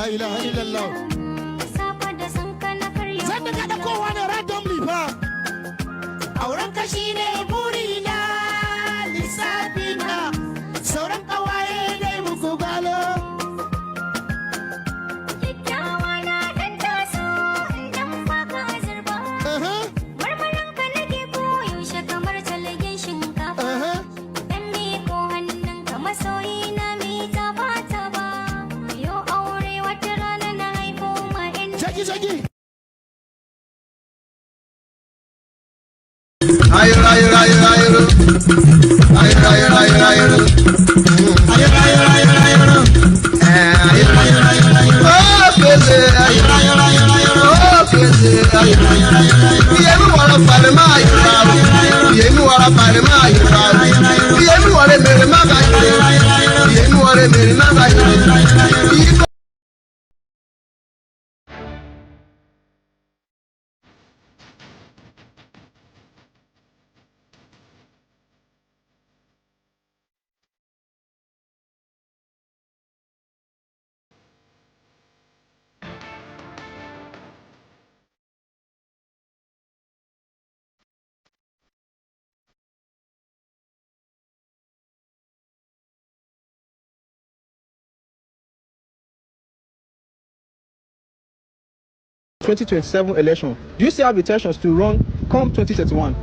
La ilaha illallah. Zan da kada kowa ne randomly fa. Auren ka shine burina, lissafina. Sauran kawaye dai muku galo. Kyakkyawa na dan taso, dan baka azurba. Marmarin ka nake koyo shi kamar talagin shinkafa. Dan me ko hannun ka masoyi na mi taba. Yo aure wata rana na haifo ma in. Zagi. ...2027 election. Do you still have intentions to run come 2031?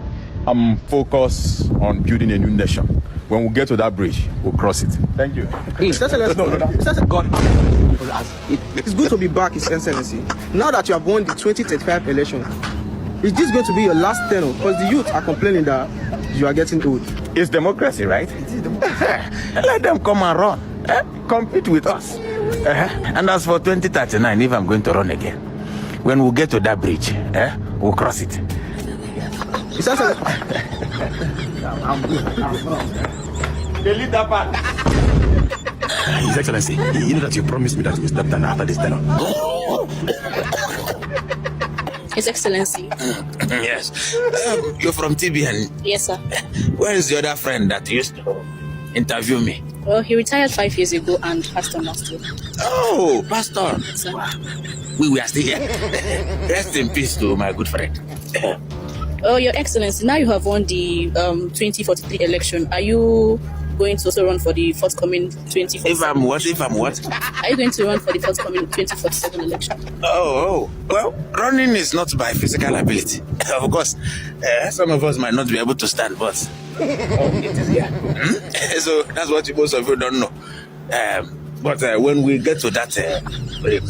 I'm focused on building a new nation. When we get to that bridge, we'll cross it. Thank you. It's good to be back, His Excellency. Now that you have won the 2035 election, is this going to be your last tenure? Because the youth are complaining that you are getting old. It's democracy, right? It is democracy. Let them come and run. Compete with us. And as for 2039, if I'm going to run again, when we get to that bridge, we'll cross it. Delete that part. His Excellency, you know that you promised me that you will step down after this tenor. His Excellency. Yes. You're from TBN. Yes, sir. Where is the other friend that used to interview me? Well, he retired 5 years ago and Pastor Master. Oh, Pastor. Yes, sir. We are still here. Rest in peace to my good friend. Oh, Your Excellency, now you have won the 2043 election. Are you going to also run for the forthcoming 2047? If I'm what? Are you going to run for the forthcoming 2047 election? Oh. Well, running is not by physical ability. Of course, some of us might not be able to stand, but it is here. So that's what most of you don't know. But when we get to that break,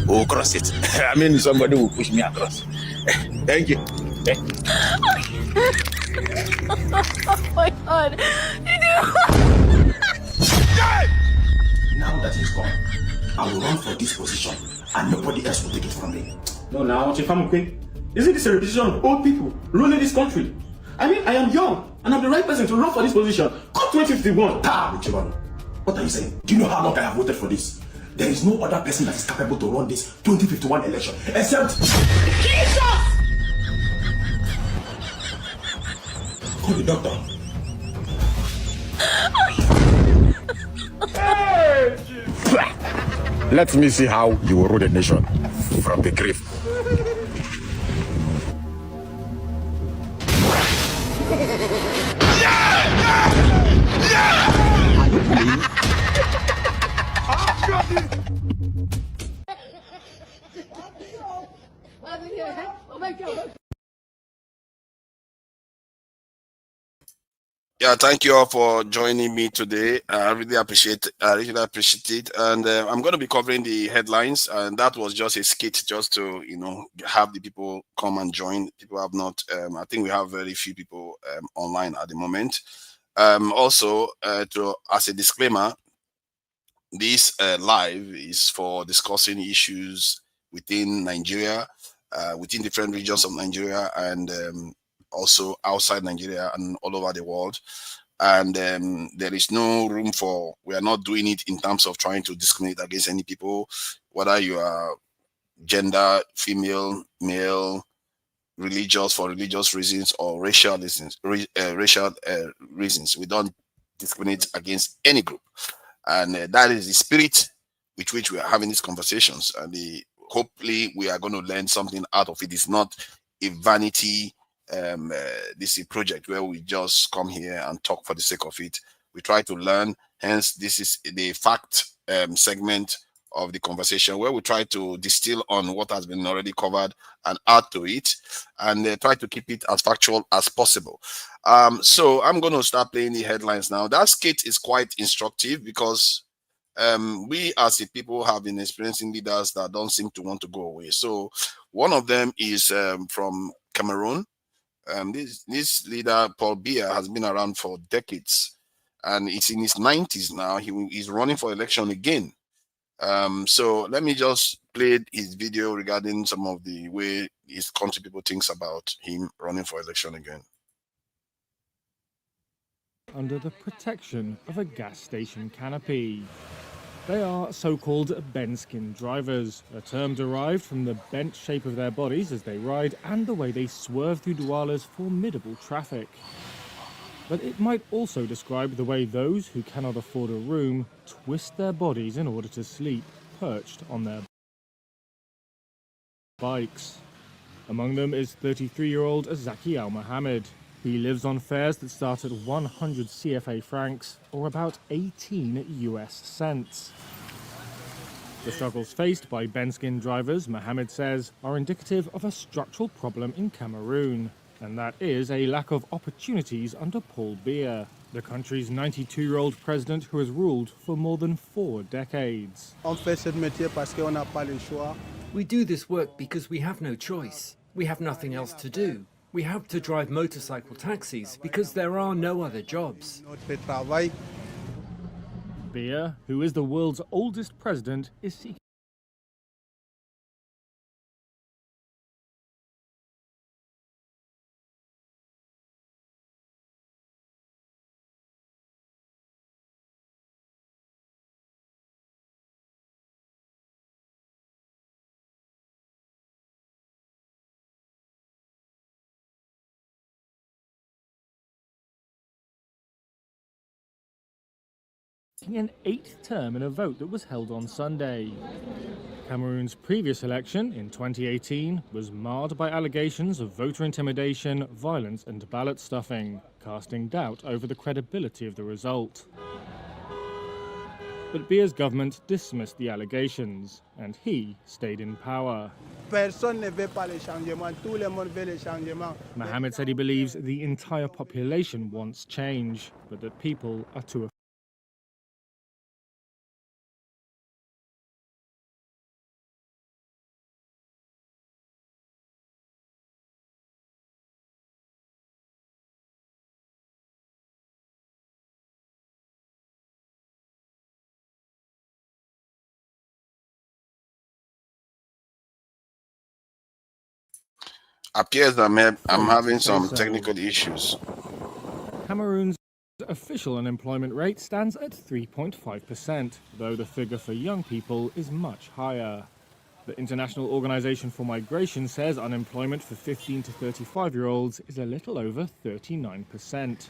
we'll cross it. I mean, somebody will push me across. Thank you. Oh my God. Now that he's gone, I will run for this position and nobody else will take it from me. No, now, Chifamukwe, isn't this a repetition of old people ruling this country? I mean, I am young and I'm the right person to run for this position. Come 2051. Tchiroma, what are you saying? Do you know how long I have voted for this? There is no other person that is capable to run this 2051 election except Jesus! Call the doctor. Let me see how you will rule the nation from the grave. Yeah, thank you all for joining me today. I really appreciate it. And I'm going to be covering the headlines. And that was just a skit just to, have the people come and join. People have not, I think we have very few people online at the moment. Also, as a disclaimer, this live is for discussing issues within Nigeria, within different regions of Nigeria, and also outside Nigeria and all over the world. And there is no room for, we are not doing it in terms of trying to discriminate against any people, whether you are gender, female, male, religious for religious reasons, or racial reasons. We don't discriminate against any group. And that is the spirit with which we are having these conversations, and hopefully we are going to learn something out of it. It's not a vanity this is a project where we just come here and talk for the sake of it. We try to learn. Hence, this is the fact segment of the conversation, where we try to distill on what has been already covered and add to it, and try to keep it as factual as possible. So I'm going to start playing the headlines now. That skit is quite instructive because we as a people have been experiencing leaders that don't seem to want to go away. So one of them is from Cameroon. This leader, Paul Biya, has been around for decades, and it's in his 90s now. He's running for election again. So let me just play his video regarding some of the way his country people thinks about him running for election again. Under the protection of a gas station canopy. They are so-called bent-skin drivers, a term derived from the bent shape of their bodies as they ride and the way they swerve through Douala's formidable traffic. But it might also describe the way those who cannot afford a room twist their bodies in order to sleep, perched on their bikes. Among them is 33-year-old Zaki Al-Mohammed. He lives on fares that start at 100 CFA francs, or about 18 US cents. The struggles faced by bent-skin drivers, Mohammed says, are indicative of a structural problem in Cameroon, and that is a lack of opportunities under Paul Biya, the country's 92-year-old president who has ruled for more than 4 decades. We do this work because we have no choice. We have nothing else to do. We have to drive motorcycle taxis because there are no other jobs. Biya, who is the world's oldest president, is seeking an 8th term in a vote that was held on Sunday. Cameroon's previous election in 2018 was marred by allegations of voter intimidation, violence and ballot stuffing, casting doubt over the credibility of the result. But Biya's government dismissed the allegations, and he stayed in power. Mohammed said he believes the entire population wants change, but that people are too afraid. Appears I'm having some technical issues. Cameroon's official unemployment rate stands at 3.5%, though the figure for young people is much higher. The International Organization for Migration says unemployment for 15 to 35-year-olds is a little over 39%.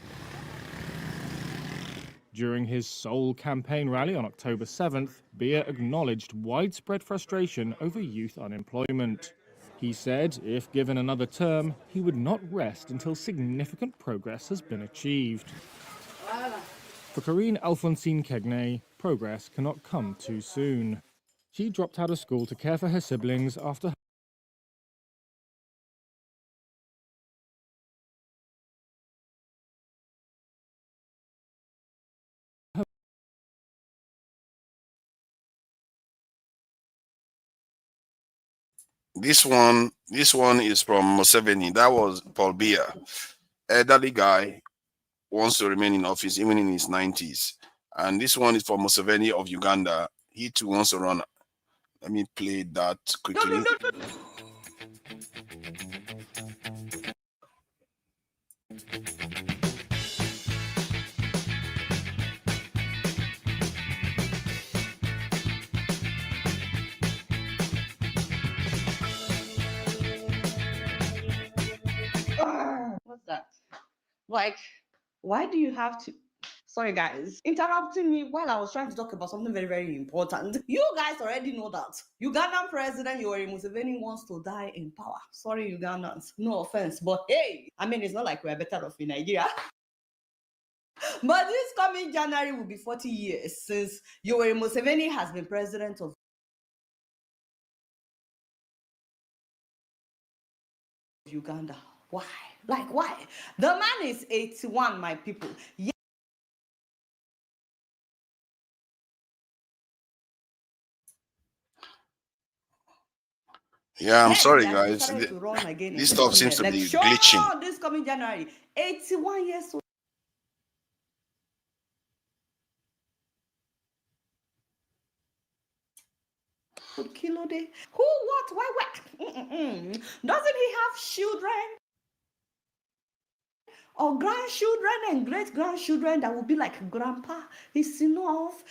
During his sole campaign rally on October 7th, Biya acknowledged widespread frustration over youth unemployment. He said if given another term, he would not rest until significant progress has been achieved. For Corinne Alphonsine Kegnay, progress cannot come too soon. She dropped out of school to care for her siblings after This one is from Museveni. That was Paul Biya. Elderly guy, wants to remain in office even in his 90s. And this one is from Museveni of Uganda. He too wants to run. Let me play that quickly. What's that? Like, why do you have to? Sorry, guys. Interrupting me while I was trying to talk about something very, very important. You guys already know that Ugandan President Yoweri Museveni wants to die in power. Sorry, Ugandans. No offense. But hey, I mean, it's not like we're better off in Nigeria. But this coming January will be 40 years since Yoweri Museveni has been president of Uganda. Why? Like, why? The man is 81, my people. Yeah, I'm Yes, sorry, he has guys. decided to run again in This the stuff seems to Senate be election glitching. this coming January. 81 years old. Kilo day. Who, what, why, what? Doesn't he have children or grandchildren and great grandchildren that will be like grandpa? He's enough.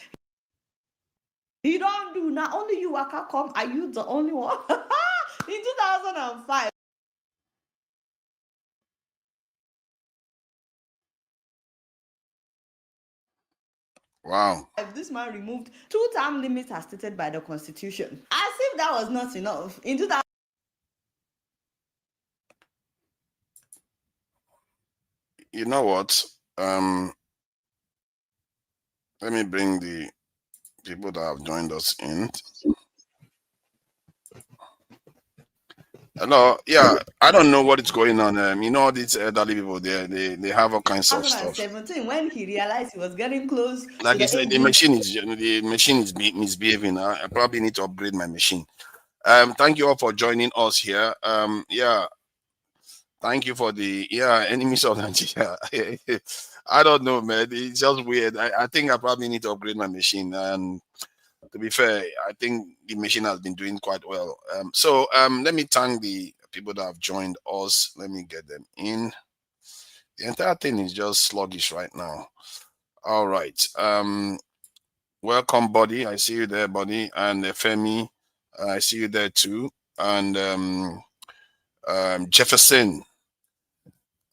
He don't do now. Only you Waka come. Are you the only one? In 2005. Wow. This man removed 2-term limits as stated by the constitution. As if that was not enough. In 2000. You know what? Let me bring the people that have joined us in. Hello, yeah, I don't know what is going on. You know, these elderly people, they have all kinds of stuff. 2017, when he realized he was getting close Like to the I said, age the machine is misbehaving. I probably need to upgrade my machine. Thank you all for joining us here. Yeah, thank you for the enemies of Nigeria. I don't know, man. It's just weird. I think I probably need to upgrade my machine. And to be fair, I think the machine has been doing quite well. So let me thank the people that have joined us. Let me get them in. The entire thing is just sluggish right now. All right. Welcome, Buddy. I see you there, Buddy. And Femi, I see you there too. And Jefferson,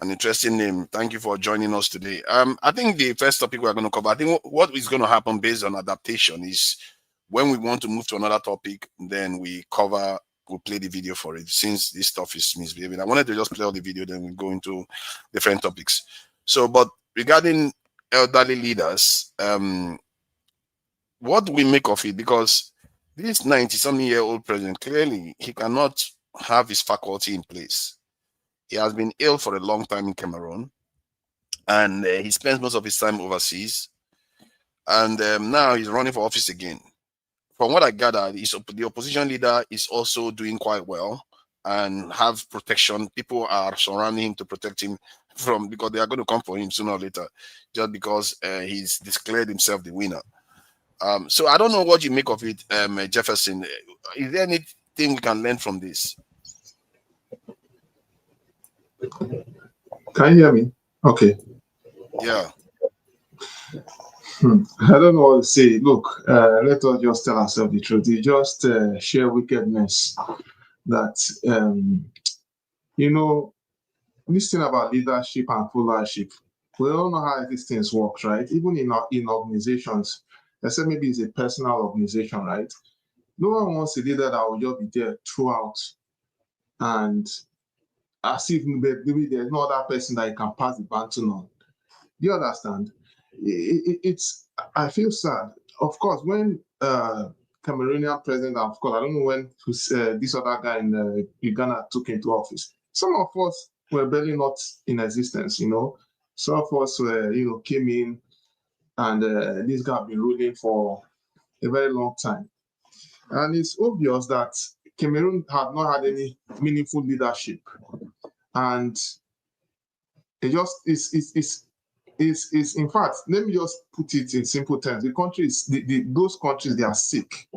an interesting name. Thank you for joining us today. I think the first topic we're going to cover, I think what is going to happen based on adaptation is when we want to move to another topic, then we'll play the video for it. Since this stuff is misbehaving, I wanted to just play all the video, then we go into different topics. So, but regarding elderly leaders, what do we make of it? Because this 90-something-year-old president, clearly, he cannot have his faculty in place. He has been ill for a long time in Cameroon, and he spends most of his time overseas. And now he's running for office again. From what I gathered, the opposition leader is also doing quite well and have protection. People are surrounding him to protect him because they are going to come for him sooner or later, just because he's declared himself the winner. So I don't know what you make of it, Jefferson. Is there anything we can learn from this? Can you hear me? Okay. Yeah. I don't know what to say. Look, let us just tell ourselves the truth. It's just sheer wickedness that, this thing about leadership and followership, we all know how these things work, right? Even in organizations, except maybe it's a personal organization, right? No one wants a leader that will just be there throughout and as if maybe there's no other person that you can pass the baton on. Do you understand? I feel sad. Of course, when Cameroonian president, of course, I don't know when this other guy in Uganda took into office. Some of us were barely not in existence, Some of us were, came in and this guy has been ruling for a very long time. And it's obvious that Cameroon had not had any meaningful leadership. And it just is in fact, let me just put it in simple terms. The countries, those countries, they are sick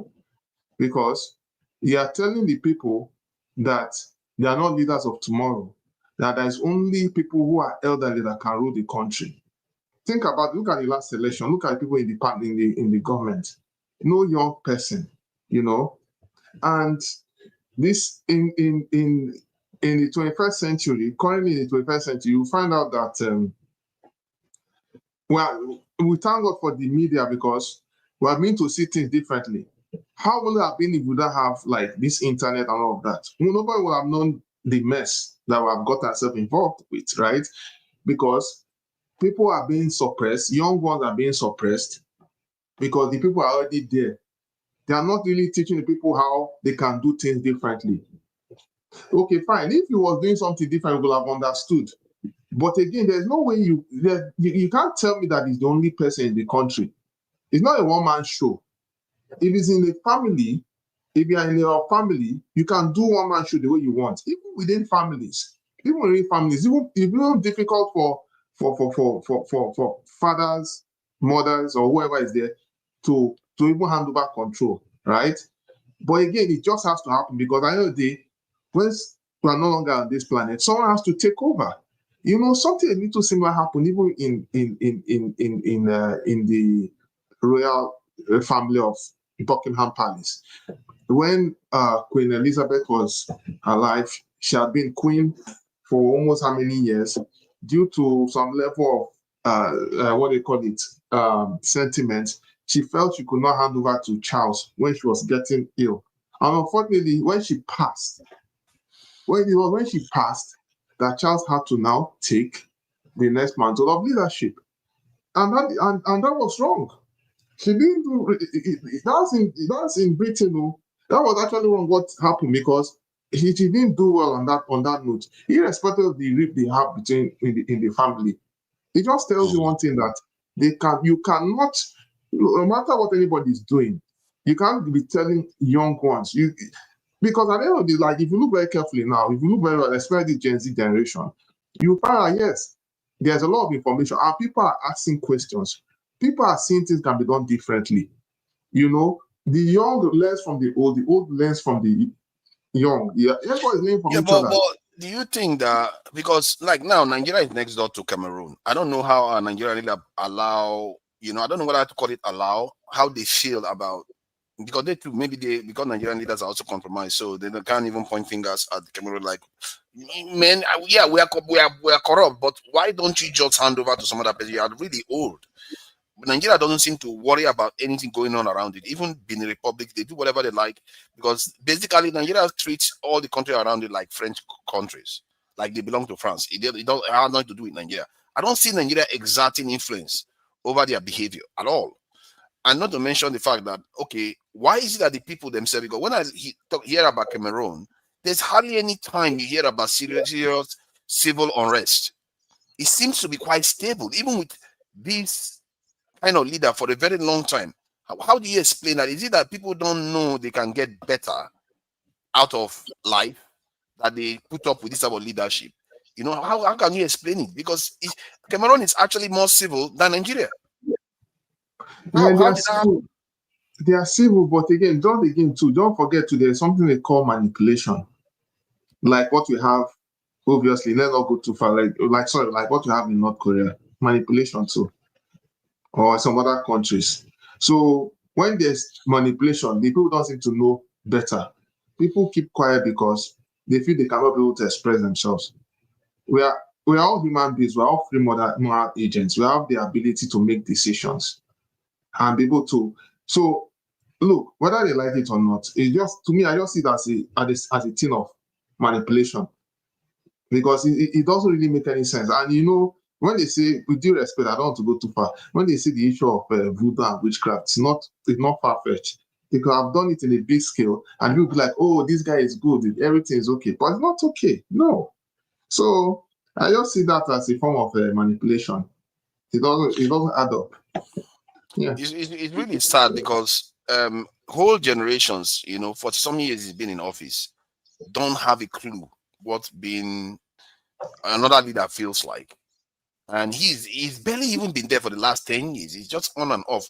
because you are telling the people that they are not leaders of tomorrow, that there is only people who are elderly that can rule the country. Look at the last election, look at the people in the government. No young person, and this in the 21st century, currently in the 21st century, you find out that Well, we thank God for the media because we are meant to see things differently. How would it have been if we don't have like this internet and all of that? Nobody would have known the mess that we have got ourselves involved with, right? Because people are being suppressed, young ones are being suppressed because the people are already there. They are not really teaching the people how they can do things differently. Okay, fine. If you was doing something different, we would have understood. But again, there's no way you can't tell me that he's the only person in the country. It's not a one-man show. If it's in a family, if you are in your family, you can do one-man show the way you want. Even within families, even difficult for fathers, mothers, or whoever is there to even hand over control, right? But again, it just has to happen because at the end of the day, once we are no longer on this planet, someone has to take over. You know, something a little similar happened even in the royal family of Buckingham Palace. When Queen Elizabeth was alive, she had been queen for almost how many years? Due to some level of what they call it, sentiment, she felt she could not hand over to Charles when she was getting ill. And unfortunately, when she passed, that Charles had to now take the next mantle of leadership. And that was wrong. She didn't do that's in Britain. Oh, that was actually wrong what happened because she didn't do well on that note, irrespective of the rift they have between in the family. It just tells you one thing, that you cannot, no matter what anybody is doing, you can't be telling young ones because at the end of the day, like if you look very carefully now, if you look very well, especially the Gen Z generation, you find out, yes, there's a lot of information and people are asking questions. People are seeing things can be done differently. You know, the young learns from the old learns from the young. Yeah, everybody's learning from each other. But do you think that because like now Nigeria is next door to Cameroon? I don't know how Nigeria really allow, I don't know whether to call it allow, how they feel about, because they too, because Nigerian leaders are also compromised, so they can't even point fingers at Cameroon like, man, yeah, we are corrupt, but why don't you just hand over to some other person? You are really old. Nigeria doesn't seem to worry about anything going on around it. Even Benin Republic, they do whatever they like because basically Nigeria treats all the country around it like French countries, like they belong to France. It don't have nothing to do with Nigeria. I don't see Nigeria exerting influence over their behavior at all. And not to mention the fact that, okay, why is it that the people themselves, because when I hear about Cameroon, there's hardly any time you hear about serious civil unrest. It seems to be quite stable, even with these kind of leader for a very long time. How do you explain that? Is it that people don't know they can get better out of life, that they put up with this type of leadership? How can you explain it? Because Cameroon is actually more civil than Nigeria. They are civil, but again, don't forget there's something they call manipulation. Like what we have, obviously, let's not go too far, like what we have in North Korea. Manipulation too. Or some other countries. So when there's manipulation, the people don't seem to know better. People keep quiet because they feel they cannot be able to express themselves. We are all human beings. We are all free moral agents. We have the ability to make decisions and be able to. So look, whether they like it or not, it just, to me, I just see it as a thing of manipulation because it doesn't really make any sense. And when they say, with due respect, I don't want to go too far. When they say the issue of voodoo and witchcraft, it's not far-fetched. They could have done it in a big scale, and you'll be like, "Oh, this guy is good. Everything is okay," but it's not okay. No. So I just see that as a form of manipulation. It doesn't add up. Yeah, it's really sad because whole generations, for some years he's been in office, don't have a clue what being another leader feels like. And he's barely even been there for the last 10 years. He's just on and off.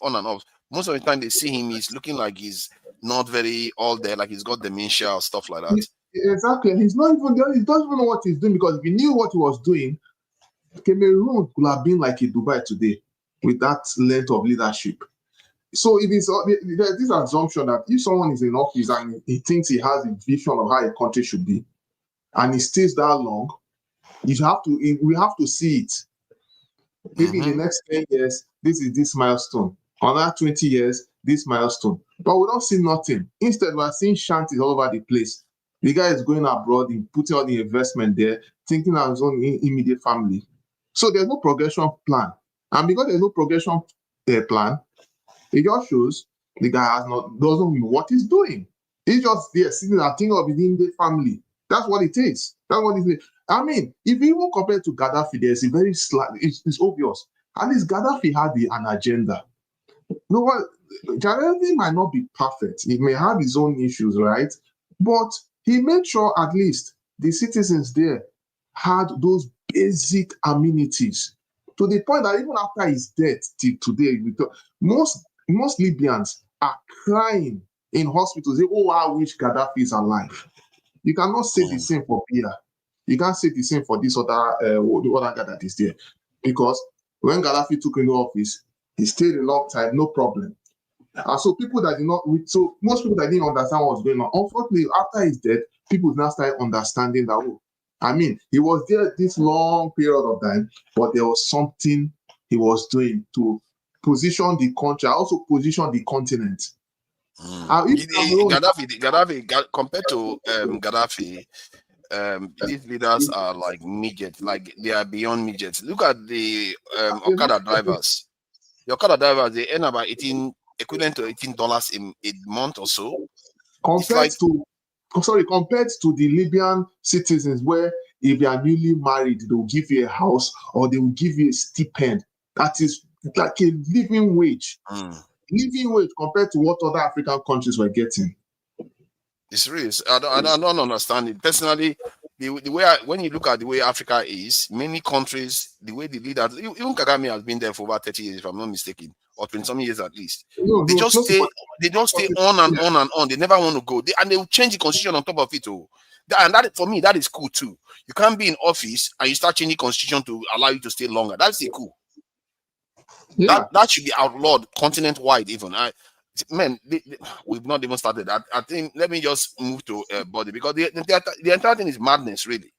Most of the time they see him, he's looking like he's not very all there, like he's got dementia or stuff like that. Exactly. He's not even there. He doesn't even know what he's doing, because if he knew what he was doing, Cameroon could have been like a Dubai today with that length of leadership. So there's this assumption that if someone is in office and he thinks he has a vision of how a country should be, and he stays that long, we have to see it. Maybe in the next 10 years, this is this milestone. Another 20 years, this milestone. But we don't see nothing. Instead, we are seeing shanties all over the place. The guy is going abroad, he putting all the investment there, thinking of his own immediate family. So there's no progression plan. And because there's no progression plan, it just shows the guy doesn't know what he's doing. He's just there sitting and thinking of his immediate family. That's what it is. That's what it is. I mean, if you even compare to Gaddafi, there's a very slight, it's obvious. At least Gaddafi had an agenda. You know what? Gaddafi might not be perfect. He may have his own issues, right? But he made sure at least the citizens there had those basic amenities to the point that even after his death till today, most Libyans are crying in hospitals. They, oh, I wish Gaddafi is alive. You cannot say the same for Biya. You can't say the same for this other the other guy that is there. Because when Gaddafi took into office, he stayed a long time, no problem. And so people that did not, so most people that didn't understand what was going on, unfortunately, after his death, people now started understanding that, oh, I mean, he was there this long period of time, but there was something he was doing to position the country, also position the continent. Gaddafi, compared to Gaddafi, these leaders are like midgets, like they are beyond midgets. Look at the Okada drivers. The Okada drivers, they earn about equivalent to $18 in a month or so. Compared to the Libyan citizens, where if you are newly married, they will give you a house or they will give you a stipend. That is like a living wage. Living wage compared to what other African countries were getting. It's real. I don't understand it. Personally, the way when you look at the way Africa is, many countries, the way the leaders, even Kagame has been there for about 30 years, if I'm not mistaken, or 20 some years at least. They just stay on and on and on. They never want to go. And they will change the constitution on top of it. And that, for me, that is cool too. You can't be in office and you start changing constitution to allow you to stay longer. That's cool. Yeah. That should be outlawed continent-wide even. We've not even started. I think let me just move to body, because the entire thing is madness, really.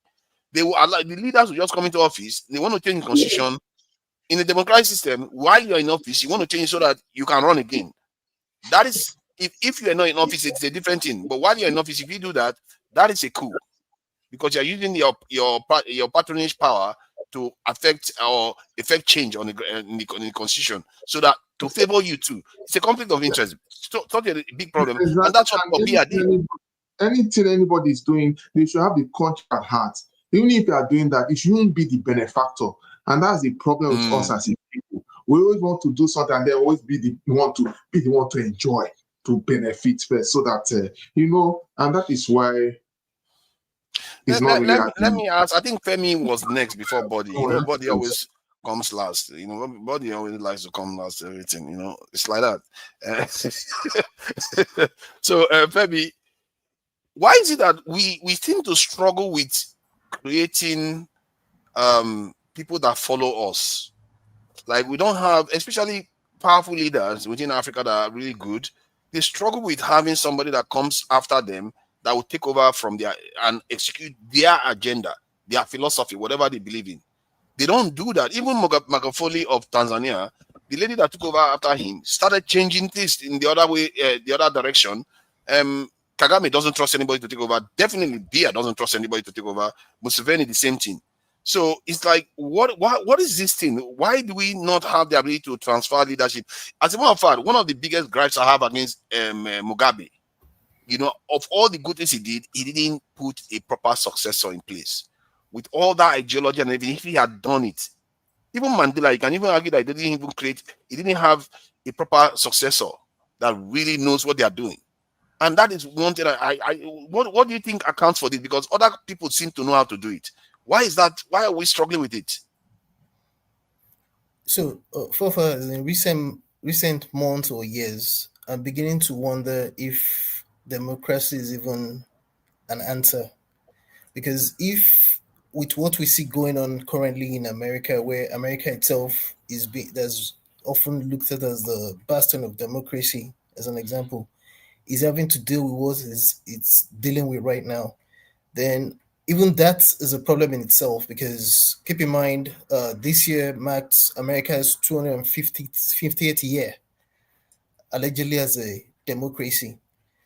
They will allow the leaders who just come into office, they want to change the constitution. In a democratic system, while you're in office, you want to change it so that you can run again. That is, if you are not in office, it's a different thing. But while you're in office, if you do that, that is a coup. Because you're using your patronage power to affect or effect change on the constitution, so that to favor you too. It's a conflict of interest. It's not a big problem. Exactly. And that's what Biya did. Anything anybody is doing, they should have the country at heart. Even if they are doing that, it shouldn't be the benefactor. And that's the problem with us as a people. We always want to do something and they always be the one to enjoy, to benefit first, so that and that is why let me ask. I think Femi was next before Body. Body always comes last. Body always likes to come last. Everything. It's like that. So, Femi, why is it that we seem to struggle with creating people that follow us? Like, we don't have, especially powerful leaders within Africa that are really good. They struggle with having somebody that comes after them that will take over from and execute their agenda, their philosophy, whatever they believe in. They don't do that. Even Magufuli of Tanzania, the lady that took over after him, started changing things in the other way, the other direction. Kagame doesn't trust anybody to take over. Definitely Biya doesn't trust anybody to take over. Museveni, the same thing. So it's like, what is this thing? Why do we not have the ability to transfer leadership? As a matter of fact, one of the biggest gripes I have against Mugabe, of all the good things he did, he didn't put a proper successor in place. With all that ideology and everything, if he had done it, even Mandela, you can even argue that he didn't have a proper successor that really knows what they are doing. And that is one thing what do you think accounts for this? Because other people seem to know how to do it. Why is that? Why are we struggling with it? So, in recent months or years, I'm beginning to wonder if democracy is even an answer. Because if, with what we see going on currently in America, where America itself that's often looked at as the bastion of democracy, as an example, is having to deal with what it's dealing with right now, then even that is a problem in itself, because keep in mind, this year marks America's 250th year, allegedly, as a democracy.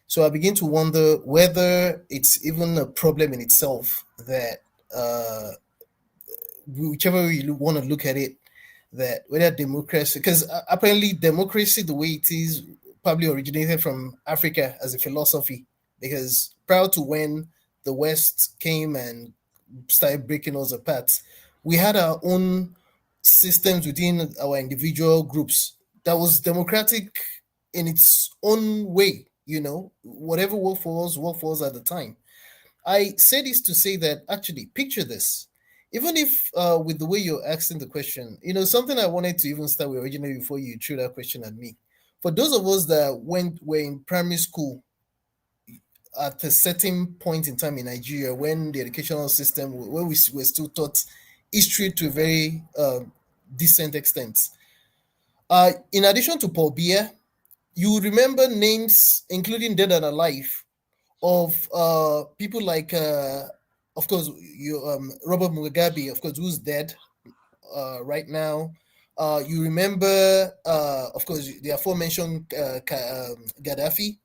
So I begin to wonder whether it's even a problem in itself that, whichever way you want to look at it, that whether democracy, because apparently democracy, the way it is, probably originated from Africa as a philosophy, because prior to when the West came and started breaking us apart, we had our own systems within our individual groups that was democratic in its own way. Whatever worked for us at the time. I say this to say that, actually, picture this. Even if, with the way you're asking the question, something I wanted to even start with originally before you threw that question at me. For those of us that were in primary school at a certain point in time in Nigeria, when the educational system, where we were still taught history to a very decent extent. In addition to Paul Biya, you remember names, including dead and alive, of people like, of course, Robert Mugabe, of course, who's dead right now. You remember, of course, the aforementioned Gaddafi.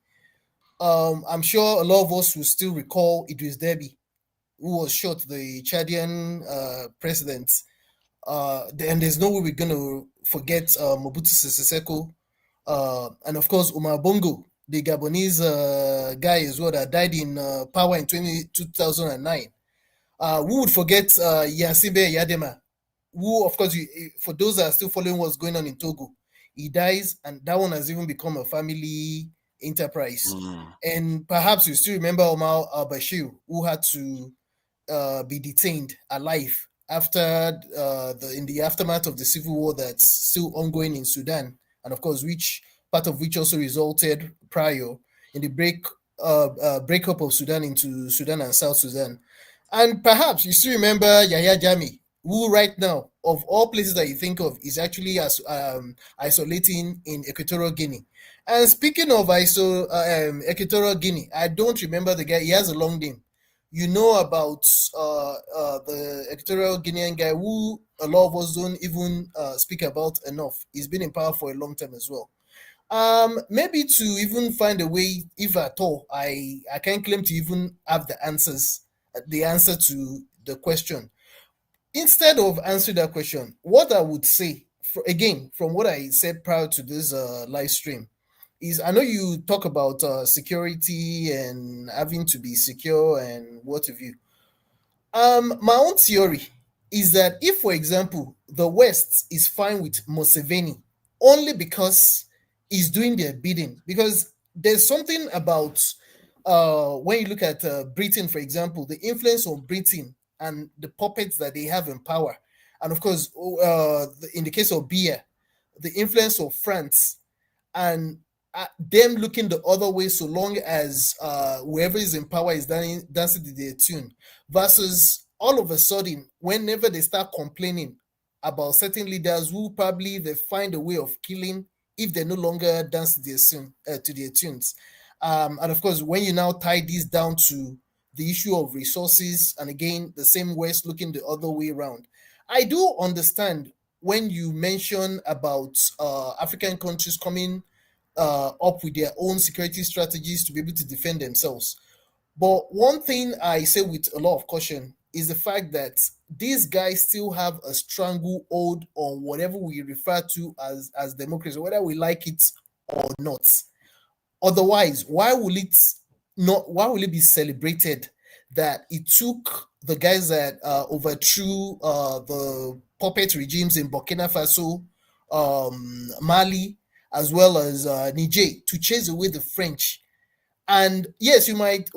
I'm sure a lot of us will still recall Idris Deby, who was shot, the Chadian president. And there's no way we're going to forget Mobutu Sese Seko, and of course Umar Bongo, the Gabonese guy as well, that died in power in 2009. Who would forget Yasibe Yadema, who, of course, for those that are still following what's going on in Togo, he dies, and that one has even become a family enterprise. And perhaps you still remember Omar al-Bashir, who had to be detained alive after in the aftermath of the civil war that's still ongoing in Sudan, and of course, part of which also resulted prior in the breakup of Sudan into Sudan and South Sudan. And perhaps you still remember Yahya Jammeh, who right now, of all places that you think of, is actually isolating in Equatorial Guinea. And speaking of Equatorial Guinea, I don't remember the guy. He has a long name. You know about the Equatorial Guinean guy, who a lot of us don't even speak about enough. He's been in power for a long time as well. Maybe to even find a way, if at all, I can't claim to even have the answer to the question. Instead of answering that question, what I would say, again, from what I said prior to this live stream, is I know you talk about security and having to be secure and what have you. My own theory is that if, for example, the West is fine with Museveni only because he's doing their bidding, because there's something about when you look at Britain, for example, the influence of Britain and the puppets that they have in power, and of course, in the case of Biya, the influence of France, and them looking the other way so long as whoever is in power is dancing to their tune, versus all of a sudden, whenever they start complaining about certain leaders who probably they find a way of killing if they no longer dance to their tunes. And of course, when you now tie this down to the issue of resources, and again, the same West looking the other way around, I do understand when you mention about African countries coming up with their own security strategies to be able to defend themselves. But one thing I say with a lot of caution is the fact that these guys still have a stranglehold on whatever we refer to as democracy, whether we like it or not. Otherwise, why will it be celebrated that it took the guys that overthrew the puppet regimes in Burkina Faso, Mali, as well as Niger, to chase away the French? And yes, you might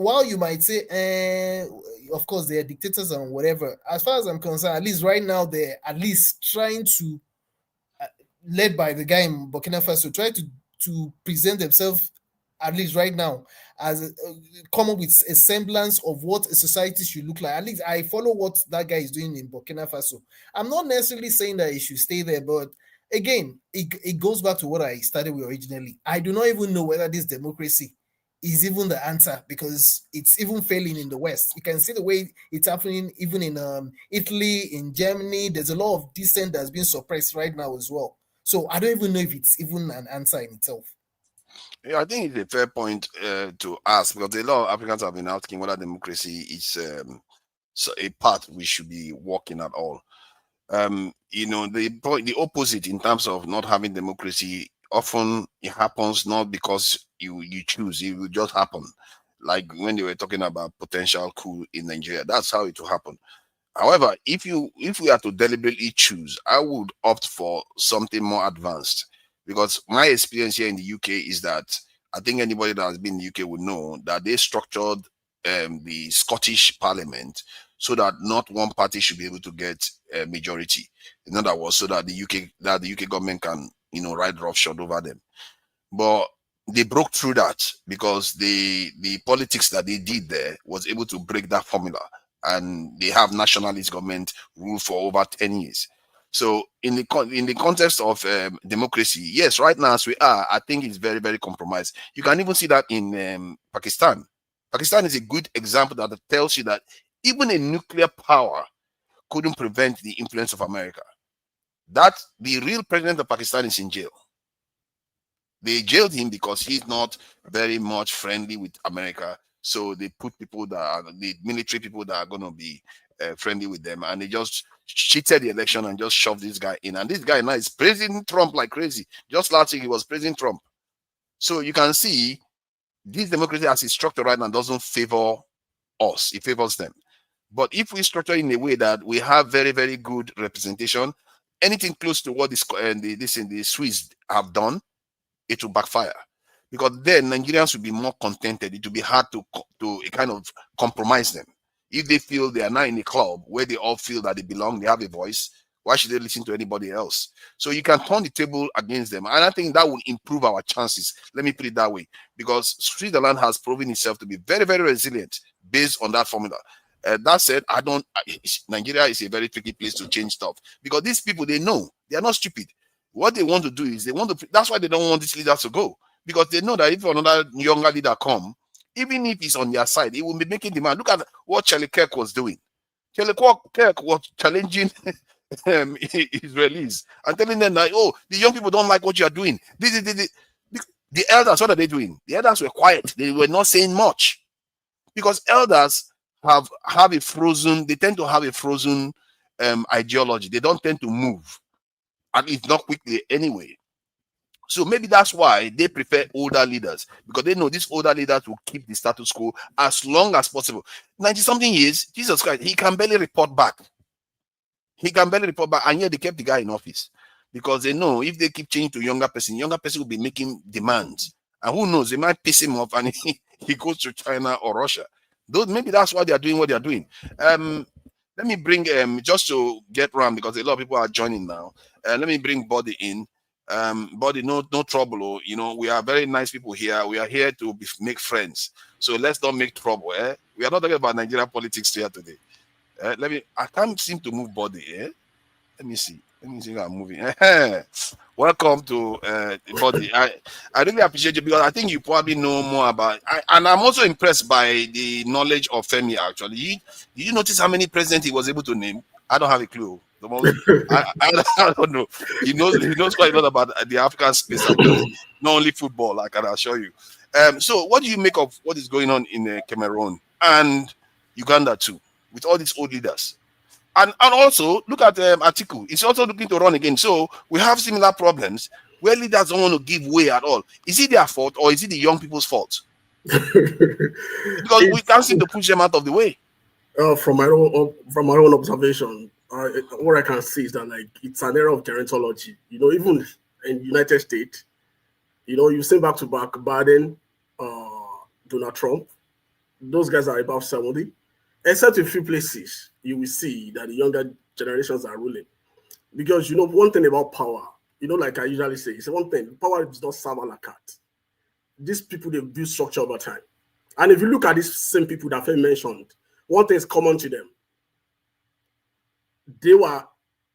say, of course, they are dictators and whatever. As far as I'm concerned, at least right now, they're at least trying to, led by the guy in Burkina Faso, try to present themselves, at least right now, as come up with a semblance of what a society should look like. At least I follow what that guy is doing in Burkina Faso. I'm not necessarily saying that he should stay there, but again, it goes back to what I started with originally. I do not even know whether this democracy is even the answer, because it's even failing in the West. You can see the way it's happening even in Italy, in Germany. There's a lot of dissent that's been suppressed right now as well. So I don't even know if it's even an answer in itself. Yeah, I think it's a fair point to ask, because a lot of Africans have been asking whether democracy is so a path we should be walking at all. The opposite in terms of not having democracy, often it happens not because you choose, it will just happen. Like when they were talking about potential coup in Nigeria, that's how it will happen. However, if we are to deliberately choose, I would opt for something more advanced, because my experience here in the UK is that I think anybody that has been in the UK would know that they structured the Scottish Parliament so that not one party should be able to get a majority. In other words, so that the UK government can ride roughshod over them. But they broke through that because the politics that they did there was able to break that formula, and they have nationalist government rule for over 10 years. So in the context of democracy, yes, right now as we are, I think it's very, very compromised. You can even see that in Pakistan. Pakistan is a good example that tells you that even a nuclear power couldn't prevent the influence of America. That the real president of Pakistan is in jail. They jailed him because he's not very much friendly with America. So they put people that are the military people that are going to be friendly with them, and they just cheated the election and just shoved this guy in. And this guy now is praising Trump like crazy. Just last week he was praising Trump. So you can see this democracy as it's structured right now doesn't favor us; it favors them. But if we structure in a way that we have very, very good representation, anything close to what the Swiss have done, it will backfire, because then Nigerians will be more contented. It will be hard to kind of compromise them. If they feel they are now in a club where they all feel that they belong, they have a voice, why should they listen to anybody else? So you can turn the table against them, and I think that will improve our chances. Let me put it that way, because Switzerland has proven itself to be very, very resilient based on that formula. That said, Nigeria is a very tricky place to change stuff, because these people, they know, they are not stupid. What they want to do is that's why they don't want these leaders to go, because they know that if another younger leader come, even if he's on their side, he will be making demand. Look at what Charlie Kirk was doing. Charlie Kirk was challenging Israelis and telling them that, oh, the young people don't like what you are doing. The elders, what are they doing? The elders were quiet. They were not saying much, because elders have a frozen, they tend to have a frozen ideology. They don't tend to move, at least not quickly anyway. So maybe that's why they prefer older leaders, because they know these older leaders will keep the status quo as long as possible. 90-something years, Jesus Christ, he can barely report back. And yet they kept the guy in office, because they know if they keep changing to younger person will be making demands. And who knows, they might piss him off and he goes to China or Russia. Maybe that's why they are doing what they are doing. Let me bring just to get around, because a lot of people are joining now. Let me bring Body in. Body, no trouble. We are very nice people here. We are here to make friends. So let's not make trouble. We are not talking about Nigerian politics here today. I can't seem to move Body. Let me see if I'm moving. Welcome to Body. I really appreciate you, because I think you probably know more about. And I'm also impressed by the knowledge of Femi. Actually, did you notice how many presidents he was able to name? I don't have a clue. I don't know. He knows quite a lot about the African space, actually, not only football. I can assure you. So, what do you make of what is going on in Cameroon and Uganda too, with all these old leaders? And also look at Atiku. He's also looking to run again. So we have similar problems where leaders don't want to give way at all. Is it their fault, or is it the young people's fault? Because we can't seem to push them out of the way. From my own observation, what I can see is that it's an era of gerontology. Even in the United States, you see back to back Biden, Donald Trump. Those guys are above 70. Except in few places, you will see that the younger generations are ruling. Because one thing about power, like I usually say, it's one thing, power does not serve a la carte. These people, they build structure over time. And if you look at these same people that I mentioned, one thing is common to them. They were,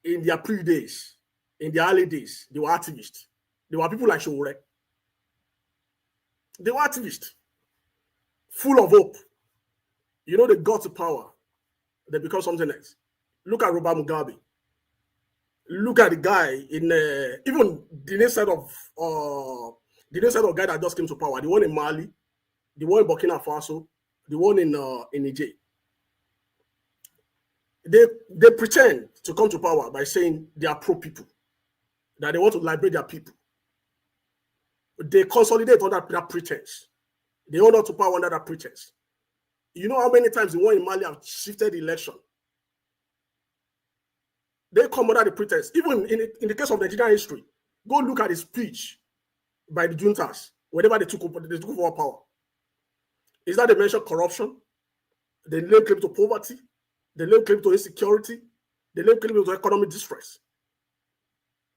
in their pre-days, in the early days, they were activists. They were people like Shore. They were activists. full of hope. You know, they got to power, they become something else. Look at Robert Mugabe. Look at the guy in even the next set of guy that just came to power. The one in Mali, the one in Burkina Faso, the one in Niger. They pretend to come to power by saying they are pro people, that they want to liberate their people. They consolidate under that pretense. They hold on to power under that pretense. You know how many times the one in Mali have shifted the election? They come under the pretense. Even in the case of Nigerian history, go look at the speech by the juntas whenever they took over power. Is that they mention corruption? They lay claim to poverty. They lay claim to insecurity. They lay claim to economic distress.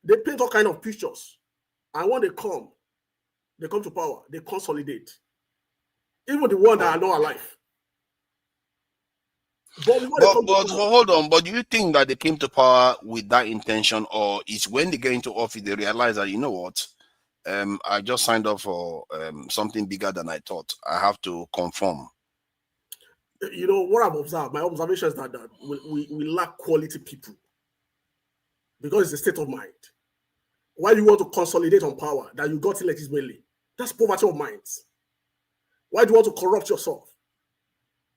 They paint all kinds of pictures. And when they come to power, they consolidate. Even the ones that are not alive. But hold on. But do you think that they came to power with that intention, or it's when they get into office they realize that, you know what, I just signed up for something bigger than I thought. I have to conform. You know what I've observed. My observation is that we lack quality people because it's a state of mind. Why you want to consolidate on power that you got illegitimately? That's poverty of minds. Why do you want to corrupt yourself?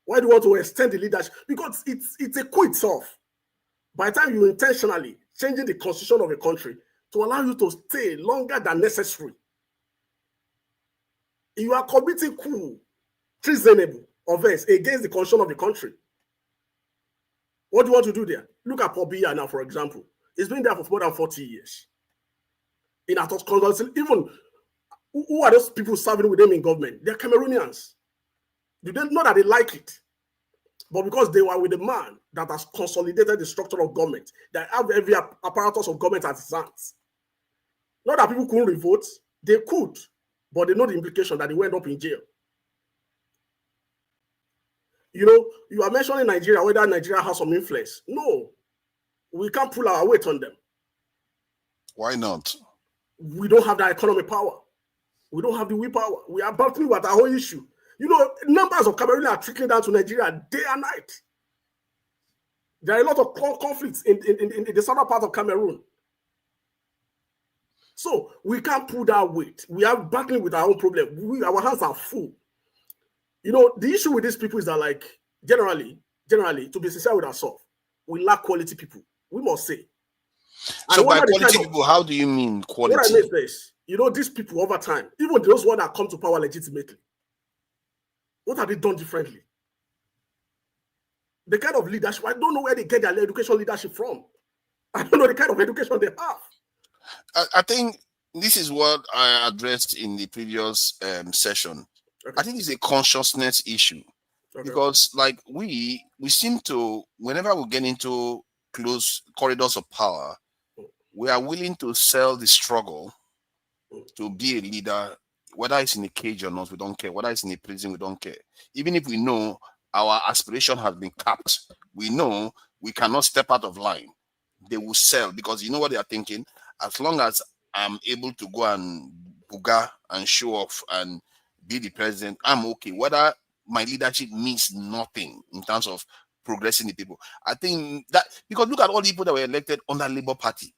Why do you want to extend the leadership? Because it's a coup itself. By the time you intentionally changing the constitution of a country to allow you to stay longer than necessary, you are committing coup, treasonable offense against the constitution of the country. What do you want to do there? Look at Paul Biya now, for example. He's been there for more than 40 years. In a even who are those people serving with them in government? They're Cameroonians. You don't know that they like it, but because they were with a man that has consolidated the structure of government, that have every apparatus of government at his hands. Not that people couldn't revolt, they could, but they know the implication that they went up in jail. You know, you are mentioning Nigeria, whether Nigeria has some influence. No, we can't pull our weight on them. Why not? We don't have that economic power. We don't have the willpower. We are battling with our whole issue. You know, numbers of Cameroonians are trickling down to Nigeria day and night. There are a lot of conflicts in the southern part of Cameroon. So we can't pull that weight. We are battling with our own problem. Our hands are full. You know, the issue with these people is that, like, generally, to be sincere with ourselves, we lack quality people. We must say. So by quality people, how do you mean quality? What I mean is this. You know, these people over time, even those ones that come to power legitimately, what have they done differently? The kind of leadership, I don't know where they get their education leadership from. I don't know the kind of education they have. I think this is what I addressed in the previous session. Okay. I think it's a consciousness issue. Okay. Because, like, we seem to, whenever we get into close corridors of power, we are willing to sell the struggle to be a leader. Whether it's in a cage or not, we don't care. Whether it's in a prison, we don't care. Even if we know our aspiration has been capped, we know we cannot step out of line. They will sell because you know what they are thinking? As long as I'm able to go and booga and show off and be the president, I'm okay. Whether my leadership means nothing in terms of progressing the people. I think that because look at all the people that were elected under Labour Party.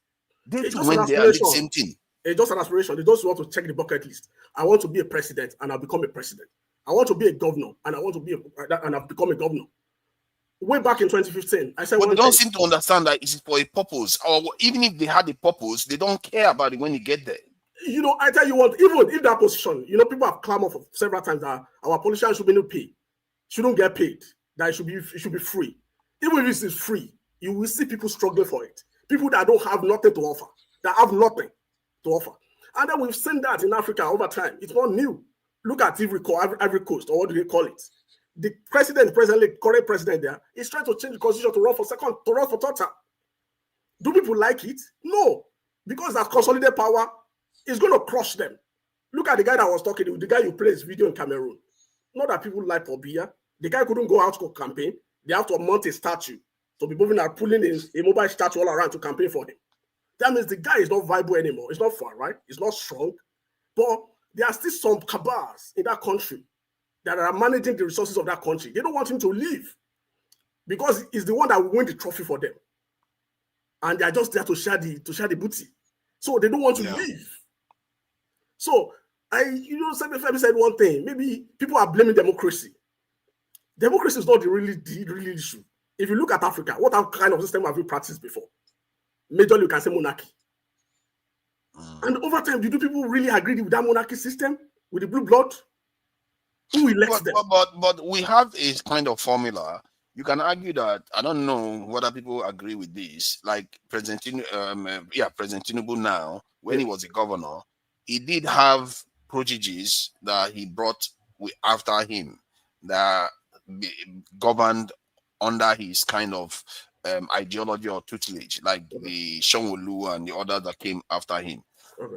They too went there and did the same thing. It's just an aspiration. They just want to check the bucket list. I want to be a president and I'll become a president. I want to be a governor and I want to be and I've become a governor. Way back in 2015, I said, but they don't seem to understand that it's for a purpose. Or even if they had a purpose, they don't care about it when you get there. You know, I tell you what, even if that position, you know, people have clamored for several times that our politicians should be no pay, shouldn't get paid, that it should be free. Even if it is free, you will see people struggling for it. People that don't have nothing to offer, that have nothing to offer. And then we've seen that in Africa over time. It's not new. Look at Ivory Coast, or what do they call it? The current president there, is trying to change the constitution to run for third term. Do people like it? No. Because that consolidated power is going to crush them. Look at the guy that was talking, the guy who plays video in Cameroon. Not that people like Paul Biya. The guy couldn't go out to campaign. They have to mount a statue to be moving and pulling a mobile statue all around to campaign for him. That means the guy is not viable anymore. It's not far, right? It's not strong. But there are still some cabals in that country that are managing the resources of that country. They don't want him to leave because he's the one that will win the trophy for them. And they are just there to share the booty. So they don't want to leave. So Femi said one thing. Maybe people are blaming democracy. Democracy is not the real issue. If you look at Africa, what kind of system have we practiced before? Majorly, you can say monarchy. And over time, do people really agree with that monarchy system, with the blue blood? Who elects them? But we have a kind of formula. You can argue that, I don't know whether people agree with this, like President Tinubu now, when he was a governor, he did have prodigies that he brought after him that governed under his kind of ideology or tutelage, like the Shonwolu and the others that came after him.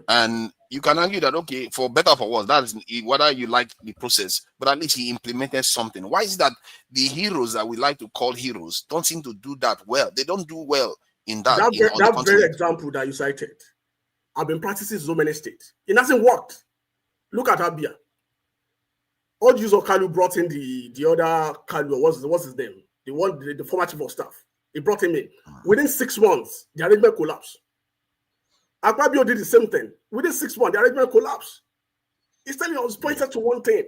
And you can argue that, okay, for better or for worse, that's whether you like the process, but at least he implemented something. Why is it that the heroes that we like to call heroes don't seem to do that well? They don't do well in that. That very example that you cited, I've been practicing in so many states. It hasn't worked. Look at Abia. All the use of Kanu brought in the other Kanu, what's his name? The former chief of staff. He brought him in. Within 6 months, the arrangement collapsed. Akpabio did the same thing. Within 6 months, the arrangement collapsed. It's telling you, I was pointed to one thing.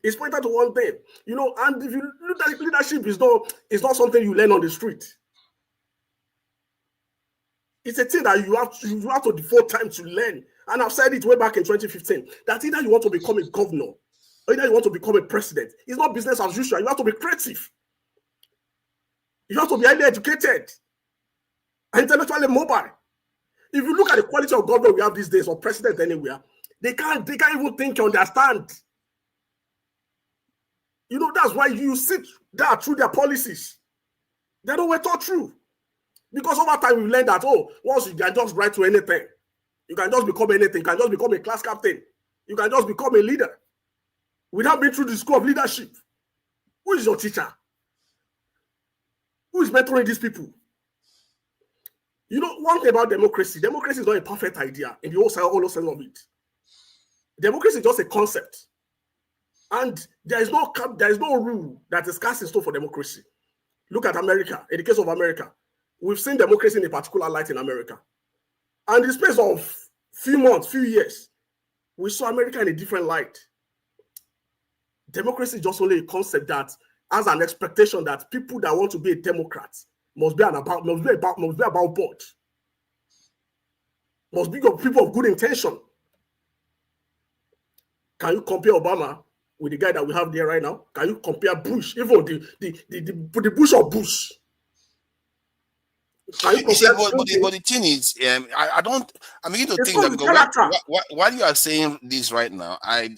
It's pointed to one thing. You know, and if you look at leadership, it's not something you learn on the street. It's a thing that you have to devote time to learn. And I've said it way back in 2015, that either you want to become a governor, or either you want to become a president. It's not business as usual. You have to be creative. You have to be highly educated, intellectually mobile. If you look at the quality of government we have these days, or president anywhere, they can't even think or understand. You know, that's why you sit there through their policies. They don't wait all through. Because over time we learned that, once you can just write to anything, you can just become anything, you can just become a class captain, you can just become a leader without being through the school of leadership. Who is your teacher? Who is mentoring these people? You know, one thing about democracy is not a perfect idea in the whole sense of it. Democracy is just a concept. And there is no rule that is cast in stone for democracy. Look at America. In the case of America, we've seen democracy in a particular light in America. And in the space of few months, few years, we saw America in a different light. Democracy is just only a concept that has an expectation that people that want to be a Democrat must be about board. Must be people of good intention. Can you compare Obama with the guy that we have there right now? Can you compare Bush, even the Bush of Bush? But the thing is, I'm beginning to think that while you are saying this right now, I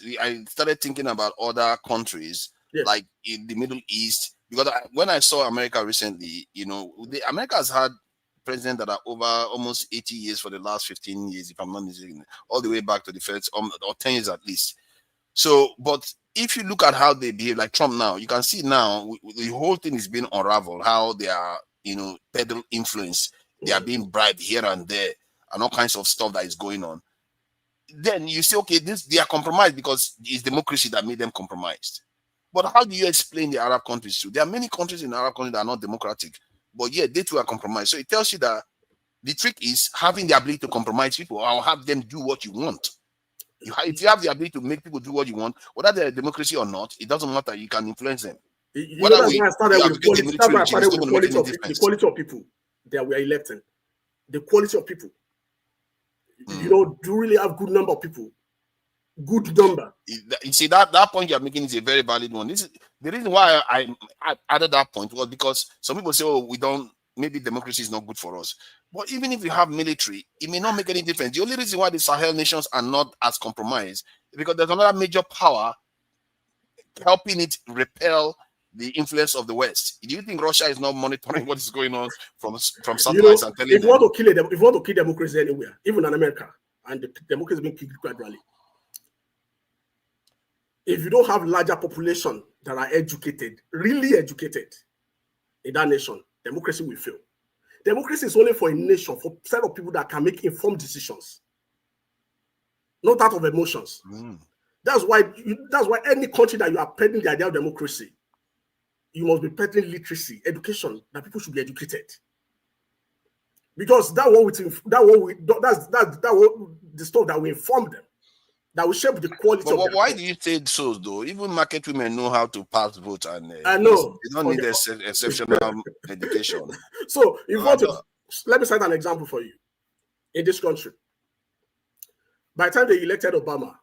started thinking about other countries, like in the Middle East, because when I saw America recently, you know, America has had presidents that are over almost 80 years for the last 15 years, if I'm not mistaken, all the way back to the first, or 10 years at least. So, but if you look at how they behave, like Trump now, you can see now the whole thing is being unraveled, how they are, you know, peddle influence. They are being bribed here and there, and all kinds of stuff that is going on. Then you say, okay, they are compromised because it's democracy that made them compromised. But how do you explain the Arab countries too? There are many countries in the Arab countries that are not democratic, but yet they too are compromised. So it tells you that the trick is having the ability to compromise people or have them do what you want. If you have the ability to make people do what you want, whether they're a democracy or not, it doesn't matter. You can influence them. The quality of people that we are electing, the quality of people. You know, do really have good number of people. Good number. You see, that point you're making is a very valid one. This is the reason why I added that point was because some people say, maybe democracy is not good for us. But even if you have military, it may not make any difference. The only reason why the Sahel nations are not as compromised is because there's another major power helping it repel the influence of the West. Do you think Russia is not monitoring what is going on from satellites and telling them? If you want to kill democracy anywhere, even in America, and the democracy is being killed gradually, if you don't have larger population that are educated, really educated in that nation, democracy will fail. Democracy is only for a nation, for a set of people that can make informed decisions, not out of emotions. That's why any country that you are peddling the idea of democracy, you must be peddling literacy, education, that people should be educated. Because that's the stuff that will inform them, that will shape the quality of But their why thought. do you say so, though? Even market women know how to pass vote, and I know. they don't need exceptional education. So, let me cite an example for you. In this country, by the time they elected Obama,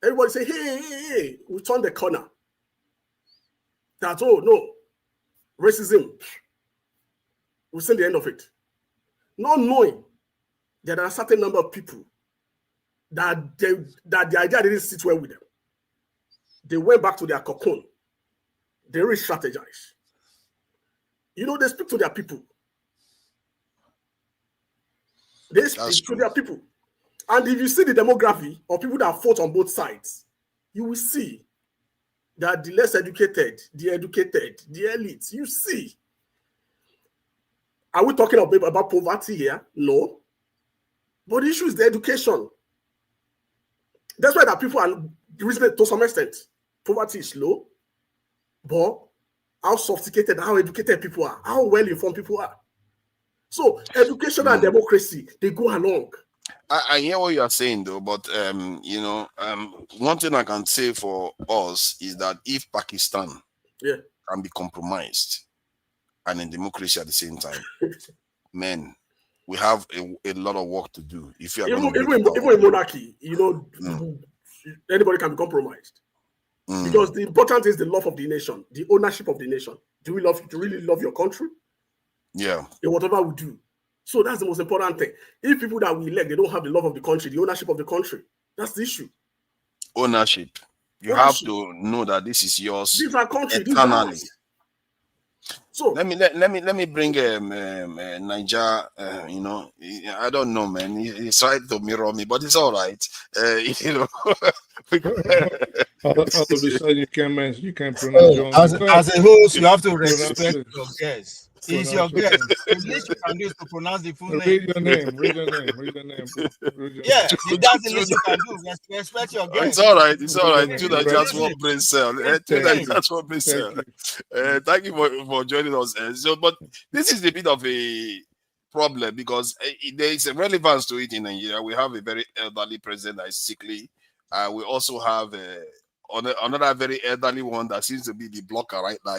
everybody say, hey, we turned the corner. That, oh, no, racism, we've seen the end of it. Not knowing that there are a certain number of people that the idea didn't sit well with them. They went back to their cocoon. They re-strategize. You know, they speak to their people. They speak to their people. And if you see the demography of people that fought on both sides, you will see that the less educated, the elites, you see. Are we talking about poverty here? No. But the issue is the education. That's why that people are reasonable to some extent. Poverty is low, but how sophisticated, how educated people are, how well informed people are. So education and democracy, they go along. I hear what you are saying, though, but one thing I can say for us is that if Pakistan can be compromised and in democracy at the same time, man, we have a lot of work to do. If you are even in monarchy, anybody can be compromised. Because the important is the love of the nation, the ownership of the nation. Do you really love your country? Yeah. In whatever we do. So that's the most important thing. If people that we elect, they don't have the love of the country, the ownership of the country, that's the issue. Ownership. You have to know that this is yours. This is our country. Eternally. So let me bring Niger. I don't know, man. He's trying to mirror me, but it's all right. All of a sudden you can't pronounce your own. As a host, you have to respect your guest. He's your guest. The least you can do is to pronounce the full name. Read your name. Yeah, that's the least you can do. Respect your guest. It's all right. It's all right. That's what brain cell. That's what brain cell. Thank you for joining us. But this is a bit of a problem because there is a relevance to it in Nigeria. We have a very elderly president that is sickly. We also have another very elderly one that seems to be the blocker right now.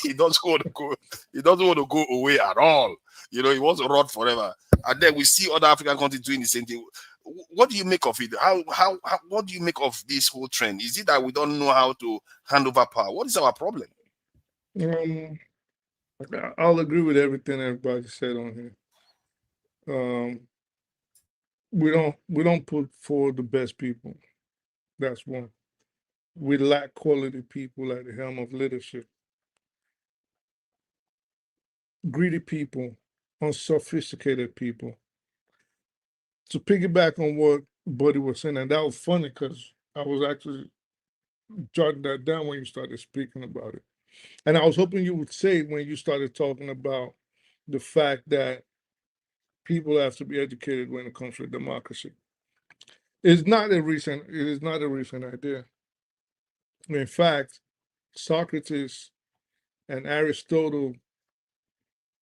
He doesn't want to go. He doesn't want to go away at all. He wants to rot forever. And then we see other African countries doing the same thing. What do you make of it? How what do you make of this whole trend? Is it that we don't know how to hand over power? What is our problem? I'll agree with everything everybody said on here. We don't put forward the best people. That's one. We lack quality people at the helm of leadership. Greedy people, unsophisticated people. To piggyback on what Buddy was saying, and that was funny because I was actually jotting that down when you started speaking about it. And I was hoping you would say when you started talking about the fact that people have to be educated when it comes to democracy. It is not a recent idea. In fact, Socrates and Aristotle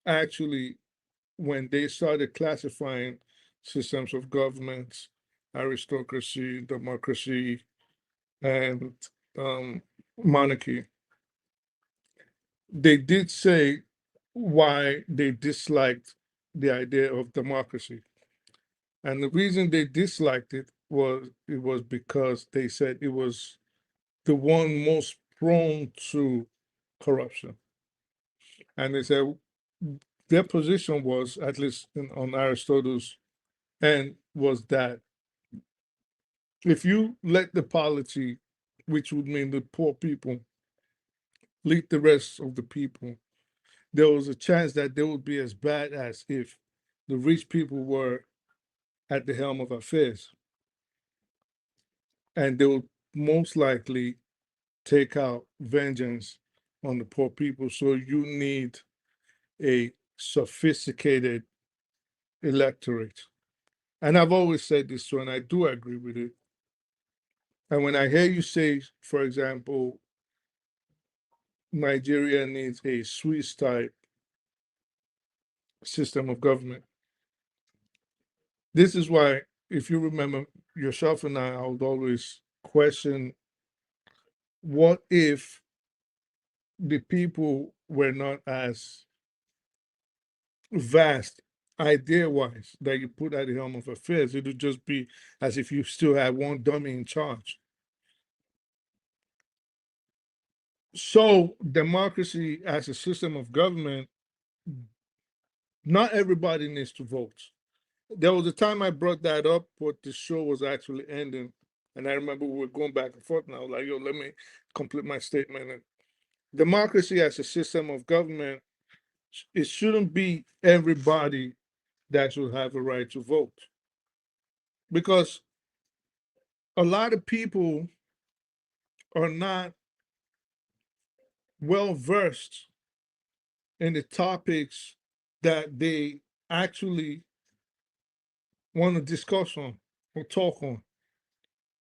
actually, when they started classifying systems of governments, aristocracy, democracy, and monarchy, they did say why they disliked the idea of democracy. And the reason they disliked it was because they said it was the one most prone to corruption. And they said their position was, at least on Aristotle's end, was that if you let the polity, which would mean the poor people, lead the rest of the people, there was a chance that they would be as bad as if the rich people were at the helm of affairs. And they would most likely take out vengeance on the poor people. So you need a sophisticated electorate. And I've always said this too, and I do agree with it. And when I hear you say, for example, Nigeria needs a Swiss type system of government, this is why, if you remember yourself and I would always question, what if the people were not as vast idea wise that you put at the helm of affairs? It would just be as if you still had one dummy in charge. So, democracy as a system of government, not everybody needs to vote. There was a time I brought that up, but the show was actually ending. And I remember we were going back and forth, and I was like, yo, let me complete my statement. And democracy as a system of government, it shouldn't be everybody that should have a right to vote. Because a lot of people are not well versed in the topics that they actually want to discuss on or talk on.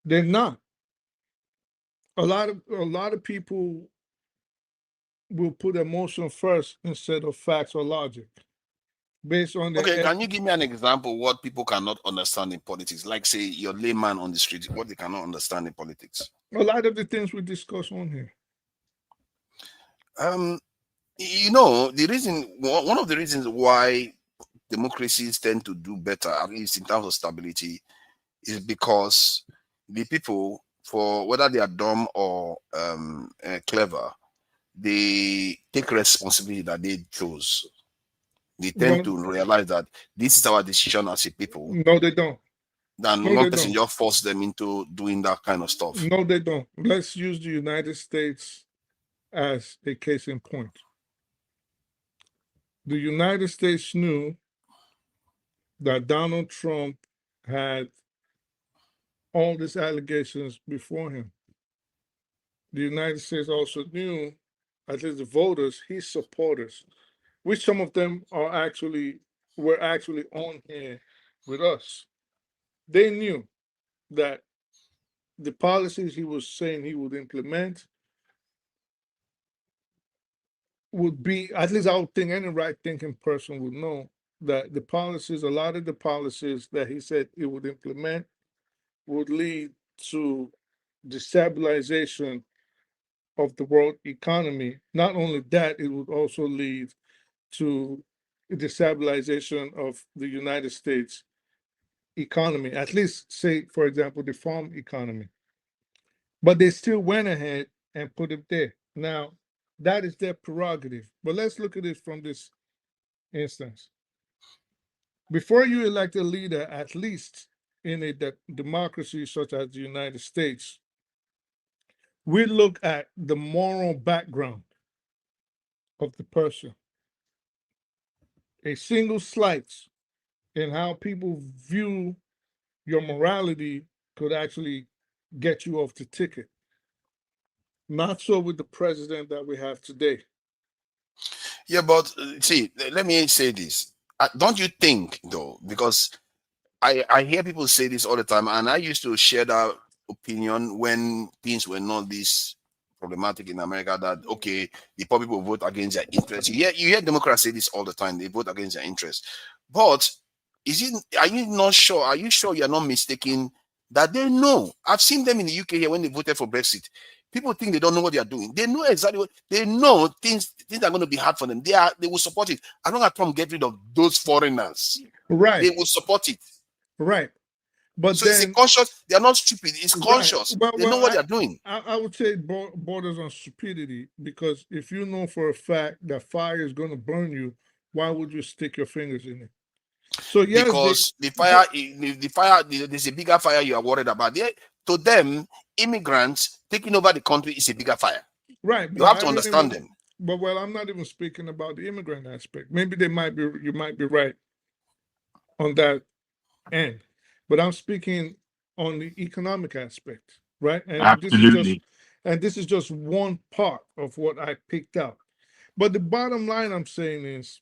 They're not. A lot of people will put emotion first instead of facts or logic, based on Okay, the can you give me an example what people cannot understand in politics? Like, say, your layman on the street, what they cannot understand in politics. a lot of the things we discuss on here. You know, the reason, one of the reasons why democracies tend to do better, at least in terms of stability, is because the people, for whether they are dumb or clever, they take responsibility that they chose. They tend to realize that this is our decision as a people. No, they don't. Then No, one they person don't. just force them into doing that kind of stuff. No, they don't. Let's use the United States as a case in point. The United States knew that Donald Trump had all these allegations before him. The United States also knew, at least the voters, his supporters, which some of them were actually on here with us. They knew that the policies he was saying he would implement would be, at least I would think any right thinking person would know that the policies, a lot of the policies that he said he would implement would lead to destabilization of the world economy. Not only that, it would also lead to destabilization of the United States economy, at least say, for example, the farm economy. But they still went ahead and put it there. Now, that is their prerogative. But let's look at it from this instance. Before you elect a leader, at least in a democracy such as the United States, we look at the moral background of the person. A single slight in how people view your morality could actually get you off the ticket. Not so with the president that we have today. Yeah, but see, let me say this. Don't you think, though, because I hear people say this all the time, and I used to share that opinion when things were not this problematic in America, that, okay, the poor people vote against their interests. You hear Democrats say this all the time, they vote against their interests. But are you not sure? Are you sure you're not mistaken that they know? I've seen them in the UK here when they voted for Brexit. People think they don't know what they are doing. They know exactly what they know. Things are going to be hard for them. They will support it. As long as Trump get rid of those foreigners, right? They will support it. Right. But so then, it's a conscious. They are not stupid. It's conscious. Well, they know what they are doing. I would say borders on stupidity, because if you know for a fact that fire is going to burn you, why would you stick your fingers in it? So yes, because the fire, there's a bigger fire you are worried about. To them, immigrants taking over the country is a bigger fire. Right. You have to understand them. But I'm not even speaking about the immigrant aspect. Maybe you might be right on that end, but I'm speaking on the economic aspect, right? And Absolutely. This is just one part of what I picked out. But the bottom line I'm saying is,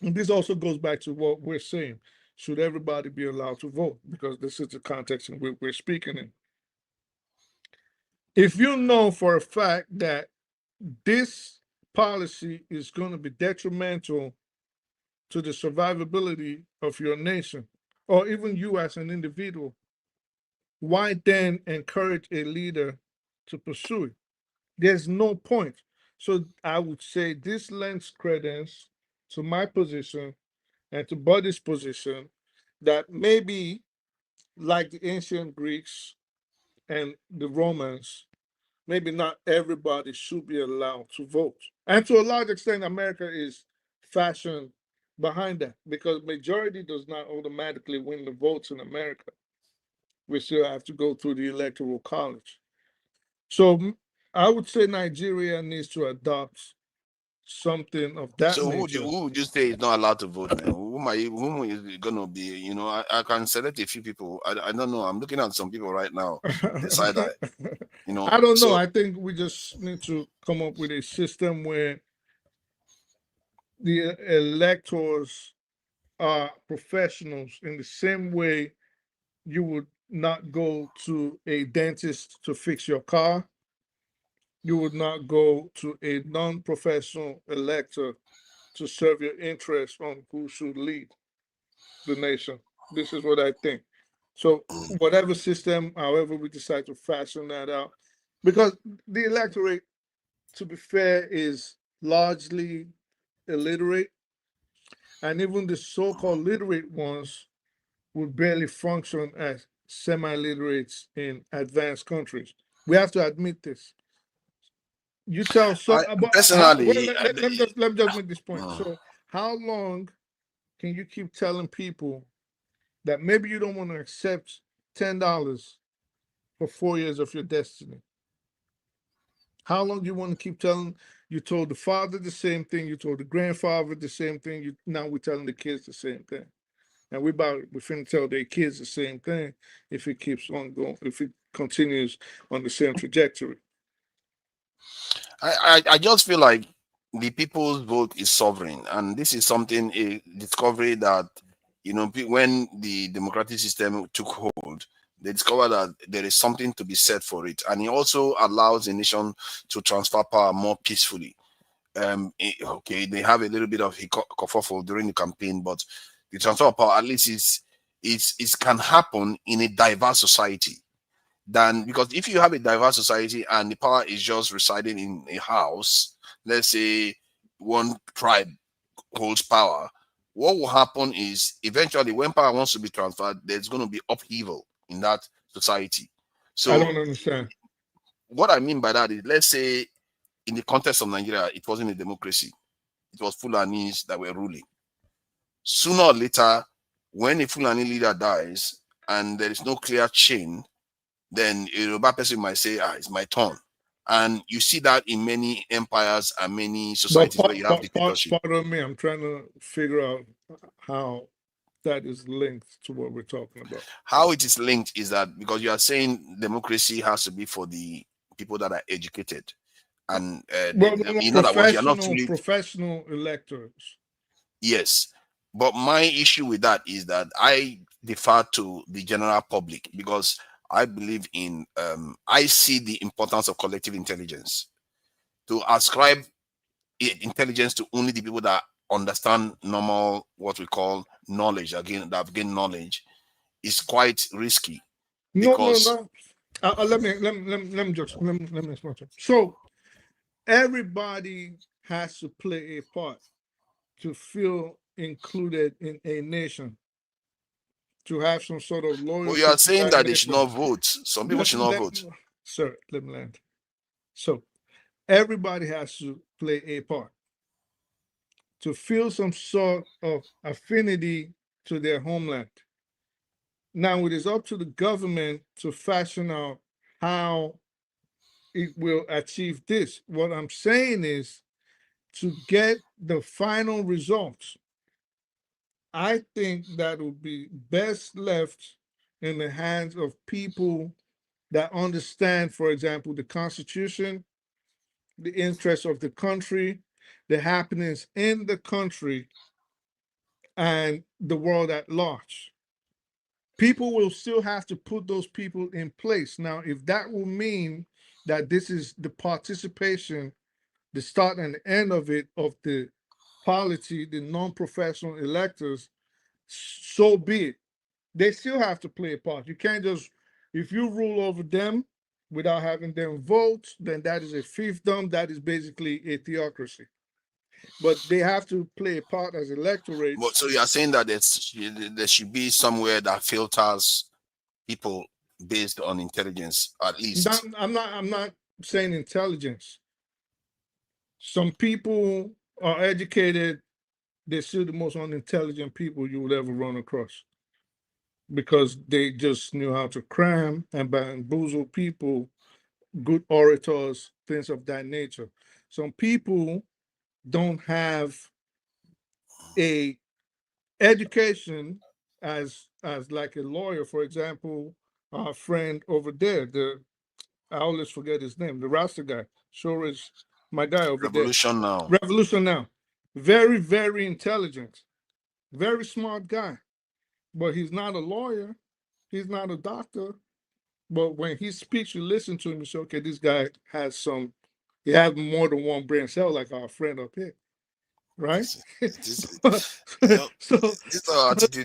and this also goes back to what we're saying, should everybody be allowed to vote? Because this is the context in which we're speaking in. If you know for a fact that this policy is going to be detrimental to the survivability of your nation, or even you as an individual, why then encourage a leader to pursue it? There's no point. So I would say this lends credence to my position and to Buddy's position that maybe, like the ancient Greeks and the Romans, maybe not everybody should be allowed to vote. And to a large extent, America is fashioned behind that because majority does not automatically win the votes in America. We still have to go through the electoral college. So I would say Nigeria needs to adopt something of that So nature. who would you say is not allowed to vote, man? Whom is gonna be? You know, I can select a few people. I don't know. I'm looking at some people right now. Decide that. You know. I don't know. So I think we just need to come up with a system where the electors are professionals in the same way you would not go to a dentist to fix your car. You would not go to a non-professional elector to serve your interest on who should lead the nation. This is what I think. So whatever system, however we decide to fashion that out, because the electorate, to be fair, is largely illiterate, and even the so-called literate ones would barely function as semi-literates in advanced countries. We have to admit this. You tell so personally, let me just make this point. So how long can you keep telling people that maybe you don't want to accept $10 for 4 years of your destiny? How long do you want to keep telling? You told the father the same thing, you told the grandfather the same thing, now we're telling the kids the same thing. And we're finna tell their kids the same thing if it keeps on going, if it continues on the same trajectory. I just feel like the people's vote is sovereign, and this is something a discovery that when the democratic system took hold, they discovered that there is something to be said for it, and it also allows the nation to transfer power more peacefully. Okay, they have a little bit of kerfuffle during the campaign, but the transfer of power at least is can happen in a diverse society. Because if you have a diverse society and the power is just residing in a house, let's say one tribe holds power, what will happen is eventually when power wants to be transferred, there's going to be upheaval in that society. So I don't understand. What I mean by that is, let's say in the context of Nigeria, it wasn't a democracy. It was Fulanis that were ruling. Sooner or later, when a Fulani leader dies and there is no clear chain, then a Yoruba person might say, it's my turn. And you see that in many empires and many societies where you have dictatorship. Pardon me, I'm trying to figure out how that is linked to what we're talking about. How it is linked is that because you are saying democracy has to be for the people that are educated. And in other words, you're not truly professional electors. Yes. But my issue with that is that I defer to the general public because I believe in, I see the importance of collective intelligence. To ascribe intelligence to only the people that understand normal, what we call knowledge, again, that have gained knowledge, is quite risky. No. Let me explain. So everybody has to play a part to feel included in a nation, to have some sort of loyalty. Well, you are saying that they should not vote. Some people should not vote. Sir, let me land. So everybody has to play a part to feel some sort of affinity to their homeland. Now it is up to the government to fashion out how it will achieve this. What I'm saying is, to get the final results, I think that would be best left in the hands of people that understand, for example, the Constitution, the interests of the country, the happenings in the country, and the world at large. People will still have to put those people in place. Now, if that will mean that this is the participation, the start and end of it, of the polity, the non-professional electors, so be it. They still have to play a part. You can't just, if you rule over them without having them vote, then that is a fiefdom. That is basically a theocracy. But they have to play a part as electorates. But so you are saying that there should be somewhere that filters people based on intelligence, at least. I'm not saying intelligence. Some people are educated. They're still the most unintelligent people you would ever run across, because they just knew how to cram and bamboozle people, good orators, things of that nature. Some people don't have a education as like a lawyer, for example. Our friend over there, I always forget his name, the Rasta guy, sure is my guy over Revolution there. Now. Revolution Now. Very, very intelligent, very smart guy, but he's not a lawyer. He's not a doctor. But when he speaks, you listen to him, you say, okay, this guy has he has more than one brain cell, like our friend up here. Right? This attitude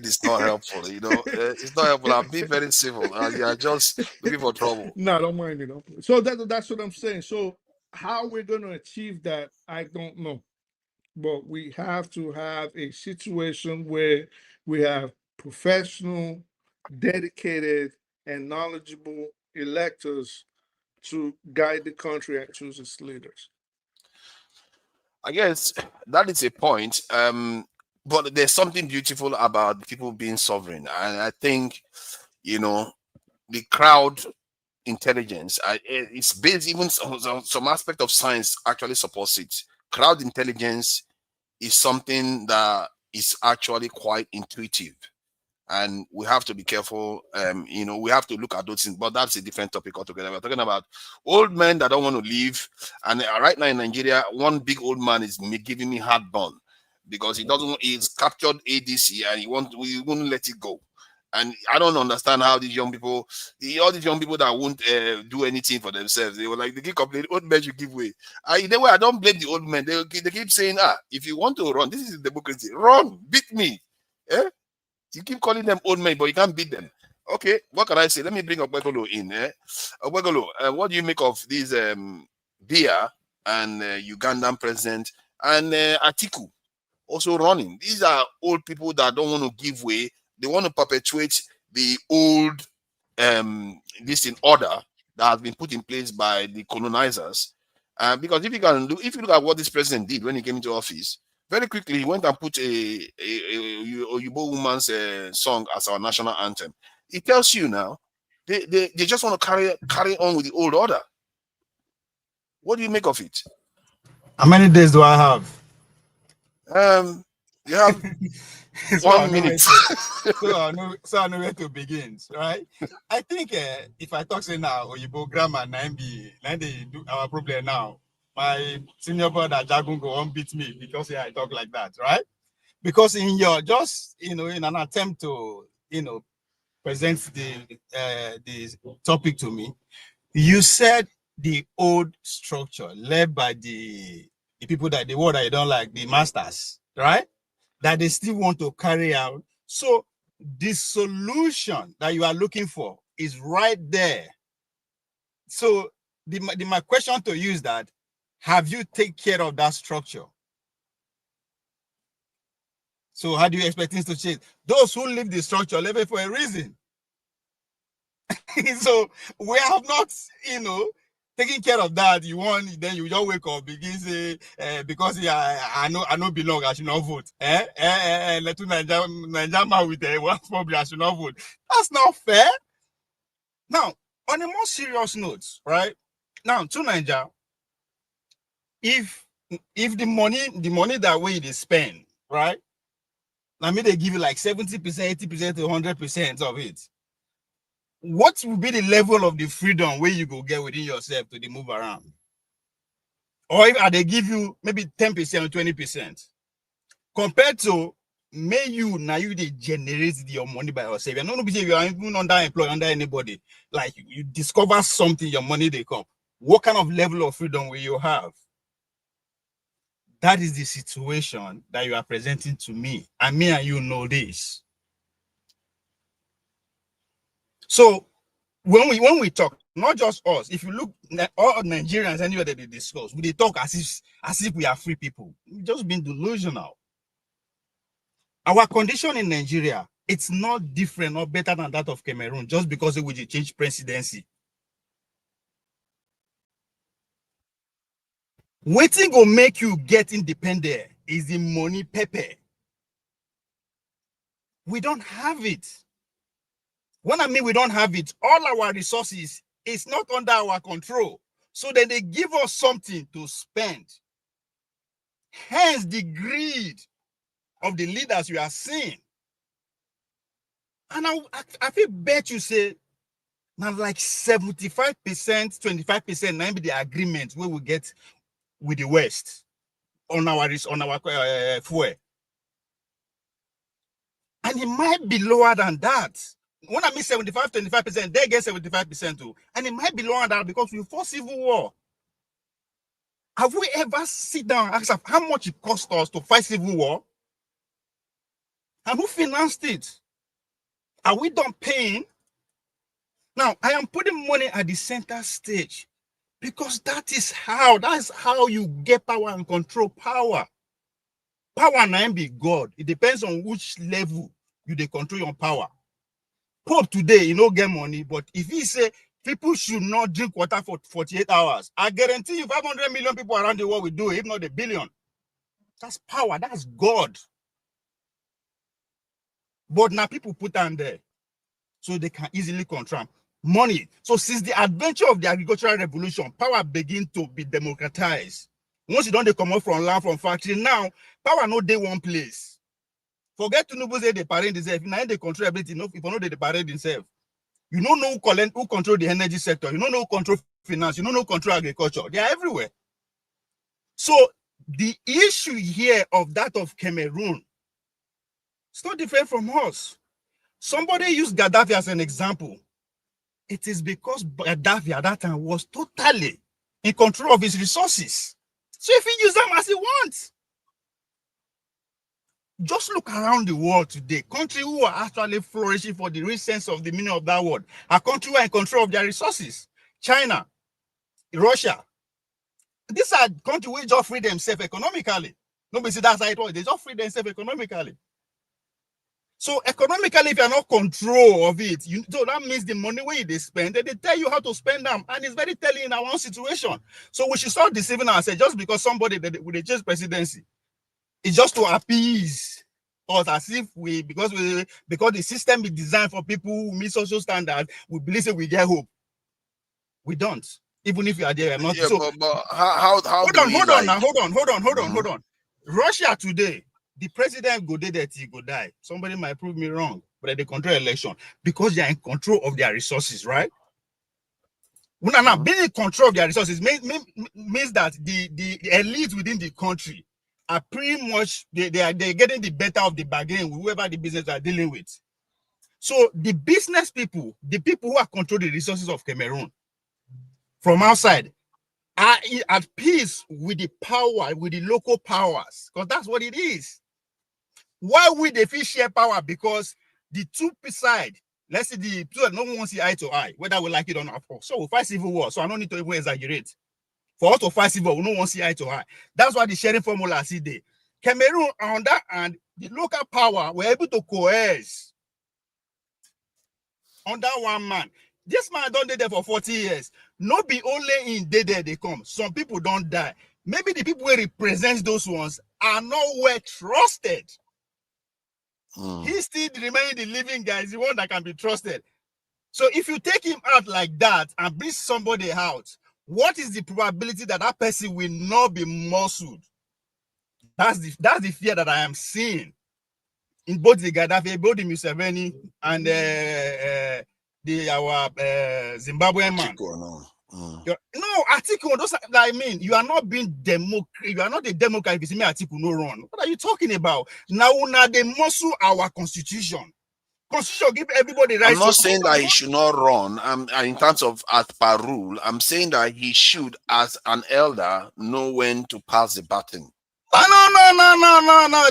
is not helpful, it's not helpful. I'm being very civil, and you are just looking for trouble. No, don't mind me. So that's what I'm saying. So how we're going to achieve that, I don't know. But we have to have a situation where we have professional, dedicated, and knowledgeable electors to guide the country and choose its leaders. I guess that is a point. But there's something beautiful about people being sovereign. And I think, the crowd intelligence, it's based, even some aspect of science actually supports it. Crowd intelligence is something that is actually quite intuitive. And we have to be careful. We have to look at those things, but that's a different topic altogether. We're talking about old men that don't want to leave. And right now in Nigeria, one big old man is giving me heartburn because he's captured ADC and he won't let it go. And I don't understand how these young people, all these young people that won't do anything for themselves, they keep complaining, old men should give way. I don't blame the old men. They keep saying, if you want to run, this is democracy. Run, beat me. You keep calling them old men, but you can't beat them. Okay, what can I say? Let me bring Ogbegolo in. Ogbegolo, what do you make of these Biya and Ugandan president and Atiku also running? These are old people that don't want to give way. They want to perpetuate the old this in order that has been put in place by the colonizers. Because if you look at what this president did when he came into office, very quickly, he went and put a Yoruba woman's song as our national anthem. It tells you now, they just want to carry on with the old order. What do you make of it? How many days do I have? You have 1 minute. So I know where to begin, right? I think if I talk say now, Oyibo grammar, they do our problem now. My senior brother Jagun go on beat me because I talk like that, right? Because in your in an attempt to present the topic to me, you said the old structure led by the people that the word I don't like, the masters, right? That they still want to carry out. So the solution that you are looking for is right there. So my question to you is that, have you take care of that structure? So how do you expect things to change? Those who leave the structure leave it for a reason. So we have not, taking care of that. Then you just wake up, begin say, because I know belong, I should not vote. Let Nigeria man with one problem, I should not vote. That's not fair. Now, on a more serious note, right? Now, to Nigeria, if the money that way they spend, right? I mean, they give you like 70%, 80% to 100% of it. What will be the level of the freedom where you go get within yourself to move around? Or if they give you maybe 10% or 20%, compared to they generate your money by yourself. You're not because you are even underemployed under anybody. Like you discover something, your money they come. what kind of level of freedom will you have? That is the situation that you are presenting to me. And me and you know this. So when we talk, not just us, if you look at all Nigerians anywhere that they discuss, they talk as if we are free people. We've just been delusional. Our condition in Nigeria, it's not different or better than that of Cameroon just because we change presidency. Waiting will make you get independent is the money pepper. We don't have it. When I mean we don't have it, all our resources is not under our control. So then they give us something to spend. Hence the greed of the leaders you are seeing. And I feel bet you say, now like 75%, 25%, now be the agreement we will get with the West on our fuel. And it might be lower than that. When I mean 75, 25%, they get 75% too. And it might be lower than that because we fought civil war. Have we ever sit down and asked how much it cost us to fight civil war? And who financed it? Are we done paying? Now, I am putting money at the center stage because that's how you get power and control power. Power now be God. It depends on which level you control your power. Pope today, you know, get money, but if he say people should not drink water for 48 hours, I guarantee you 500 million people around the world will do it, if not a billion. That's power. That's God. But now people put on there so they can easily control money. So since the adventure of the agricultural revolution, power begin to be democratized. Once you don't come out from land, from factory, now power no day one place. Forget to say they parade themselves. Now they control everything. If you know they parade themselves, you don't know who control the energy sector. You don't know who control finance. You don't know who control agriculture. They are everywhere. So the issue here of that of Cameroon, it's not different from us. Somebody used Gaddafi as an example. It is because Gaddafi at that time was totally in control of his resources. So if he uses them as he wants, just look around the world today. Countries who are actually flourishing for the real sense of the meaning of that word are countries who are in control of their resources. China, Russia. These are countries who just free themselves economically. Nobody say that's how it was. They just free themselves economically. So economically, if you're not control of it, so that means the money where they spend, they tell you how to spend them. And it's very telling in our own situation. So we should start deceiving ourselves just because somebody with a change presidency. It's just to appease us as if because the system is designed for people who meet social standards, we believe that we get hope. We don't. Even if you are there, not. Yeah, So, but how hold on. Russia today, the president go there that he go die. Somebody might prove me wrong, but they control election because they are in control of their resources, right? Now, being in control of their resources means that the elite within the country are pretty much they're getting the better of the bargain with whoever the business are dealing with. So the business people, the people who are controlling the resources of Cameroon from outside, are at peace with the power, with the local powers, because that's what it is. Why would they feel share power? Because the two side, let's say the two, no one wants to see eye to eye, whether we like it or not. So we'll fight civil war. So I don't need to even exaggerate. For us to fight civil war, we don't want to see eye to eye. That's why the sharing formula see there. Cameroon, on that hand, the local power were able to coerce under one man. This man don't there for 40 years. Not be only in there they come. Some people don't die. Maybe the people who represent those ones are not well trusted. He still remains the living guy, the one that can be trusted. So if you take him out like that and bring somebody out, what is the probability that that person will not be muscled? That's the fear that I am seeing in both the Gaddafi, both the Museveni and our Zimbabwean man. No, Atiku, those I mean, you are not being democratic. You are not a Democrat if you see me Atiku no run. What are you talking about? Now they muscle our constitution. Constitution give everybody I'm rights. not saying that he should not run. In terms of as per rule, I'm saying that he should, as an elder, know when to pass the baton. No.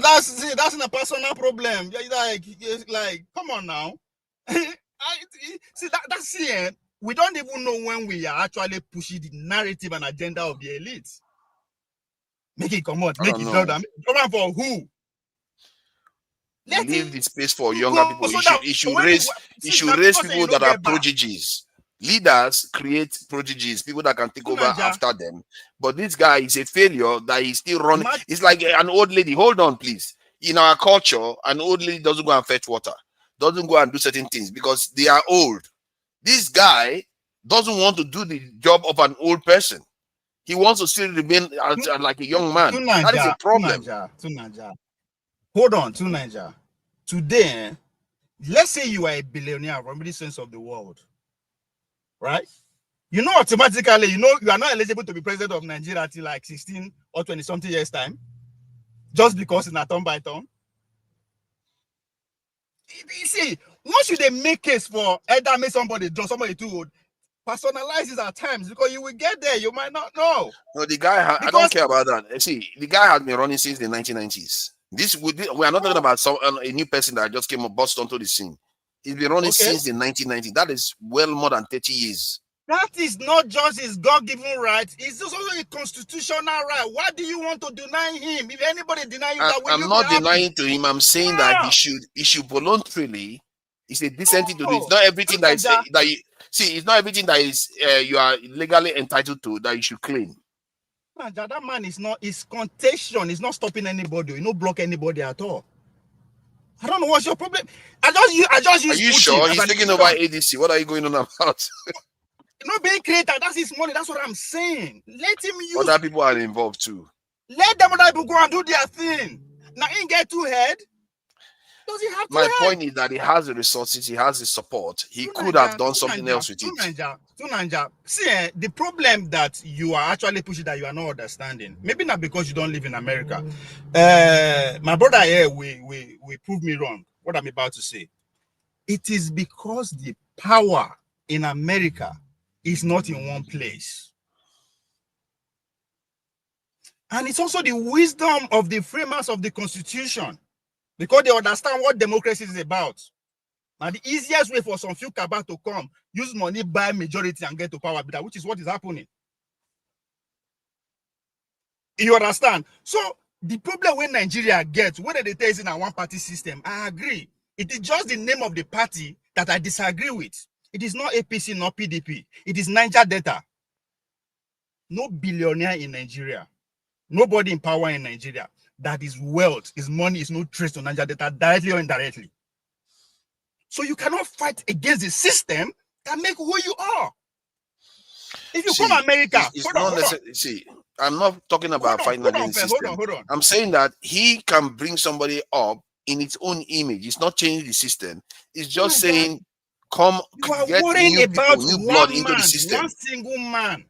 That's a personal problem. Like, come on now. That's it. We don't even know when we are actually pushing the narrative and agenda of the elites. Make it come out, make it louder. Come for who? Leave the space for younger people. He should raise people that are prodigies. Leaders create prodigies, people that can take over after them. But this guy is a failure that he's still running. It's like an old lady. Hold on, please. In our culture, an old lady doesn't go and fetch water, doesn't go and do certain things because they are old. This guy doesn't want to do the job of an old person. He wants to still remain like a young man. That is a problem. Hold on, to Niger. Today, let's say you are a billionaire from the sense of the world, right? You know, automatically, you are not eligible to be president of Nigeria until like 16 or 20 something years time, just because it's not turn by turn. You see, once you make case for either make somebody draw somebody too old, personalize it at times because you will get there, you might not know. No, the guy, I don't care about that. See, the guy has been running since the 1990s. We are not talking about a new person that just came up, burst onto the scene. He's been running since the 1990s. That is well more than 30 years. That is not just his God-given right. It's also a constitutional right. Why do you want to deny him? If anybody deny you, that I'm not denying to him. I'm saying that he should voluntarily. It's a decent thing to do. It's not everything that is it's not everything that is you are legally entitled to that you should claim. That man is not. His contagion is not stopping anybody. You don't block anybody at all. I don't know what's your problem. I just use. Are you sure he's taking over ADC? What are you going on about? Not being creator, that's his money. That's what I'm saying. Let him use. Other people are involved too. Let them other people go and do their thing. Now, he get too head. Does he have to? My point is that he has the resources, he has the support. He could have done something else with it. See, the problem that you are actually pushing that you are not understanding, maybe not because you don't live in America. My brother here, we prove me wrong. What I'm about to say. It is because the power in America is not in one place. And it's also the wisdom of the framers of the Constitution, because they understand what democracy is about. And the easiest way for some few cabal to come, use money, buy majority, and get to power, which is what is happening. You understand? So the problem when Nigeria gets, whether they tell us in a one-party system, I agree. It is just the name of the party that I disagree with. It is not APC, not PDP. It is Niger Delta. No billionaire in Nigeria. Nobody in power in Nigeria. That is wealth, is money, is no trace to Niger Delta, directly or indirectly. So you cannot fight against the system that make who you are. If you come America, I'm not talking about fighting against the system. Hold on. I'm saying that he can bring somebody up in its own image. It's not changing the system. It's just saying, come get new people, new blood into the system. One single man.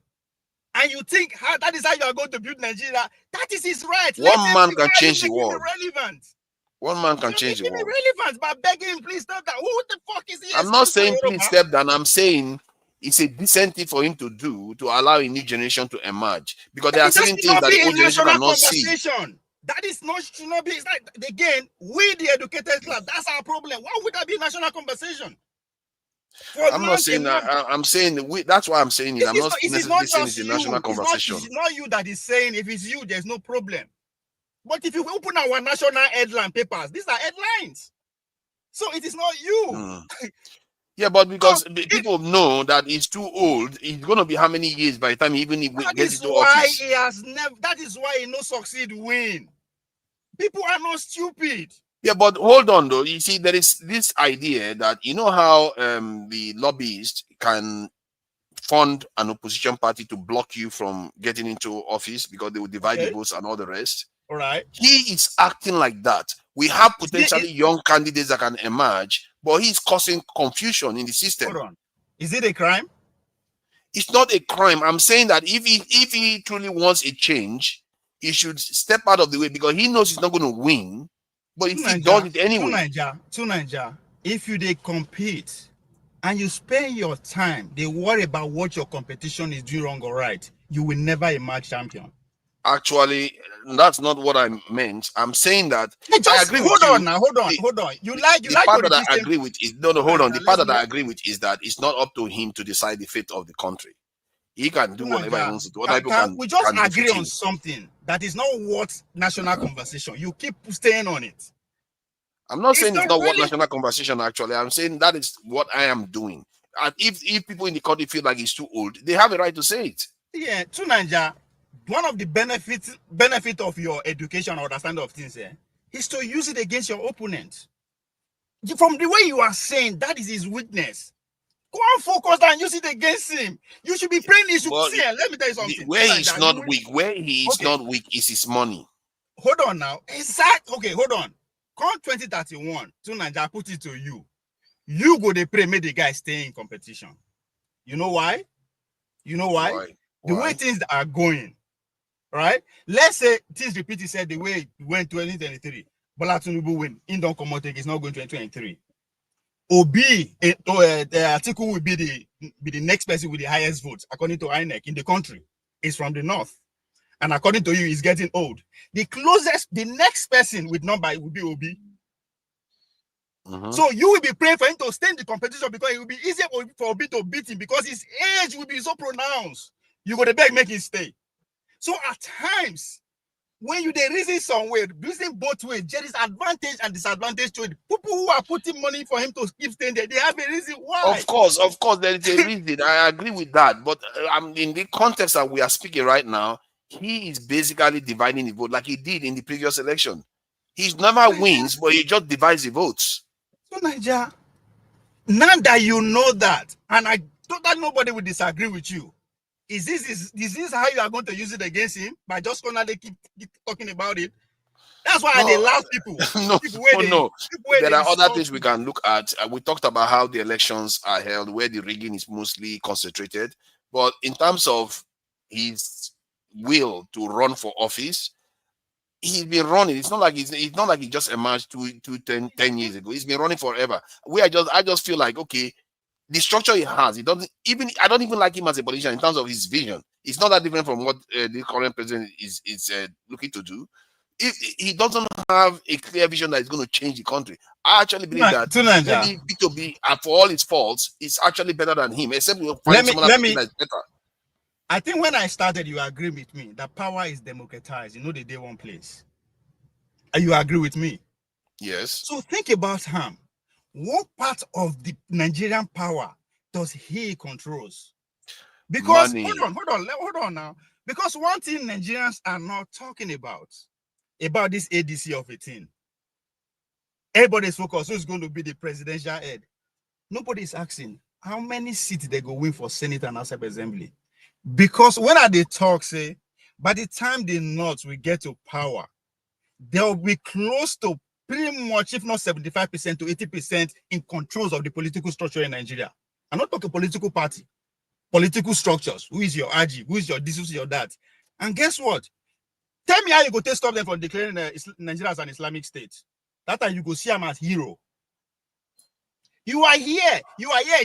And you think that is how you are going to build Nigeria? That is his right. One man can change the world. Relevant. One man can change the world. Relevant by begging him, please step down. Who the fuck is he? I'm not saying please step down. I'm saying it's a decent thing for him to do to allow a new generation to emerge. Because there are certain things that the old generation cannot see. That is not, should not be. It's like, again, we the educated class, that's our problem. Why would that be a national conversation? I'm not saying that. I'm saying that's why I'm saying it. I'm not necessarily saying it's a national conversation. It's not you that is saying. If it's you, there's no problem. But if you open our national headline papers, these are headlines. So it is not you. Yeah, but because people know that he's too old, it's going to be how many years by the time he even gets into office? That is why he no succeed win. People are not stupid. Yeah, but hold on though. You see, there is this idea that you know how the lobbyists can fund an opposition party to block you from getting into office because they will divide the votes and all the rest. All right. He is acting like that. We have potentially young candidates that can emerge, but he's causing confusion in the system. Hold on. Is it a crime? It's not a crime. I'm saying that if he truly wants a change, he should step out of the way because he knows he's not going to win. But if he does it anyway, to Nigeria, if you they compete and you spend your time, they worry about what your competition is doing wrong or right, you will never emerge champion. Actually, that's not what I meant. I'm saying that Hey, just I agree with hold you. on now, hold on. You like The to part that repeat I same. agree with is no, hold on. The part Let's that I agree with is that it's not up to him to decide the fate of the country. He can do whatever he wants to do. Other people Can we just can agree defeat on him. something that is not what national conversation? You keep staying on it. I'm not saying it's not what really national conversation actually. I'm saying that is what I am doing. And if people in the country feel like it's too old, they have a right to say it. Yeah, to Nigeria, one of the benefit of your education or understanding of things is to use it against your opponent. From the way you are saying, that is his weakness. Go and focus and use it against him. You should be praying. He should Well, see. Let me tell you something. Where he's not weak, where he is not weak is his money. Hold on now. Exactly. Okay, hold on. Come 2031, to Nigeria, put it to you. You go they pray, make the guy stay in competition. You know why? You know why? The way things are going, right? Let's say things repeat itself the way it went 2023. Bola Tinubu win. In don't come out, it's not going 2023. Obi, the article will be the next person with the highest votes, according to INEC in the country. Is from the north. And according to you, he's getting old. The next person with number will be Obi. So you will be praying for him to stay in the competition because it will be easier for Obi to beat him because his age will be so pronounced. You go to beg, make him stay. So at times, when you they reason somewhere, reason both ways, there is advantage and disadvantage to it. People who are putting money for him to keep staying there, they have a reason why. Of course, there is a reason. I agree with that. But I'm in the context that we are speaking right now. He is basically dividing the vote like he did in the previous election. He never wins, but he just divides the votes. So Nigeria, now that you know that, and I thought that nobody would disagree with you, is this how you are going to use it against him? By just gonna keep talking about it? That's why they laugh people. No. There are other things we can look at. We talked about how the elections are held, where the rigging is mostly concentrated. But in terms of his will to run for office, he's been running. It's not like he just emerged 10 years ago. He's been running forever. I just feel like, okay, the structure he has, I don't even like him as a politician in terms of his vision. It's not that different from what the current president is looking to do. If he doesn't have a clear vision that is going to change the country, I actually believe that maybe B2B, for all its faults, is actually better than him. Except we'll find someone that's better. I think when I started, you agree with me that power is democratized. You know, the day one place. And you agree with me? Yes. So think about him. What part of the Nigerian power does he controls? Because money. Hold on now. Because one thing Nigerians are not talking about this ADC of a thing. Everybody's focused who's going to be the presidential head. Nobody's asking how many seats they go win for Senate and House of Assembly. Because when they talk, say, by the time the North will get to power, they'll be close to pretty much, if not 75% to 80% in controls of the political structure in Nigeria. I'm not talking political party, political structures. Who is your RG? Who is your this? Who is your that? And guess what? Tell me how you go to stop them from declaring Nigeria as an Islamic state. That time you go see them as hero. You are here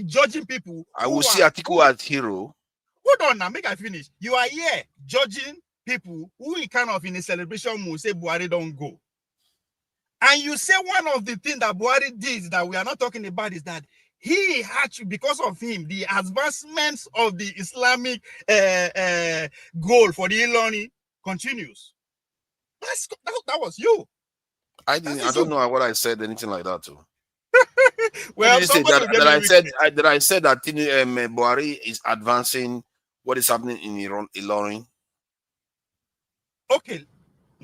judging people. I will see Atiku as hero. Hold on now, make I finish. You are here judging people who in kind of in a celebration mood say Buhari don't go. And you say one of the things that Buhari did that we are not talking about is that he actually, because of him, the advancements of the Islamic goal for the Iloni continues. That was you. I don't know what I said, anything like that too. Well, I said that Buhari is advancing what is happening in Ilorin. Okay,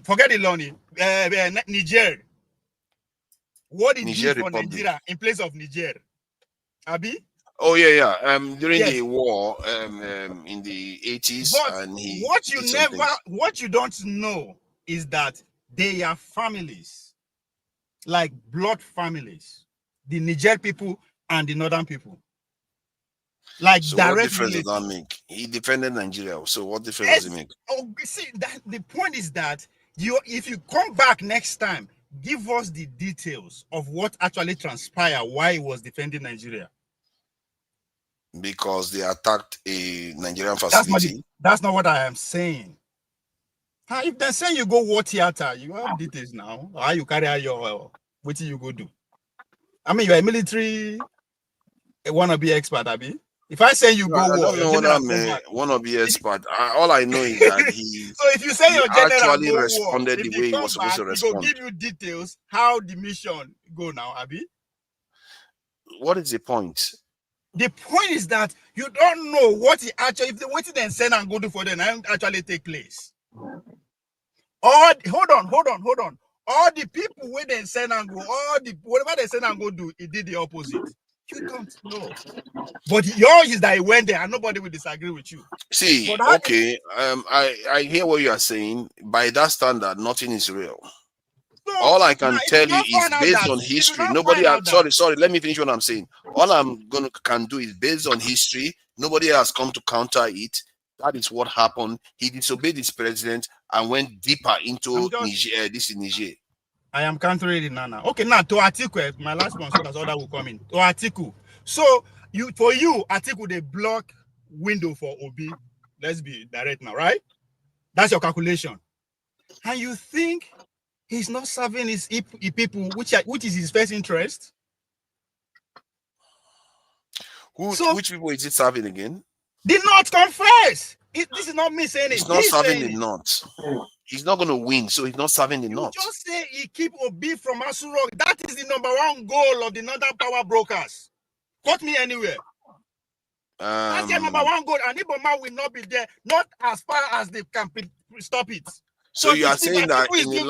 forget Iloni. Niger. What did Niger do for Nigeria in place of Niger? Abi? Oh yeah. During the war, in the 80s, and what you don't know is that they are families, like blood families, the Niger people and the northern people. Like so what difference does that make? He defended Nigeria, so what difference does it make? Oh, see, the point is that if you come back next time, give us the details of what actually transpired while he was defending Nigeria. Because they attacked a Nigerian facility. That's not what I am saying. If they say you go war theater, you have details now. How you carry out your what you go do? I mean, you're a military wannabe expert, Abi. If I say you go I war, don't know whether I'm a wannabe expert. All I know is that he. So if you say your general actually go war, responded if the way he come was supposed back, to he respond. go give you details how the mission go now, Abi. What is the point? The point is that you don't know what he actually, if the waiting and send and go do for them actually take place. Hold on. All the people where they send and go, whatever they send and go do, it did the opposite. You don't know. But yours is that he went there and nobody will disagree with you. See, okay, I hear what you are saying. By that standard, nothing is real. All I can tell you is based on history. Nobody has, sorry, let me finish what I'm saying. All I'm can do is based on history. Nobody has come to counter it. That is what happened. He disobeyed his president and went deeper into Niger, this is Niger. I am countering it now. Okay, now to Atiku, my last one, so that's all that will come in. To Atiku. So for you, Atiku, they block window for Obi. Let's be direct now, right? That's your calculation. And you think he's not serving his people, which is his first interest? Which people is it serving again? The North confess. This is not me saying it. He's not serving the North. He's not going to win, so he's not serving the North. Just say he keep Obi from Aso Rock. That is the #1 goal of the Northern Power Brokers. Quote me anywhere. That's the #1 goal, and Iboma will not be there, not as far as they can stop it. So you are saying that in the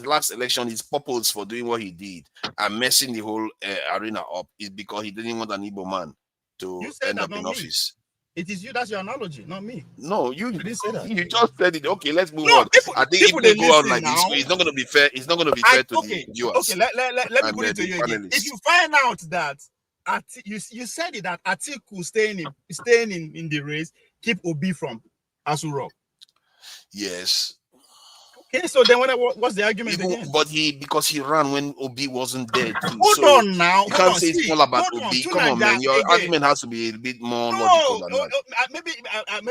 last election, his purpose for doing what he did and messing the whole arena up is because he didn't want an Igbo man to end up in office. It is you. That's your analogy, not me. No, you didn't say that. You just said it. Okay, let's move on. I think if we go on like this, it's not going to be fair. It's not going to be fair to the viewers. Okay, let me put it to you again. If you find out that you said it that Atiku staying in the race keep Obi from Aso Rock. Yes. Okay, so then what's the argument again? But because he ran when Obi wasn't there too. Hold on now. You can't say it's all about Obi. Come on, man. Your argument has to be a bit more logical than that. Maybe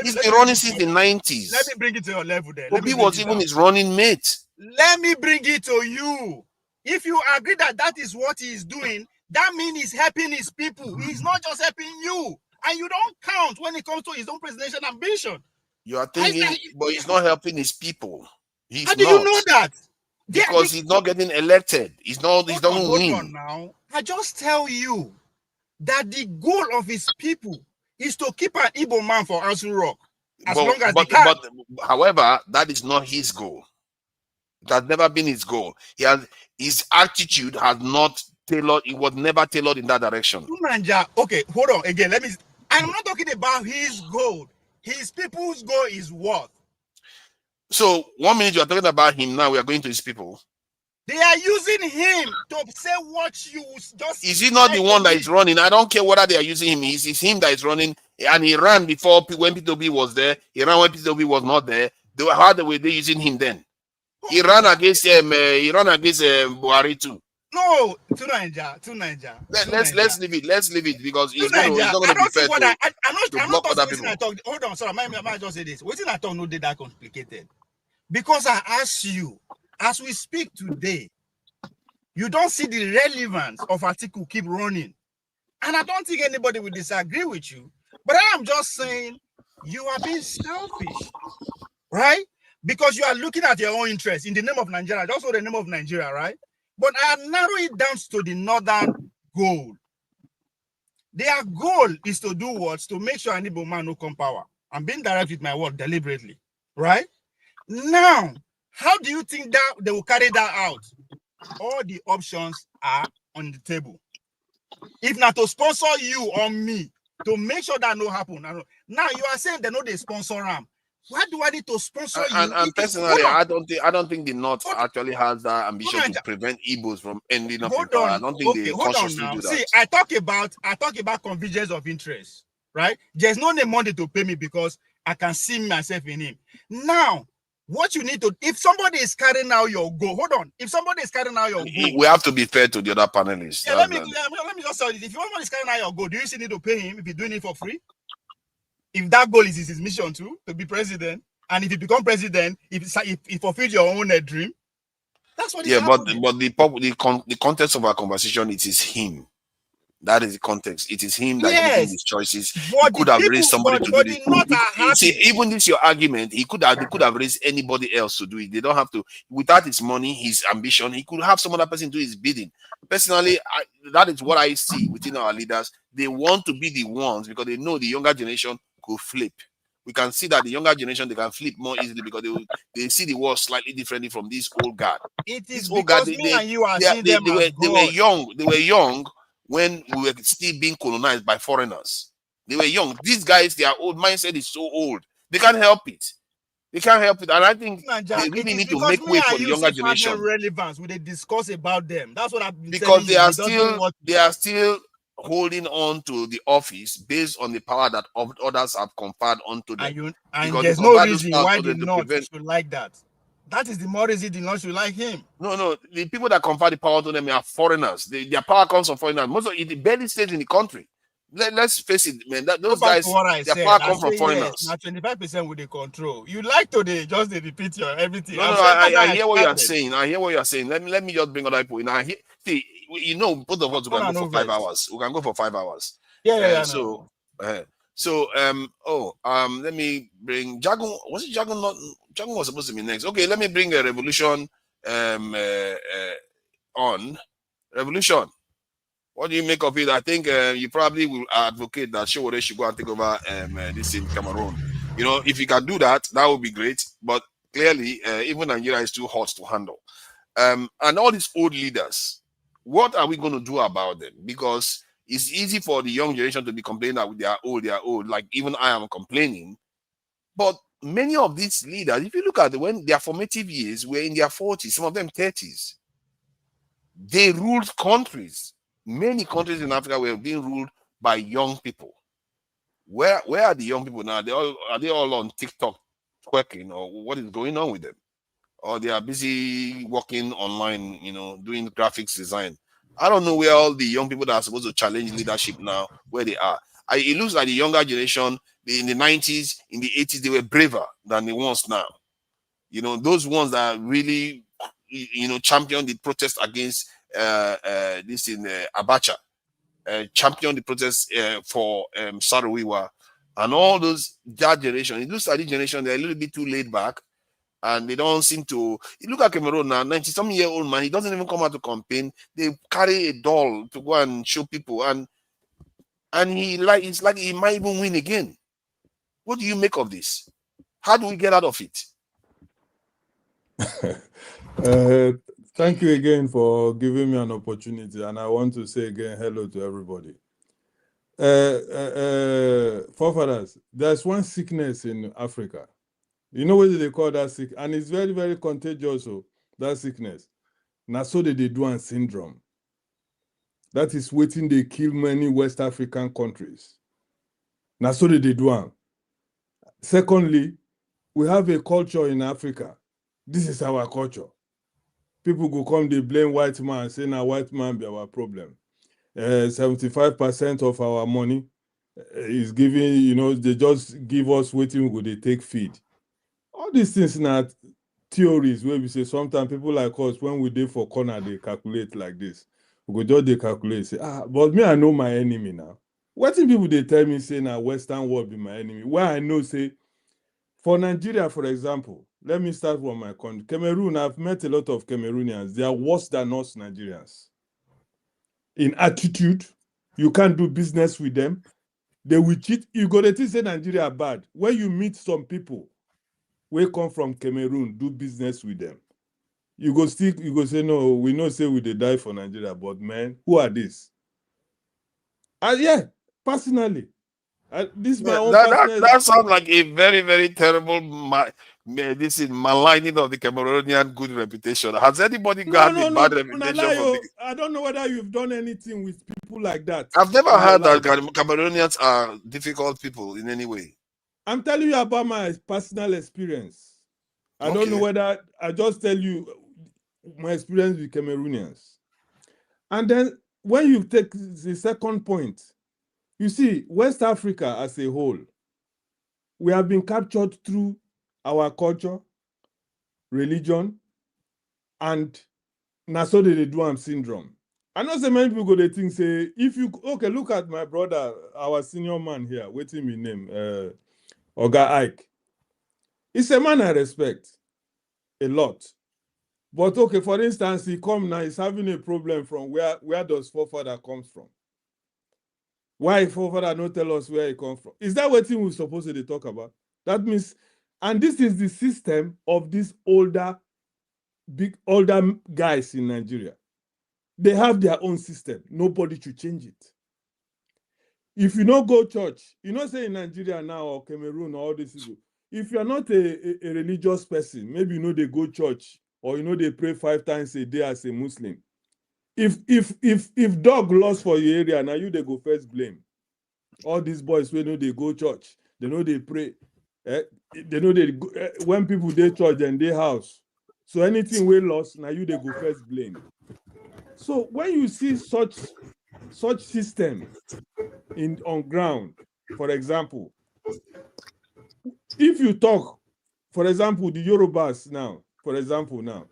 he's been running since the 90s. Let me bring it to your level there. Obi was even his running mate. Let me bring it to you. If you agree that is what he is doing, that means he's helping his people. He's not just helping you. And you don't count when it comes to his own presidential ambition. You are thinking, but he's not helping his people. How do you know that? Because he's not getting elected. He's not winning. Now, I just tell you that the goal of his people is to keep an Igbo man for Aso Rock as long as they can. However, that is not his goal. It has never been his goal. His attitude has not tailored. It was never tailored in that direction. Okay, hold on again. I'm not talking about his goal. His people's goal is what? So 1 minute you are talking about him, now we are going to his people. They are using him to say what you just. Is he not the one that is running? I don't care whether they are using him. It's him that is running, and he ran before when P2B was there. He ran when P2B was not there. How were they using him then? He ran against Buhari too. No, to Niger. Let's leave it. Let's leave it because it's not going to be fair to block other people. Hold on, sorry. I might just say this. What I thought no did that complicated? Because I asked you, as we speak today, you don't see the relevance of Atiku keep running. And I don't think anybody will disagree with you. But I am just saying you are being selfish, right? Because you are looking at your own interest in the name of Nigeria, also the name of Nigeria, right? But I narrow it down to the northern goal. Their goal is to do what? To make sure an Igbo man no come power. I'm being direct with my word deliberately, right? Now, how do you think that they will carry that out? All the options are on the table. If not to sponsor you or me, to make sure that no happen. Now you are saying they know they sponsor them. Why do I need to sponsor you? And personally, I don't think the North actually has that ambition to prevent Igbos from ending up in power. I don't think they consciously do that. See, I talk about convergence of interest, right? There's no money to pay me because I can see myself in him. Now, What you need to, if somebody is carrying out your goal, hold on. If somebody is carrying out your goal, We have to be fair to the other panelists. yeah, let me just tell you. If somebody is carrying out your goal, do you still need to pay him if he's doing it for free? If that goal is his mission to be president, and if you become president, if he fulfills your own dream, that's what is happening. But the context of our conversation, it is him. That is the context. It is him that is making these choices. He could have raised somebody to do it. See, even this your argument, he could have raised anybody else to do it. They don't have to. Without his money, his ambition, he could have some other person do his bidding. Personally, that is what I see within our leaders. They want to be the ones because they know the younger generation could flip. We can see that the younger generation, they can flip more easily because they see the world slightly differently from this old guard. It is because me and you are seeing them as they were young. They were young when we were still being colonized by foreigners. They were young. These guys, their old mindset is so old. They can't help it. They can't help it. And I think they really need to make way for the younger generation. Relevance when they discuss about them. That's what I've been because they are still holding on to the office based on the power that others have conferred onto them. And there's no reason why they not should like that. That is the more reason they not should like him. No. The people that confer the power to them are foreigners. Their power comes from foreigners. Most of it barely stays in the country. Let's face it, man. Those guys, their power comes from foreigners. Now 25% with the control. You like to just repeat your everything. No, I hear what you are saying. I hear what you are saying. Let me just bring other people in. See, both of us can go for 5 hours. We can go for 5 hours. Yeah. Let me bring Jagun. Was it Jagun? Not Jagun was supposed to be next. Okay, let me bring a Revolution on. Revolution. What do you make of it? I think you probably will advocate that Showore should go and take over this in Cameroon. If you can do that, that would be great. But clearly, even Nigeria is too hot to handle. And all these old leaders, what are we going to do about them? Because it's easy for the young generation to be complaining that they are old. Like even I am complaining. But many of these leaders, if you look at when their formative years were in their 40s, some of them 30s, they ruled countries. Many countries in Africa were being ruled by young people. Where are the young people now? Are they all on TikTok twerking, or what is going on with them? Or they are busy working online, doing graphics design. I don't know where all the young people that are supposed to challenge leadership now, where they are. It looks like the younger generation in the 90s, in the 80s, they were braver than the ones now. Those ones that really, champion the protest against this in Abacha, champion the protest for Sarawiwa, and all that generation. It looks like this generation, they're a little bit too laid back. And they don't seem to. You look at Cameroon now, 90-something-year-old man. He doesn't even come out to campaign. They carry a doll to go and show people, and it's like he might even win again. What do you make of this? How do we get out of it? Thank you again for giving me an opportunity, and I want to say again hello to everybody. Forefathers, there's one sickness in Africa. You know what they call that sick, and it's very, very contagious. That sickness, Naso-de-Douan syndrome. That is waiting. They kill many West African countries. Naso-de-Douan. Secondly, we have a culture in Africa. This is our culture. People go come, they blame white man, say now white man be our problem. 75% of our money is giving. They just give us waiting. They take feed. All these things now theories where we say sometimes people like us, when we do for corner, they calculate like this. We go just calculate, say, but me, I know my enemy now. What if people they tell me say now Western world be my enemy? Where I know, say, for Nigeria, for example, let me start from my country. Cameroon, I've met a lot of Cameroonians. They are worse than us Nigerians. In attitude, you can't do business with them. They will cheat. You go to say Nigeria bad. When you meet some people, we come from Cameroon, do business with them. You go say, no, we know say we they die for Nigeria, but man, who are these? Yeah, personally. This my own that sounds like a very, very terrible this is maligning of the Cameroonian good reputation. Has anybody got a bad reputation? I don't know whether you've done anything with people like that. I've never heard that Cameroonians are difficult people in any way. I'm telling you about my personal experience. I don't know whether, I just tell you my experience with Cameroonians. And then when you take the second point, you see, West Africa as a whole, we have been captured through our culture, religion, and Naso de Duam syndrome. I know so many people go to think, say, if you, okay, look at my brother, our senior man here, waiting me name, Oga Ike. He's a man I respect a lot. But okay, for instance, he come now, he's having a problem from where does forefather comes from? Why forefather not tell us where he comes from? Is that what we're supposed to talk about? That means, and this is the system of these older guys in Nigeria. They have their own system. Nobody should change it. If you don't go church, you know, say in Nigeria now or Cameroon or all these people, if you're not a religious person, maybe you know they go church or you know they pray 5 times a day as a Muslim. If dog lost for your area, now you they go first blame. All these boys we know they go church, they know they pray. They know they go, when people they church and they house. So anything we lost, now you they go first blame. So when you see such system on ground, for example, if you talk, for example, the Yorubas now, for example, now,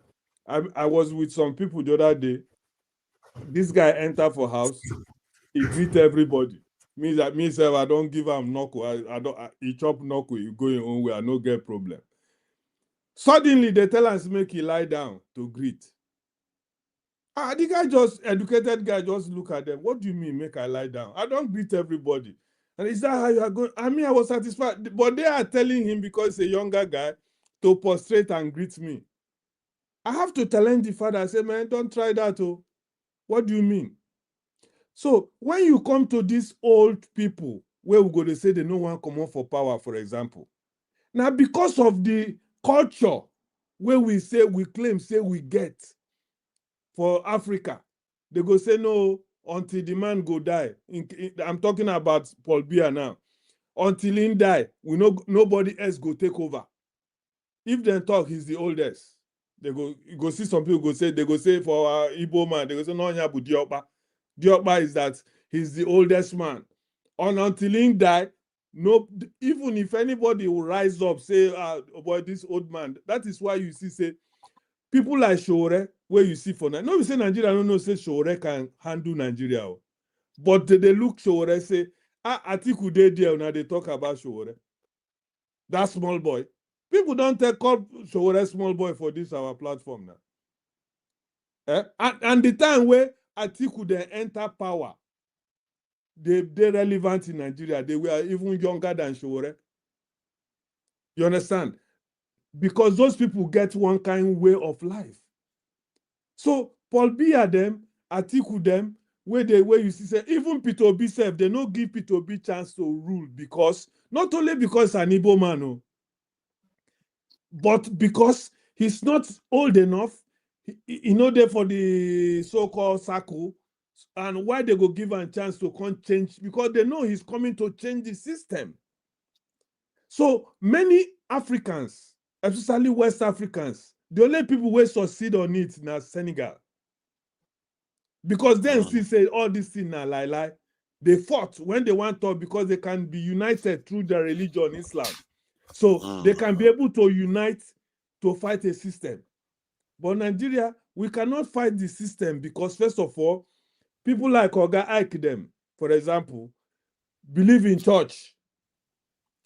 I was with some people the other day. This guy enter for house, he greet everybody. Means that myself, I don't give him knuckle. He chop knuckle, you go your own way, I no get problem. Suddenly, they tell us make he lie down to greet. The guy educated guy just look at them. What do you mean make I lie down? I don't greet everybody. And is that how you are going? I mean, I was satisfied. But they are telling him because he's a younger guy to prostrate and greet me. I have to challenge the father. I say, man, don't try that. Oh. What do you mean? So when you come to these old people, where we go to say they no one come on for power, for example. Now, because of the culture where we claim we get for Africa, they go say no until the man go die. I'm talking about Paul Biya now. Until he die, we know nobody else go take over. If they talk, he's the oldest. They go see some people they go say for our Igbo man, they go say no Nyabu Diokpa. Diokpa is that he's the oldest man. Until he die, no, even if anybody will rise up, say, boy, this old man. That is why you see, say, people like Shore, where you see for now. No, we say Nigeria, don't know, say Shore can handle Nigeria. But they look Shore, say, Atiku dey there, now they talk about Shore. That small boy. People don't call Shore small boy for this, our platform now. And the time where Atiku they enter power, they're relevant in Nigeria. They were even younger than Shore. You understand? Because those people get one kind way of life. So Paul Biya them, Atiku them, where you see say even Peter Obi self, they no give Peter Obi chance to rule because not only because an Igbo man, but because he's not old enough, he know there for the so-called circle, and why they go give him a chance to come change, because they know he's coming to change the system. So many Africans, especially West Africans, the only people who succeed on it now Senegal. Because then she said all this thing now lie. They fought when they want to because they can be united through their religion, Islam. So they can be able to unite to fight a system. But Nigeria, we cannot fight the system because first of all, people like Oga Ike them, for example, believe in church.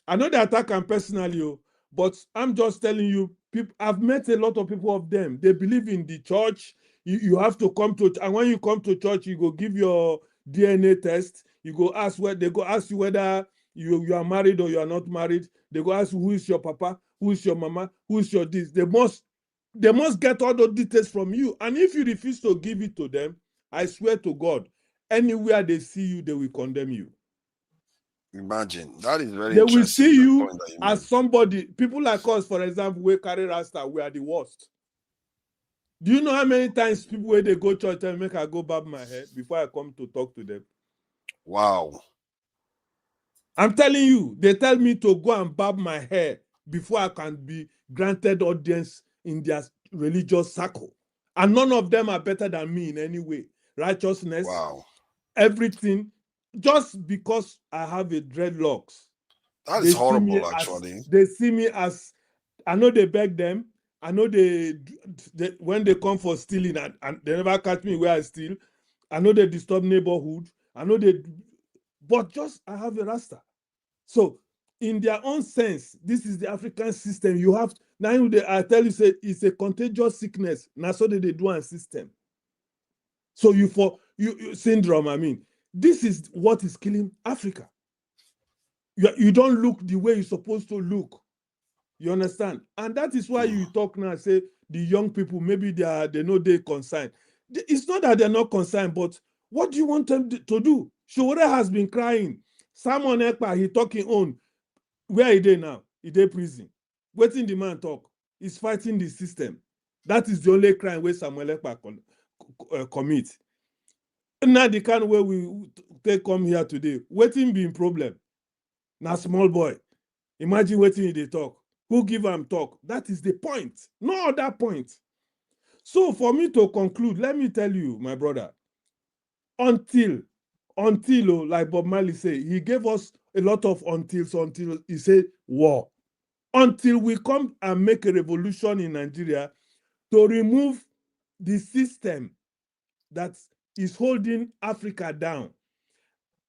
I know they attack them personally, but I'm just telling you, I've met a lot of people of them. They believe in the church. You have to come to, and when you come to church, you go give your DNA test. You go ask they go ask you whether you are married or you are not married. They go ask you who is your papa, who is your mama, who is your this. They must get all those details from you. And if you refuse to give it to them, I swear to God, anywhere they see you, they will condemn you. Imagine. That is very They interesting. will see you as somebody. People like us, for example, we carry Rasta, we are the worst. Do you know how many times people where they go church and make I go bob my head before I come to talk to them? Wow. I'm telling you, they tell me to go and bob my hair before I can be granted audience in their religious circle. And none of them are better than me in any way. Righteousness, everything, just because I have a dreadlocks. That is horrible, actually. They see me as, I know they beg them. I know they when they come for stealing and they never catch me where I steal. I know they disturb neighborhood. I know they, but just I have a rasta. So in their own sense, this is the African system. You have, now I tell you, say it's a contagious sickness. Now so they do a system. So you syndrome, I mean, this is what is killing Africa. You don't look the way you're supposed to look. You understand? And that is why you talk now, say the young people, maybe they know they're concerned. It's not that they're not concerned, but what do you want them to do? Showore has been crying. Simon Ekpa, he talking on. Where is they now? Is they prison? Waiting the man talk. He's fighting the system. That is the only crime where Samuel Ekpa commit. Now the kind of way we take come here today, waiting being problem. Now small boy. Imagine waiting they talk. Who give them talk? That is the point. No other point. So for me to conclude, let me tell you, my brother, until like Bob Marley say, he gave us a lot of until he said war. Until we come and make a revolution in Nigeria to remove the system that is holding Africa down.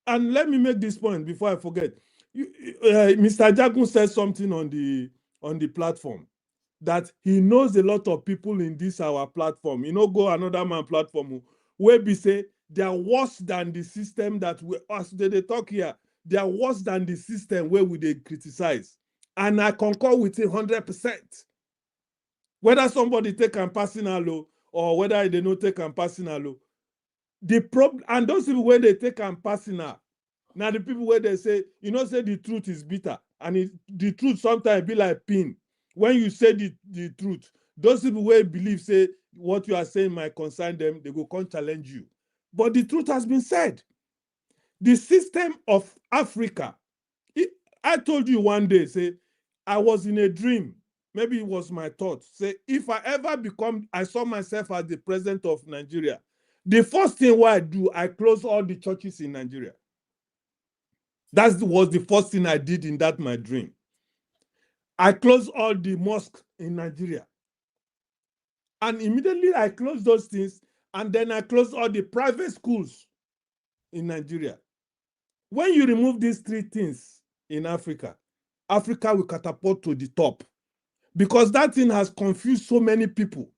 And let me make this point before I forget. Mr. Jagun said something on the platform that he knows a lot of people in this our platform. Go another man platform where we say they are worse than the system that they talk here. They are worse than the system where we they criticize. And I concur with it 100%. Whether somebody take and personal or whether they don't take and personal, the problem, and those people when they take and personal, now the people where they say, say the truth is bitter, and the truth sometimes be like pain. When you say the truth, those people where believe say what you are saying might concern them, they go come challenge you. But the truth has been said. The system of Africa, I told you one day, say, I was in a dream. Maybe it was my thought. Say, if I ever I saw myself as the president of Nigeria, the first thing what I do, I close all the churches in Nigeria. That was the first thing I did in that my dream. I closed all the mosques in Nigeria. And immediately I closed those things, and then I closed all the private schools in Nigeria. When you remove these three things in Africa, Africa will catapult to the top. Because that thing has confused so many people.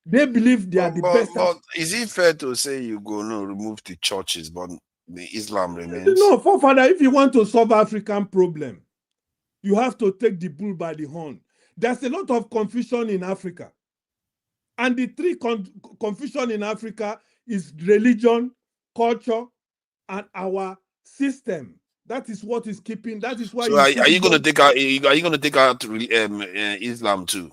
They believe they are the best. But is it fair to say you go no remove the churches, but the Islam remains? No, forefather, if you want to solve African problem, you have to take the bull by the horn. There's a lot of confusion in Africa. And the three confusion in Africa is religion, culture, and our system. That is what is keeping. That is why. So are you going to take out? Are you going to take out Islam too?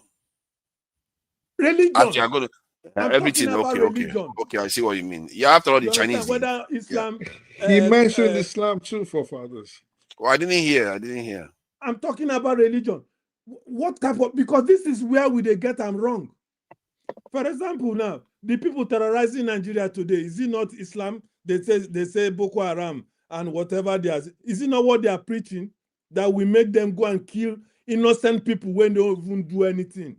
Religion. Actually, I'm going to everything. Okay. I see what you mean. Yeah, after all, the Chinese. Whether Islam. Yeah. He mentioned Islam too, forefathers. Well, I didn't hear. I'm talking about religion. What type of? Because this is where we they get them wrong. For example, now the people terrorizing Nigeria today, is it not Islam? They say Boko Haram and whatever they are. Is it not what they are preaching that we make them go and kill innocent people when they don't even do anything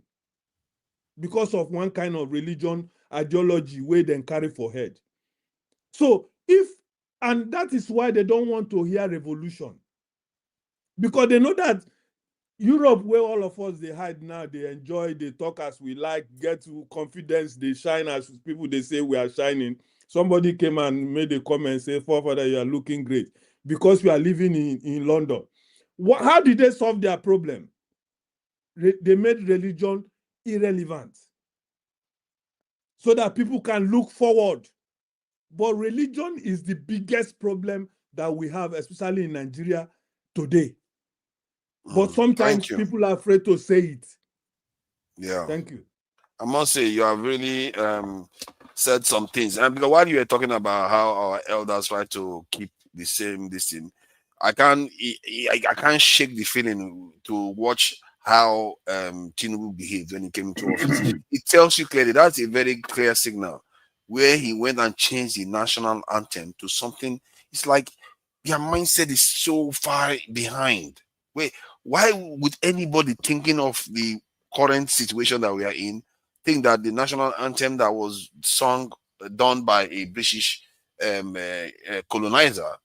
because of one kind of religion ideology where they carry for head? So and that is why they don't want to hear revolution, because they know that Europe, where all of us they hide now, they enjoy, they talk as we like, get to confidence, they shine as people they say we are shining. Somebody came and made a comment and say, "Forefather, you are looking great," because we are living in London. How did they solve their problem? They made religion irrelevant so that people can look forward. But religion is the biggest problem that we have, especially in Nigeria today. But sometimes people are afraid to say it. Yeah. Thank you. I must say you have really said some things. And because while you were talking about how our elders try to keep this thing, I can't shake the feeling to watch how Tinubu behaved when he came into office. It tells you clearly that's a very clear signal where he went and changed the national anthem to something. It's like their mindset is so far behind. Wait, why would anybody thinking of the current situation that we are in think that the national anthem that was sung done by a British colonizer?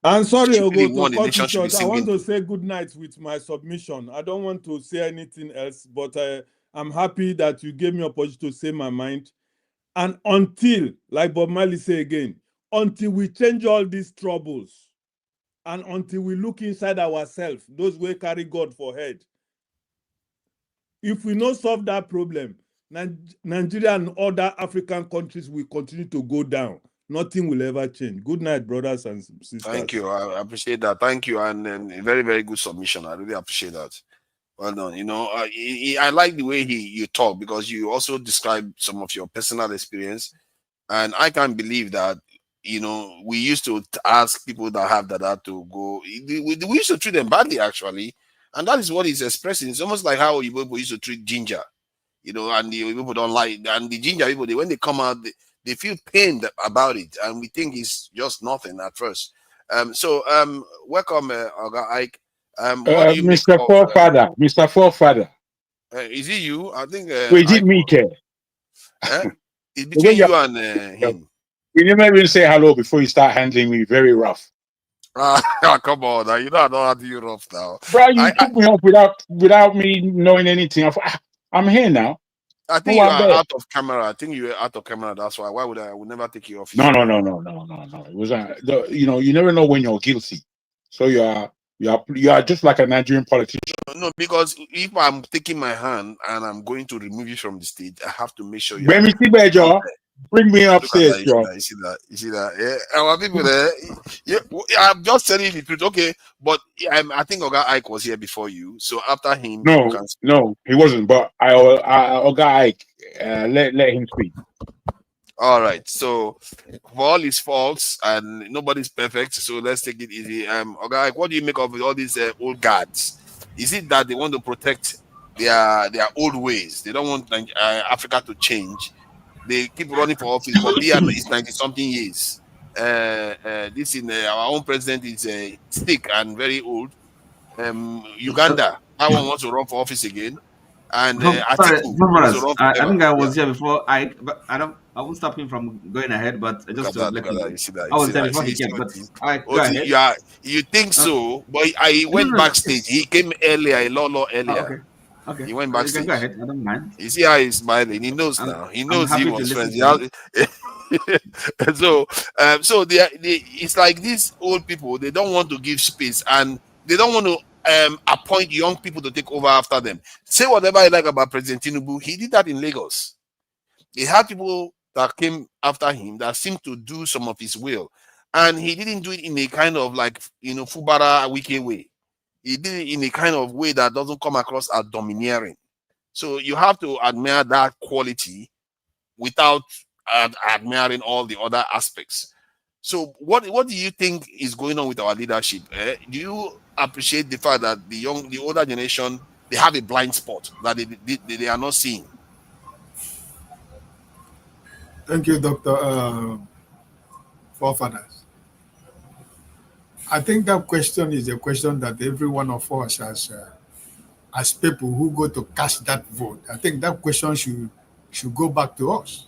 I'm sorry, Stupidly Ogo, won to the cut nation you should be short. I want singing. to say good night with my submission. I don't want to say anything else, but I'm happy that you gave me a opportunity to say my mind. And until, like Bob Marley say again, until we change all these troubles, and until we look inside ourselves, those who carry God for head, if we not solve that problem, Nigeria and other African countries will continue to go down. Nothing will ever change. Good night, brothers and sisters. Thank you. I appreciate that. Thank you. And a very, very good submission. I really appreciate that. Well done. You know, I like the way you talk, because you also describe some of your personal experience. And I can't believe that, you know, we used to ask people that have that to go. We used to treat them badly, actually. And that is what he's expressing. It's almost like how people used to treat ginger, you know, and the people don't like, and the ginger people, when they come out, they feel pained about it, and we think it's just nothing at first. Welcome, Oga Ike. What do you make Mr. of? Forefather, Mr. Forefather. Is it you? I think. Wait, is it me, Care? It's between you and him. You never even say hello before you start handling me very rough. Come on, now. You know I don't have to you rough now. Bro, you took me up without me knowing anything. I'm here now. I think you are out of camera. I think you were out of camera. That's why. Why would I would never take you off? No. It was you never know when you're guilty. So you are just like a Nigerian politician. No, because if I'm taking my hand and I'm going to remove you from the stage, I have to make sure you. Bring me upstairs, Joe. You see that? Yeah, our people there. Yeah, I'm just telling you the truth. Okay, but I think Oga Ike was here before you. So after him, no, he wasn't. But Oga Ike, let him speak. All right. So for all his faults, and nobody's perfect, so let's take it easy. Oga Ike, what do you make of all these old guards? Is it that they want to protect their old ways? They don't want Africa to change. They keep running for office, but Biya is 90-something years. This in our own president is thick and very old. Uganda, that one wants to run for office again. And Atiku wants to run I think I was here before but I won't stop him from going ahead, but just to let him know. You see that, I was there before he came, but go ahead. You think so, but he went backstage. He came earlier, a lot earlier. Okay. He went backstage. Go ahead. I don't mind. You see how he's smiling. He knows now. He knows he was friends. So it's like these old people. They don't want to give space, and they don't want to appoint young people to take over after them. Say whatever you like about President Tinubu. He did that in Lagos. He had people that came after him that seemed to do some of his will, and he didn't do it in a kind of like Fubara Wiki way. He did it in a kind of way that doesn't come across as domineering. So you have to admire that quality without admiring all the other aspects. So what do you think is going on with our leadership? Do you appreciate the fact that the older generation, they have a blind spot that they are not seeing? Thank you, Dr. Forefathers. I think that question is a question that every one of us as people who go to cast that vote, I think that question should go back to us.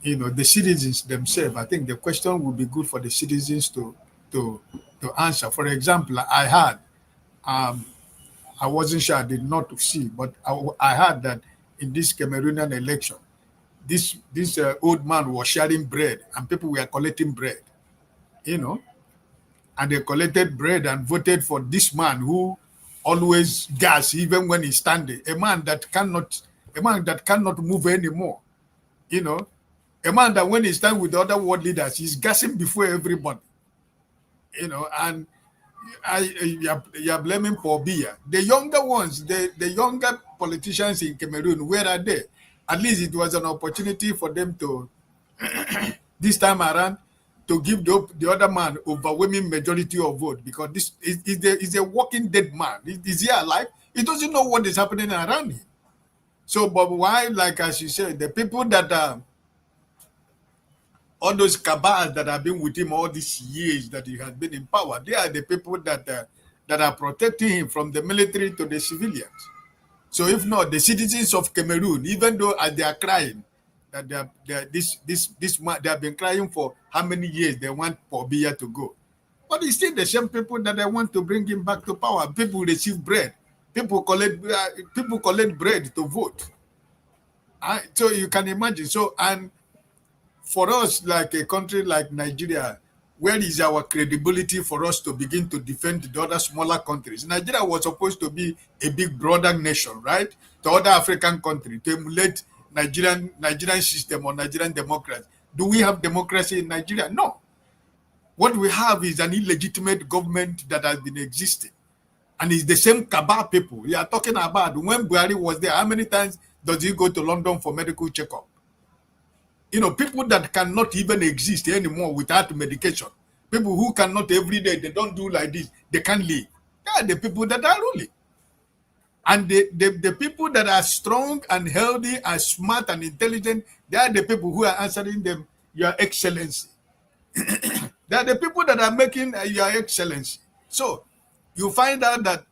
The citizens themselves. I think the question would be good for the citizens to answer. For example, I heard, I wasn't sure, I did not see, but I heard that in this Cameroonian election, this old man was sharing bread and people were collecting bread, and they collected bread and voted for this man who always gas even when he's standing, a man that cannot move anymore, a man that when he stands with the other world leaders, he's gassing before everybody, and you're blaming Paul Biya. The younger ones, the younger politicians in Cameroon, where are they? At least it was an opportunity for them to, this time around, to give the other man overwhelming majority of vote, because this is a walking dead man. Is he alive? He doesn't know what is happening around him. So, but why, like as you said, the people that are all those cabals that have been with him all these years that he has been in power, they are the people that are protecting him from the military to the civilians. So if not, the citizens of Cameroon, even though they are crying, that they have been crying for how many years they want Paul Biya to go. But it's still the same people that they want to bring him back to power. People receive bread. People collect bread to vote. So you can imagine. So, and for us, like a country like Nigeria, where is our credibility for us to begin to defend the other smaller countries? Nigeria was supposed to be a big brother nation, right? To other African countries, to emulate Nigerian system or Nigerian democracy. Do we have democracy in Nigeria? No. What we have is an illegitimate government that has been existing. And it's the same cabal people. We are talking about when Bakary was there, how many times does he go to London for medical checkup? You know, people that cannot even exist anymore without medication. People who cannot every day, they don't do like this, they can't live. They are the people that are ruling. And the people that are strong and healthy and smart and intelligent, they are the people who are answering them, Your Excellency. They are the people that are making Your Excellency. So you find out that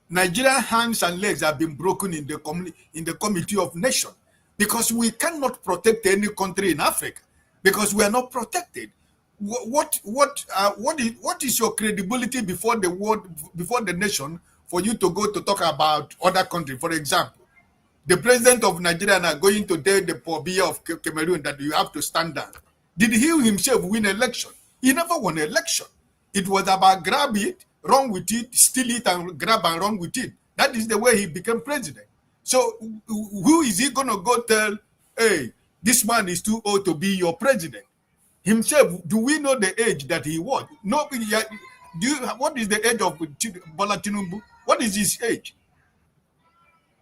Nigerian hands and legs have been broken in the Committee of Nations because we cannot protect any country in Africa because we are not protected. What is your credibility before the world, before the nation, for you to go to talk about other countries? For example, the president of Nigeria are going to tell the Paul Biya of Cameroon that you have to stand down. Did he himself win election? He never won an election. It was about grab it, run with it, steal it, and grab and run with it. That is the way he became president. So who is he going to go tell, hey, this man is too old to be your president? Himself, do we know the age that he was? No, what is the age of Bola Tinubu? What is his age?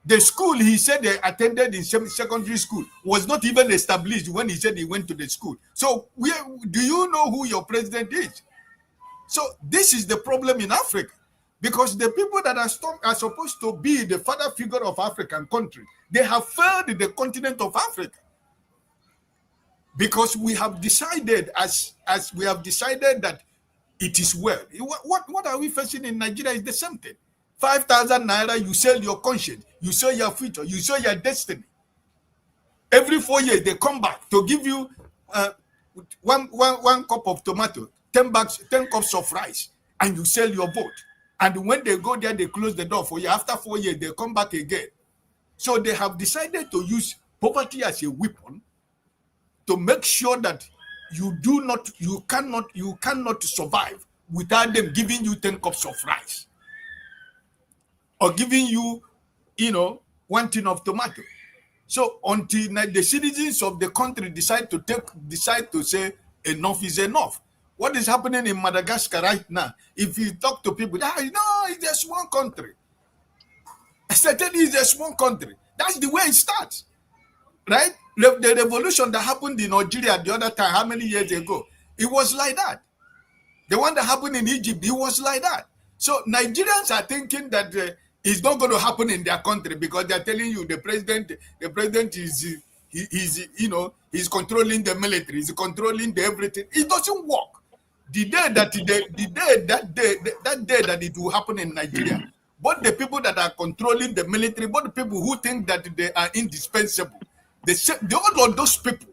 The school he said they attended in secondary school was not even established when he said he went to the school. So do you know who your president is? So this is the problem in Africa, because the people that are supposed to be the father figure of African country, they have failed the continent of Africa. Because we have decided, as we have decided that it is well. What are we facing in Nigeria is the same thing. 5,000 naira, you sell your conscience, you sell your future, you sell your destiny. Every 4 years, they come back to give you one cup of tomato, 10 cups of rice, and you sell your vote. And when they go there, they close the door for you. After 4 years, they come back again. So they have decided to use poverty as a weapon to make sure that you cannot survive without them giving you 10 cups of rice or giving you, 1 tin of tomato. So until the citizens of the country decide to say enough is enough. What is happening in Madagascar right now? If you talk to people, it's a small country. Certainly, it's a small country. That's the way it starts, right? The revolution that happened in Nigeria the other time, how many years ago? It was like that. The one that happened in Egypt, it was like that. So Nigerians are thinking that it's not going to happen in their country because they're telling you the president is he's controlling the military, he's controlling the everything. It doesn't work. The day that it will happen in Nigeria, both the people that are controlling the military, both the people who think that they are indispensable, all of those people,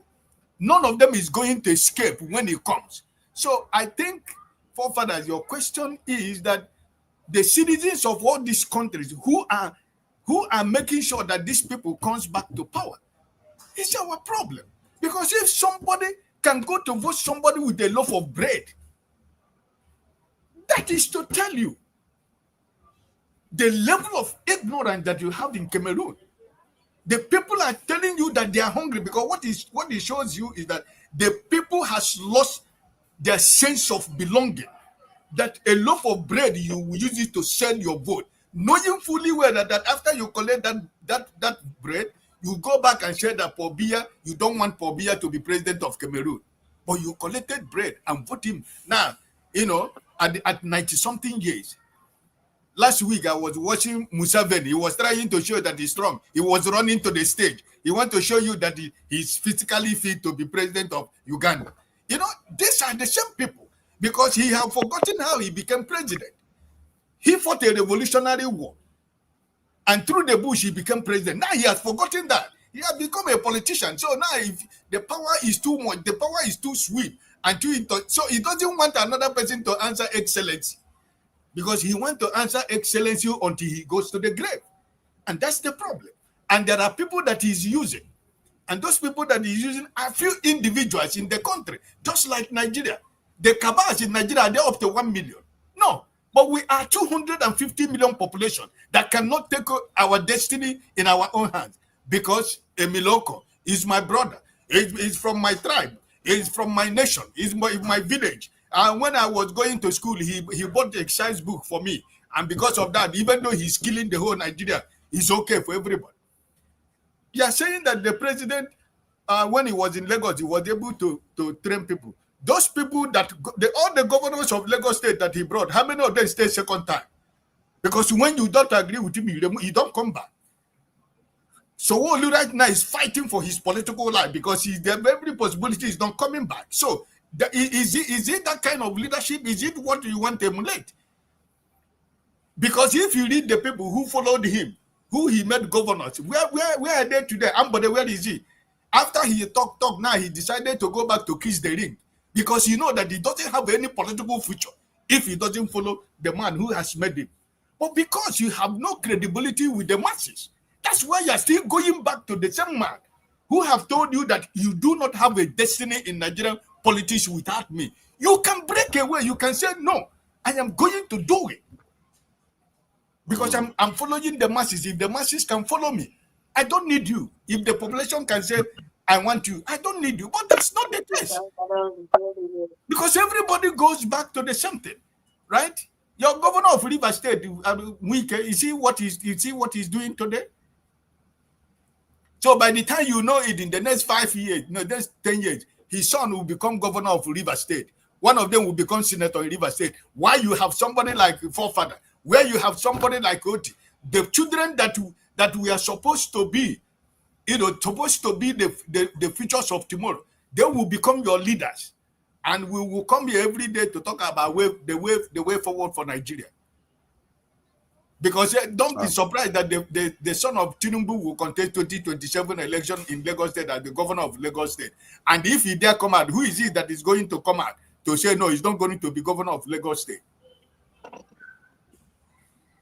none of them is going to escape when it comes. So I think, forefathers, your question is that the citizens of all these countries who are making sure that these people comes back to power, it's our problem. Because if somebody can go to vote somebody with a loaf of bread, that is to tell you the level of ignorance that you have in Cameroon. The people are telling you that they are hungry because what it shows you is that the people has lost their sense of belonging. That a loaf of bread, you will use it to sell your vote, knowing fully well that after you collect that bread, you go back and say that Paul Biya, you don't want Paul Biya to be president of Cameroon, but you collected bread and vote him. Now, at 90-something years, Last week, I was watching Museveni. He was trying to show that he's strong. He was running to the stage. He wants to show you that he's physically fit to be president of Uganda. You know, these are the same people because he have forgotten how he became president. He fought a revolutionary war. And through the bush, he became president. Now he has forgotten that. He has become a politician. So now if the power is too much, the power is too sweet. And so he doesn't want another person to answer excellency. Because he wants to answer excellency until he goes to the grave. And that's the problem. And there are people that he's using. And those people that he's using are few individuals in the country, just like Nigeria. The cabals in Nigeria, they're up to 1 million. No, but we are 250 million population that cannot take our destiny in our own hands. Because Emiloko is my brother. He's from my tribe. He's from my nation. He's my village. And when I was going to school, he bought the exercise book for me. And because of that, even though he's killing the whole Nigeria, it's okay for everybody. You are saying that the president, when he was in Lagos, he was able to train people. Those people that, all the governors of Lagos State that he brought, how many of them stay second time? Because when you don't agree with him, you don't come back. So Wolu right now is fighting for his political life because every possibility is not coming back. So is it that kind of leadership? Is it what you want to emulate? Because if you read the people who followed him, who he made governors, where are they today? Ambode, where is he? After he talk, now he decided to go back to kiss the ring because you know that he doesn't have any political future if he doesn't follow the man who has made him. But because you have no credibility with the masses, that's why you are still going back to the same man who have told you that you do not have a destiny in Nigerian politics without me. You can break away. You can say, no, I am going to do it. Because I'm following the masses. If the masses can follow me, I don't need you. If the population can say, I want you, I don't need you. But that's not the case. Because everybody goes back to the same thing, right? Your governor of Rivers State, Wike, you see what he's doing today? So by the time you know it, in the next 5 years, next 10 years, his son will become governor of Rivers State. One of them will become senator in Rivers State. Why you have somebody like forefather, where you have somebody like Oti, the children that we are supposed to be, supposed to be the futures of tomorrow, they will become your leaders. And we will come here every day to talk about the way forward for Nigeria. Because don't be surprised that the son of Tinubu will contest 2027 election in Lagos State as the governor of Lagos State. And if he dare come out, who is it that is going to come out to say, no, he's not going to be governor of Lagos State?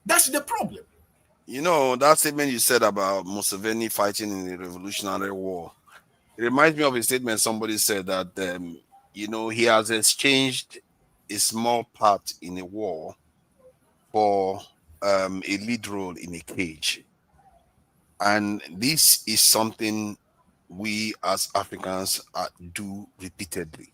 That's the problem. You know, that statement you said about Museveni fighting in the Revolutionary War, it reminds me of a statement somebody said that, he has exchanged a small part in a war for a lead role in a cage. And this is something we as Africans do repeatedly,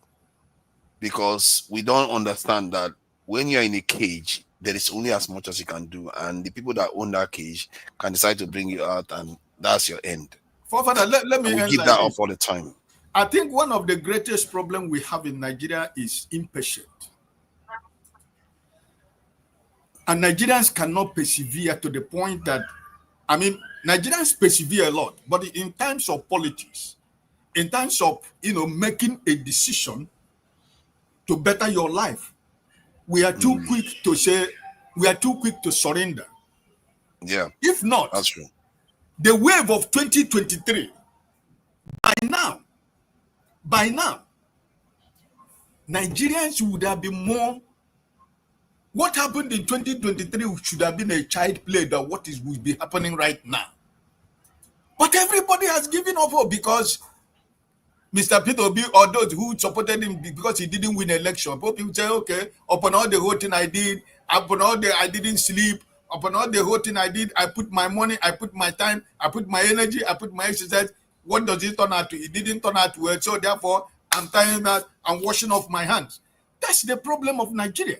because we don't understand that when you're in a cage, there is only as much as you can do, and the people that own that cage can decide to bring you out, and that's your end. Father, let me give that up all the time. I think one of the greatest problems we have in Nigeria is impatience. And Nigerians cannot persevere to the point that, Nigerians persevere a lot, but in terms of politics, in terms of, making a decision to better your life, we are too quick to say, we are too quick to surrender. Yeah. If not, that's true. The wave of 2023, by now, Nigerians would have been more. What happened in 2023 should have been a child play than what will be happening right now. But everybody has given up hope because Mr. Peter Obi or those who supported him because he didn't win election. People say, okay, upon all the whole thing I did, upon all the I didn't sleep, upon all the whole thing I did, I put my money, I put my time, I put my energy, I put my exercise. What does it turn out to? It didn't turn out well. So therefore, I'm tying that, I'm washing off my hands. That's the problem of Nigeria.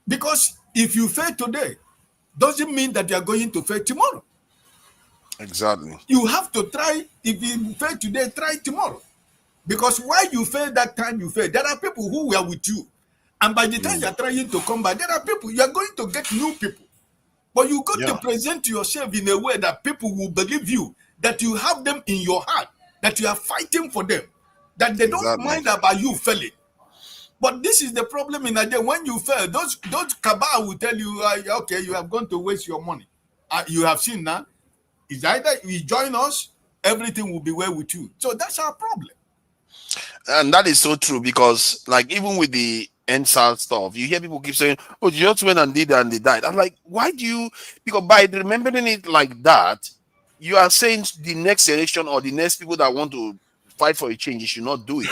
Because if you fail today, doesn't mean that you are going to fail tomorrow. Exactly. You have to try. If you fail today, try tomorrow. Because why you fail that time you fail, there are people who were with you. And by the time you're trying to come back, there are people, you're going to get new people. But you got to present yourself in a way that people will believe you, that you have them in your heart, that you are fighting for them, that they don't mind about you failing. But this is the problem in Nigeria. When you fail, those cabal will tell you, okay, you have gone to waste your money. You have seen now. It's either you join us, everything will be well with you. So that's our problem. And that is so true, because like even with the NSAL stuff, you hear people keep saying, oh, you just went and did and they died. I'm like, why do you? Because by remembering it like that, you are saying the next generation or the next people that want to fight for a change, you should not do it.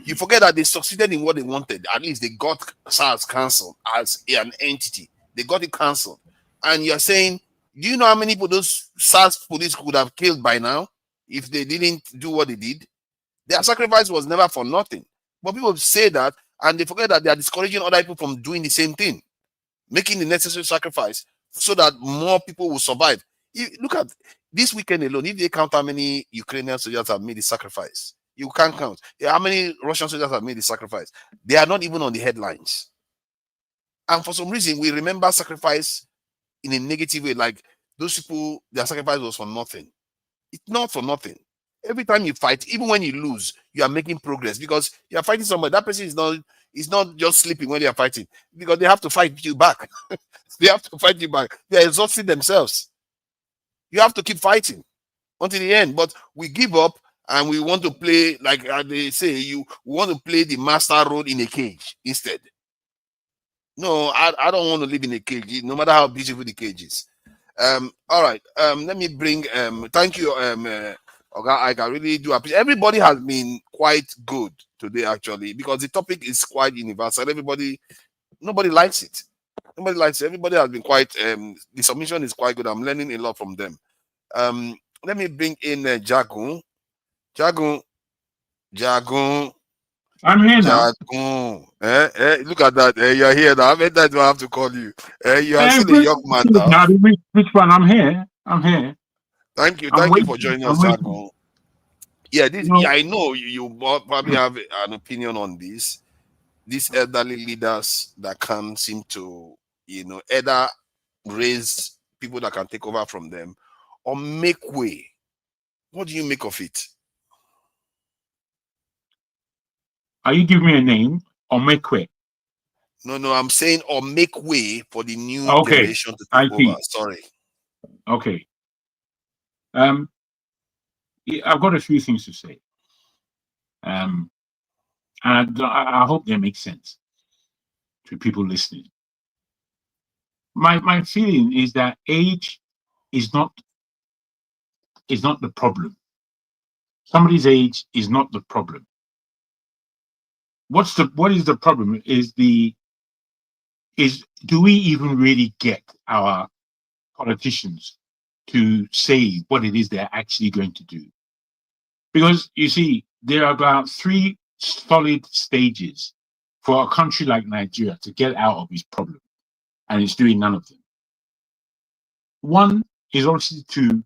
You forget that they succeeded in what they wanted. At least they got SARS cancelled as an entity. They got it cancelled. And you're saying, do you know how many people those SARS police could have killed by now if they didn't do what they did? Their sacrifice was never for nothing. But people say that, and they forget that they are discouraging other people from doing the same thing, making the necessary sacrifice so that more people will survive. Look at this weekend alone. If they count how many Ukrainian soldiers have made the sacrifice, you can't count. How many Russian soldiers have made the sacrifice? They are not even on the headlines. And for some reason, we remember sacrifice in a negative way, like those people, their sacrifice was for nothing. It's not for nothing. Every time you fight, even when you lose, you are making progress, because you are fighting somebody. That person is not just sleeping when they are fighting, because they have to fight you back. They have to fight you back. They are exhausting themselves. You have to keep fighting until the end. But we give up and we want to play, like they say, we want to play the master role in a cage instead. No, I don't want to live in a cage, no matter how beautiful the cage is. All right. Let me bring thank you, I really do appreciate. Everybody has been quite good today, actually, because the topic is quite universal. Nobody likes it. Nobody likes it. Everybody has been quite the submission is quite good. I'm learning a lot from them. Let me bring in Jagun. I'm here now. Look at that. You're here now. I mean, that's why I have to call you. You are still a young man now. Which one? I'm here. Thank you for joining us, Jagun. Yeah, I know you probably have an opinion on this. These elderly leaders that can seem to, either raise people that can take over from them or make way. What do you make of it? Are you giving me a name or make way? No, I'm saying or make way for the new generation to take over. Sorry. Okay. I've got a few things to say. And I hope they make sense to people listening. My feeling is that age is not the problem. Somebody's age is not the problem. What is the problem is do we even really get our politicians to say what it is they're actually going to do? Because you see, there are about 3 solid stages for a country like Nigeria to get out of its problem, and it's doing none of them. One is obviously to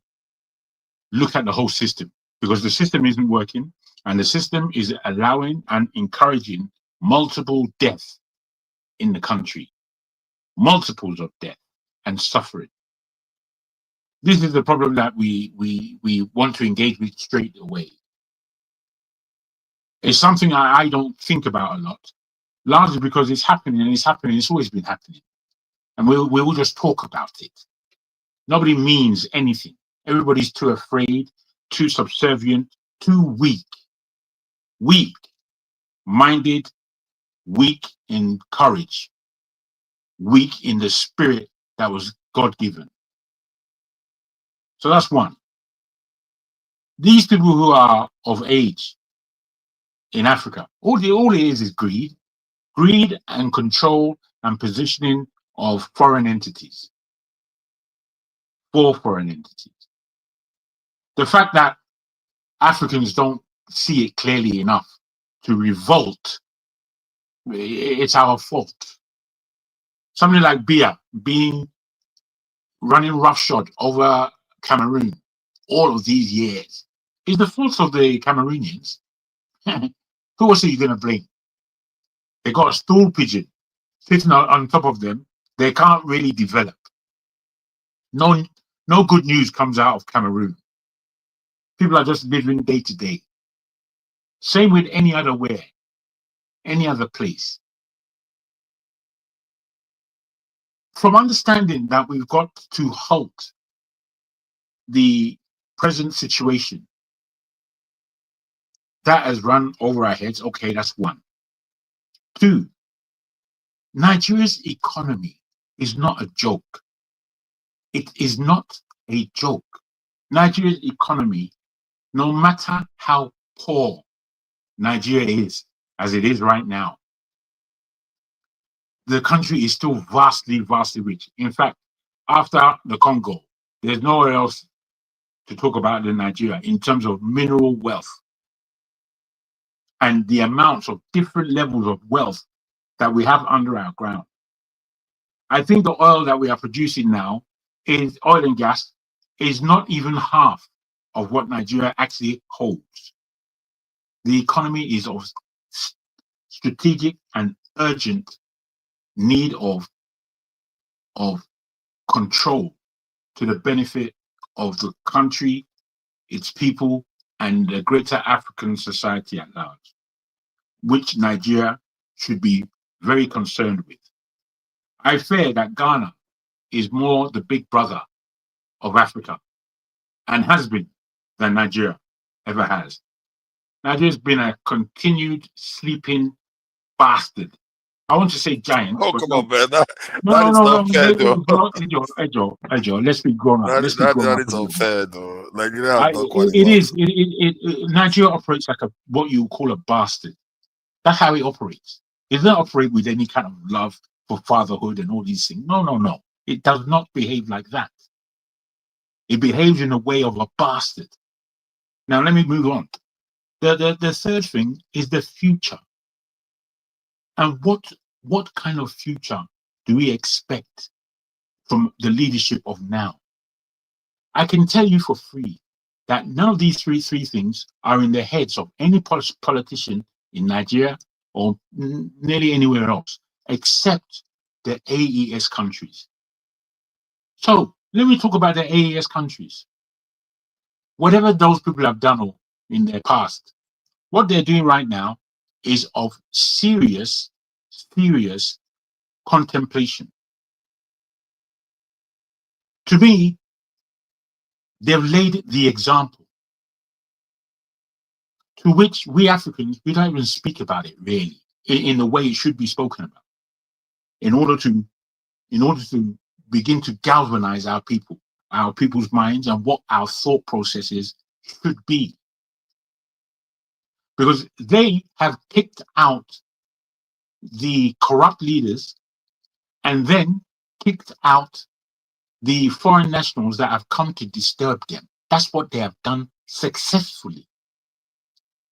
look at the whole system, because the system isn't working, and the system is allowing and encouraging multiple deaths in the country, multiples of death and suffering. This is the problem that we want to engage with straight away. It's something I don't think about a lot, largely because it's happening and it's happening. It's always been happening, and we will just talk about it. Nobody means anything. Everybody's too afraid, too subservient, too weak-minded, weak in courage, weak in the spirit that was God-given. So that's one. These people who are of age in Africa, all it is greed and control and positioning of foreign entities, for foreign entities. The fact that Africans don't see it clearly enough to revolt, it's our fault. Somebody like Biya running roughshod over Cameroon all of these years is the fault of the Cameroonians. Who else are you going to blame? They got a stool pigeon sitting on top of them, they can't really develop. No good news comes out of Cameroon. People are just living day to day. Same with any other place. From understanding that we've got to halt the present situation that has run over our heads, okay, that's one. Two, Nigeria's economy is not a joke. It is not a joke. Nigeria's economy, no matter how poor Nigeria is, as it is right now, the country is still vastly, vastly rich. In fact, after the Congo, there's nowhere else to talk about than Nigeria in terms of mineral wealth and the amounts of different levels of wealth that we have under our ground. I think the oil that we are producing now, is oil and gas, is not even half of what Nigeria actually holds. The economy is of strategic and urgent need of control to the benefit of the country, its people, and the greater African society at large, which Nigeria should be very concerned with. I fear that Ghana is more the big brother of Africa and has been than Nigeria ever has. Nigeria's been a continued sleeping bastard. I want to say giant. Oh, come on, man. That is No. not fair, though. Ejo, let's be grown up. Let's be grown That up. is unfair, though. Nigeria has not It is. qualified. Nigeria operates like what you call a bastard. That's how it operates. It doesn't operate with any kind of love for fatherhood and all these things. No. It does not behave like that. It behaves in a way of a bastard. Now, let me move on. The third thing is the future. And what kind of future do we expect from the leadership of now? I can tell you for free that none of these three things are in the heads of any politician in Nigeria or nearly anywhere else, except the AES countries. So let me talk about the AES countries. Whatever those people have done in their past, what they're doing right now is of serious contemplation. To me, they've laid the example to which we Africans, we don't even speak about it really in the way it should be spoken about in order to begin to galvanize our people's minds and what our thought processes should be. Because they have picked out the corrupt leaders and then kicked out the foreign nationals that have come to disturb them. That's what they have done successfully.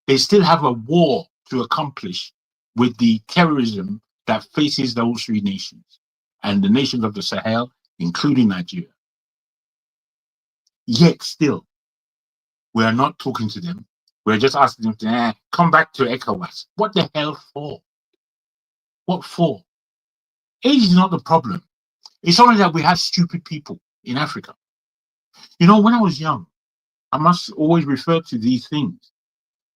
They still have a war to accomplish with the terrorism that faces those three nations and the nations of the Sahel, including Nigeria. Yet still, we are not talking to them. We're just asking them to come back to ECOWAS. What the hell for? What for? Age is not the problem. It's only that we have stupid people in Africa. You know, when I was young, I must always refer to these things.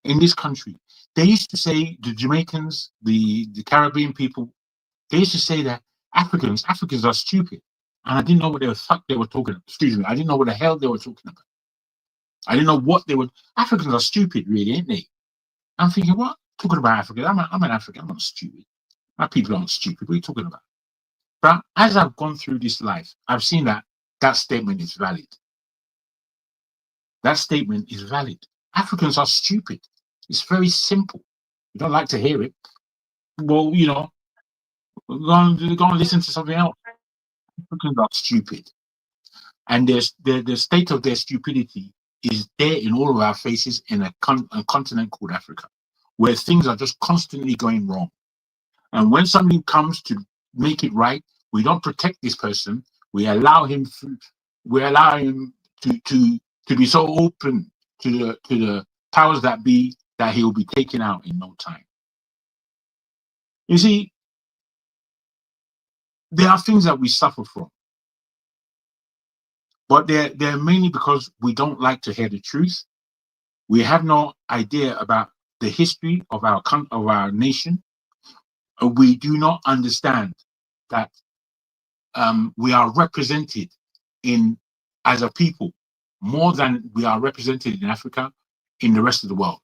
In this country, they used to say, the Jamaicans, the Caribbean people, they used to say that Africans are stupid. And I didn't know what the fuck they were talking about. Excuse me, I didn't know what the hell they were talking about. I didn't know what they were. Africans are stupid, really, ain't they? I'm thinking, what? Talking about Africa. I'm an African, I'm not stupid. My people aren't stupid. What are you talking about? But as I've gone through this life, I've seen that statement is valid. That statement is valid. Africans are stupid. It's very simple. You don't like to hear it. Well, you know, go and listen to something else. Africans are stupid. And the state of their stupidity is there in all of our faces in a continent called Africa, where things are just constantly going wrong. And when something comes to make it right, we don't protect this person. We allow him to be so open to the powers that be that he will be taken out in no time. You see, There are things that we suffer from, but they're mainly because we don't like to hear the truth. We have no idea about the history of our nation. We do not understand that we are represented as a people more than we are represented in Africa, in the rest of the world.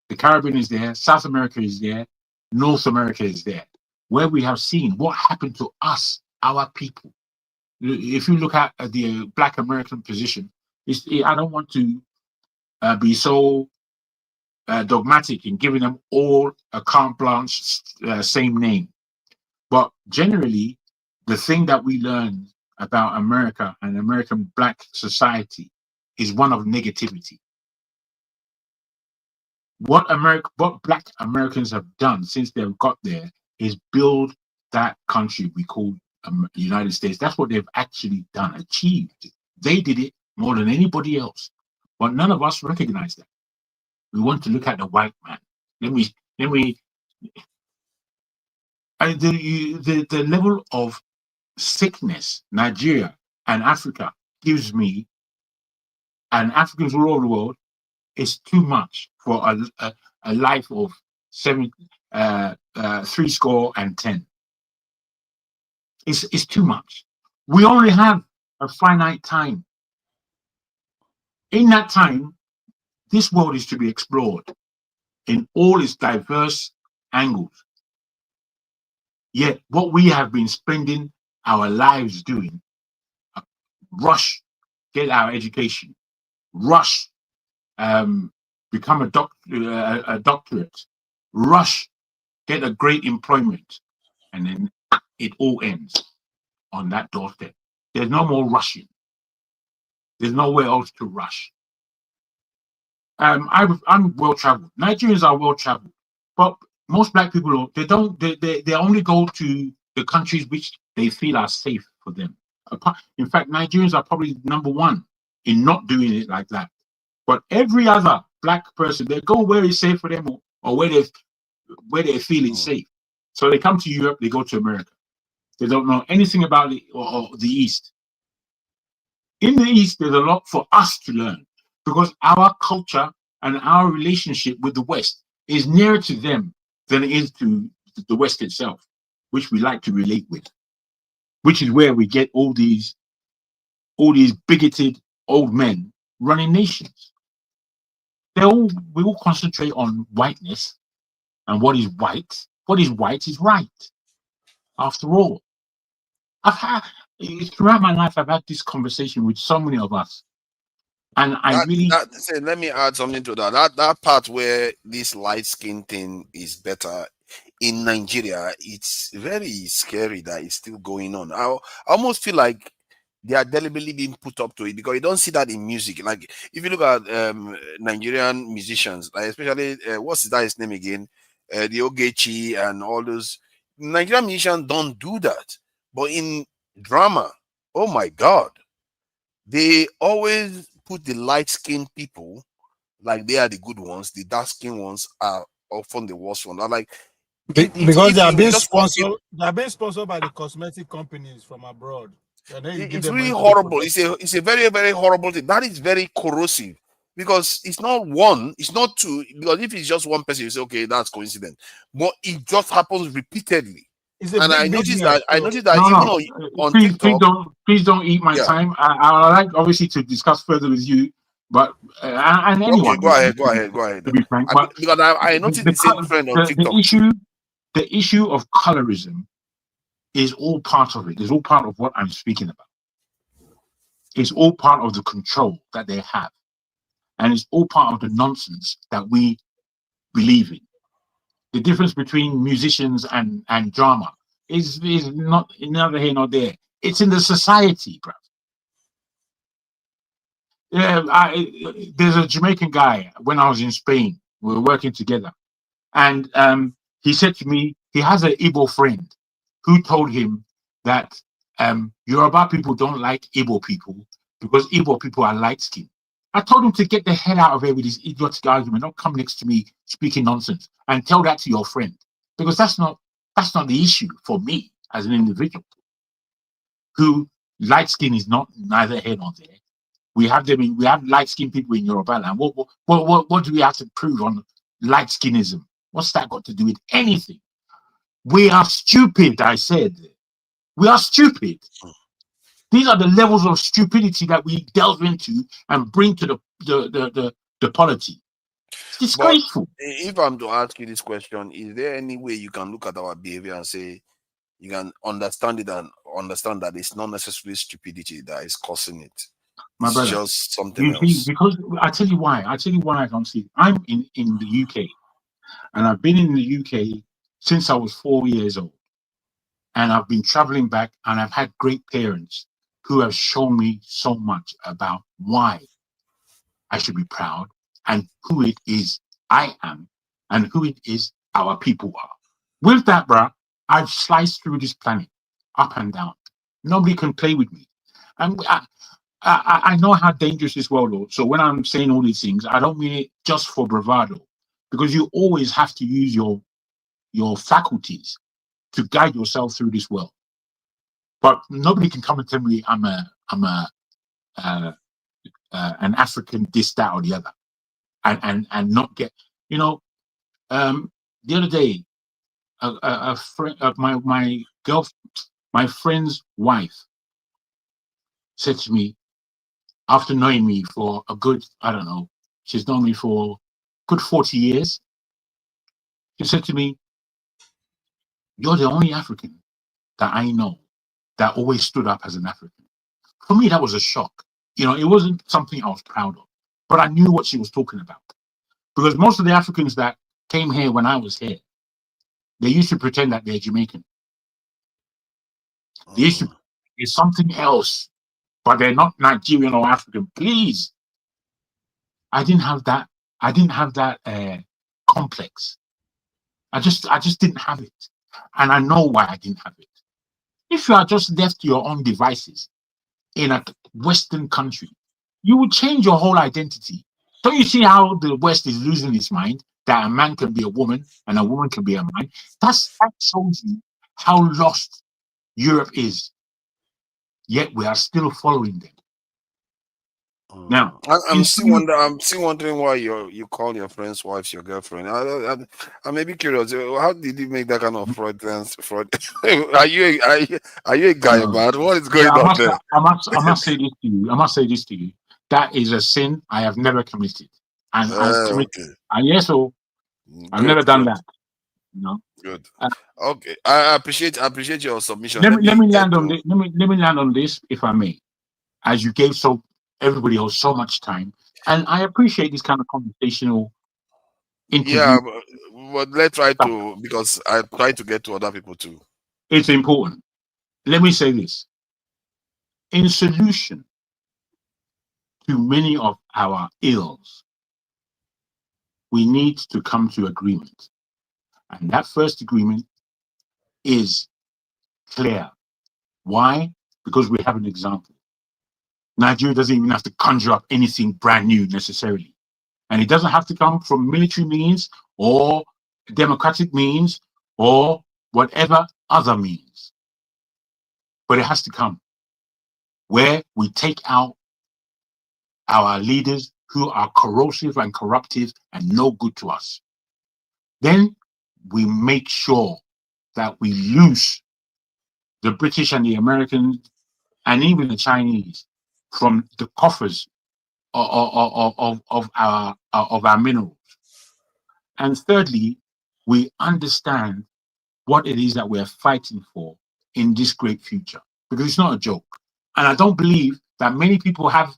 The Caribbean is there, South America is there, North America is there, where we have seen what happened to us, our people. If you look at the Black American position, I don't want to be so dogmatic in giving them all a carte blanche, same name. But generally, the thing that we learn about America and American Black society is one of negativity. What Black Americans have done since they've got there is build that country we call the United States. That's what they've actually done, achieved. They did it more than anybody else, but none of us recognize that. We want to look at the white man. The level of sickness Nigeria and Africa gives me, and Africans all over the world, is too much for a life of 70 and 10. It's too much. We only have a finite time. In that time, this world is to be explored in all its diverse angles. Yet what we have been spending our lives doing, rush, get our education, rush, become a doctorate, rush, get a great employment, and then it all ends on that doorstep. There's no more rushing. There's nowhere else to rush. I'm well traveled. Nigerians are well traveled, but most Black people they only go to the countries which they feel are safe for them. In fact, Nigerians are probably #1 in not doing it like that. But every other Black person, they go where it's safe for them, or where they feel it's safe. So they come to Europe, they go to America. They don't know anything about it or the East. In the East, there's a lot for us to learn, because our culture and our relationship with the West is nearer to them than it is to the West itself, which we like to relate with, which is where we get all these bigoted old men running nations. We all concentrate on whiteness and what is white. What is white is right. After all, throughout my life, I've had this conversation with so many of us. And let me add something to that. That part where this light skin thing is better in Nigeria, it's very scary that it's still going on. I almost feel like they are deliberately being put up to it, because you don't see that in music. Like if you look at Nigerian musicians, like especially what's his name again, the Ogechi and all those Nigerian musicians don't do that. But in drama, oh my God, they always put the light-skinned people like they are the good ones. The dark-skinned ones are often the worst ones. Like because they are being sponsored. They are being sponsored by the cosmetic companies from abroad. It's really horrible. It's a very, very horrible thing. That is very corrosive, because it's not one, it's not two. Because if it's just one person, you say, okay, that's coincidence. But it just happens repeatedly. And I noticed that. Even on TikTok. Please don't eat my time. I like obviously to discuss further with you, but and anyone. Okay, go ahead. To be frank, because I noticed the same trend on TikTok. The issue of colorism is all part of it. It's all part of what I'm speaking about. It's all part of the control that they have, and it's all part of the nonsense that we believe in. The difference between musicians and drama is not neither here nor there. It's in the society, bro. Yeah, there's a Jamaican guy. When I was in Spain, we were working together, and he said to me, he has an Igbo friend who told him that Yoruba people don't like Igbo people because Igbo people are light-skinned. I told him to get the hell out of here with this idiotic argument. Don't come next to me speaking nonsense, and tell that to your friend, because that's not the issue for me. as an individual, who light skin is not neither here nor there. We have light skinned people in Yoruba land. What do we have to prove on light skinism? What's that got to do with anything? We are stupid, I said. We are stupid. These are the levels of stupidity that we delve into and bring to the polity. It's disgraceful. But if I'm to ask you this question, is there any way you can look at our behavior and say you can understand it and understand that it's not necessarily stupidity that is causing it? My It's brother, just something you see, else. because I tell you why I don't see it. I'm in the UK, and I've been in the UK since I was 4 years old. And I've been traveling back, and I've had great parents who have shown me so much about why I should be proud and who it is I am and who it is our people are. With that, bruh, I've sliced through this planet up and down. Nobody can play with me. And I know how dangerous this world is. So when I'm saying all these things, I don't mean it just for bravado, because you always have to use your faculties to guide yourself through this world. But nobody can come and tell me I'm an African, this, that, or the other, and not get, the other day, a friend of my friend's wife said to me, after knowing me for a good, I don't know, she's known me for a good 40 years. She said to me, "You're the only African that I know that always stood up as an African." For me, that was a shock. It wasn't something I was proud of, but I knew what she was talking about. Because most of the Africans that came here when I was here, they used to pretend that they're Jamaican. They used to be something else, but they're not Nigerian or African. Please. I didn't have that. I didn't have that complex. I just didn't have it. And I know why I didn't have it. If you are just left to your own devices in a Western country, you would change your whole identity. Don't you see how the West is losing its mind, that a man can be a woman and a woman can be a man? That shows you how lost Europe is. Yet we are still following them. Now, I'm still wondering why you call your friend's wife your girlfriend. I may be curious. How did you make that kind of fraud? Are you a guy, man? What is going on there? I must say this to you. I must say this to you. That is a sin I have never committed. And I've committed. And yes, I've never done that. Good. Okay. I appreciate your submission. Let me land on this, if I may, as you gave everybody else so much time, and I appreciate this kind of conversational interview. Yeah, but let's try to, because I try to get to other people too. It's important. Let me say this: in solution to many of our ills, we need to come to agreement, and that first agreement is clear. Why? Because we have an example. Nigeria doesn't even have to conjure up anything brand new necessarily. And it doesn't have to come from military means or democratic means or whatever other means. But it has to come where we take out our leaders who are corrosive and corruptive and no good to us. Then we make sure that we loose the British and the Americans and even the Chinese from the coffers of our minerals. And thirdly, we understand what it is that we're fighting for in this great future, because it's not a joke. And I don't believe that many people have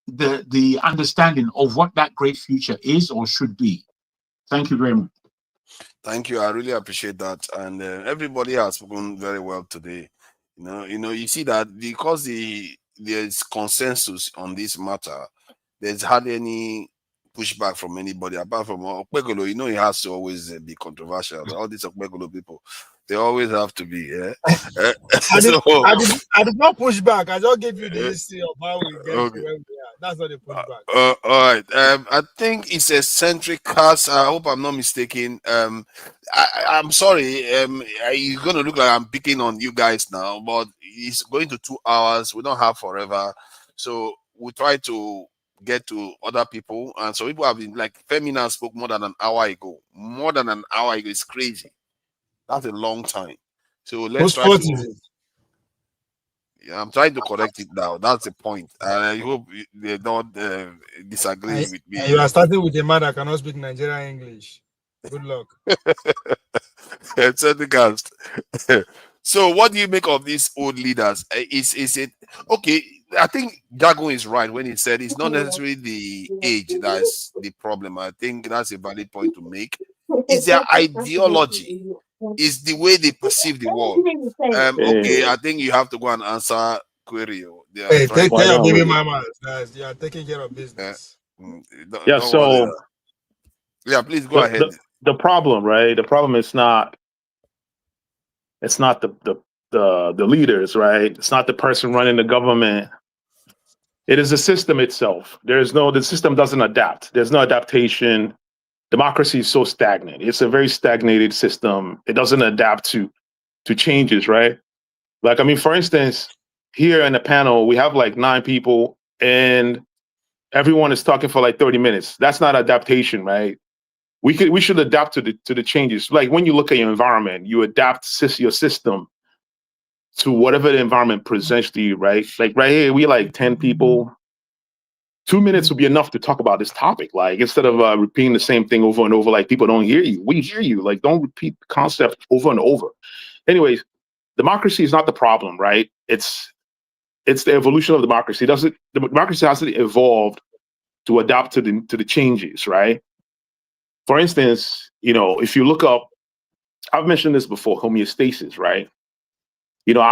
the understanding of what that great future is or should be. Thank you very much. Thank you. I really appreciate that. And everybody has spoken very well today. You see that because there's consensus on this matter, there's hardly any pushback from anybody apart from Okpegolo. You know, he has to always be controversial. All these Okpegolo people, they always have to be. Yeah. I did not push back. I just gave you the history of how we get to where we are. That's not a pushback. All right. I think it's a centric cast. I hope I'm not mistaken. I'm sorry. You're gonna look like I'm picking on you guys now, but it's going to 2 hours. We don't have forever, so we try to get to other people. And so people have been like Femina spoke more than an hour ago. More than an hour ago. It's crazy. That's a long time. So let's try to. Yeah, I'm trying to correct it now. That's the point. And I hope they don't disagree with me. You are starting with a man that cannot speak Nigerian English. Good luck. So, what do you make of these old leaders? Is it okay? I think Jago is right when he said it's not necessarily the age that's the problem. I think that's a valid point to make. It's their ideology. Is the way they perceive the world. Okay, I think you have to go and answer query. Hey, take care of baby mamas. You are taking care of business. Yeah, please go ahead. The problem, right? The problem is not. It's not the leaders, right? It's not the person running the government. It is the system itself. The system doesn't adapt. There's no adaptation. Democracy is so stagnant. It's a very stagnated system. It doesn't adapt to changes, right? Like, I mean, for instance, here in the panel, we have like 9 people and everyone is talking for like 30 minutes. That's not adaptation, right? We should adapt to the changes. Like when you look at your environment, you adapt your system to whatever the environment presents to you, right? Like right here, we like 10 people. 2 minutes would be enough to talk about this topic. Like instead of repeating the same thing over and over, like people don't hear you. We hear you. Like don't repeat the concept over and over. Anyways, democracy is not the problem, right? It's the evolution of democracy. Democracy hasn't evolved to adapt to the changes, right? For instance, you know, if you look up, I've mentioned this before, homeostasis, right? You know,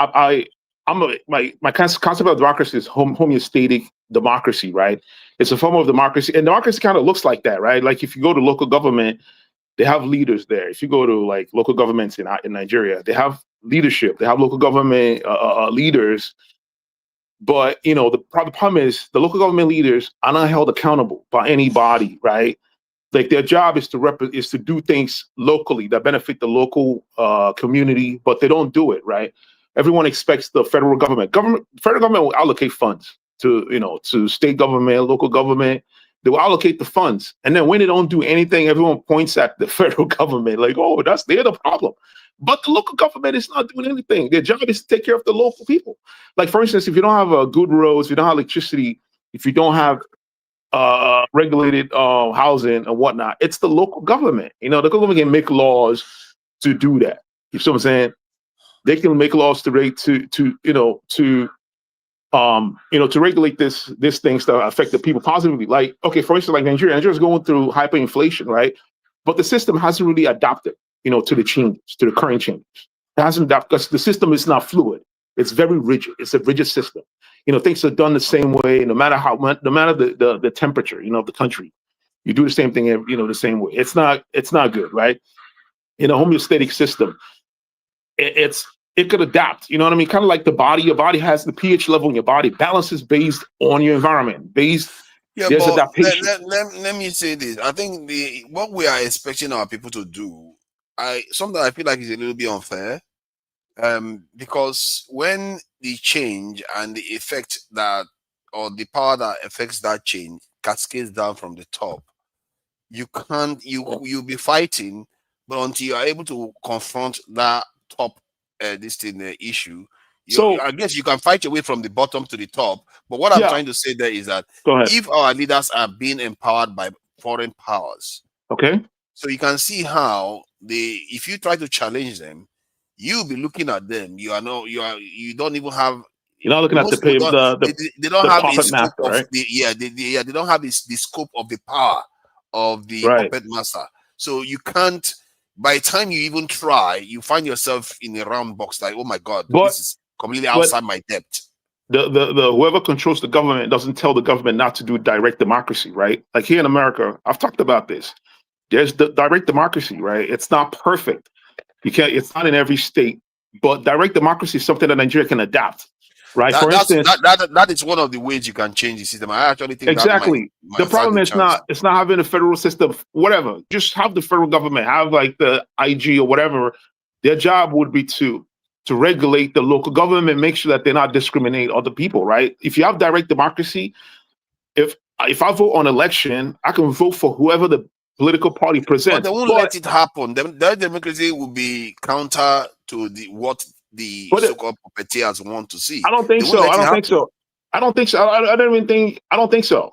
my concept of democracy is homeostatic democracy, right? It's a form of democracy, and democracy kind of looks like that, right? Like if you go to local government, they have leaders there. If you go to like local governments in Nigeria, they have leadership. They have local government leaders. But you know, the problem is the local government leaders are not held accountable by anybody, right? Like their job is to do things locally that benefit the local community, but they don't do it, right? Everyone expects the federal government will allocate funds to state government, local government. They will allocate the funds. And then when they don't do anything, everyone points at the federal government like, oh, they're the problem. But the local government is not doing anything. Their job is to take care of the local people. Like, for instance, if you don't have good roads, if you don't have electricity, if you don't have regulated housing and whatnot, it's the local government. You know, the government can make laws to do that. You see what I'm saying? They can make laws to regulate this things that affect the people positively. Like, okay, for instance, like Nigeria is going through hyperinflation, right? But the system hasn't really adapted, to the changes, to the current changes. It hasn't adapted because the system is not fluid. It's very rigid. It's a rigid system. Things are done the same way, no matter the temperature, of the country. You do the same thing, the same way. It's not good, right? In a homeostatic system, it could adapt. You know what I mean? Kind of like the body. Your body has the pH level in your body. Balance is based on your environment. There's adaptation. Let me say this. I think what we are expecting our people to do, something I feel like is a little bit unfair. Because when the change and the effect or the power that affects that change cascades down from the top, you'll be fighting, but until you are able to confront that top issue, I guess you can fight your way from the bottom to the top. But what I'm trying to say there is that if our leaders are being empowered by foreign powers, okay, so you can see how if you try to challenge them, you'll be looking at them. You don't even have. You're not looking at they don't have a scope master, of right? they don't have the scope of the power of the puppet master. So you can't. By the time you even try, you find yourself in a round box like, oh my God, this is completely outside my depth. the whoever controls the government doesn't tell the government not to do direct democracy, right? Like here in America, I've talked about this. There's the direct democracy, right? It's not perfect. You can't. It's not in every state, but direct democracy is something that Nigeria can adapt, right? For instance, That is one of the ways you can change the system. I actually think exactly. that The might problem stand a is chance. it's not having a federal system, whatever. Just have the federal government, have like the IG or whatever. Their job would be to regulate the local government, make sure that they're not discriminating other people, right? If you have direct democracy, if I vote on election, I can vote for whoever the political party But presents. they won't let it happen. Their democracy will be counter to what the so-called puppeteers want to see. I don't think They won't so. let I it don't think happen. so. I don't think so. I don't even think. I don't think so.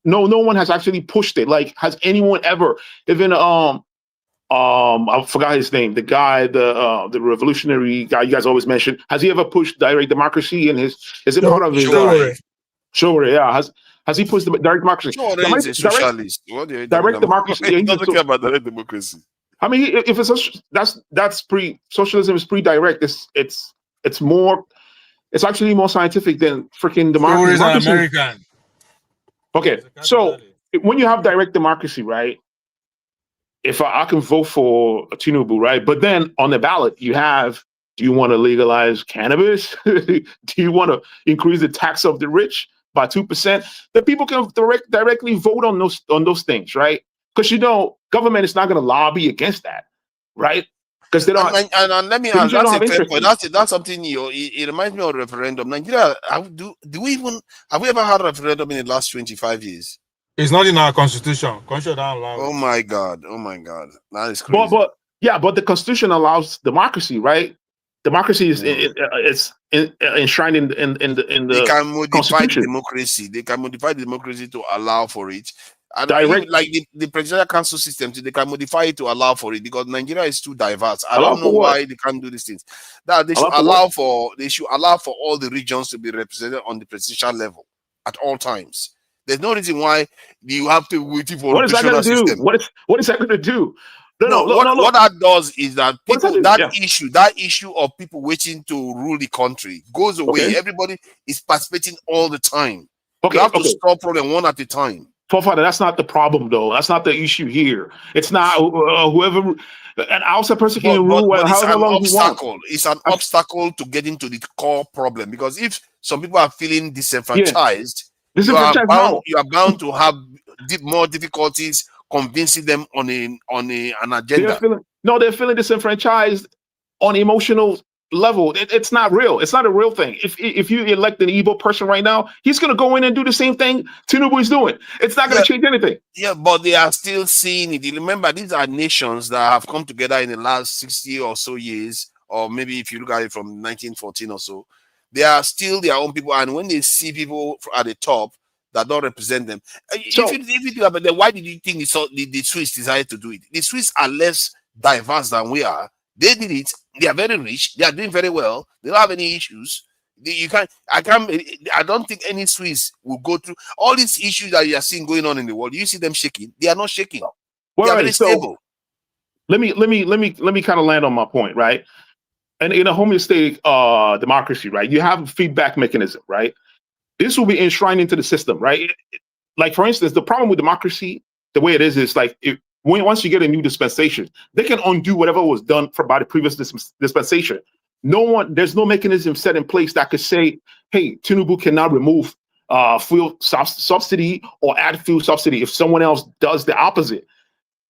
No one has actually pushed it. Like, has anyone ever? Even I forgot his name. The guy, the revolutionary guy you guys always mention. Has he ever pushed direct democracy in his? Is it part of his? Sure. Yeah. Has he pushed the direct democracy? Sure, is a socialist. What are you talking Direct about? democracy. Yeah, He he's a doesn't care about direct democracy. I mean, if it's that's pre socialism is pre-direct. It's more. It's actually more scientific than freaking democracy. He's an Democracy- American. Okay, so when you have direct democracy, right? If I can vote for Tinubu, right? But then on the ballot, you have: do you want to legalize cannabis? Do you want to increase the tax of the rich by 2%? The people can directly vote on those things, right? Because government is not going to lobby against that, right? Because they don't. And let me they ask, usually don't that's have a fair interest point. in it. That's something it reminds me of referendum. Nigeria, have we ever had a referendum in the last 25 years? It's not in our constitution. Constitution don't allow Oh my God. That is crazy. But the Constitution allows democracy, right? Democracy is it's enshrined in the They can modify Constitution. democracy. They can modify the democracy to allow for it. And Direct- even like the presidential council system, they can modify it to allow for it because Nigeria is too diverse. I Allow don't know for what? why they can't do these things. That they should Allow for they should allow for all the regions to be represented on the presidential level at all times. There's no reason why you have to wait for What is that going to do? system. What is that going to do? What that does is that What does people that do? that issue of people waiting to rule the country goes away. Okay. Everybody is participating all the time. Okay, You have to okay. solve problem one at a time. Forefather, that's not the problem, though. That's not the issue here. It's not whoever an outside person can rule But it's however an long he wants. obstacle. It's an obstacle to getting to the core problem because if some people are feeling disenfranchised, you are bound to have more difficulties convincing them on an agenda. They're feeling disenfranchised on emotional level. It's not real. It's not a real thing. If you elect an evil person right now, he's going to go in and do the same thing Tinubu is doing. It's not going to change anything. Yeah, but they are still seeing it. You remember, these are nations that have come together in the last 60 or so years, or maybe if you look at it from 1914 or so, they are still their own people. And when they see people at the top that don't represent them, if you think about it, why did you think the Swiss decided to do it? The Swiss are less diverse than we are. They did it. They are very rich. They are doing very well. They don't have any issues. I don't think any Swiss will go through all these issues that you are seeing going on in the world. You see them shaking. They are not shaking. They are very stable. Let me kind of land on my point, right? And in a homeostatic democracy, right, you have a feedback mechanism, right? This will be enshrined into the system, right? Like, for instance, the problem with democracy, the way it is like once you get a new dispensation, they can undo whatever was done by the previous dispensation. There's no mechanism set in place that could say, hey, Tinubu cannot remove fuel subsidy or add fuel subsidy if someone else does the opposite.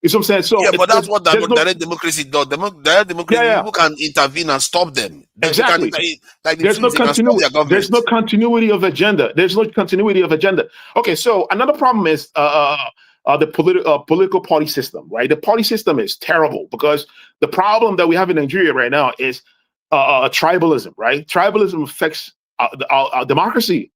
You know what I'm saying? So but that's what direct democracy does. Direct democracy, people can intervene and stop them. Exactly. There's no continuity of agenda. Okay, so another problem is the political party system, right? The party system is terrible because the problem that we have in Nigeria right now is tribalism, right? Tribalism affects our democracy.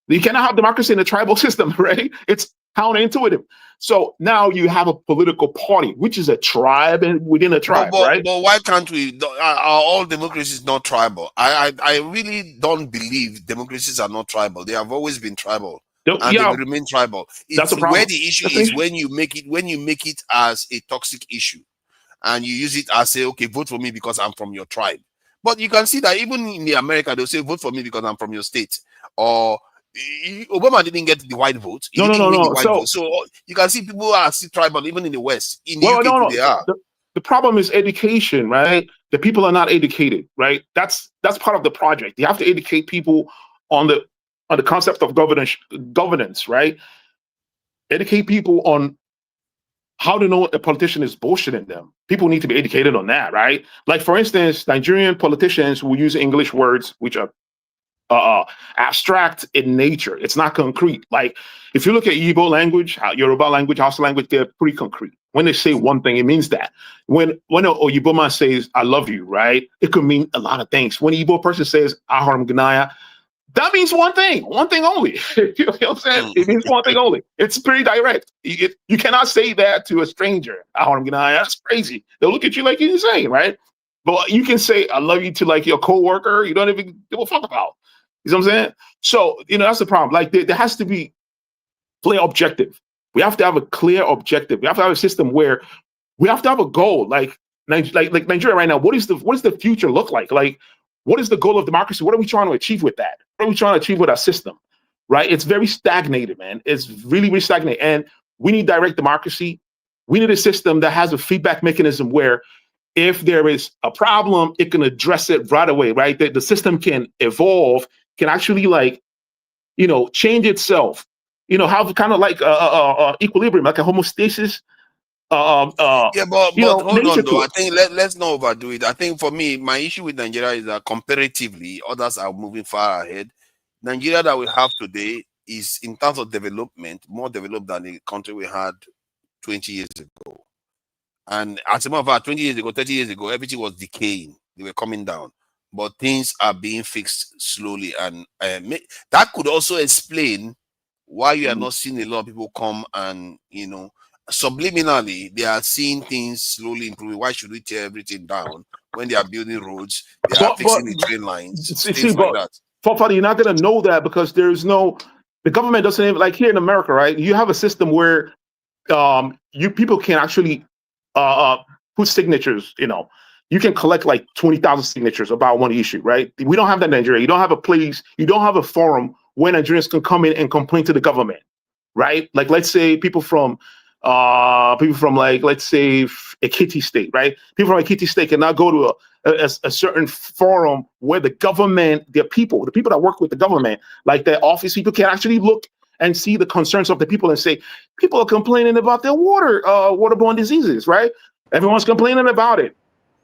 You cannot have democracy in a tribal system, right? It's counterintuitive. So now you have a political party, which is a tribe and within a tribe, right? But why can't we? Are all democracies not tribal? I really don't believe democracies are not tribal. They have always been tribal. And they will remain tribal. It's where the issue is when you make it as a toxic issue, and you use it as say, okay, vote for me because I'm from your tribe. But you can see that even in the America, they'll say, vote for me because I'm from your state. Or Obama didn't get the white vote. He didn't win the white vote. So you can see people are still tribal, even in the West. In the UK, too, they are. The problem is education, right? The people are not educated, right? That's part of the project. You have to educate people on the concept of governance, right? Educate people on how to know a politician is bullshitting them. People need to be educated on that, right? Like, for instance, Nigerian politicians will use English words which are abstract in nature. It's not concrete. Like, if you look at Igbo language, Yoruba language, Hausa language, they're pretty concrete. When they say one thing, it means that. When an Igbo man says, I love you, right? It could mean a lot of things. When an Igbo person says, Aharam Ganaya, that means one thing only. You know what I'm saying? It means one thing only. It's pretty direct. You cannot say that to a stranger. That's crazy. They'll look at you like you're insane, right? But you can say, I love you to like your coworker. You don't even give a fuck about. You know what I'm saying? So, that's the problem. Like, there has to be clear objective. We have to have a clear objective. We have to have a system where we have to have a goal. Like Nigeria right now, what does the future look like? Like, what is the goal of democracy? What are we trying to achieve with that? What are we trying to achieve with our system? Right? It's very stagnated, man. It's really, really stagnated. And we need direct democracy. We need a system that has a feedback mechanism where if there is a problem, it can address it right away, right? The system can evolve, can actually change itself, have kind of like equilibrium, like a homeostasis. But hold on though. I think let's not overdo it. I think for me, my issue with Nigeria is that comparatively, others are moving far ahead. Nigeria that we have today is, in terms of development, more developed than the country we had 20 years ago. And as a matter of fact, 20 years ago, 30 years ago, everything was decaying. They were coming down. But things are being fixed slowly. And that could also explain why you are not seeing a lot of people come and, subliminally, they are seeing things slowly improving. Why should we tear everything down when they are building roads? They are fixing the train lines, things like that. Father, you're not going to know that because the government doesn't even, like here in America, right? You have a system where people can actually put signatures, you can collect like 20,000 signatures about one issue, right? We don't have that in Nigeria. You don't have a place, you don't have a forum where Nigerians can come in and complain to the government, right? Like, let's say people from like, let's say Ekiti State, right? People from Ekiti State cannot go to a certain forum where the government, the people that work with the government, like their office people, can actually look and see the concerns of the people and say, people are complaining about their waterborne diseases, right? Everyone's complaining about it,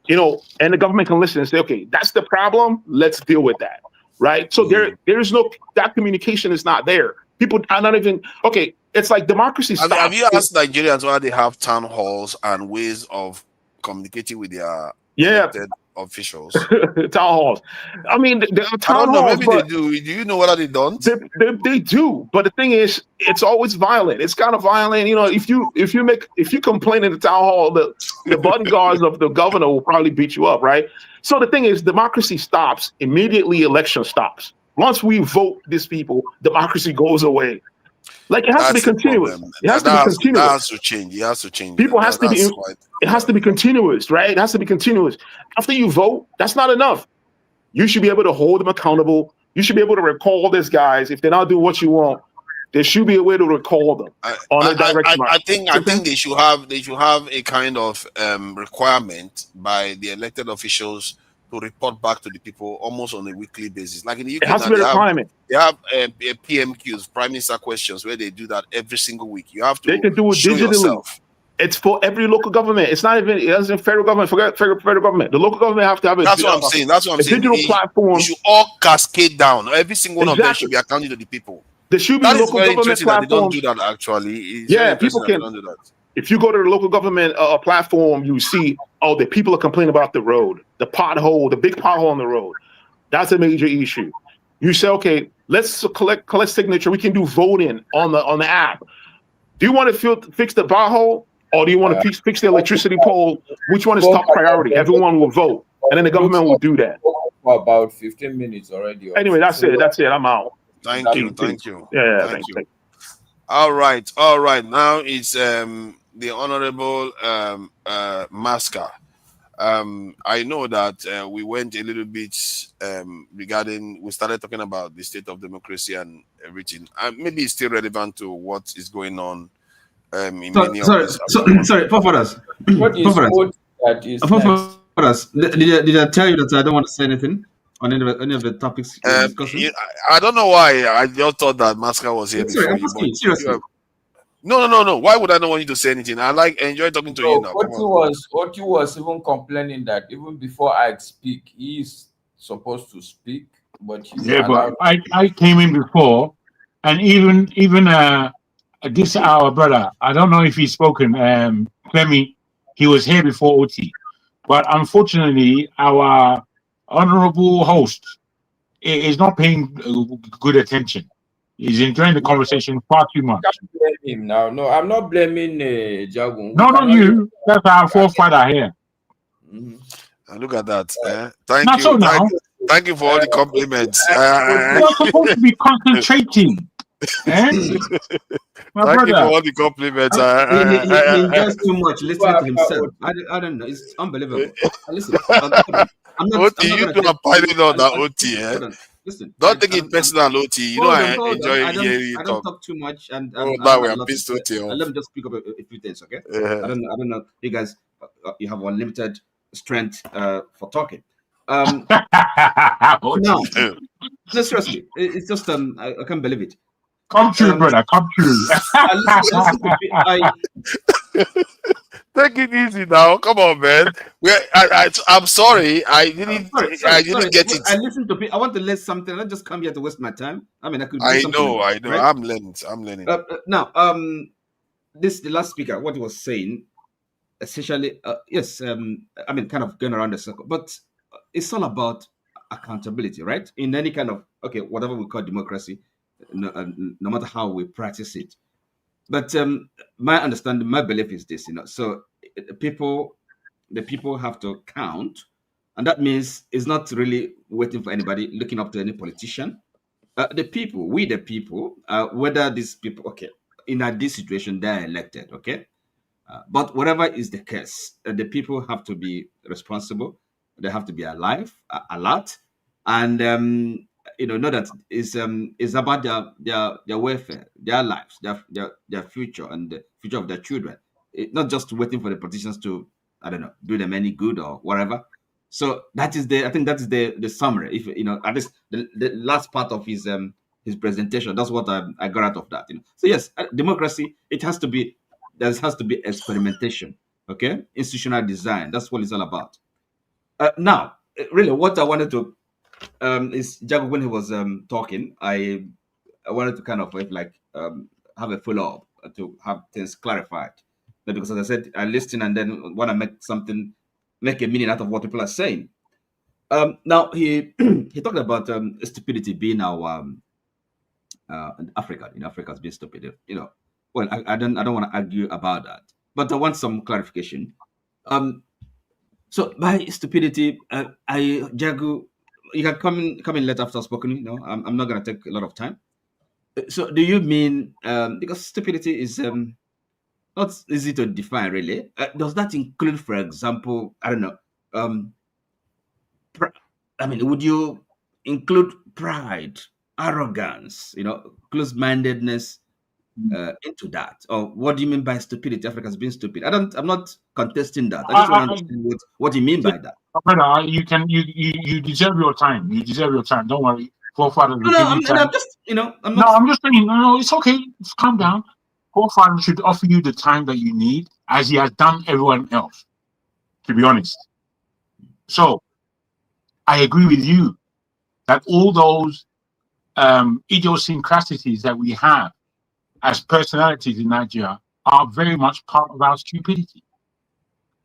and the government can listen and say, okay, that's the problem. Let's deal with that, right? So there's no, that communication is not there. People are not even, okay, it's like democracy stops. Have you asked Nigerians why they have town halls and ways of communicating with their elected officials? Town halls. I mean, there are town halls. Maybe they do. Do you know whether they don't? They do, but the thing is, it's always violent. It's kind of violent. If you complain in the town hall, the bodyguards of the governor will probably beat you up, right? So the thing is, democracy stops immediately. Election stops. Once we vote these people, democracy goes away. Like, it has to be continuous. It has to be continuous. That has to change. It has to change. It has to be continuous, right? It has to be continuous. After you vote, that's not enough. You should be able to hold them accountable. You should be able to recall these guys. If they're not doing what you want, there should be a way to recall them on a direct march. I think they should have a kind of requirement by the elected officials to report back to the people almost on a weekly basis. Like in the UK, it has to be a requirement. They have PMQs, Prime Minister questions, where they do that every single week. You have to. They can do it digitally. Yourself. It's for every local government. It's not even. It doesn't federal government. Forget federal government. The local government have to have a. That's what I'm saying. That's what I'm saying. Digital platform. You should all cascade down. Every single one of them should be accounting to the people. There should be local government platforms. They don't do that actually. People can. Do that. If you go to the local government platform, you see, the people are complaining about the road, the pothole, the big pothole on the road. That's a major issue. You say, okay, let's collect signature. We can do voting on the app. Do you want to fix the pothole, or do you want to fix the electricity pole? Which one is top priority? Everyone will vote, and then the government will do that. For about 15 minutes already. Anyway, that's it. I'm out. Thank you. Yeah, thank you. All right. Now it's the Honorable Masker. I know that we went a little bit regarding, we started talking about the state of democracy and everything. Maybe it's still relevant to what is going on in many of these. Sorry, forefathers. What is what that is next? Forefathers, did I tell you that I don't want to say anything on any of the topics we're discussing? I don't know why. I just thought that Masca was here Sorry, before I'm you. asking you, seriously. No. Why would I not want you to say anything? I enjoy talking to you now. What you was even complaining that even before I speak, he's supposed to speak, but he's Yeah, allowed. but I came in before, and even this our brother. I don't know if he's spoken. Clemmy, he was here before OT, but unfortunately, our honorable host is not paying good attention. He's enjoying the conversation far too much. Can't blame him now. No, I'm not blaming Jagun. No, not you. That's our forefather here. And look at that. Thank Not you. so now. Thank you for all the compliments. You're supposed to be concentrating. Thank you for all the compliments. He enjoys too much listening to himself. I don't know. It's unbelievable. Listen, I'm not. OT, you do a piling on that OT. Listen, don't take it personal, OT. You know, I enjoy hearing you I talk. don't talk too much, and now we are pissed OT. Let me just speak up a few things, okay? I don't know. You guys, you have unlimited strength for talking. No, seriously, it's just I can't believe it. Come true, brother. Come true. Take it easy now. Come on, man. I'm sorry. I didn't get it. I listen to people. I want to learn something. I don't just come here to waste my time. I mean, I could. I know. Right? I'm learning. Now, the last speaker, what he was saying, essentially, yes. I mean, kind of going around the circle, but it's all about accountability, right? In any kind of whatever we call democracy, no matter how we practice it. But my understanding, my belief is this, so the people have to count, and that means it's not really waiting for anybody, looking up to any politician. The people, whether these people, in this situation, they're elected, but whatever is the case, the people have to be responsible. They have to be alive, alert, and know that is about their welfare, their lives, their future, and the future of their children. Not just waiting for the politicians to, I don't know, do them any good or whatever. So that is I think that is the summary. If at least the last part of his presentation, that's what I got out of that. So yes, democracy, there has to be experimentation, institutional design. That's what it's all about. Now, really, what I wanted to is Jago, when he was talking, I wanted to kind of have a follow up to have things clarified. Because as I said, I listen and then want to make a meaning out of what people are saying. Now he talked about stupidity being our Africa. Africa's being stupid. Well, I don't want to argue about that, but I want some clarification. So by stupidity, Jago, you can come in later after spoken. I'm not going to take a lot of time. So do you mean because stupidity is not easy to define, really? Does that include, for example, I don't know, would you include pride, arrogance, close-mindedness into that? Or what do you mean by stupidity? Africa's being stupid. I'm not contesting that. I just want to understand what you mean by that. Brother, you deserve your time. You deserve your time. Don't worry. Forefathers will give you time. I'm just, I'm just saying, no, it's okay. Just calm down. Forefathers should offer you the time that you need, as he has done everyone else, to be honest. So, I agree with you that all those idiosyncrasies that we have as personalities in Nigeria are very much part of our stupidity.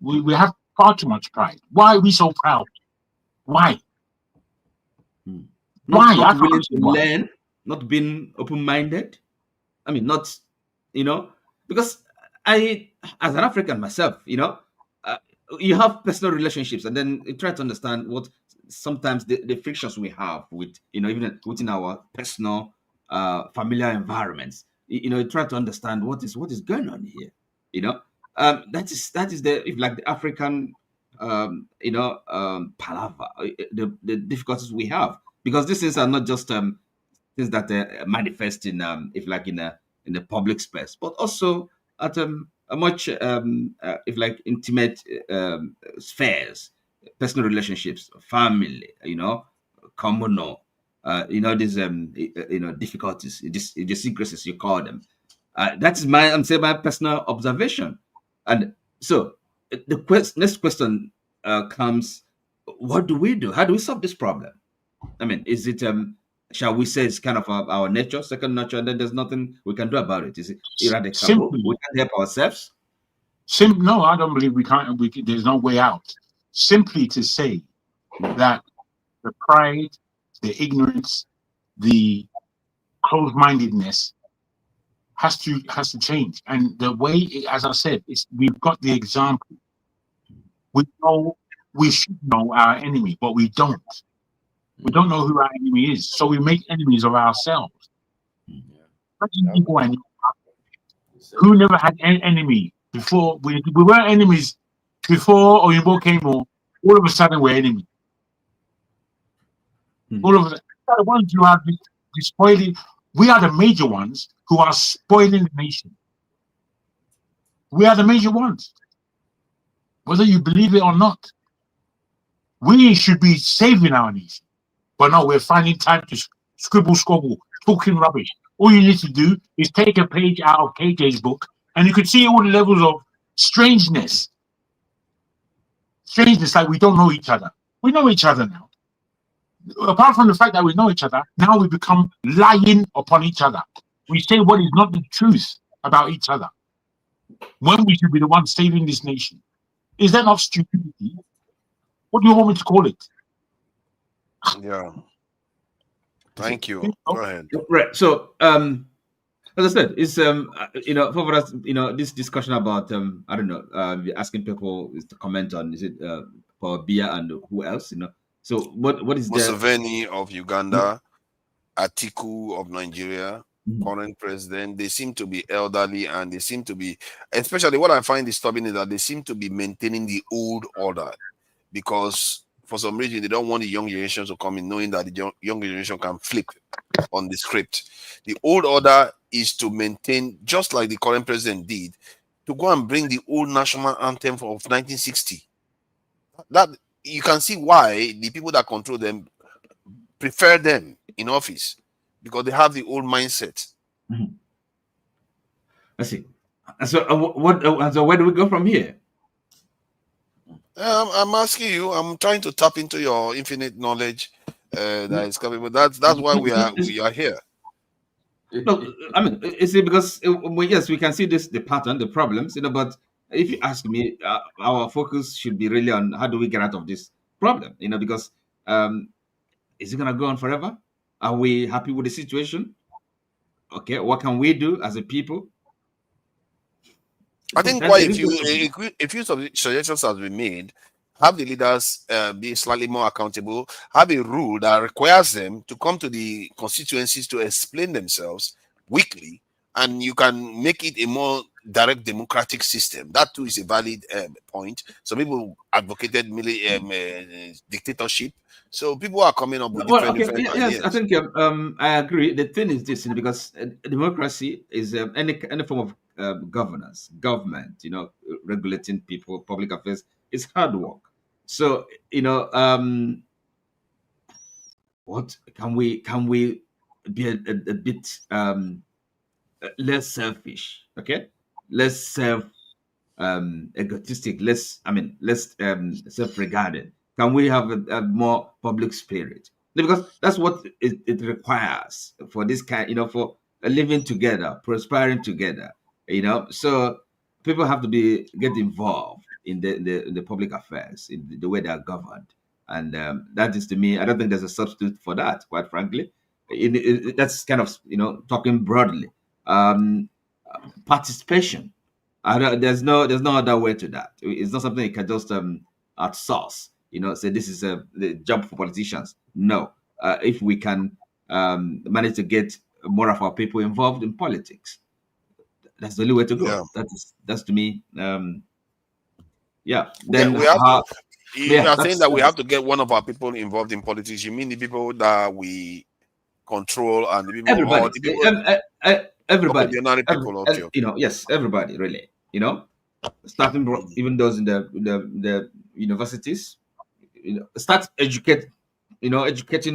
We have far too much pride. Why are we so proud? Why? Not willing to learn, not being open-minded. I mean, not, because I, as an African myself, you have personal relationships, and then you try to understand what sometimes the frictions we have with, even within our personal, familiar environments. You try to understand what is going on here. That is the African palaver, the difficulties we have, because these things are not just things that manifest in if like in the public space, but also at a much if like intimate spheres, personal relationships, family, communal, these difficulties, idiosyncrasies you call them. That's I'm saying my personal observation. And so the next question comes: what do we do? How do we solve this problem? I mean, is it shall we say it's kind of our nature, second nature, and then there's nothing we can do about it? Is it irradical? Simply, We can help ourselves. No, I don't believe we can't. There's no way out. Simply to say that the pride, the ignorance, the closed-mindedness has to change. And the way, as I said, is we've got the example. We should know our enemy, but we don't. We don't know who our enemy is, so we make enemies of ourselves. People I know who never had an enemy before. We were enemies before Oyinbo came on. All of a sudden, we're enemies. All of us, the ones who are spoiling. We are the major ones who are spoiling the nation. We are the major ones, whether you believe it or not. We should be saving our nation, but no, we're finding time to scribble, talking rubbish. All you need to do is take a page out of KJ's book, and you can see all the levels of strangeness. Strangeness, like we don't know each other. We know each other now. Apart from the fact that we know each other, now we become lying upon each other. We say what is not the truth about each other, when we should be the ones saving this nation. Is that not stupidity? What do you want me to call it? Yeah. Thank you. Go ahead. Right. So, as I said, it's for us, this discussion about I don't know, asking people to comment on, is it Paul Biya and who else? So what is there? Museveni of Uganda, Atiku of Nigeria, current president. They seem to be elderly, and they seem to be, especially what I find disturbing is that they seem to be maintaining the old order, because for some reason they don't want the young generation to come in knowing that the young generation can flip on the script. The old order is to maintain, just like the current president did, to go and bring the old national anthem of 1960. That you can see why the people that control them prefer them in office, because they have the old mindset. I see. So so where do we go from here? I'm asking you. I'm trying to tap into your infinite knowledge that is coming. But that's why we are here. No, I mean, you see, because yes, we can see the pattern, the problems, but if you ask me, our focus should be really on how do we get out of this problem, because is it gonna go on forever? Are we happy with the situation? Okay, what can we do as a people? I think quite a few suggestions have been made. Have the leaders be slightly more accountable. Have a rule that requires them to come to the constituencies to explain themselves weekly, and you can make it a more direct democratic system. That too is a valid point. Some people advocated dictatorship. So people are coming up with different ideas. Yes, I think I agree. The thing is this, because democracy is any form of governance, government, regulating people, public affairs, is hard work. So, what can we be a bit less selfish, okay? Less egotistic, less self-regarded. Can we have a more public spirit? Because that's what it requires for this kind, for living together, prospering together. So people have to get involved in the public affairs, in the way they are governed, and that is, to me, I don't think there's a substitute for that, quite frankly. That's kind of talking broadly. Participation. There's no other way to that. It's not something you can just outsource. Say this is the job for politicians. No, if we can manage to get more of our people involved in politics, that's the only way to go. Yeah. That's to me. Then If you are saying that we have to get one of our people involved in politics, you mean the people that we control and the people, Everybody, or the people, everybody, okay, the ordinary people, okay. you know, yes, everybody, really, you know, starting from even those in the universities, you know, start educating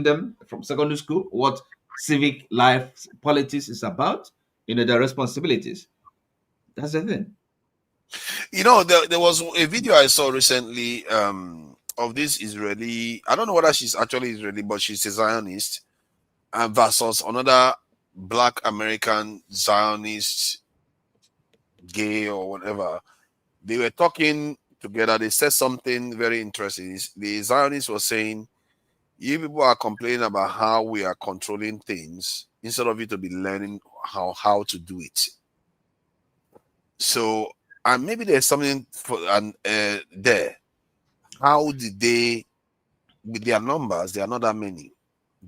them from secondary school what civic life, politics is about, you know, their responsibilities. That's the thing. You know, there was a video I saw recently of this Israeli. I don't know whether she's actually Israeli, but she's a Zionist, versus another Black American Zionist, gay or whatever. They were talking together. They said something very interesting. The Zionists were saying, "You people are complaining about how we are controlling things instead of you to be learning how to do it." So, and maybe there's something for there. How did they, with their numbers, they are not that many,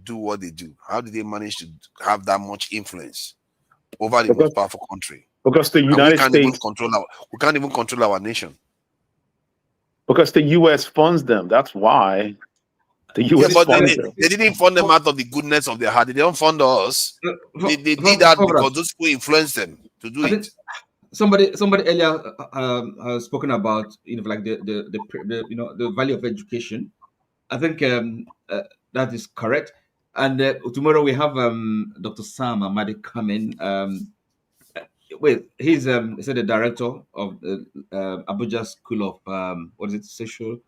do what they do? How did they manage to have that much influence over the most powerful country? Because the United States, we can't even control our nation. Because the U.S. funds them. That's why the U.S. but funds them. they didn't fund them out of the goodness of their heart. They don't fund us. They did that because those people influenced them to do it. Somebody earlier has spoken about, you know, like the you know, the value of education. I think that is correct. And tomorrow we have Dr. Sam Amadi coming. He's the director of the Abuja School of what is it, social.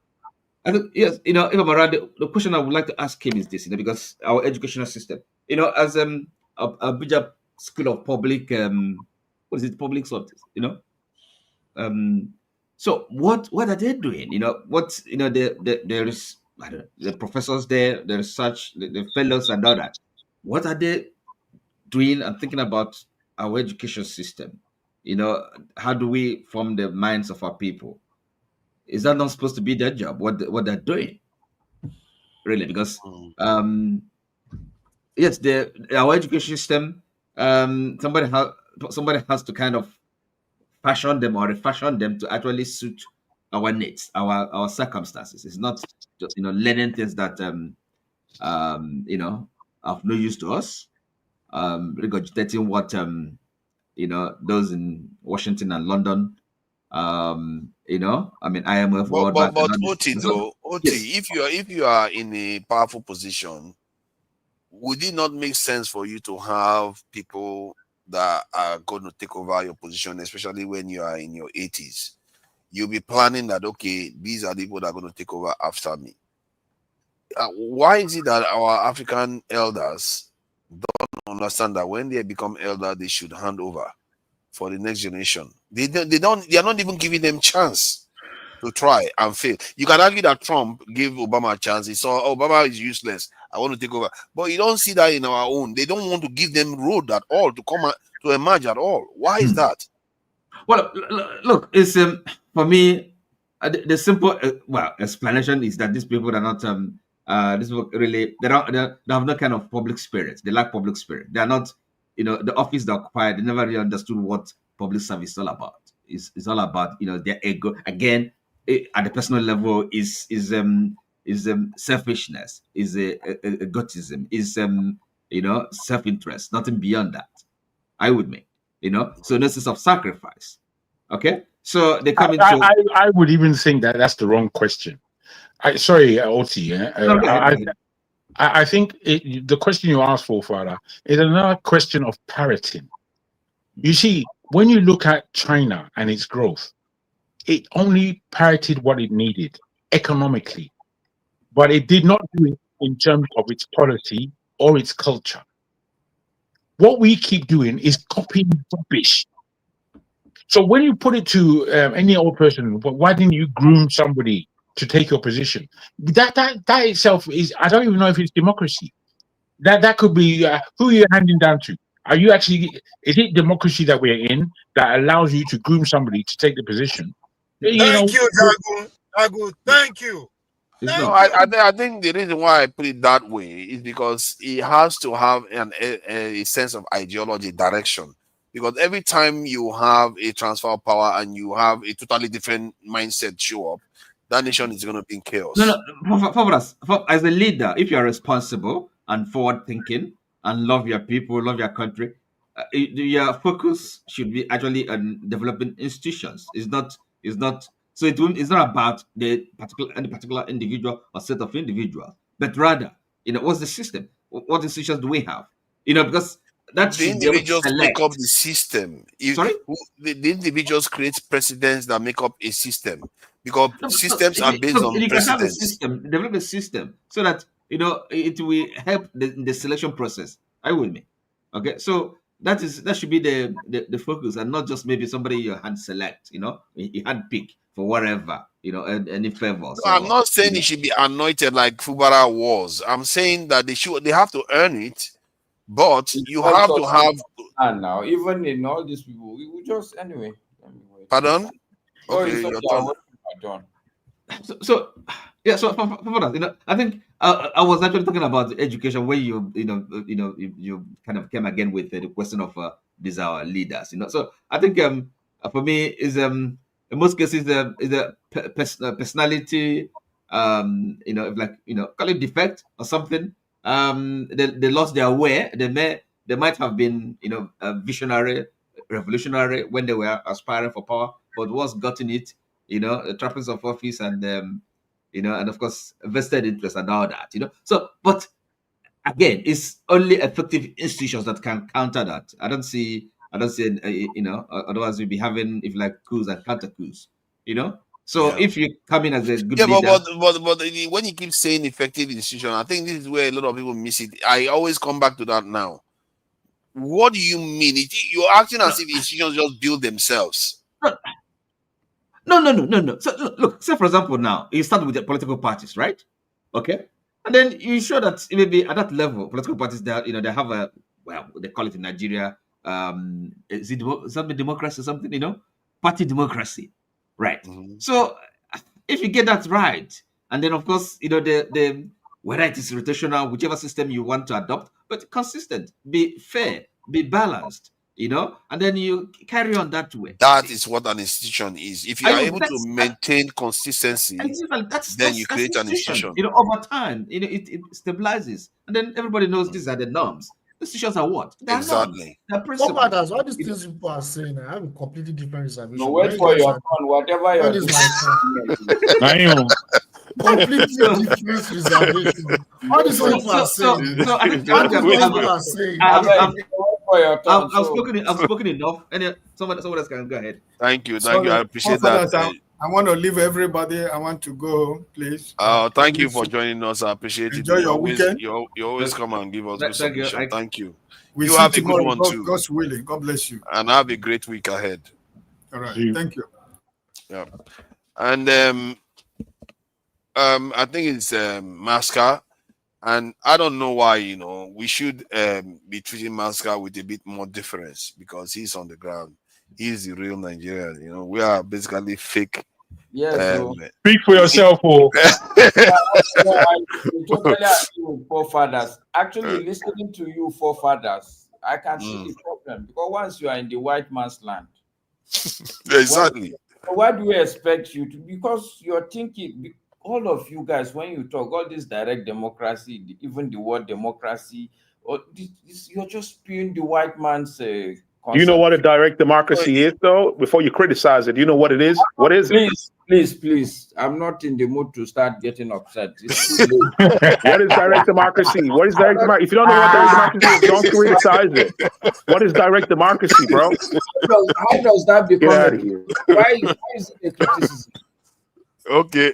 I think, yes, you know, if I'm around, the question I would like to ask him is this, you know, because our educational system, you know, as Abuja School of Public, what is it, public service, you know, so what are they doing? You know, what, you know, there is, I don't know, the professors there, the research, the fellows and all that. What are they doing and thinking about our education system? You know, how do we form the minds of our people? Is that not supposed to be their job? What they're doing, really? Because yes, our education system. Somebody has to kind of fashion them or refashion them to actually suit our needs, our circumstances. It's not just, you know, learning things that you know, of no use to us. Regurgitating what you know, those in Washington and London. You know, I mean, IMF, World Bank. But Oti, if you are in a powerful position, would it not make sense for you to have people that are going to take over your position, especially when you are in your 80s? You'll be planning that, okay, these are the people that are going to take over after me. Why is it that our African elders don't understand that when they become elder, they should hand over for the next generation? They are not even giving them chance to try and fail. You can argue that Trump gave Obama a chance. He saw Obama is useless, I want to take over. But you don't see that in our own. They don't want to give them road at all to come to emerge at all. Why is that? Well, look, it's for me, the simple explanation is that these people are not these people really they have no kind of public spirit. They lack public spirit. They are not, you know, the office they occupy. They never really understood what public service is all about. It's all about, you know, their ego. Again, at the personal level, is selfishness, is egotism, is you know, self-interest. Nothing beyond that, I would make. You know, so no sense of sacrifice. Okay, so they come into. I would even think that that's the wrong question. Sorry, Oti. I think the question you asked for, Father, is another question of parroting. You see, when you look at China and its growth, it only parroted what it needed economically, but it did not do it in terms of its policy or its culture. What we keep doing is copying rubbish. So when you put it to any old person, why didn't you groom somebody to take your position? That itself is, I don't even know if it's democracy. That could be who you're handing down to. Are you actually? Is it democracy that we're in that allows you to groom somebody to take the position? Thank you, Dagu. Thank you. No, I think the reason why I put it that way is because it has to have a sense of ideology, direction. Because every time you have a transfer of power and you have a totally different mindset show up, that nation is going to be in chaos. As a leader, if you are responsible and forward-thinking and love your people, love your country, your focus should be actually on developing institutions. It's not. So it's not about any particular individual or set of individuals, but rather, what's the system? What institutions do we have? Because that the should be able to individuals select. make up the system. Sorry? The individuals create presidents that make up a system, because systems are based on You can have a precedents. system, develop a system so that it will help the selection process. Are you with me? Okay, so that should be the focus, and not just maybe somebody you hand select, you hand pick for whatever, any favor. No, I'm not saying it should be anointed like Fubara was. I'm saying that they have to earn it, but you have to have. And now, even in all these people, we will just anyway. Pardon? Okay, your turn. So for that, I think I was actually talking about education, where you kind of came again with the question of these our leaders. So I think for me is in most cases is a personality, call it defect or something. They lost their way. They might have been visionary, revolutionary when they were aspiring for power, but was gotten it, the trappings of office and and of course vested interest and all that, So, but again, it's only effective institutions that can counter that. I don't see, otherwise we'll be having coups and counter coups, So Yeah. if you come in as a good Yeah, leader, but when you keep saying effective institution, I think this is where a lot of people miss it. I always come back to that now. What do you mean? You're acting as if institutions just build themselves. No. So look, say for example, now you start with the political parties, right? Okay, and then you show that maybe at that level, political parties that they have a, well, they call it in Nigeria, is it something democracy or something, party democracy, right? So if you get that right, and then of course the whether it is rotational, whichever system you want to adopt, but consistent, be fair, be balanced, and then you carry on that way. That is what an institution is. If you are able to maintain consistency, then you create an institution. Over time, it stabilizes, and then everybody knows these are the norms. Institutions are what? They're Exactly. norms. They're principles. Compadres, all these things people are saying, I have a completely different reservation. No, wait for your turn, whatever your What is my turn? Completely different reservation. All these people are saying. So I think I've spoken enough. And someone else can go ahead. Thank you. I appreciate that. I want to leave everybody. I want to go, please. Thank you for joining us. I appreciate it. Enjoy your weekend. You always come and give us good submission. Thank you. We You have a good one too. God's willing. God bless you. And have a great week ahead. All right. Thank you. Yeah. And I think it's Masca. And I don't know why, we should be treating Masca with a bit more difference, because he's on the ground. He's the real Nigerian. We are basically fake. Yes. Speak for yourself, Paul. I totally agree with forefathers. Actually, listening to you, forefathers, I can see the problem, because once you are in the white man's land, exactly. Why do we expect you to? Because you're thinking, all of you guys, when you talk all this direct democracy, even the word democracy, or you're just spewing the white man's. Do you know what a direct democracy is, though? Before you criticize it, do you know what it is? What is it? Please. I'm not in the mood to start getting upset. It's too late. What is direct democracy? What is direct democracy? If you don't know what direct democracy is, don't criticize it. What is direct democracy, bro? How does that become? Get out of here. Why is it a criticism? Okay.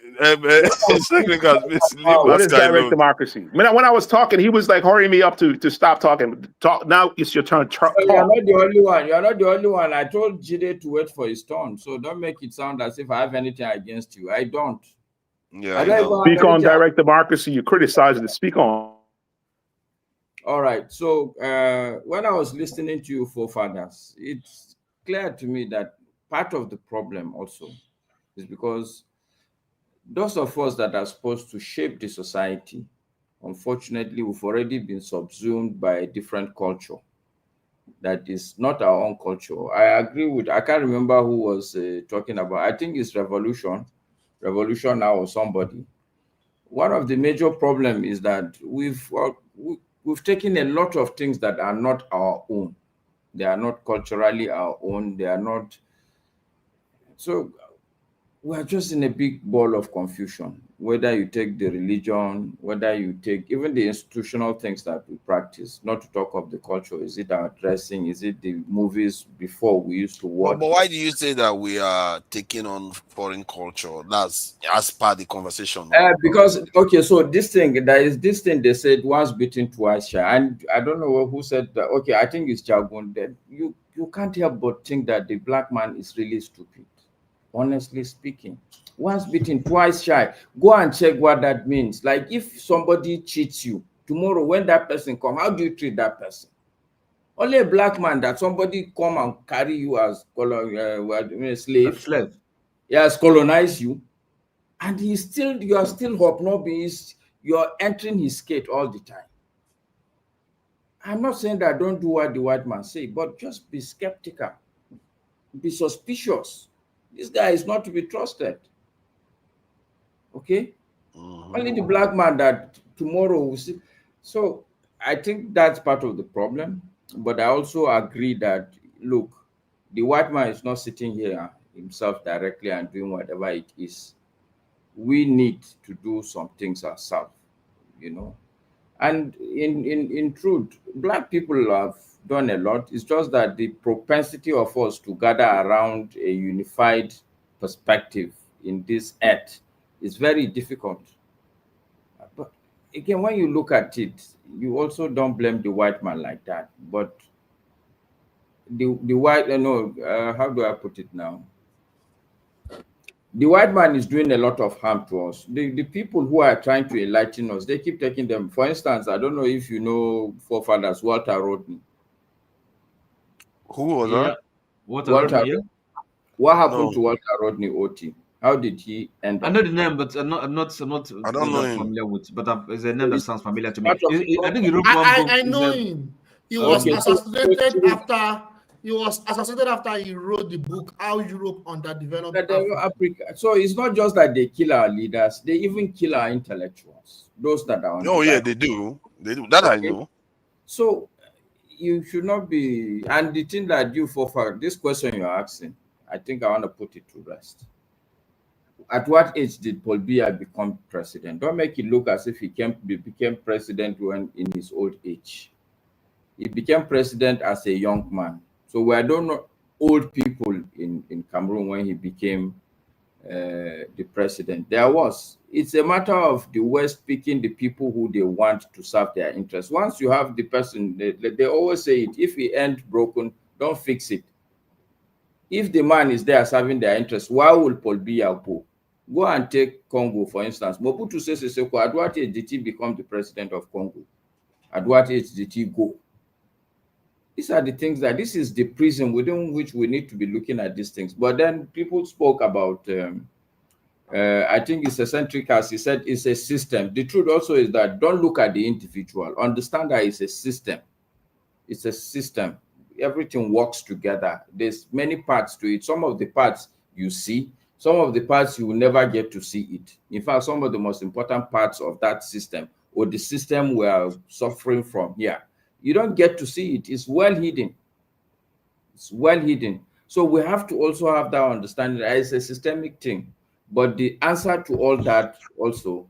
What is direct democracy? When I was talking, he was like hurrying me up to stop talking. Now it's your turn. You're not the only one. You're not the only one. I told Jide to wait for his turn. So don't make it sound as if I have anything against you. I don't. Yeah. Speak on direct democracy. You criticize it. Speak on. All right. So when I was listening to you, forefathers, it's clear to me that part of the problem also is because those of us that are supposed to shape the society, unfortunately, we've already been subsumed by a different culture that is not our own culture. I agree with, I can't remember who was talking about, I think it's revolution Revolution Now or somebody. One of the major problems is that we've taken a lot of things that are not our own. They are not culturally our own. They are not. So we're just in a big ball of confusion, whether you take the religion, whether you take even the institutional things that we practice, not to talk of the culture. Is it our dressing? Is it the movies before we used to watch? But why do you say that we are taking on foreign culture? That's as part of the conversation. Because, okay, so there is this thing they said, once bitten, twice shy. And I don't know who said that. Okay, I think it's Jagun. That you can't help but think that the black man is really stupid. Honestly speaking, once bitten, twice shy. Go and check what that means. Like if somebody cheats you tomorrow, when that person come, how do you treat that person? Only a black man that somebody come and carry you as slave. Yes, colonize you, and you are still hobnobbing. You're entering his skate all the time. I'm not saying that don't do what the white man say, but just be skeptical, be suspicious. This guy is not to be trusted. Okay? Only the black man that tomorrow will see. So I think that's part of the problem. But I also agree that, look, the white man is not sitting here himself directly and doing whatever it is. We need to do some things ourselves, you know. And in truth, black people have done a lot. It's just that the propensity of us to gather around a unified perspective in this earth is very difficult. But again, when you look at it, you also don't blame the white man like that. But the white, how do I put it now? The white man is doing a lot of harm to us. The people who are trying to enlighten us, they keep taking them. For instance, I don't know if you know forefathers, Walter Rodney. Who was that? Walter Rodney, yeah? What happened to Walter Rodney Oti? How did he end up? I know the name, but I'm not I don't know him. familiar with. But it's a name that sounds familiar to me. part of- I think he wrote one book. I It's know a- him. He was Okay, so- assassinated after he wrote the book How Europe Underdeveloped Africa. So it's not just that they kill our leaders; they even kill our intellectuals. Those that are on. Oh the yeah, right. they do. They do. That I know. So you should not be. And the thing that you for this question you're asking, I think I want to put it to rest. At what age did Paul Biya become president? Don't make it look as if he became president when in his old age. He became president as a young man. So we don't know old people in Cameroon when he became the president. It's a matter of the West picking the people who they want to serve their interests. Once you have the person, they always say it, if he ain't broken, don't fix it. If the man is there serving their interests, why will Paul Biya go? Go and take Congo, for instance. Mobutu Sese Seko, at what age did he become the president of Congo? At what age did he go? These are the things this is the prism within which we need to be looking at these things. But then people spoke about, I think it's eccentric, as he said, it's a system. The truth also is that don't look at the individual. Understand that it's a system. It's a system. Everything works together. There's many parts to it. Some of the parts you see, some of the parts you will never get to see it. In fact, some of the most important parts of that system or the system we are suffering from here, you don't get to see it. It's well hidden. It's well hidden. So we have to also have that understanding that it's a systemic thing. But the answer to all that also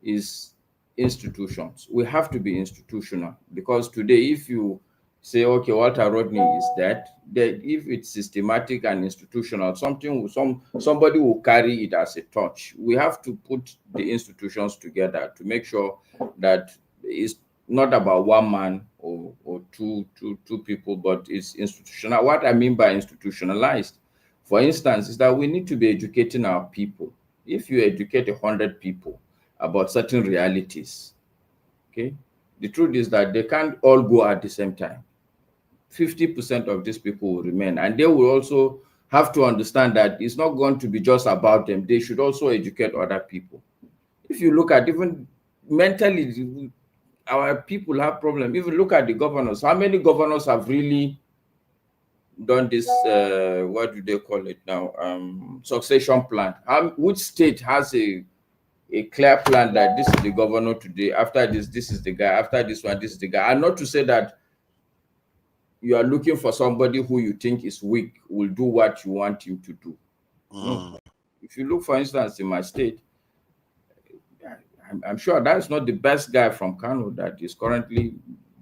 is institutions. We have to be institutional, because today, if you say, okay, Walter Rodney is dead, that if it's systematic and institutional, somebody will carry it as a torch. We have to put the institutions together to make sure that it's not about one man or two people, but it's institutional. What I mean by institutionalized, for instance, is that we need to be educating our people. If you educate 100 people about certain realities, okay, the truth is that they can't all go at the same time. 50% of these people will remain, and they will also have to understand that it's not going to be just about them. They should also educate other people. If you look at even mentally, our people have problems. If you look at the governors, how many governors have really done this, what do they call it now? Succession plan. Which state has a clear plan that this is the governor today, after this is the guy, after this one, this is the guy? And not to say that you are looking for somebody who you think is weak, will do what you want him to do. No. If you look, for instance, in my state, I'm sure that's not the best guy from Kano that is currently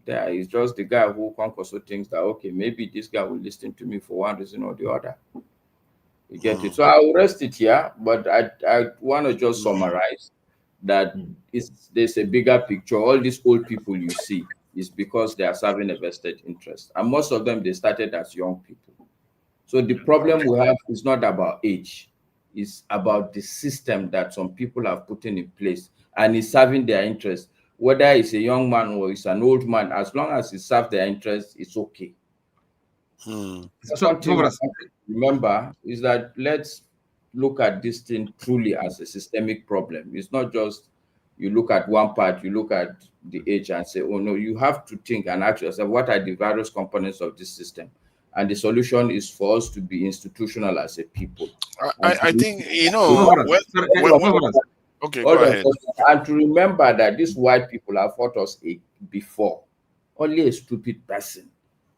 there. It's just the guy who also thinks that, okay, maybe this guy will listen to me for one reason or the other. You get it? So I'll rest it here, but I want to just summarize that there's a bigger picture. All these old people you see is because they are serving a vested interest. And most of them, they started as young people. So the problem we have is not about age. It's about the system that some people have put in place and is serving their interest. Whether it's a young man or it's an old man, as long as it serves their interest, it's okay. Something remember is that let's look at this thing truly as a systemic problem. It's not just you look at one part, you look at the age and say, oh no, you have to think and ask yourself, what are the various components of this system? And the solution is for us to be institutional as a people. I think, you know, okay, go ahead. And to remember that these white people have fought us before. Only a stupid person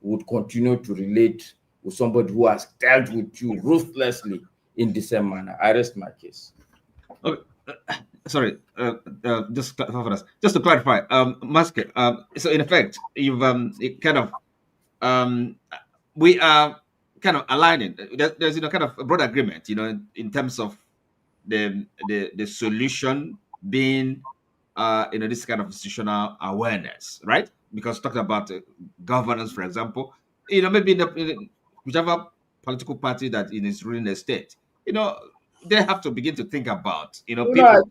would continue to relate with somebody who has dealt with you ruthlessly in the same manner. I rest my case. Okay. Sorry, just to clarify, Maske, so in effect, you've we are kind of aligning. There's kind of a broad agreement, in terms of the solution being this kind of institutional awareness, right? Because talking about governance, for example, maybe in whichever political party that is ruling the state, they have to begin to think about, people. I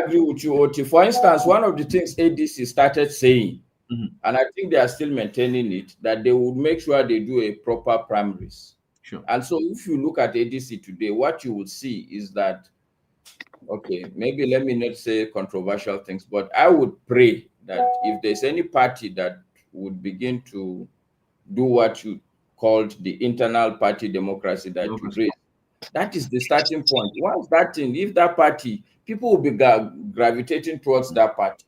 agree with you, Oti. For instance, one of the things ADC started saying, and I think they are still maintaining it, that they would make sure they do a proper primaries. Sure. And so if you look at ADC today, what you would see is that, okay, maybe let me not say controversial things, but I would pray that if there's any party that would begin to do what you called the internal party democracy that you raised, that is the starting point. Once that thing, if that party, people will be gravitating towards that party.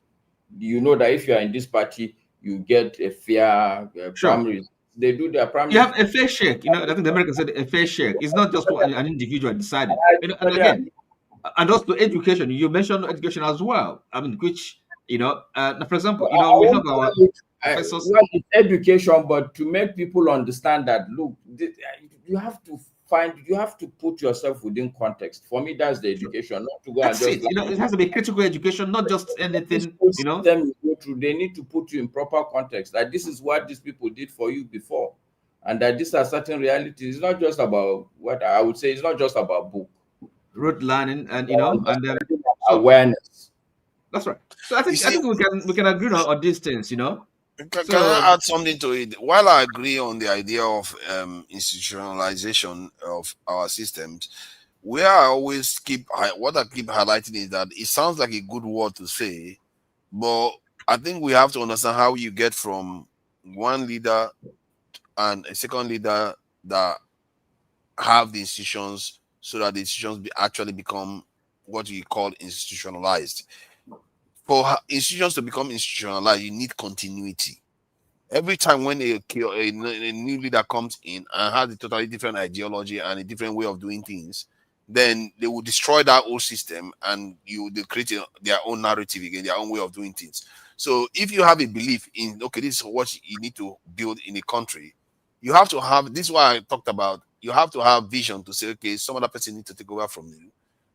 You know that if you are in this party, you get a fair primaries. They do their primaries. You have a fair shake. I think the Americans said a fair shake. It's not just what an individual decided. And again, and also education. You mentioned education as well. I mean, which for example, we have our professors. Well, it's education, but to make people understand that, look, you have to put yourself within context. For me, that's the education, not to go that's and just. It has to be critical education, not just anything. Them go through. They need to put you in proper context. That this is what these people did for you before, and that these are certain realities. It's not just about what I would say. It's not just about book, rote learning, and awareness. That's right. So I think we can agree on these things. Can I add something to it? While I agree on the idea of institutionalization of our systems, what I keep highlighting is that it sounds like a good word to say, but I think we have to understand how you get from one leader and a second leader that have the institutions so that the institutions actually become what we call institutionalized. For institutions to become institutionalized, you need continuity. Every time when a new leader comes in and has a totally different ideology and a different way of doing things, then they will destroy that old system and they create their own narrative again, their own way of doing things. So if you have a belief in, okay, this is what you need to build in a country, you have to have, this is what I talked about, you have to have vision to say, okay, some other person needs to take over from you.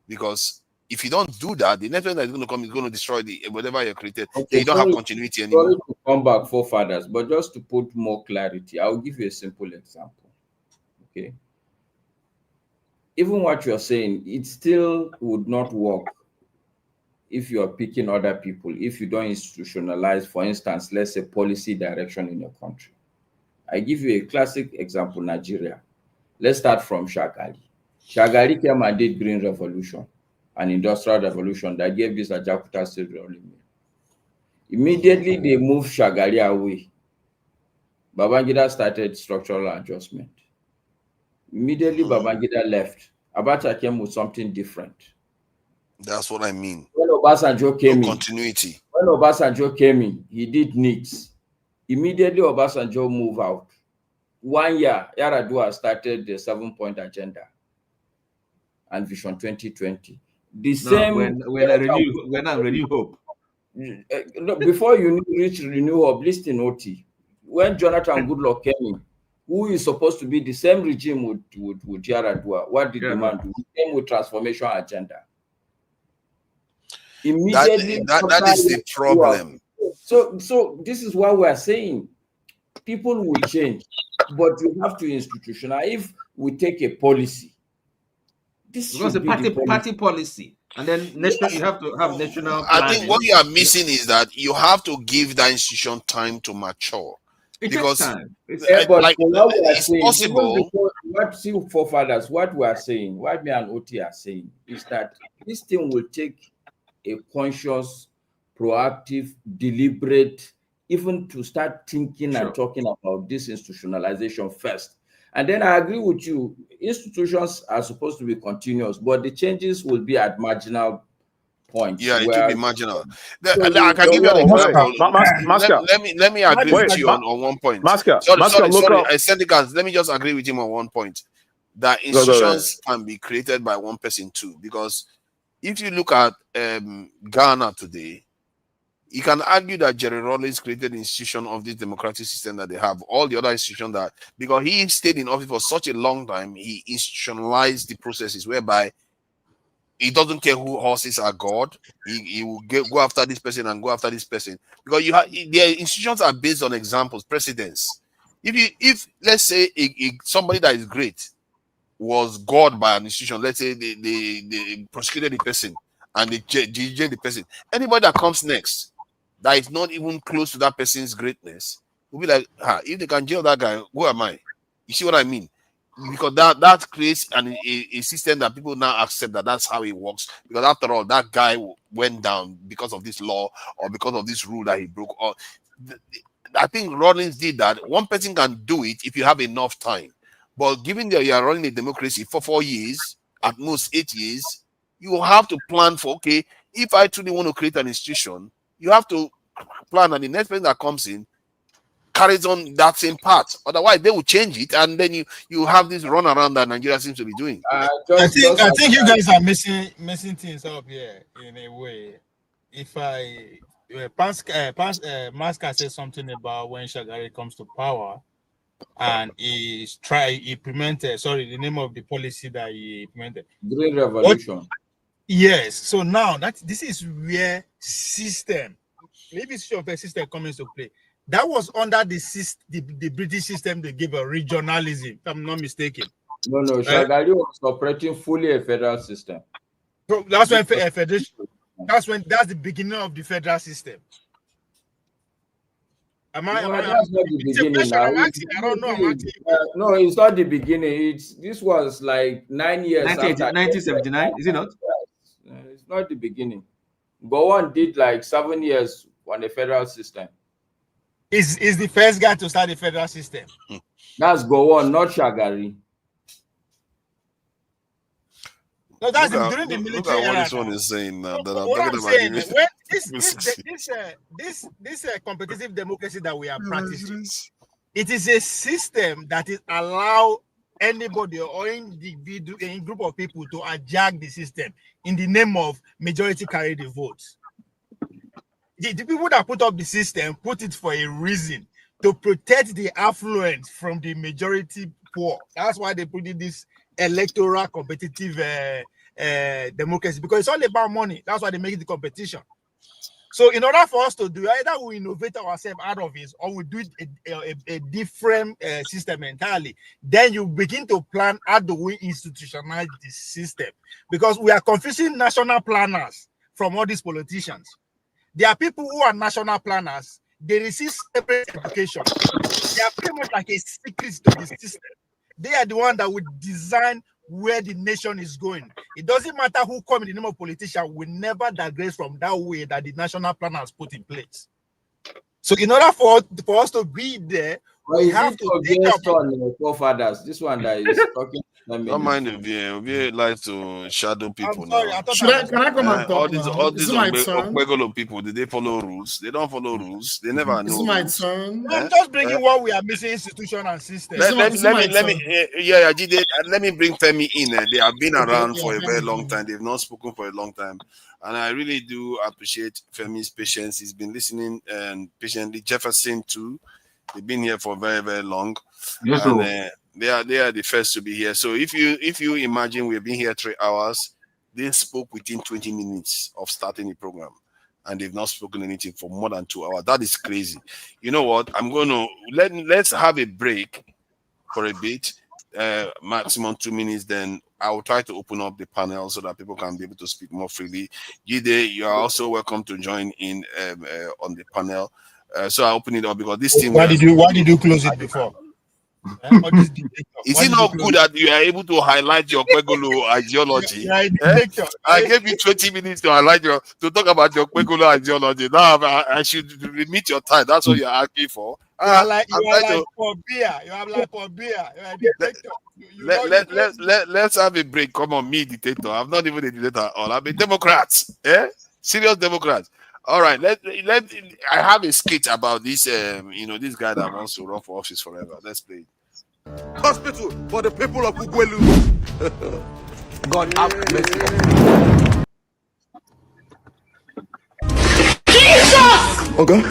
Because if you don't do that, the next one that is going to come is going to destroy whatever you created. Okay, you don't have continuity anymore. Sorry to come back, forefathers, but just to put more clarity, I'll give you a simple example. Okay. Even what you're saying, it still would not work if you are picking other people, if you don't institutionalize, for instance, let's say policy direction in your country. I give you a classic example, Nigeria. Let's start from Shagari. Shagari came and did Green Revolution, an industrial revolution that gave this Ajakuta State rolling mill. Immediately they moved Shagari away. Babangida started structural adjustment. Immediately Babangida left, Abacha came with something different. That's what I mean. When Obasanjo came in, continuity. When Obasanjo came in, he did needs. Immediately Obasanjo moved out. 1 year, Yar'Adua started the 7-point agenda and Vision 2020. The same. When I renew hope. No, before you reach renew hope, listen, OT. When Jonathan Goodluck came in, who is supposed to be the same regime with Yar'Adua, what did the man do? He came with transformation agenda. Immediately, that is the problem. So this is what we are saying. People will change, but you have to institutionalize. If we take a policy, this because should the be party policy, and then national, you have to have national. I think what you are missing is that you have to give that institution time to mature. Because takes time. It's possible. What we are saying, what me and OT are saying, is that this thing will take a conscious, proactive, deliberate, even to start thinking and talking about this institutionalization first. And then I agree with you, institutions are supposed to be continuous, but the changes will be at marginal points. Yeah, it will be marginal. I can give you an example. Let me agree with you on one point. Sorry, Syndicats, let me just agree with him on one point. That institutions can be created by one person too, because if you look at Ghana today, you can argue that Jerry Rawlings created the institution of this democratic system that they have. All the other institutions that, because he stayed in office for such a long time, he institutionalized the processes whereby he doesn't care who horses are God. He will go after this person and go after this person. Because their institutions are based on examples, precedents. If let's say somebody that is great was God by an institution, let's say they prosecuted the person and they jailed the person, anybody that comes next that is not even close to that person's greatness will be like, if they can jail that guy, who am I? You see what I mean? Because that creates a system that people now accept that that's how it works. Because after all, that guy went down because of this law or because of this rule that he broke. I think Rawlings did that. One person can do it if you have enough time. But given that you are running a democracy for 4 years, at most 8 years, you have to plan for, okay, if I truly want to create an institution, you have to plan, and the next person that comes in carries on that same path. Otherwise, they will change it, and then you have this run around that Nigeria seems to be doing. I think you guys are missing things up here in a way. If Maska says something about when Shagari comes to power, and he implemented, the name of the policy that he implemented, Green Revolution. Yes. So now this is where maybe system comes into play. That was under the British system. They gave a regionalism, if I'm not mistaken. No, Shagari was operating fully a federal system. So that's when federation. That's the beginning of the federal system. That's not the beginning now. I don't know. No, it's not the beginning. This was like 9 years after 1979. Is it not? It's not the beginning. Gowon did like 7 years on the federal system. Is the first guy to start the federal system? That's Gowon, not Shagari. No, that's during the military look at era. what this one is saying now. What I'm saying, this competitive democracy that we are practicing, it is a system that is allow anybody or individual, a group of people to hijack the system in the name of majority carry the votes. The people that put up the system put it for a reason, to protect the affluent from the majority poor. That's why they put in this electoral competitive democracy, because it's all about money. That's why they make it the competition. So in order for us to do, either we innovate ourselves out of it, or we do a different system entirely. Then you begin to plan how do we institutionalize the system, because we are confusing national planners from all these politicians. There are people who are national planners. They receive separate education. They are pretty much like a secret to the system. They are the one that would design where the nation is going. It doesn't matter who comes in the name of politician, we never digress from that way that the national planners put in place. So in order for us to be there, But is have it to obvious on forefathers? This one that is talking. Don't mind Obi like to shadow people sorry, now. I thought Can I come and All talk these now? Is it my turn? Okwegolo people, did they follow rules? They don't follow rules. They never Is know it my rules. turn? I'm just bringing what we are missing: institution and system. Let me bring Femi in. They have been around for a very long time. They've not spoken for a long time, and I really do appreciate Femi's patience. He's been listening and patiently. Jefferson too. They've been here for very, very long. Yes, and they are the first to be here. So if you imagine we've been here 3 hours, they spoke within 20 minutes of starting the program, and they've not spoken anything for more than 2 hours. That is crazy. You know what? I'm gonna let's have a break for a bit, maximum 2 minutes. Then I will try to open up the panel so that people can be able to speak more freely. Jide, you are also welcome to join in on the panel. So I open it up because this team. Why did you close it before? Is it not good that you are able to highlight your Kwegolo ideology? I gave you 20 minutes to highlight to talk about your Kwegolo ideology. Now I should limit your time. That's what you're asking for. You are like Paul Biya. You are like Paul Biya. You are a dictator. Let's have a break. Come on, me, dictator. I'm not even a dictator at all. I'm a Democrat. Serious Democrat. All right, I have a skit about this, this guy that wants to run for office forever. Let's play it. Hospital for the people of Ugwelu. God have mercy. Jesus! Okay,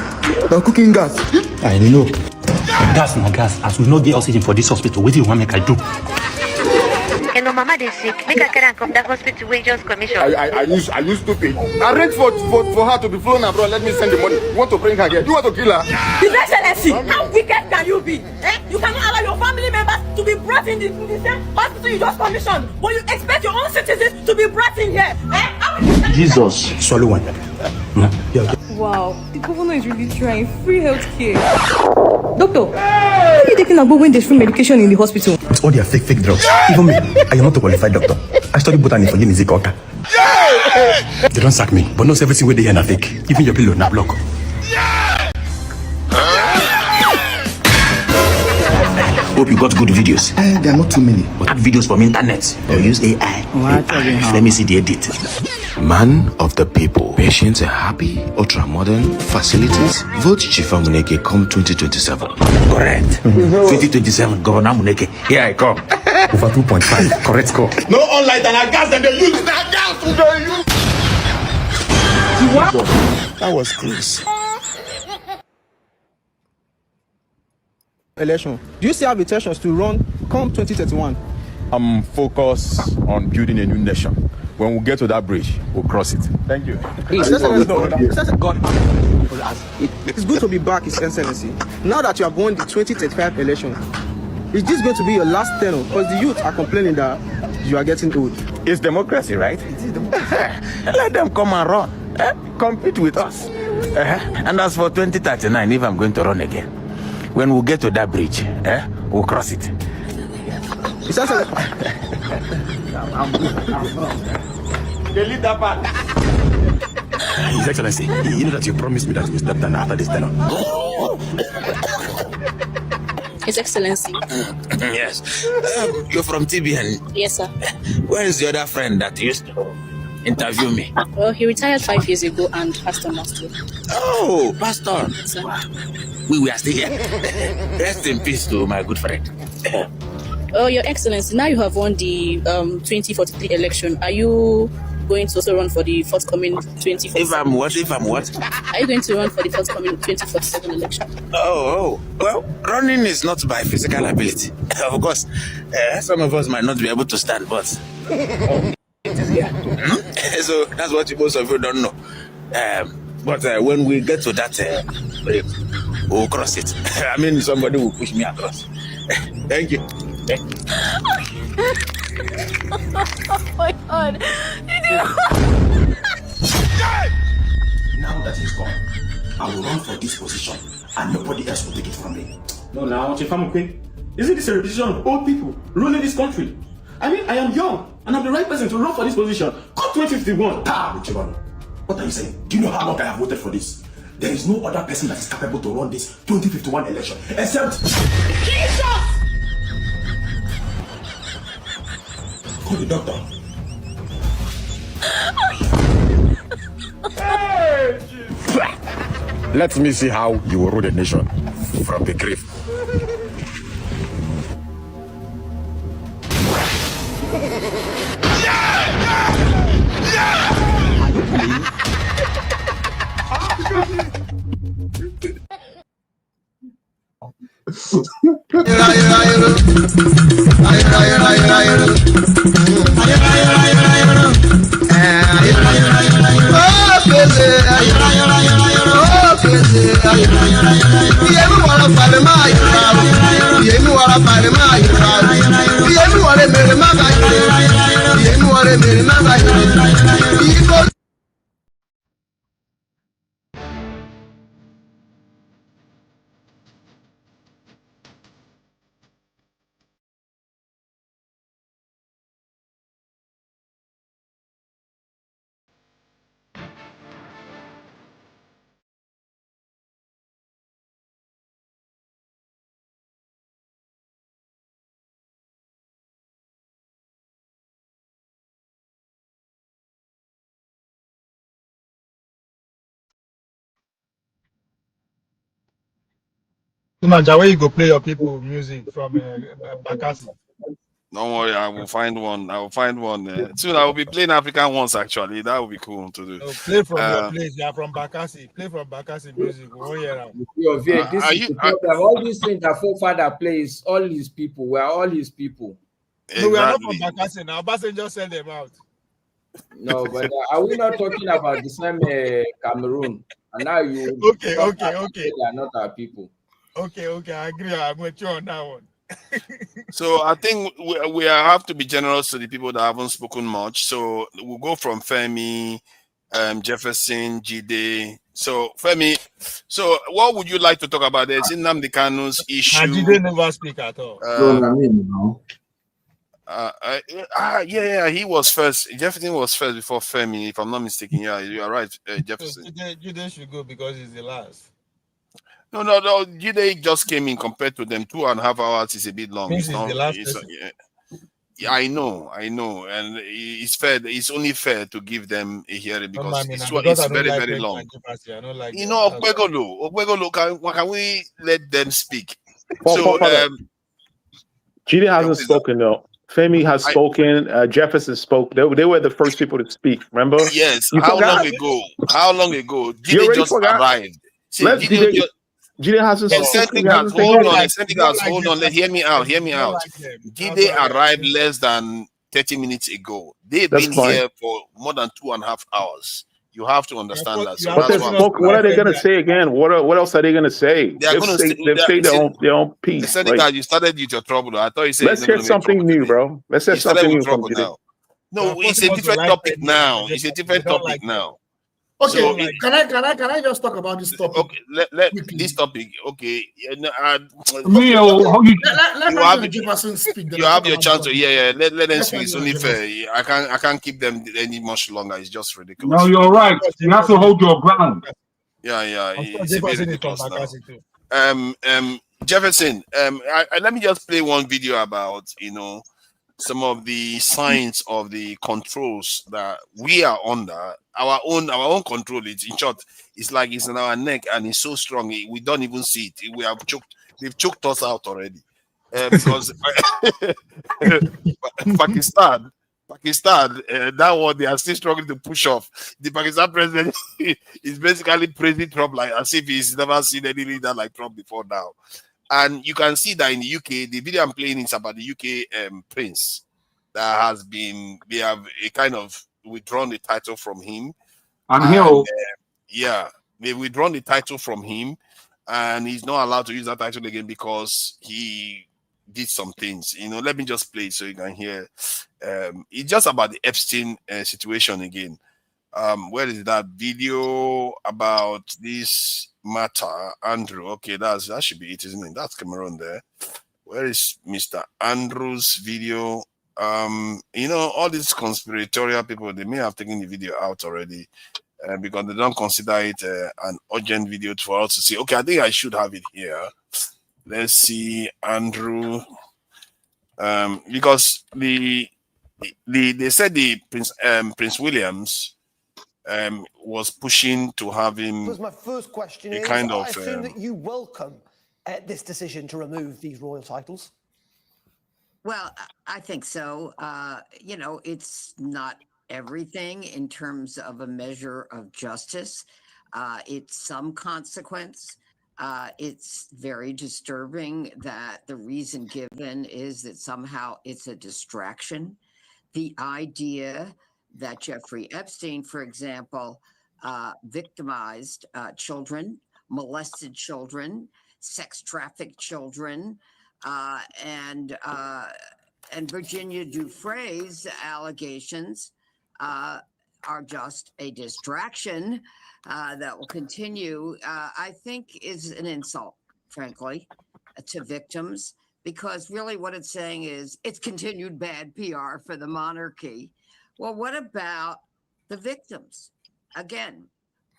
the cooking gas. I know. Gas na gas. As we no get oxygen for this hospital, what do you want make I do? And no mama dey sick. Make I carry am come that hospital wey just commission. I used to pay. Arrange for her to be flown abroad. Let me send the money. You want to bring her here? You want to kill her? His Excellency, how wicked can you be? You cannot allow your family members to be brought in the same hospital you just commissioned, but you expect your own citizens to be brought in here. Jesus, swallow one. Wow, the governor is really trying. Free healthcare. Doctor, why are you taking Agbo when there's free medication in the hospital? It's all their fake drugs. Even me, I am not a qualified doctor. I studied botany for Limizika Oka. They don't sack me, but knows everything where they hear na fake. Even your pillow na block. Hope you got good videos. There are not too many. But add videos from internet or use AI. Let me see the edit. Man of the people. Patients are happy. Ultra-modern facilities. Vote Chifa Muneke come 2027. Correct. 2027, Governor Muneke. Here I come. Over 2.5. Correct score. No unlike than a gas, and they use that gas to That was close. Election. Do you still have intentions to run come 2031? I'm focused on building a new nation. When we get to that bridge, we'll cross it. Thank you. It's good to be back, His Excellency. Now that you have won the 2035 election, is this going to be your last tenure? Because the youth are complaining that you are getting old. It's democracy, right? Let them come and run. Compete with us. And as for 2039, if I'm going to run again, when we get to that bridge, we'll cross it. Delete that part. His Excellency, you know that you promised me that you will step down after this tenor. His Excellency. Yes. You're from TBN. Yes, sir. Where is the other friend that used to interview me? Well, he retired 5 years ago and passed on last year. Oh, Pastor. Yes, sir. We are still here. Rest in peace to my good friend. Oh, Your Excellency, now you have won the 2043 election. Are you going to also run for the forthcoming 2047? If I'm what? Are you going to run for the forthcoming 2047 election? Oh. Well, running is not by physical ability. Of course, some of us might not be able to stand, but it is here. So that's what most of you don't know. But when we get to that break, we'll cross it. I mean, somebody will push me across. Thank you. Oh my God. Now that he's gone, I will run for this position and nobody else will take it from me. No, now, Chifamukwe, isn't this a repetition of old people ruling this country? I mean, I am young and I'm the right person to run for this position. Come 2051. What are you saying? Do you know how long I have voted for this? there is no other person that is capable to run this 2051 election except Jesus! Call the doctor. Let me see how you will rule the nation from the grave. Manja, where you go play your people music from Bakassi? Don't worry, I will find one. I will find one. Soon I will be playing African ones actually. That would be cool to do. No, play from your place. You are from Bakassi. Play from Bakassi music. We won't hear that. This is the problem. All these things that forefather plays, all his people. We are all his people. Exactly. No, we are not from Bakassi now. Basen just send them out. No, but are we not talking about the same Cameroon? And now you okay. They are not our people. Okay, I agree. I'm with you on that one. So I think we have to be generous to the people that haven't spoken much. So we'll go from Femi, Jefferson, Jide. So Femi, so what would you like to talk about? There's Nnamdi Kanu's issue. Jide never speak at all. Yeah, he was first. Jefferson was first before Femi, if I'm not mistaken. Yeah, you are right, Jefferson. Jide should go because he's the last. No. Jide just came in compared to them. 2.5 hours is a bit long. It's not, the last yeah, I know, and it's fair. It's only fair to give them a hearing because it's very, very long. You know, Okwegolo, can we let them speak? So, Jide hasn't spoken though. Femi has spoken. Jefferson spoke. They were the first people to speak. Remember? Yes. How long ago? Jide just arrived. Jide hasn't hold on. Hear me out. Jide arrived less than 30 minutes ago. They've been here for more than 2.5 hours. You have to understand that. So what are they going to say again? What else are they going to say? They've said their own piece. They said that you started with your trouble. I thought you said let's hear something new, bro. Let's hear something new from Jide. No, it's a different topic now. It's a different topic now. Okay, so can I just talk about this topic? Okay, let this topic. Okay, let Jefferson speak. You have your chance to let them speak. It's only fair. I can't keep them any much longer. It's just ridiculous. No, you're right. You have to hold your ground. Yeah. It's a bit ridiculous now. Jefferson. Let me just play one video about some of the signs of the controls that we are under. Our own control. It's in short, it's like it's in our neck and it's so strong we don't even see it. We have choked. They've choked us out already because Pakistan. That one they are still struggling to push off. The Pakistan president is basically praising Trump like as if he's never seen any leader like Trump before now. And you can see that in the UK, the video I'm playing is about the UK prince that they have a kind of withdrawn the title from him. They've withdrawn the title from him, and he's not allowed to use that title again because he did some things. Let me just play it so you can hear. It's just about the Epstein situation again. Where is that video about this matter? Andrew. Okay, that should be it, isn't it? That's Cameroon there. Where is Mr. Andrew's video? All these conspiratorial people, they may have taken the video out already. because they don't consider it an urgent video for us to see. Okay, I think I should have it here. Let's see, Andrew. Because they said the Prince Williams was pushing to have him. Because my first question is, kind I of, assume that you welcome this decision to remove these royal titles. Well, I think so. You know, it's not everything in terms of a measure of justice. It's some consequence. It's very disturbing that the reason given is that somehow it's a distraction. The idea that Jeffrey Epstein, for example, victimized children, molested children, sex trafficked children, and Virginia Dufresne's allegations are just a distraction that will continue, I think is an insult, frankly, to victims, because really what it's saying is it's continued bad PR for the monarchy. Well, what about the victims? Again,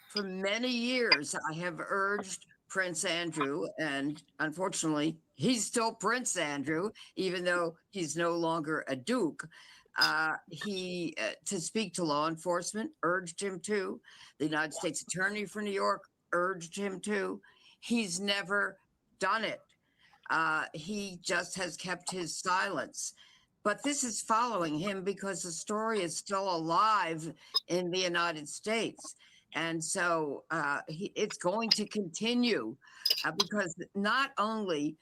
for many years, I have urged Prince Andrew, and unfortunately, he's still Prince Andrew, even though he's no longer a duke. To speak to law enforcement, urged him to. The United States Attorney for New York urged him to. He's never done it. He just has kept his silence. But this is following him because the story is still alive in the United States. And so it's going to continue because not only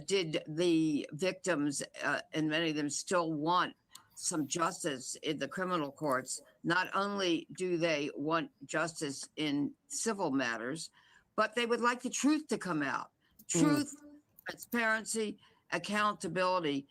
did the victims, and many of them still want some justice in the criminal courts, not only do they want justice in civil matters, but they would like the truth to come out. Truth, transparency, accountability.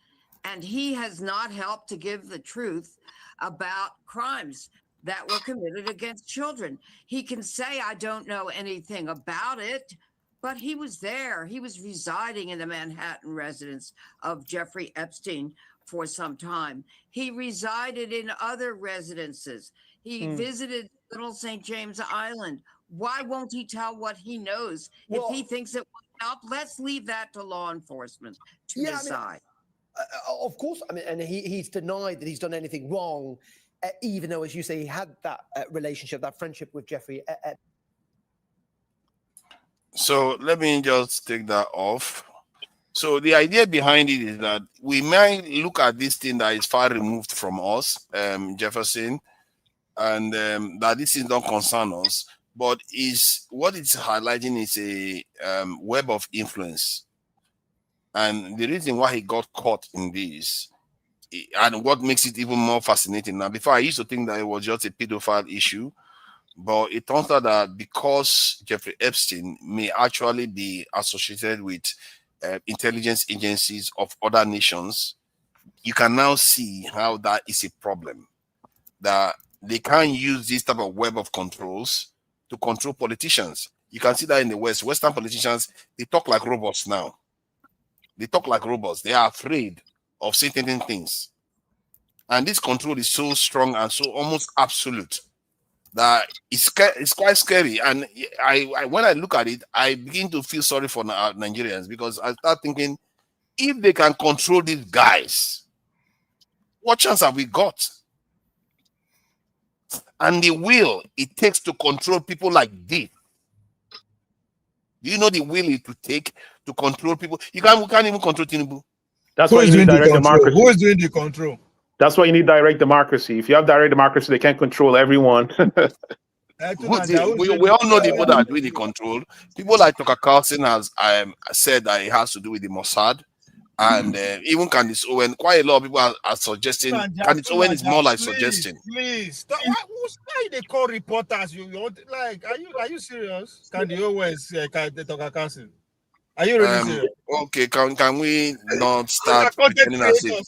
And he has not helped to give the truth about crimes that were committed against children. He can say, I don't know anything about it, but he was there. He was residing in the Manhattan residence of Jeffrey Epstein for some time. He resided in other residences. He visited Little St. James Island. Why won't he tell what he knows? If he thinks it will help, let's leave that to law enforcement to decide. Of course, I mean, and he's denied that he's done anything wrong, even though, as you say, he had that relationship, that friendship with Jeffrey. So let me just take that off. So the idea behind it is that we might look at this thing that is far removed from us, Jefferson, and that this thing don't concern us, but is what it's highlighting is a web of influence. And the reason why he got caught in this, and what makes it even more fascinating now, before I used to think that it was just a pedophile issue, but it turns out that because Jeffrey Epstein may actually be associated with intelligence agencies of other nations, you can now see how that is a problem. That they can't use this type of web of controls to control politicians. You can see that in the West. Western politicians, they talk like robots now. They talk like robots. They are afraid of saying things. And this control is so strong and so almost absolute that it's quite scary. And I when I look at it, I begin to feel sorry for Nigerians, because I start thinking, if they can control these guys, what chance have we got? And the will it takes to control people like this. Do you know the will it would take to control people? We can't even control Tinubu. That's why you need direct democracy. Who is doing the control? That's why you need direct democracy. If you have direct democracy, they can't control everyone. We all know the people that are doing the control. People like Tucker Carlson has said that it has to do with the Mossad. And even Candice Owen, quite a lot of people are suggesting. Candice Owen is more like suggesting. Please stop. Why they call reporters? You like? Are you serious? Candice Owens, Tucker Carlson. Are you really serious? Okay, can we not start pretending as if?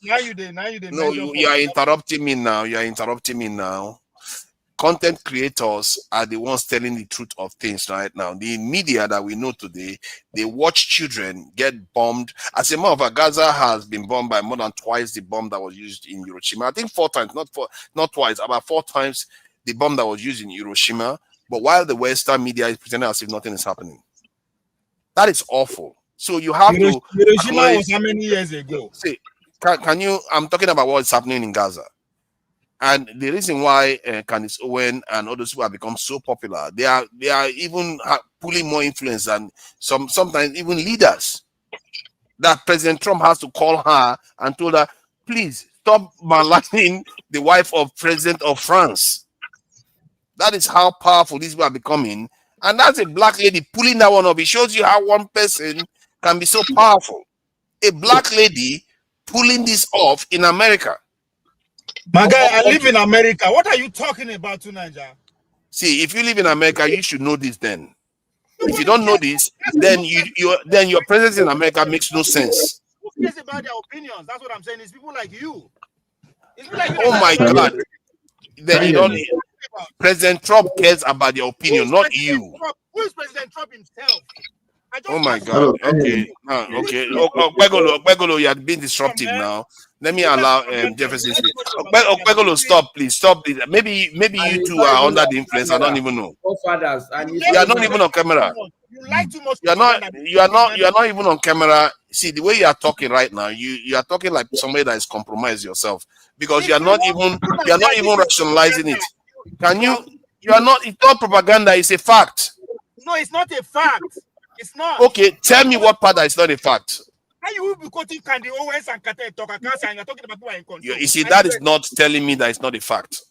No, you are interrupting me now. You are interrupting me now. Content creators are the ones telling the truth of things right now. The media that we know today, they watch children get bombed. As a matter of fact, Gaza has been bombed by more than twice the bomb that was used in Hiroshima. I think 4 times, not twice, about 4 times the bomb that was used in Hiroshima. But while the Western media is pretending as if nothing is happening. That is awful. So you have to Hiroshima was how many years ago? See, can you? I'm talking about what's happening in Gaza. And the reason why Candace Owen and others who have become so popular, they are even pulling more influence than sometimes even leaders. That President Trump has to call her and told her, please stop maligning the wife of President of France. That is how powerful these people are becoming. And that's a black lady pulling that one up. It shows you how one person can be so powerful. A black lady pulling this off in America. My guy, I live in America. What are you talking about tonight, Niger? See, if you live in America, you should know this then. If you don't know this, then your presence in America makes no sense. Who cares about their opinions? That's what I'm saying. It's people like you. Oh my God. Then you don't. President Trump cares about your opinion, not you. Who is President Trump himself? Oh my God. Okay. Okay. Ogbegolo, you had been disruptive now. Let me allow Jefferson speak. Ogbegolo, stop, please. Stop. Maybe you two are under the influence. I don't even know. You are not even on camera. You like too much. You are not even on camera. See, the way you are talking right now, you are talking like somebody that is compromised yourself, because you are not even rationalizing it. Can you? You are not. It's not propaganda. It's a fact. No, it's not a fact. It's not. Okay, tell me what part that is not a fact. How you will be quoting Candy Owens and Kate Tokakasa and you're talking about people in control? You see, that is not telling me that it's not a fact.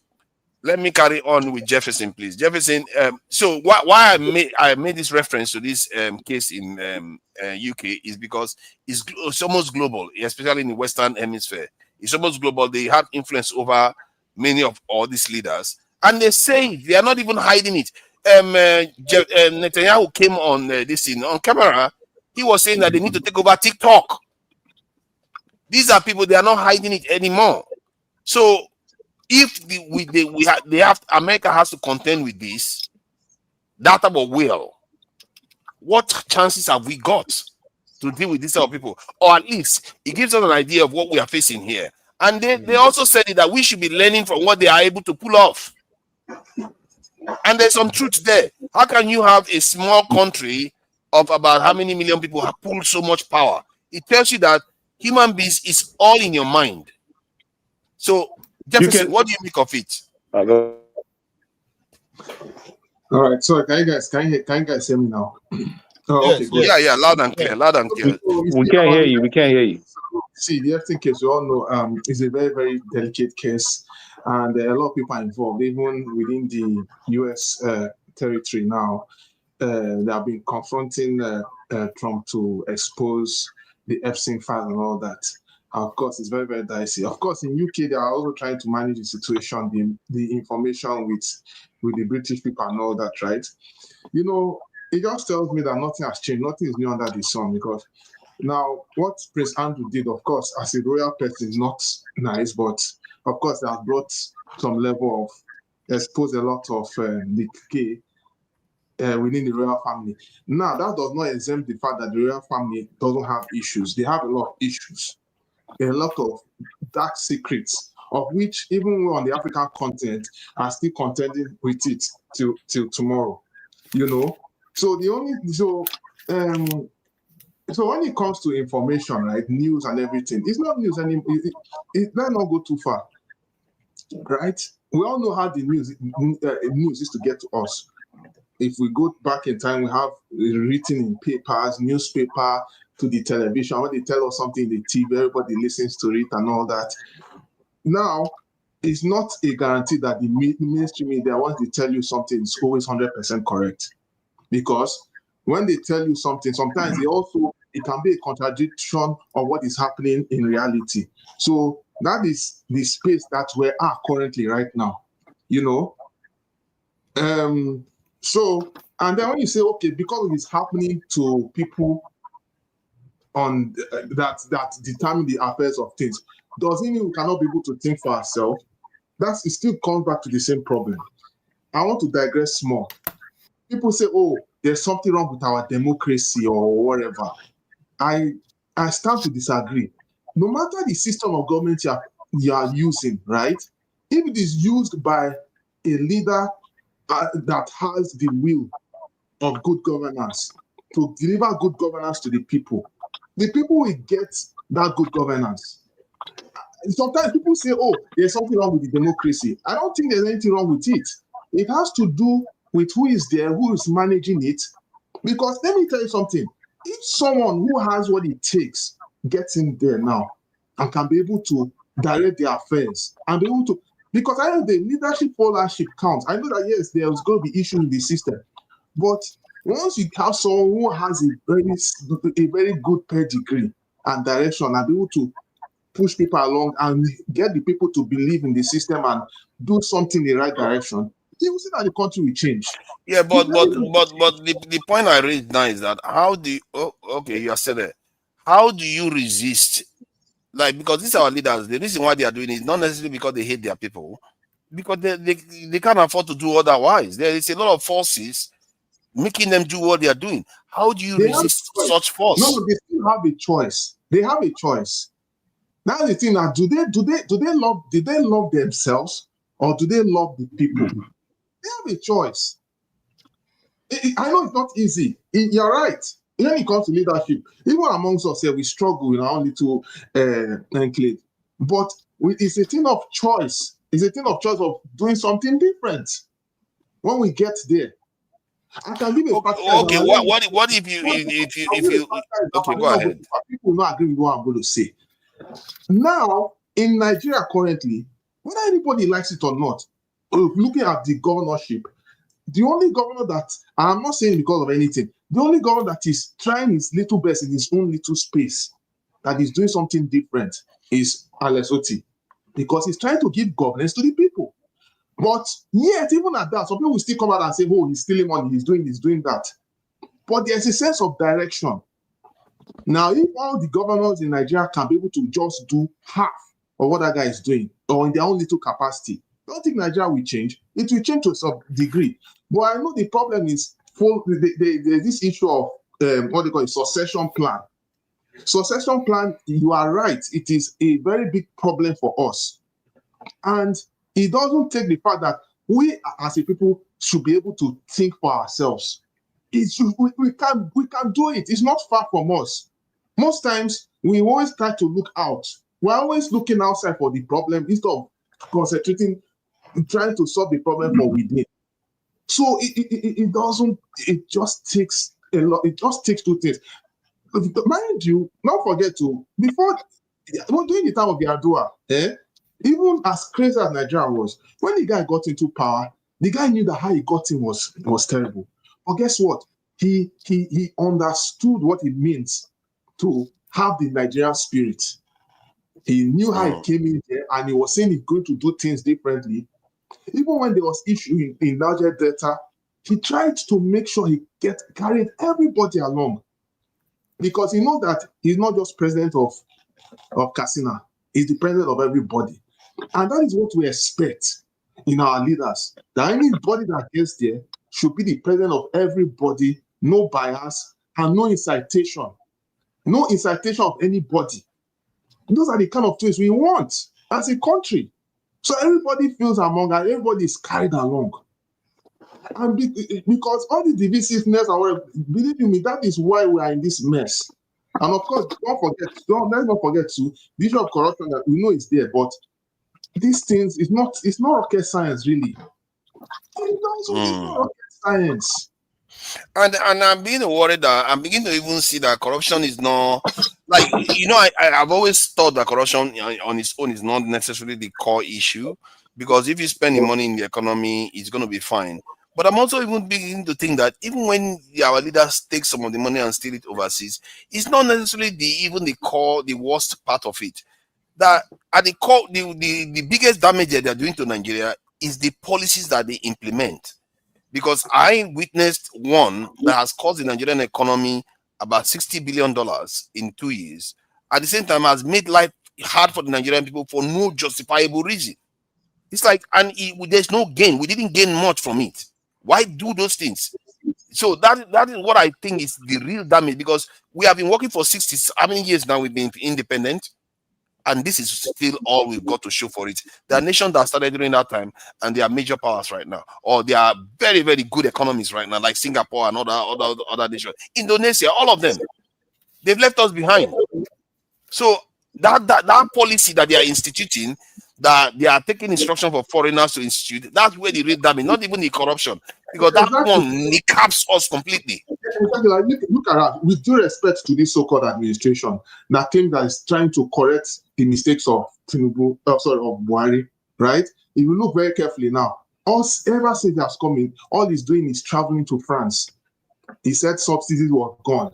Let me carry on with Jefferson, please. Jefferson. So why I made this reference to this case in UK is because it's almost global, especially in the Western Hemisphere. It's almost global. They have influence over many of all these leaders, and they say they are not even hiding it. Netanyahu came on this thing on camera. He was saying that they need to take over TikTok. These are people, they are not hiding it anymore. So if America has to contend with this, that type of will, what chances have we got to deal with these type of people? Or at least it gives us an idea of what we are facing here. And they also said that we should be learning from what they are able to pull off. And there's some truth there. How can you have a small country of about how many million people have pulled so much power? It tells you that human beings is all in your mind. So, Jefferson, what do you make of it? All right. So, can you guys hear me now? Oh, okay, good. Yeah, loud and clear. We can't hear you. We can't hear you. See, the Epstein case, we all know, is a very, very delicate case, and a lot of people are involved, even within the U.S. territory now. They have been confronting Trump to expose the Epstein file and all that. Of course, it's very, very dicey. Of course, in UK, they are also trying to manage the situation, the information with the British people and all that, right? You know, it just tells me that nothing has changed. Nothing is new under the sun, because now what Prince Andrew did, of course, as a royal person is not nice, but of course, they have brought some level of, exposed a lot of decay within the royal family. Now, that does not exempt the fact that the royal family doesn't have issues. They have a lot of issues, a lot of dark secrets, of which even on the African continent are still contending with it till tomorrow. You know, so so when it comes to information, right, news and everything, it's not news anymore. It might not go too far, right? We all know how the news is to get to us. If we go back in time, we have written in papers, newspaper, to the television. When they tell us something in the TV, everybody listens to it and all that. Now, it's not a guarantee that the mainstream media, once they tell you something, it's always 100% correct. Because when they tell you something, sometimes it can be a contradiction of what is happening in reality. So that is the space that we are currently right now, you know. So, and then when you say, okay, because it's happening to people on that determine the affairs of things, does it mean we cannot be able to think for ourselves? It still comes back to the same problem. I want to digress more. People say, oh, there's something wrong with our democracy or whatever. I stand to disagree. No matter the system of government you are using, right? If it is used by a leader that has the will of good governance to deliver good governance to the people will get that good governance. Sometimes people say, oh, there's something wrong with the democracy. I don't think there's anything wrong with it. It has to do with who is there, who is managing it. Because let me tell you something. If someone who has what it takes gets in there now and can be able to direct their affairs and be able to, because I know the leadership followership counts. I know that yes, there's going to be issues in the system, but once you have someone who has a very good pedigree and direction and be able to push people along and get the people to believe in the system and do something in the right direction, you will see that the country will change. Yeah, but the point I raised now is that how do you, okay, you are still there. How do you resist? Like, because these are our leaders, the reason why they are doing it is not necessarily because they hate their people, because they can't afford to do otherwise. There is a lot of forces making them do what they are doing. How do you resist such force? No, they still have a choice. They have a choice. Now the thing now, do they love themselves or do they love the people? They have a choice. I know it's not easy. You're right. When it comes to leadership, even amongst us here, we struggle in our own little enclave. But it's a thing of choice. It's a thing of choice of doing something different. When we get there, I can give a practical. Okay, what if you okay, go ahead. People will not agree with what I'm going to say. Now, in Nigeria currently, whether anybody likes it or not, looking at the governorship, the only governor that, I'm not saying because of anything, the only governor that is trying his little best in his own little space, that is doing something different, is Alex Oti, because he's trying to give governance to the people. But yet, even at that, some people will still come out and say, oh, he's stealing money, he's doing that. But there's a sense of direction. Now, if all the governors in Nigeria can be able to just do half of what that guy is doing, or in their own little capacity, I don't think Nigeria will change. It will change to some degree. But I know the problem is there's this issue of what they call a succession plan. Succession plan, you are right, it is a very big problem for us. And it doesn't take the fact that we as a people should be able to think for ourselves. We can do it. It's not far from us. Most times, we always try to look out. We're always looking outside for the problem instead of concentrating, trying to solve the problem from within. So it just takes a lot. It just takes two things. Mind you, don't forget to, during the time of the Adua, even as crazy as Nigeria was, when the guy got into power, the guy knew that how he got in was terrible. But guess what? He understood what it means to have the Nigerian spirit. He knew how he came in there, and he was saying he's going to do things differently. Even when there was issue in Niger Delta, he tried to make sure he carried everybody along, because he knows that he's not just president of Katsina, he's the president of everybody. And that is what we expect in our leaders, that anybody that gets there should be the president of everybody, no bias and no incitation of anybody. Those are the kind of things we want as a country. So everybody feels among and everybody is carried along. And because all the divisiveness, believe me, that is why we are in this mess. And of course, let's not forget to the issue of corruption that we know is there, but these things it's not rocket science, really. It's not rocket science. And I'm being worried that I'm beginning to even see that corruption is not like, I've always thought that corruption on its own is not necessarily the core issue, because if you spend the money in the economy, it's going to be fine. But I'm also even beginning to think that even when our leaders take some of the money and steal it overseas, it's not necessarily the worst part of it. That at the core, the biggest damage that they're doing to Nigeria is the policies that they implement. Because I witnessed one that has cost the Nigerian economy about $60 billion in 2 years. At the same time, has made life hard for the Nigerian people for no justifiable reason. It's like, there's no gain. We didn't gain much from it. Why do those things? So that is what I think is the real damage, because we have been working for 60, how many years now we've been independent? And this is still all we've got to show for it. There are nations that started during that time, and they are major powers right now, or they are very, very good economies right now, like Singapore and other nations. Indonesia, all of them, they've left us behind. So that policy that they are instituting, that they are taking instruction for foreigners to institute, that's where the real damage, not even the corruption, because that one kneecaps us completely. Exactly. Like, look around. With due respect to this so-called administration, that team that is trying to correct the mistakes of Tinubu, of Buhari, right? If you look very carefully now, ever since he has come in, all he's doing is traveling to France. He said subsidies were gone.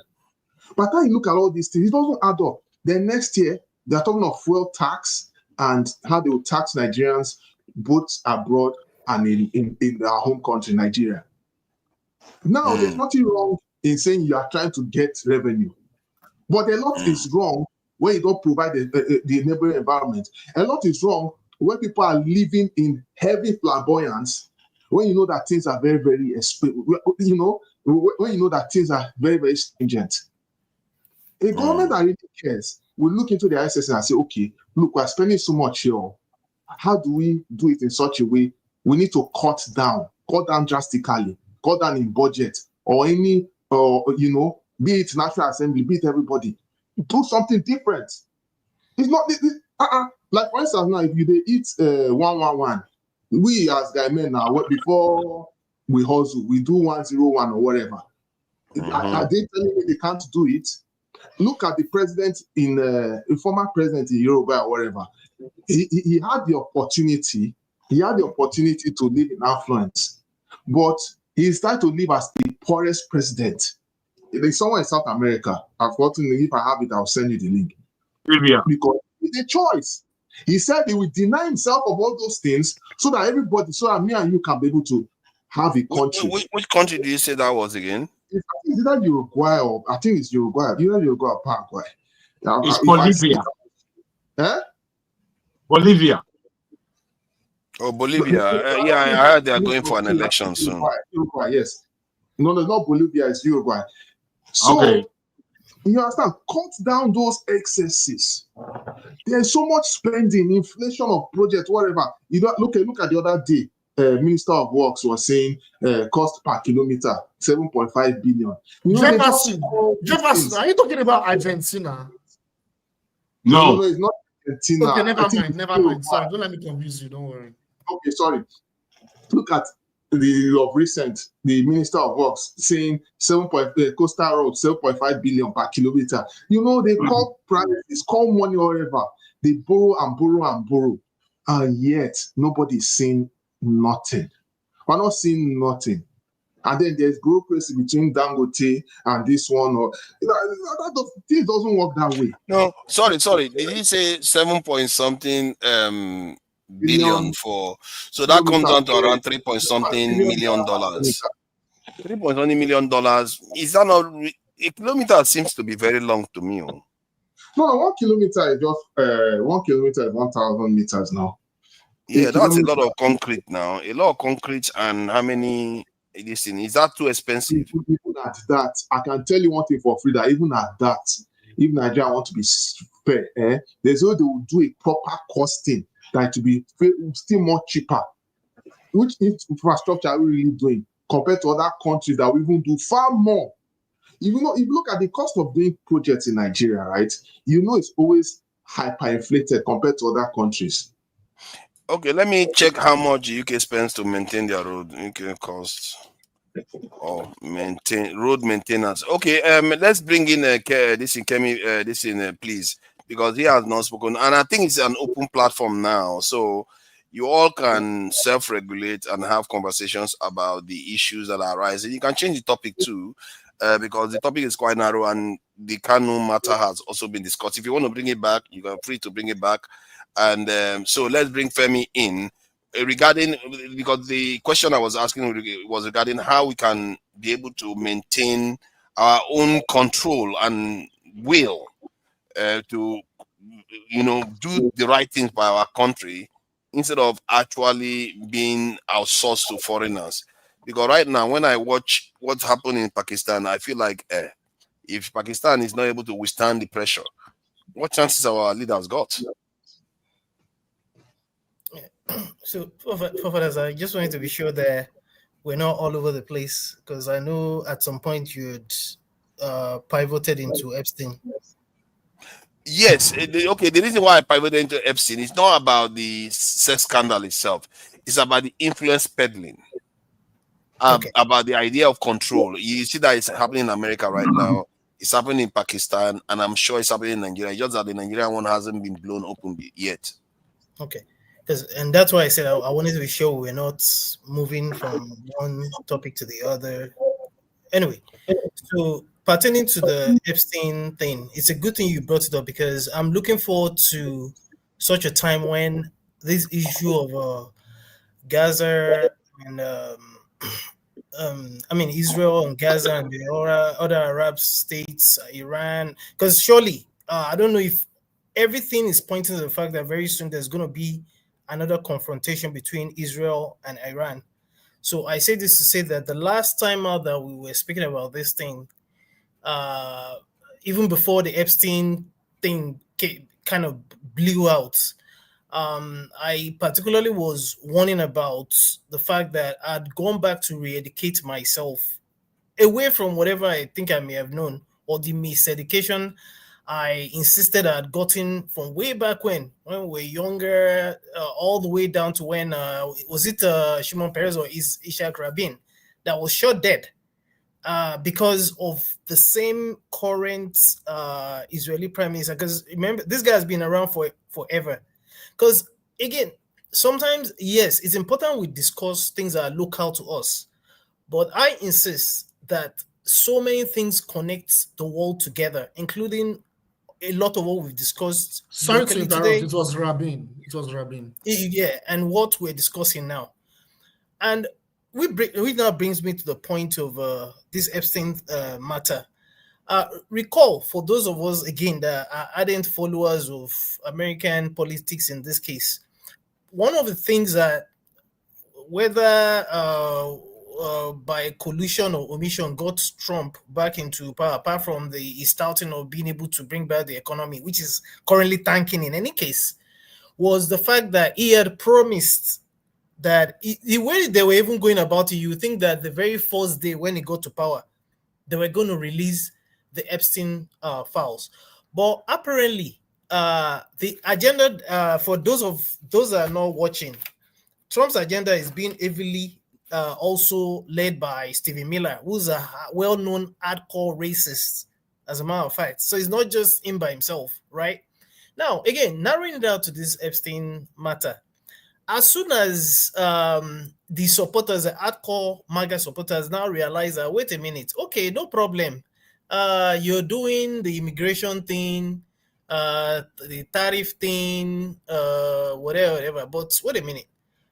But when you look at all these things, it doesn't add up. Then next year, they're talking of fuel tax and how they will tax Nigerians both abroad and in their home country, Nigeria. Now, there's nothing wrong in saying you are trying to get revenue. But a lot is wrong when you don't provide the neighboring environment. A lot is wrong when people are living in heavy flamboyance, when you know that things are very, very expensive, you know, when you know that things are very, very stringent. A government that really cares will look into the ISS and say, okay, look, we're spending so much here. How do we do it in such a way? We need to cut down drastically, cut down in budget, or any, you know, be it National Assembly, be it everybody. Do something different. It's not, like for instance, now, if you eat 111, we as guy men now, before we hustle, we do 101 or whatever. Are they telling me they can't do it? Look at the president a former president in Yoruba or whatever. He had the opportunity. He had the opportunity to live in affluence, but he started to live as the poorest president. There's someone in South America. I've forgotten, if I have it, I'll send you the link. Yeah. Because it's a choice. He said he would deny himself of all those things so that everybody, so that me and you can be able to have a country. Which country do you say that was again? I think it's either Uruguay or I think it's Uruguay. Either Uruguay or Paraguay. It's Bolivia. Bolivia. Oh, Bolivia. Yeah, I heard they are going for an election soon. Uruguay, yes. No, not Bolivia, it's Uruguay. So, okay. You understand? Cut down those excesses. There's so much spending, inflation of projects, whatever. You don't look at the other day. Minister of Works was saying cost per kilometer 7.5 billion. You know, Jefferson, are you talking about Argentina? No, it's not Argentina. Okay, never mind. Sorry, don't let me confuse you. Don't worry. Okay, sorry. Look at the recent, the Minister of Works saying coastal road 7.5 billion per kilometer. You know, they call prices, call money or whatever. They borrow and borrow and borrow, and yet nobody's saying nothing. We're not seeing nothing. And then there's bureaucracy between Dangote and this one, or this doesn't work that way. No, sorry. Did he say 7 point something billion for? So that comes down to around 3 point something million dollars. $3 point something million. Is that not a kilometer? Seems to be very long to me. No, 1 kilometer is just 1 kilometer is 1,000 meters now. Yeah, that's a lot of concrete now. A lot of concrete, and how many? This thing, is that too expensive? Even at that, I can tell you one thing for free, that even at that, if Nigeria want to be fair, there's no way they will do a proper costing that to be still more cheaper. Which infrastructure are we really doing compared to other countries that we even do far more? If you look at the cost of doing projects in Nigeria, right? You know it's always hyperinflated compared to other countries. Okay, let me check how much the UK spends to maintain their road. UK costs or maintain road maintenance. Okay, let's bring in this in Kemi, please, because he has not spoken, and I think it's an open platform now, so you all can self-regulate and have conversations about the issues that are arising. You can change the topic too, because the topic is quite narrow, and the Kanu matter has also been discussed. If you want to bring it back, you are free to bring it back. And so let's bring Femi in regarding, because the question I was asking was regarding how we can be able to maintain our own control and will to, you know, do the right things by our country instead of actually being outsourced to foreigners. Because right now, when I watch what's happening in Pakistan, I feel like if Pakistan is not able to withstand the pressure, What chances our leaders got? So, forefathers, I just wanted to be sure that we're not all over the place, because I know at some point you'd pivoted into Epstein. Yes, okay. The reason why I pivoted into Epstein is not about the sex scandal itself. It's about the influence peddling, about the idea of control. You see that it's happening in America right now. It's happening in Pakistan, and I'm sure it's happening in Nigeria. Just that the Nigerian one hasn't been blown open yet. Okay. And that's why I said I wanted to be sure we're not moving from one topic to the other. Anyway, so pertaining to the Epstein thing, it's a good thing you brought it up, because I'm looking forward to such a time when this issue of Gaza and Israel and Gaza and the other Arab states, Iran, because surely I don't know if everything is pointing to the fact that very soon there's going to be another confrontation between Israel and Iran. So I say this to say that the last time out that we were speaking about this thing, even before the Epstein thing kind of blew out, I particularly was warning about the fact that I'd gone back to re-educate myself away from whatever I think I may have known, or the miseducation I insisted I had gotten from way back when we were younger, all the way down to when, was it Shimon Peres or Ishaq Rabin that was shot dead because of the same current Israeli prime minister. Because remember, this guy has been around forever. Because again, sometimes, yes, it's important we discuss things that are local to us, but I insist that so many things connect the world together, including a lot of what we've discussed. Sorry to interrupt. Today. It was Rabin. Yeah, and what we're discussing now. And which now brings me to the point of this Epstein matter. Recall, for those of us, again, that are ardent followers of American politics in this case, one of the things that, whether by collusion or omission, got Trump back into power, apart from the touting of being able to bring back the economy, which is currently tanking in any case, was the fact that he had promised that the way they were even going about it, you think that the very first day when he got to power, they were going to release the Epstein files. But apparently, the agenda, for those that are not watching, Trump's agenda is being heavily also led by Stephen Miller, who's a well-known hardcore racist, as a matter of fact. So it's not just him by himself, right? Now, again, narrowing it down to this Epstein matter, as soon as the supporters, the hardcore MAGA supporters, now realize that, wait a minute, okay, no problem. You're doing the immigration thing, the tariff thing, whatever. But wait a minute.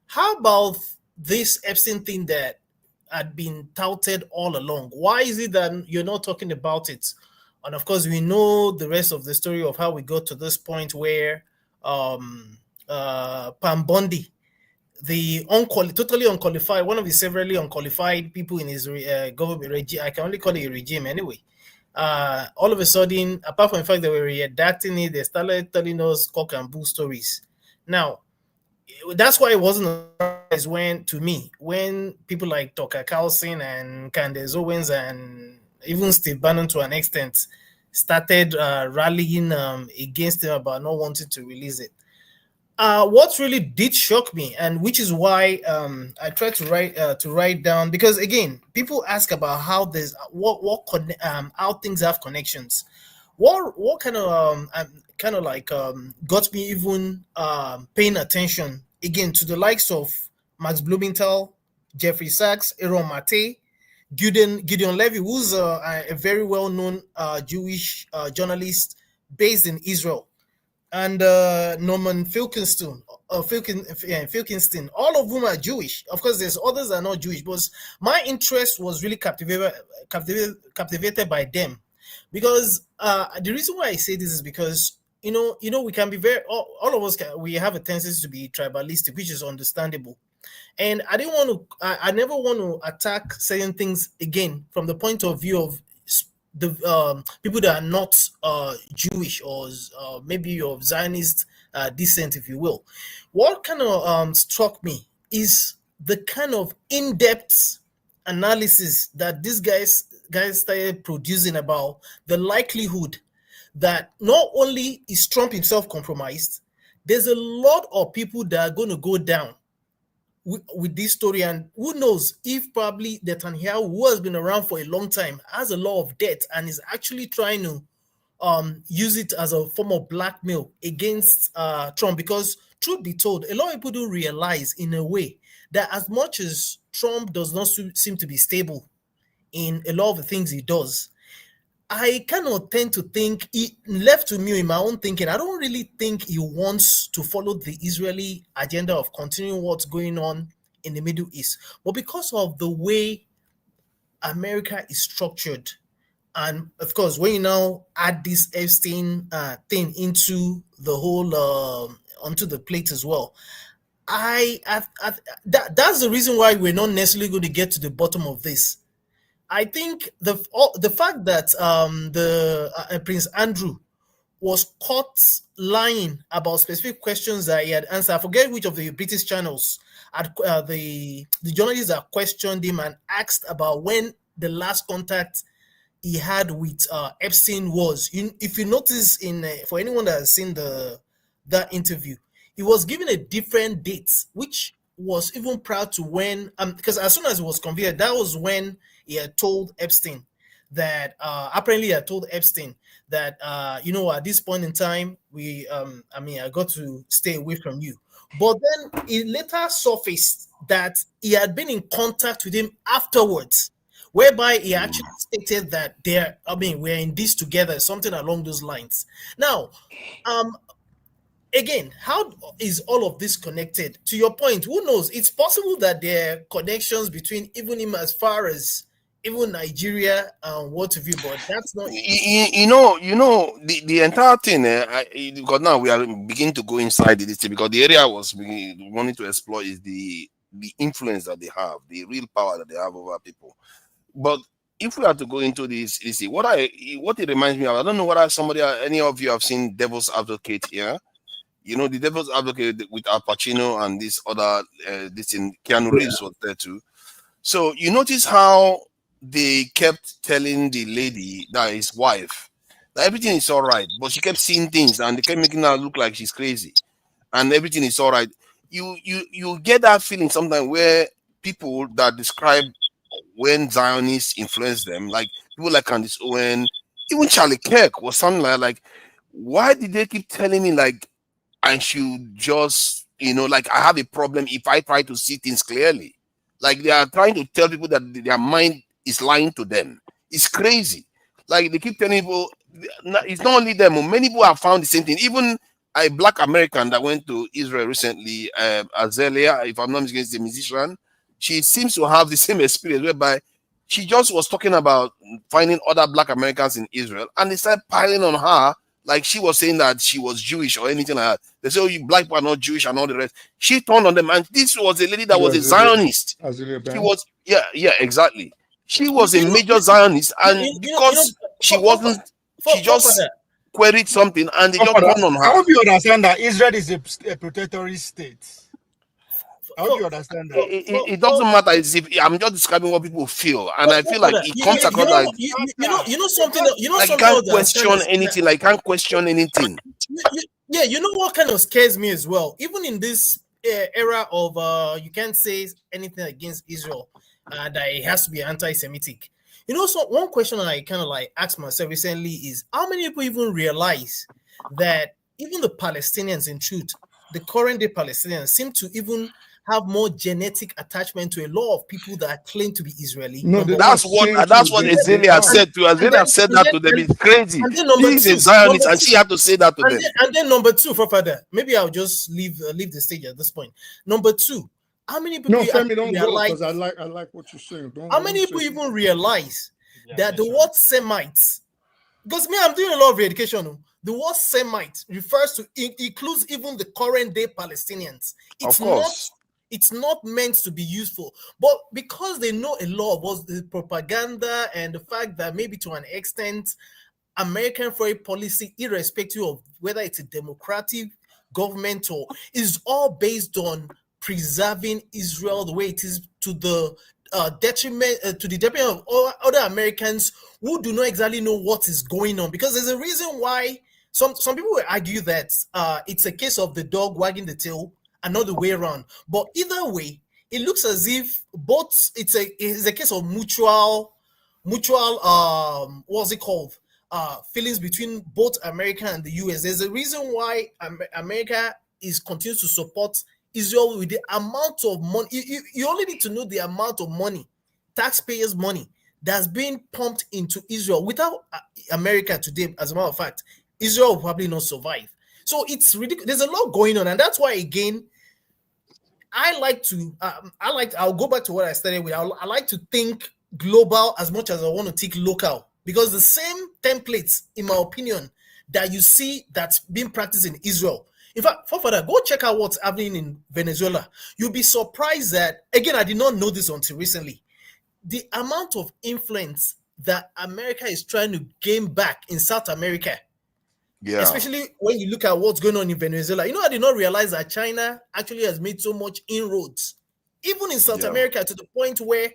How about this Epstein thing that had been touted all along? Why is it that you're not talking about it? And of course, we know the rest of the story of how we got to this point where Pam Bondi, the totally unqualified, one of the severally unqualified people in his government regime, I can only call it a regime anyway. All of a sudden, apart from the fact that we were redacting it, they started telling us cock and bull stories. Now, that's why it wasn't as when people like Tucker Carlson and Candace Owens and even Steve Bannon to an extent started rallying against him about not wanting to release it. What really did shock me, and which is why I tried to write down, because again, people ask about how there's how things have connections. What kind of got me even paying attention again to the likes of Max Blumenthal, Jeffrey Sachs, Aaron Mate, Gideon Levy, who's a very well-known Jewish journalist based in Israel, and Norman Filkinstein, all of whom are Jewish. Of course, there's others that are not Jewish, but my interest was really captivated by them, because the reason why I say this is because you know we can be all of us we have a tendency to be tribalistic, which is understandable. And I never want to attack certain things again from the point of view of the people that are not Jewish or maybe of Zionist descent, if you will. What kind of struck me is the kind of in-depth analysis that these guys started producing about the likelihood that not only is Trump himself compromised, there's a lot of people that are going to go down with this story, and who knows if probably Netanyahu, who has been around for a long time, has a lot of debt and is actually trying to use it as a form of blackmail against Trump. Because truth be told, a lot of people do realize in a way that as much as Trump does not seem to be stable in a lot of the things he does, I cannot tend to think, left to me in my own thinking, I don't really think he wants to follow the Israeli agenda of continuing what's going on in the Middle East. But because of the way America is structured, and of course, when you now add this Epstein thing into the whole, onto the plate as well, that's the reason why we're not necessarily going to get to the bottom of this. I think the fact that Prince Andrew was caught lying about specific questions that he had answered. I forget which of the British channels the journalists that questioned him and asked about when the last contact he had with Epstein was. If you notice, for anyone that has seen that interview, he was given a different date, which was even prior to when, because as soon as he was convicted, that was when he had told Epstein that apparently he had told Epstein that at this point in time I got to stay away from you. But then it later surfaced that he had been in contact with him afterwards, whereby he actually stated that we're in this together, something along those lines. Now, again, how is all of this connected? To your point, who knows? It's possible that there are connections between even him as far as even Nigeria and what have you, but that's not. The entire thing. Because now we are beginning to go inside this thing, because the area I was wanting to explore is the influence that they have, the real power that they have over people. But if we are to go into this, what it reminds me of, I don't know whether any of you have seen Devil's Advocate here. The Devil's Advocate with Al Pacino and this other, Keanu Reeves was there too. So you notice how they kept telling the lady, that his wife, that everything is all right, but she kept seeing things and they kept making her look like she's crazy, and everything is all right. You get that feeling sometimes where people that describe when Zionists influence them, like people like Candace Owen, even Charlie Kirk was something like, why did they keep telling me like I should just, like I have a problem if I try to see things clearly? Like they are trying to tell people that their mind is lying to them. It's crazy. Like they keep telling people, it's not only them, many people have found the same thing. Even a Black American that went to Israel recently, Azalea, if I'm not mistaken, is a musician. She seems to have the same experience, whereby she just was talking about finding other Black Americans in Israel, and they started piling on her like she was saying that she was Jewish or anything like that. They say, oh, you Black people are not Jewish and all the rest. She turned on them, and this was a lady that was a Zionist. She was, yeah, exactly. She was a major Zionist, and because she wasn't, she just queried something, and they just turned on her. I hope you understand that Israel is a protectorate state. I hope you understand that. It doesn't matter. I'm just describing what people feel, and I feel like it comes across like something. Like you can't question anything. Like can't question anything. Yeah, you know what kind of scares me as well. Even in this era of you can't say anything against Israel, that it has to be anti-Semitic. So one question I kind of like asked myself recently is how many people even realize that even the Palestinians, in truth, the current day Palestinians seem to even have more genetic attachment to a lot of people that claim to be Israeli. No, that's what Azalea said to. Azalea said that to them. It's crazy. He's a Zionist, and she had to say that to them. And then number two, for further, maybe I'll just leave the stage at this point. Number two, how many people? No, Femi, don't go, because I like what you're saying. How many people even realize that the word Semites? Because me, I'm doing a lot of education. The word Semite refers to includes even the current day Palestinians. It's not meant to be useful. But because they know a lot about the propaganda and the fact that maybe to an extent, American foreign policy, irrespective of whether it's a democratic government or, is all based on preserving Israel the way it is to the detriment of all other Americans who do not exactly know what is going on. Because there's a reason why some people will argue that it's a case of the dog wagging the tail and not the way around. But either way, it looks as if both it's a case of mutual what's it called? Feelings between both America and the US. There's a reason why America continues to support Israel with the amount of money. You only need to know the amount of money, taxpayers' money, that's being pumped into Israel. Without America today, as a matter of fact, Israel will probably not survive. So it's ridiculous. There's a lot going on, and that's why, again, I'll go back to what I started with. I like to think global as much as I want to think local, because the same templates, in my opinion, that you see that's being practiced in Israel. In fact, further, go check out what's happening in Venezuela. You'll be surprised that, again, I did not know this until recently, the amount of influence that America is trying to gain back in South America. Yeah. Especially when you look at what's going on in Venezuela. You know, I did not realize that China actually has made so much inroads, even in South America, to the point where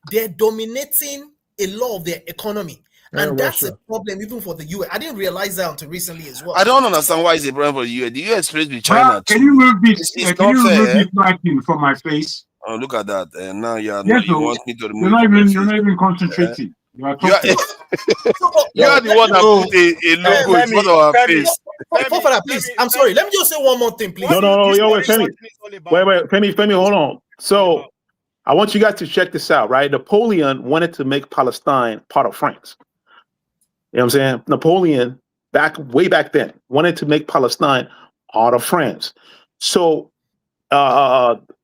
they're dominating a lot of their economy. And that's a problem even for the US. I didn't realize that until recently as well. I don't understand why it's a problem for the US. The US trades with China. Can you move this? Can you remove this lighting from my face? Oh, look at that! And now you want me to remove. You're not even concentrating. You are the one that put a logo in front of our face. Please, I'm sorry. Let me just say one more thing, please. No, wait, Femi. Wait, Femi, hold on. So, I want you guys to check this out, right? Napoleon wanted to make Palestine part of France. You know what I'm saying? Napoleon, way back then, wanted to make Palestine part of France. So,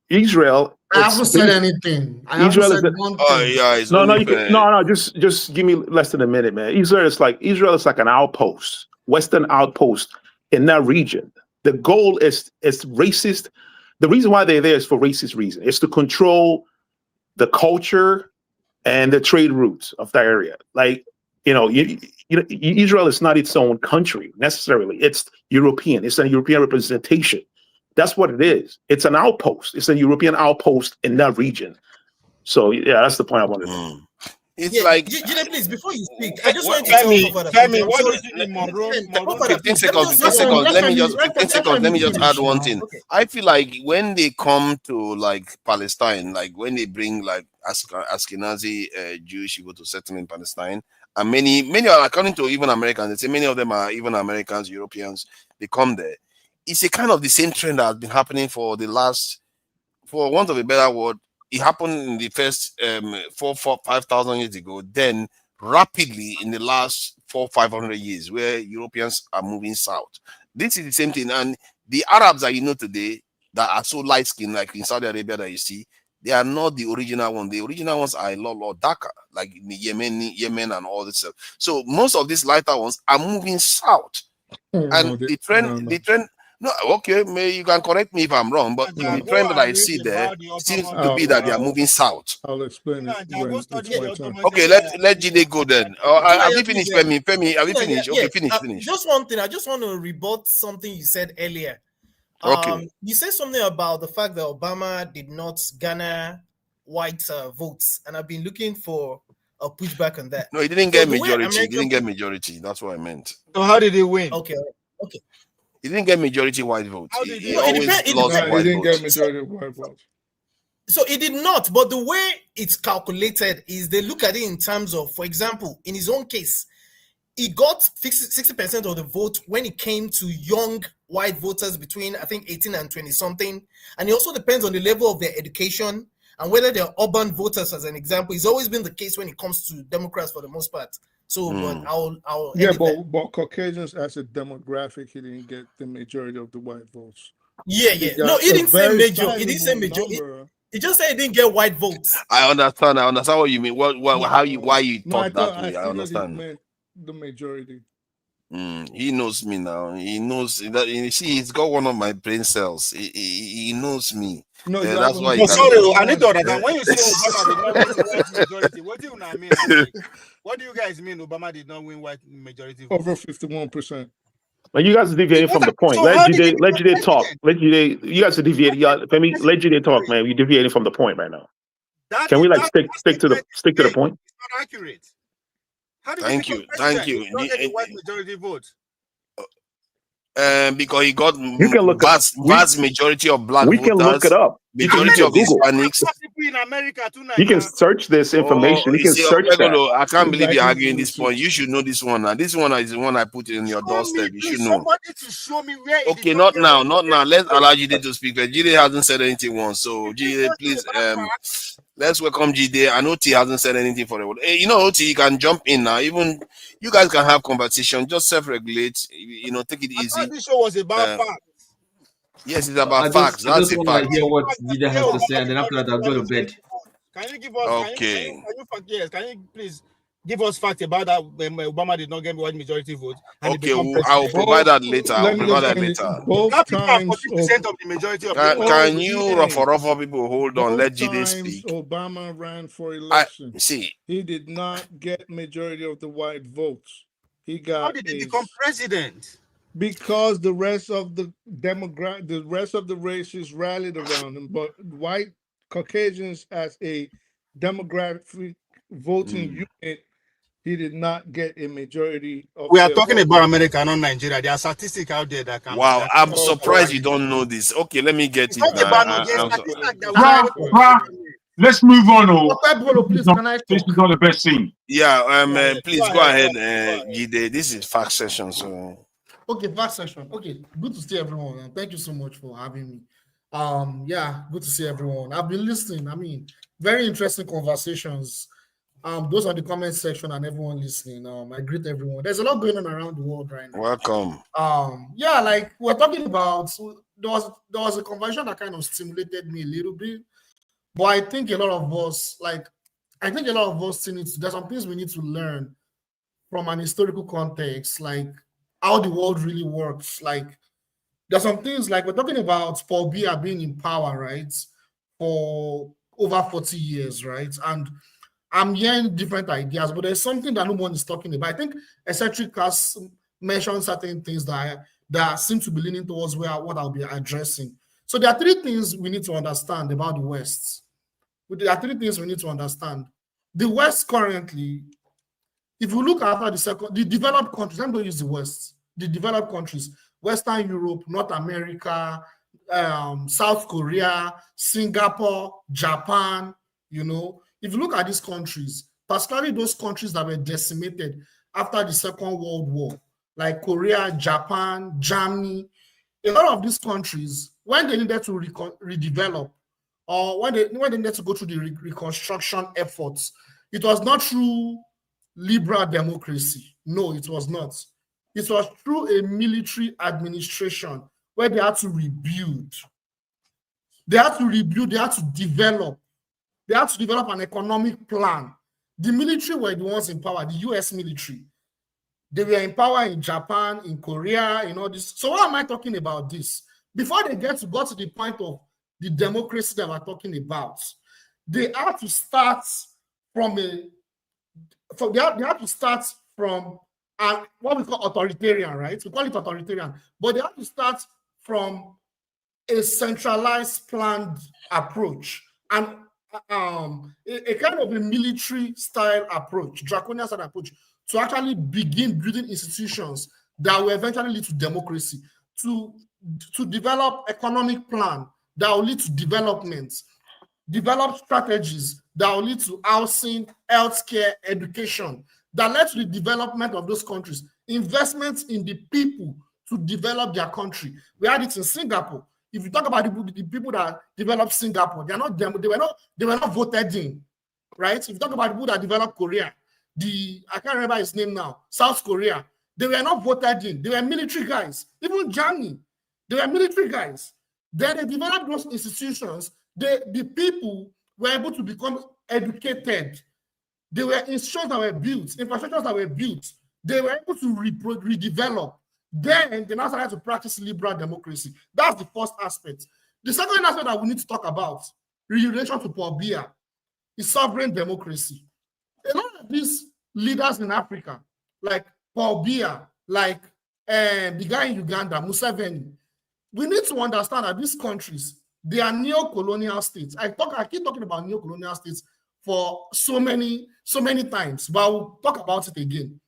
Israel. I haven't said anything. I haven't said one thing. No. Just give me less than a minute, man. Israel is like an outpost, Western outpost in that region. The goal is racist. The reason why they're there is for racist reason. It's to control the culture and the trade routes of that area. Like, Israel is not its own country necessarily. It's European. It's a European representation. That's what it is. It's an outpost. It's a European outpost in that region. So yeah, that's the point I wanted to make. It's like, please, before you speak, I just want to tell you what is it in Monroe? 15 seconds. Let me just add one thing. Okay. I feel like when they come to like Palestine, like when they bring like Ashkenazi Jewish people to settle in Palestine, and many are, according to even Americans, they say many of them are even Americans, Europeans, they come there. It's a kind of the same trend that has been happening for want of a better word. It happened in the first 5,000 years ago. Then rapidly in the last 500 years, where Europeans are moving south. This is the same thing. And the Arabs that you know today that are so light skinned, like in Saudi Arabia that you see, they are not the original one. The original ones are a lot darker, like in the Yemen and all this stuff. So most of these lighter ones are moving south. The trend. No, okay, you can correct me if I'm wrong, but the trend that I see there seems to be that they are moving south. I'll explain it. Okay, let Jide go then. Have you finished, Femi? Have you finished? Okay, finish. Just one thing. I just want to rebut something you said earlier. Okay. You said something about the fact that Obama did not garner white votes, and I've been looking for a pushback on that. No, he didn't get majority. He didn't get majority. That's what I meant. So how did he win? Okay. He didn't get majority white votes. He always lost white votes. He didn't get majority white votes. So it did not, but the way it's calculated is they look at it in terms of, for example, in his own case, he got 60% of the vote when it came to young white voters between, I think, 18 and 20 something. And it also depends on the level of their education and whether they're urban voters, as an example. It's always been the case when it comes to Democrats for the most part. So, but I'll but Caucasians as a demographic, he didn't get the majority of the white votes. Yeah. No, he didn't say major. He didn't say major. He just said he didn't get white votes. I understand what you mean. Why you thought that way. I understand. The majority. He knows me now. He knows that. You see, he's got one of my brain cells. He knows me. No, That's why. Oh, sorry, I need to understand. When you say Obama did not win white majority, what do you mean? What do you guys mean Obama did not win white majority? Over 51%. Like you guys are deviating from the point. Let Jide talk. You guys are deviating. Let Jide talk, man. You're deviating from the point right now. Can we stick to the point? It's not accurate. How did Thank you. Thank you. Not get the white majority vote. Because he got vast majority of black we voters. Can look it up. Majority of Hispanics. In America too, you can search this information. You can search that. I can't believe you're arguing this point. You should know this one. Now, this one is the one I put in your doorstep. You should know. Somebody to show me where. Okay, not now. Let's allow Jide to speak. But Jide hasn't said anything once. So Jide, please, let's welcome Jide. I know T hasn't said anything for a while. Hey, T, you can jump in now. Even you guys can have conversation. Just self-regulate. Take it easy. This show was about facts. Yes, it's about facts. That's a fact. Hear what Jide has to say, and then after that, I'll go to bed. Can you give us? Okay. Can you please give us facts about that when Obama did not get white majority vote? Okay, I will provide that later. Both times, 40% of the majority of can you rough people hold on? Let Jide speak. Obama ran for election. See, he did not get majority of the white votes. He got. How did he become president? Because the rest of the races rallied around him, but white Caucasians as a demographic voting unit, he did not get a majority of. We are talking about America, not Nigeria. There are statistics out there that can. Wow, I'm surprised you don't know this. Okay, let me get it. Let's move on. Please, can I talk? This is not the best thing. Yeah, please go ahead, Jide. This is fact session, so. Okay, fact session. Okay, good to see everyone. And thank you so much for having me. Good to see everyone. I've been listening. I mean, very interesting conversations. Those are the comment section and everyone listening. I greet everyone. There's a lot going on around the world right now. Welcome. Like we're talking about. There was a conversation that kind of stimulated me a little bit, but I think a lot of us still need to. There's some things we need to learn from an historical context, like how the world really works. Like there's some things like we're talking about Paul Biya being in power, right, for over 40 years, right? And I'm hearing different ideas, but there's something that no one is talking about. I think Eccentric has mentioned certain things that seem to be leaning towards what I'll be addressing. So there are three things we need to understand about the West. There are three things we need to understand. The West currently, if you look after the developed countries, I'm going to use the West, the developed countries, Western Europe, North America, South Korea, Singapore, Japan, if you look at these countries, particularly those countries that were decimated after the Second World War, like Korea, Japan, Germany, a lot of these countries, when they needed to redevelop, or when they needed to go through the reconstruction efforts, it was not through liberal democracy. No, it was not. It was through a military administration where they had to rebuild. They had to develop. They had to develop an economic plan. The military were the ones in power, the US military. They were in power in Japan, in Korea, in all this. So why am I talking about this? Before they got to the point of the democracy that we're talking about, they had to start from what we call authoritarian, right? We call it authoritarian, but they have to start from a centralized planned approach and a kind of a military style approach, draconian style approach, to actually begin building institutions that will eventually lead to democracy, to develop economic plan that will lead to development, develop strategies that will lead to housing, healthcare, education, that led to the development of those countries, investments in the people to develop their country. We had it in Singapore. If you talk about the people that developed Singapore, they were not voted in, right? If you talk about the people that developed Korea, I can't remember his name now, South Korea, they were not voted in. They were military guys. Even Germany, they were military guys. Then they developed those institutions. The people were able to become educated. There were institutions that were built, infrastructures that were built they were able to redevelop. Then they now started to practice liberal democracy. That's the first aspect. The second aspect that we need to talk about, in relation to Paul Biya, is sovereign democracy. A lot of these leaders in Africa, like Paul Biya, like the guy in Uganda, Museveni, we need to understand that these countries, they are neo-colonial states. I keep talking about neo-colonial states for so many times, but we'll talk about it again.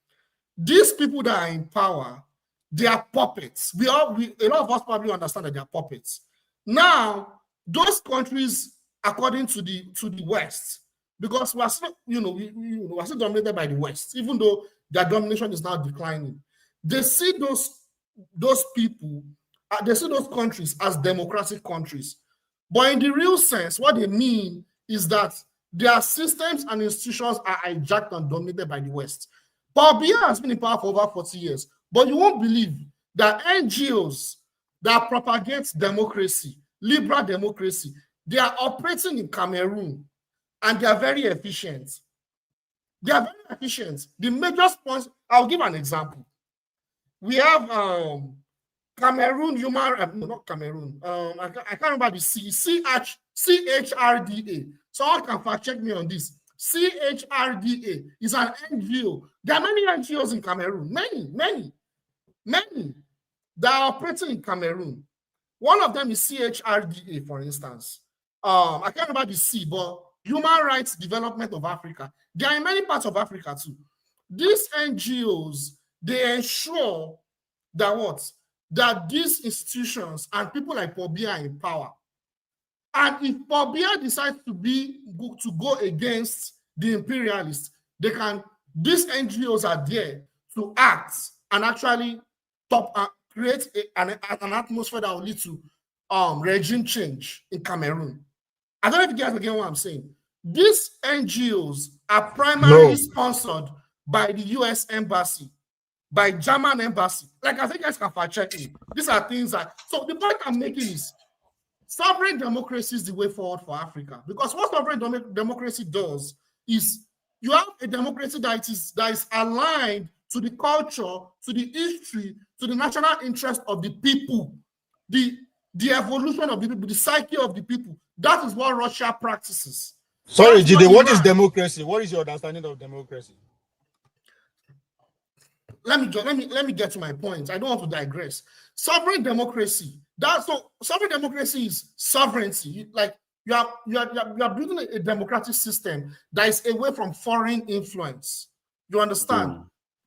These people that are in power, they are puppets. A lot of us probably understand that they are puppets. Now, those countries, according to the West, because we are still, we're still dominated by the West, even though their domination is now declining. They see those people, they see those countries as democratic countries. But in the real sense, what they mean is that their systems and institutions are hijacked and dominated by the West. Paul Biya has been in power for over 40 years, but you won't believe that NGOs that propagate democracy, liberal democracy, they are operating in Cameroon, and they are very efficient. They are very efficient. The major sponsors, I'll give an example. We have Cameroon not Cameroon. I can't remember the CHRDA. Someone can fact check me on this. CHRDA is an NGO. There are many NGOs in Cameroon. Many that are operating in Cameroon. One of them is CHRDA, for instance. I can't remember the C, but Human Rights Development of Africa. They are in many parts of Africa too. These NGOs, they ensure that that these institutions and people like Paul Biya are in power. And if Paul Biya decides to go against the imperialists, these NGOs are there to act and actually create an atmosphere that will lead to regime change in Cameroon. I don't know if you guys get what I'm saying. These NGOs are primarily sponsored by the US Embassy, by German Embassy. Like, I think you guys can fact check me. These are things so the point I'm making is sovereign democracy is the way forward for Africa. Because what sovereign democracy does is you have a democracy that is aligned to the culture, to the history, to the national interest of the people, the evolution of the people, the psyche of the people. That is what Russia practices. Sorry, Jide, what is democracy? What is your understanding of democracy? Let me get to my point. I don't want to digress. Sovereign democracy. Sovereign democracy is sovereignty. Like you are building a democratic system that is away from foreign influence. You understand?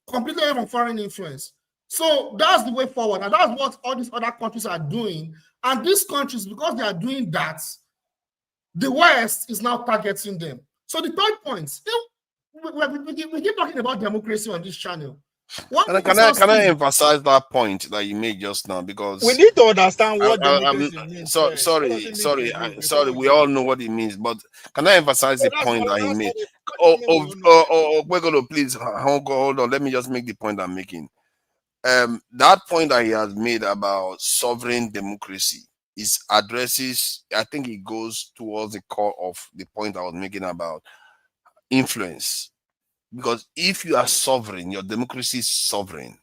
Completely away from foreign influence. So that's the way forward, and that's what all these other countries are doing. And these countries, because they are doing that, the West is now targeting them. So the third point, we keep talking about democracy on this channel. Can I emphasize that point that you made just now? Because we need to understand what democracy means. Sorry. We all know what it means, but can I emphasize the point that he made? We're gonna please hold on. Let me just make the point I'm making. That point that he has made about sovereign democracy addresses. I think it goes towards the core of the point I was making about influence. Because if you are sovereign, your democracy is sovereign,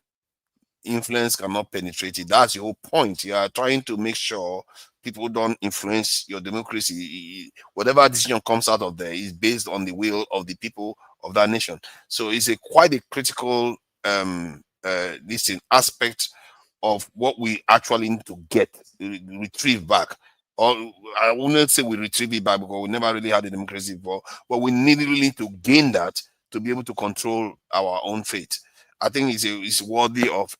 influence cannot penetrate it. That's your whole point. You are trying to make sure people don't influence your democracy. Whatever decision comes out of there is based on the will of the people of that nation. So it's quite a critical aspect of what we actually need to retrieve back. Or I wouldn't say we retrieve it back because we never really had a democracy before, but we really to gain that to be able to control our own fate. I think it's worthy of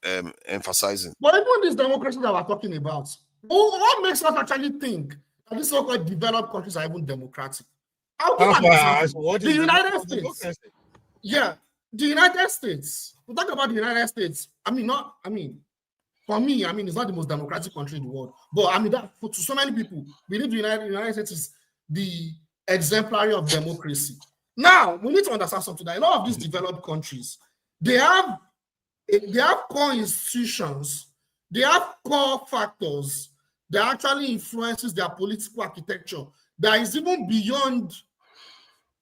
emphasizing. But even this democracy that we're talking about, what makes us actually think that these so-called developed countries are even democratic? I'll give an example. The United States. Yeah, the United States. We talk about the United States. For me, it's not the most democratic country in the world. But to so many people, believe the United States is the exemplary of democracy. Now, we need to understand something. That a lot of these developed countries, they have core institutions, they have core factors that actually influences their political architecture that is even beyond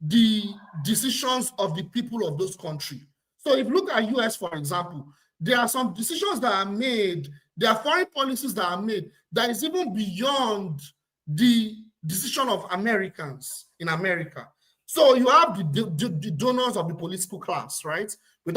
the decisions of the people of those countries. So if you look at US, for example, there are some decisions that are made, there are foreign policies that are made that is even beyond the decision of Americans in America. So you have the donors of the political class, right? In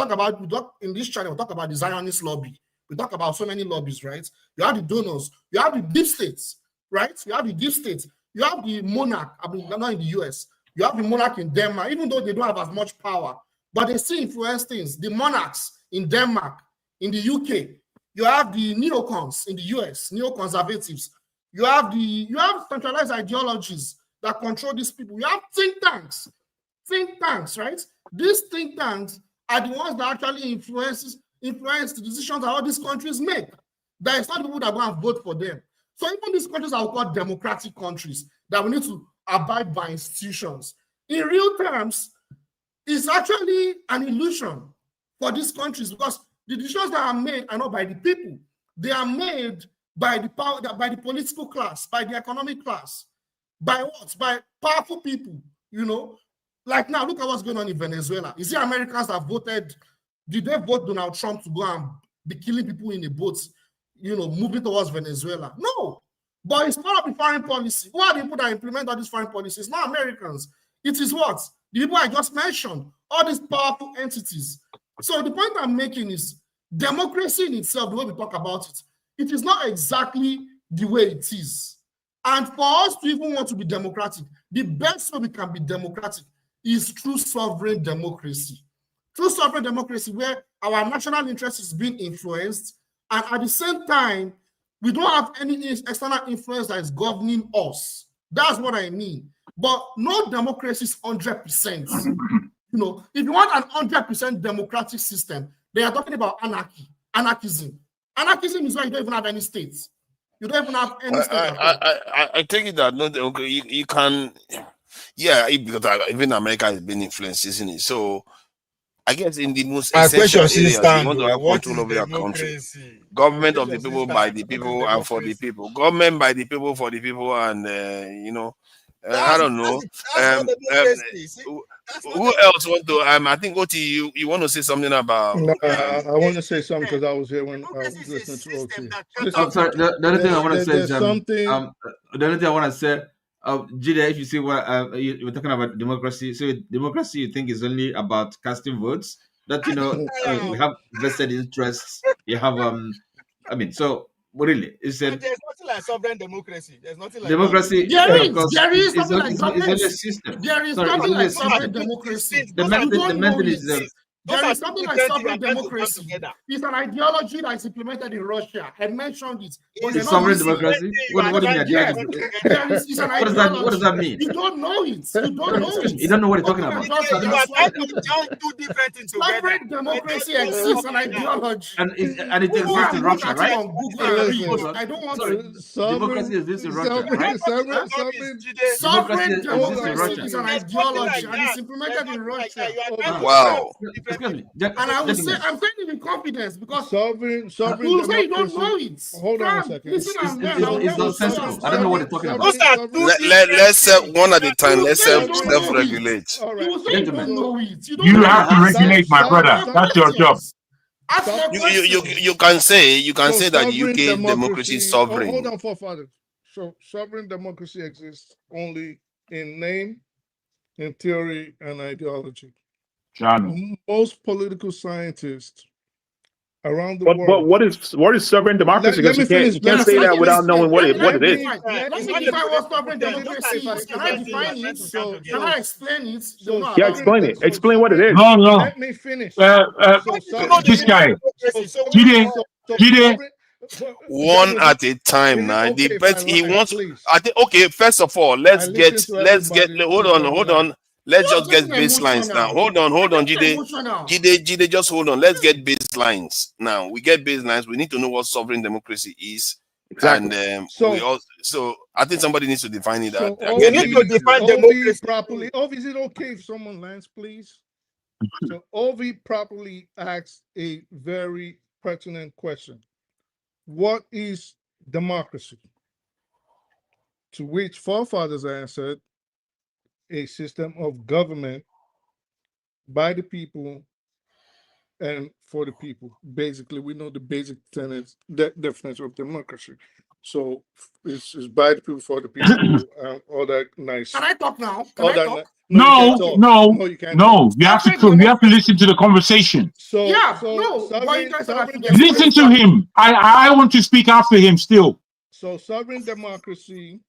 this channel, we talk about the Zionist lobby. We talk about so many lobbies, right? You have the donors, you have the deep states, right? You have the deep states, you have the monarch, I mean, not in the US, you have the monarch in Denmark, even though they don't have as much power, but they still influence things. The monarchs in Denmark, in the UK, you have the neocons in the US, neoconservatives. You have centralized ideologies that control these people. You have think tanks, right? These think tanks are the ones that actually influence the decisions that all these countries make. That is not the people that go and vote for them. So even these countries are called democratic countries that we need to abide by institutions. In real terms, it's actually an illusion for these countries because the decisions that are made are not by the people. They are made by the power, by the political class, by the economic class, by what? By powerful people, you know. Like now, look at what's going on in Venezuela. Is it Americans that voted? Did they vote Donald Trump to go and be killing people in the boats, you know, moving towards Venezuela? No. But it's part of the foreign policy. Who are the people that implement all these foreign policies? Not Americans. It is what? The people I just mentioned, all these powerful entities. So the point I'm making is democracy in itself, the way we talk about it, it is not exactly the way it is. And for us to even want to be democratic, the best way we can be democratic is through sovereign democracy. Through sovereign democracy, where our national interest is being influenced, and at the same time, we don't have any external influence that is governing us. That's what I mean. But no democracy is 100%. You know, if you want an 100% democratic system, they are talking about anarchism. Anarchism is why you don't even have any states. You don't even have any states. I take it that you can, yeah, because even America has been influenced, isn't it? So I guess in the most essential areas, you want to have control over your country. Government of the people, by the people, and for the people. Government by the people, for the people, and you know, I don't know. Who else want to? I think Oti, you want to say something about? No, I want to say something because I was here when I was listening to Oti. I'm sorry. The other thing I want to say is something. The other thing I want to say, Jide, if you see what you were talking about democracy, so democracy you think is only about casting votes? That you know we have vested interests. You have I mean, so really, it's a there's nothing like sovereign democracy. There's nothing like democracy. There is something like it's only a system. There is Sorry, something like it's only a sovereign system. democracy. The method is There is something like sovereign democracy. It's an ideology that is implemented in Russia. I mentioned it. But it's sovereign democracy. What do you mean? Yes, it's an ideology. What does that mean? You don't know it. You don't know it. You don't know what you're talking about. You are trying to join two different things together. Sovereign democracy exists, an ideology. And it exists in Russia, right? I don't want to. Democracy exists in Russia, right? Sovereign democracy is an ideology and it's implemented in Russia. Wow. And I will say, I'm saying it with confidence because sovereign you say you don't know it. Hold on a second. It's nonsensical. I don't know what you're talking about. Let's one at a time. Let's self-regulate. You have to regulate, my brother. That's your job. You can say that UK democracy is sovereign. Hold on, forefathers. So sovereign democracy exists only in name, in theory, and ideology. John. Most political scientists around the world. But what is sovereign democracy? Because you can't say that without knowing what it is. Let me define what sovereign democracy is. Can I define it? Can I explain it? Yeah, explain it. Explain what it is. No. Let me finish. This guy. Jide. One at a time now. But he wants. I think. Okay. First of all, let's get. Hold on. Let's just get baselines now. Hold on, Jide, just hold on. Let's get baselines now. We get baselines. We need to know what sovereign democracy is. Exactly. And so I think somebody needs to define it. We need to define democracy properly. Is it okay if someone lands, please? So Ovi properly asks a very pertinent question. What is democracy? To which forefathers answered, a system of government by the people and for the people. Basically, we know the basic tenets, definition of democracy. So it's by the people, for the people, all that nice. Can I talk now? Can All I that talk? No, you can't no. talk. You have to listen to the conversation. So Yeah, so no, why you guys are Listen to him. I want to speak after him still. So sovereign democracy.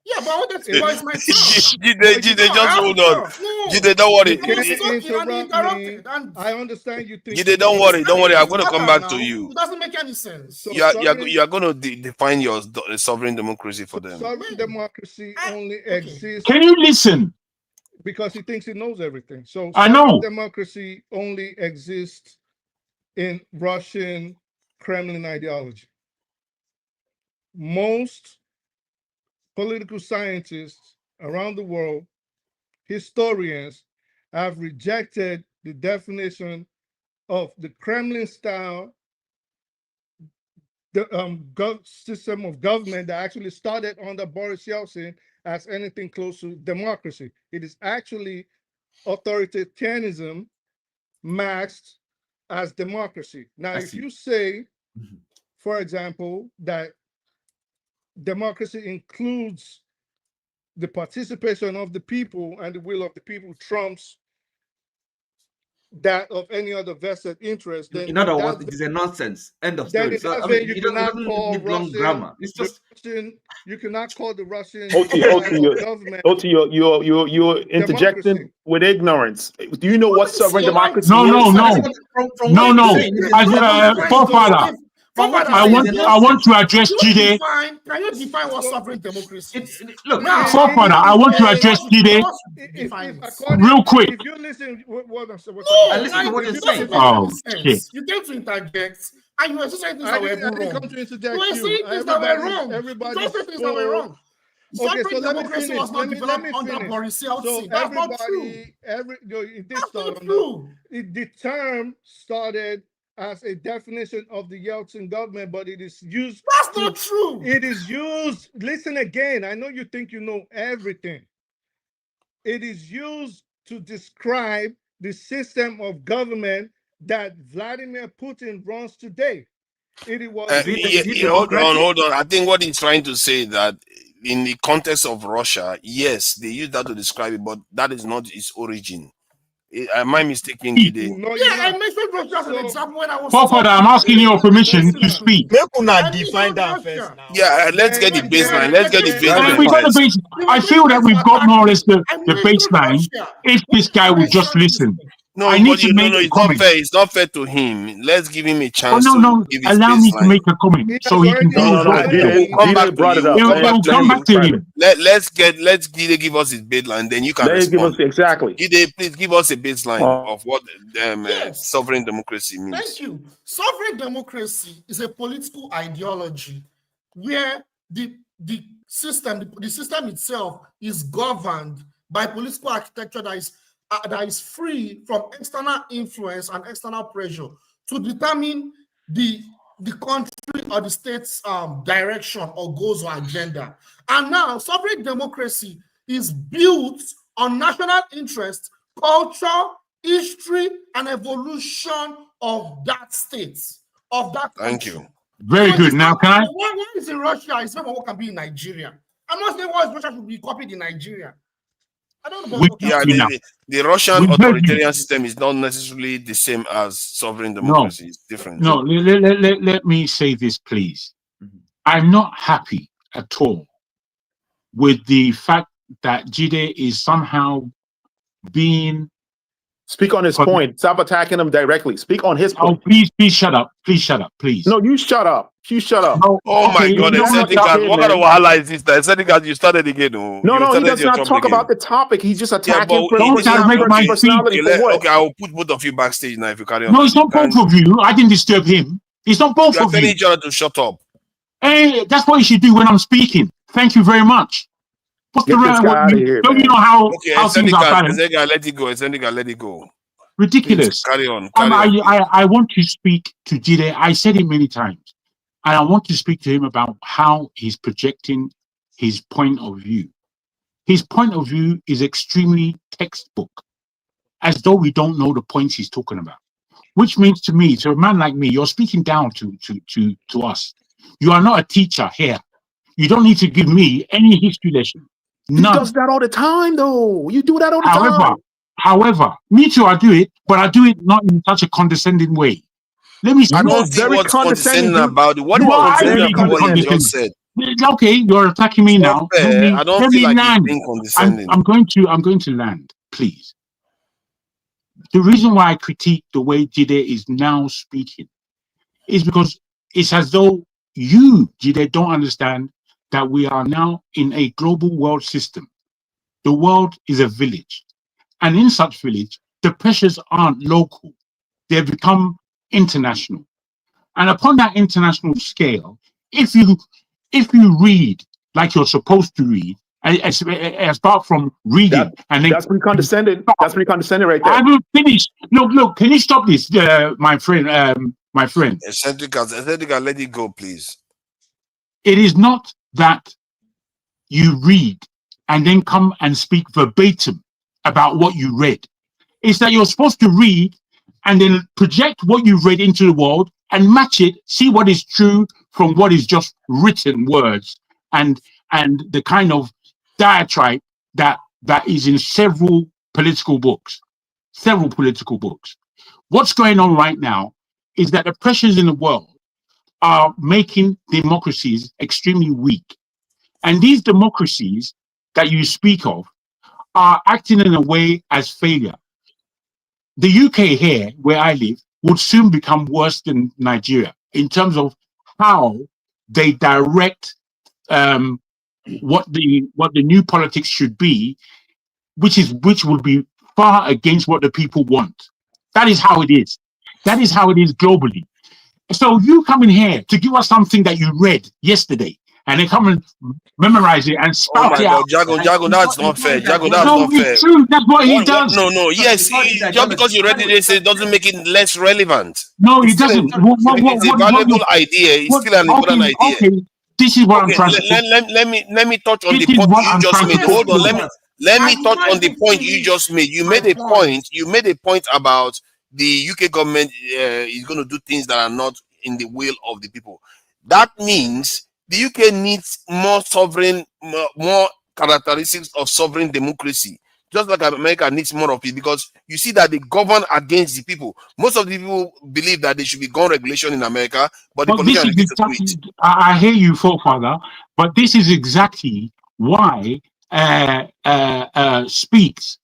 Yeah, but I want to voice my turn. Jide, just hold on. Jide, don't worry. I understand you think. Jide, don't worry. I'm going to come back to you. It doesn't make any sense. So You are going to define your sovereign democracy for them. Sovereign democracy only exists. Can you listen? Because he thinks he knows everything. So I know. Democracy only exists in Russian Kremlin ideology. Most political scientists around the world, historians, have rejected the definition of the Kremlin style system of government that actually started under Boris Yeltsin as anything close to democracy. It is actually authoritarianism masked as democracy. Now, if you say, for example, that democracy includes the participation of the people and the will of the people trumps that of any other vested interest, then in other words, it is a nonsense. End of story. So I mean, you it cannot doesn't call need long Russian, grammar. It's just you cannot call the Russian government. You're interjecting with ignorance. Do you know what sovereign democracy is? No. Forefather, I want to address Jide. Can you define what sovereign democracy is? Look, Forefather, I want to address Jide real quick. If you listen, what I'm saying, what you're saying. Oh, shit. You came to interject, and you were saying things that were wrong. I come to interject You were saying things that were wrong. Everybody You said things that were wrong. Okay, so let me democracy finish. was not developed under Boris Yeltsin. That's not true. It did start on the term started as a definition of the Yeltsin government, but it is used. That's not true. It is used. Listen again. I know you think you know everything. It is used to describe the system of government that Vladimir Putin runs today. Hold on. I think what he's trying to say that in the context of Russia, yes, they use that to describe it, but that is not its origin. Am I mistaken, Jide? I mentioned Russia as an example when I was. Forefather, I'm asking your permission to speak. Make una define that first now. Yeah, let's get the baseline. Let's get the baseline. I feel that we've got more or less the baseline. If this guy would just listen. No, it's not fair. It's not fair to him. Let's give him a chance. No. Allow me to make a comment so he can do his work. We'll come back to him. Let's Jide give us his baseline, then you can respond. Exactly. Jide, please give us a baseline of what sovereign democracy means. Thank you. Sovereign democracy is a political ideology where the system itself is governed by political architecture that is free from external influence and external pressure to determine the country or the state's direction or goals or agenda. And now sovereign democracy is built on national interest, culture, history, and evolution of that state, of that country. Thank you. Very good. Now, can I? Why is in Russia? It's not what can be in Nigeria. I'm not saying why Russia should be copied in Nigeria. I don't know. The Russian authoritarian system is not necessarily the same as sovereign democracy. It's different. No, let me say this, please. I'm not happy at all with the fact that Jide is somehow being... Speak on his point. Stop attacking him directly. Speak on his point. Oh, please shut up. Please shut up, please. No, you shut up. You shut up. No, my God. What kind of wahala is this? You started again. No, he does not talk about the topic. He's just attacking personality. Okay, I will put both of you backstage now if you carry on. No, it's not both of you. I didn't disturb him. It's not both of you. You're telling each other to shut up. Hey, that's what you should do when I'm speaking. Thank you very much. What's the right out of here? Don't you know how things are balanced? Let it go. Ridiculous. Please, carry on. I want to speak to Jide. I said it many times. And I want to speak to him about how he's projecting his point of view. His point of view is extremely textbook, as though we don't know the points he's talking about. which means to me, to a man like me, you're speaking down to us. You are not a teacher here. You don't need to give me any history lesson. None. He does that all the time, though. You do that all the time. However, me too, I do it, but I do it not in such a condescending way. Let me. I don't see what's condescending about it. What is condescending about what you just said? Okay, you're attacking me now. I don't feel like it's being condescending. I'm going to land, please. The reason why I critique the way Jide is now speaking is because it's as though you, Jide, don't understand that we are now in a global world system. The world is a village. And in such village, the pressures aren't local. They've become international. And upon that international scale, if you read like you're supposed to read, apart from reading, that's pretty condescending. That's pretty condescending right there. I will finish. Look, can you stop this, my friend? Eccentric, let it go, please. It is not that you read and then come and speak verbatim about what you read. It's that you're supposed to read and then project what you read into the world and match it, see what is true from what is just written words and the kind of diatribe that is in several political books. What's going on right now is that the pressures in the world are making democracies extremely weak. And these democracies that you speak of are acting in a way as failure. The UK here, where I live, would soon become worse than Nigeria in terms of how they direct what the new politics should be, which will be far against what the people want. That is how it is. That is how it is globally. So you come in here to give us something that you read yesterday, and then come and memorize it and spout it out. Jago, that's not fair. Jago, that's no, not fair. It's true. That's what he does. No. Yes, just because you read it, it doesn't make it less relevant. No, it doesn't. It's a valuable idea. It's still an important idea. Okay. This is what I'm trying to say. Let me touch on the point you just made. Hold on. Let me touch on the point you just made. You made a point. You made a point about the UK government is going to do things that are not in the will of the people. That means the UK needs more sovereign, more characteristics of sovereign democracy, just like America needs more of it, because you see that they govern against the people. Most of the people believe that there should be gun regulation in America, but the politicians refuse to do it. I hear you, forefather, but this is exactly why Speaks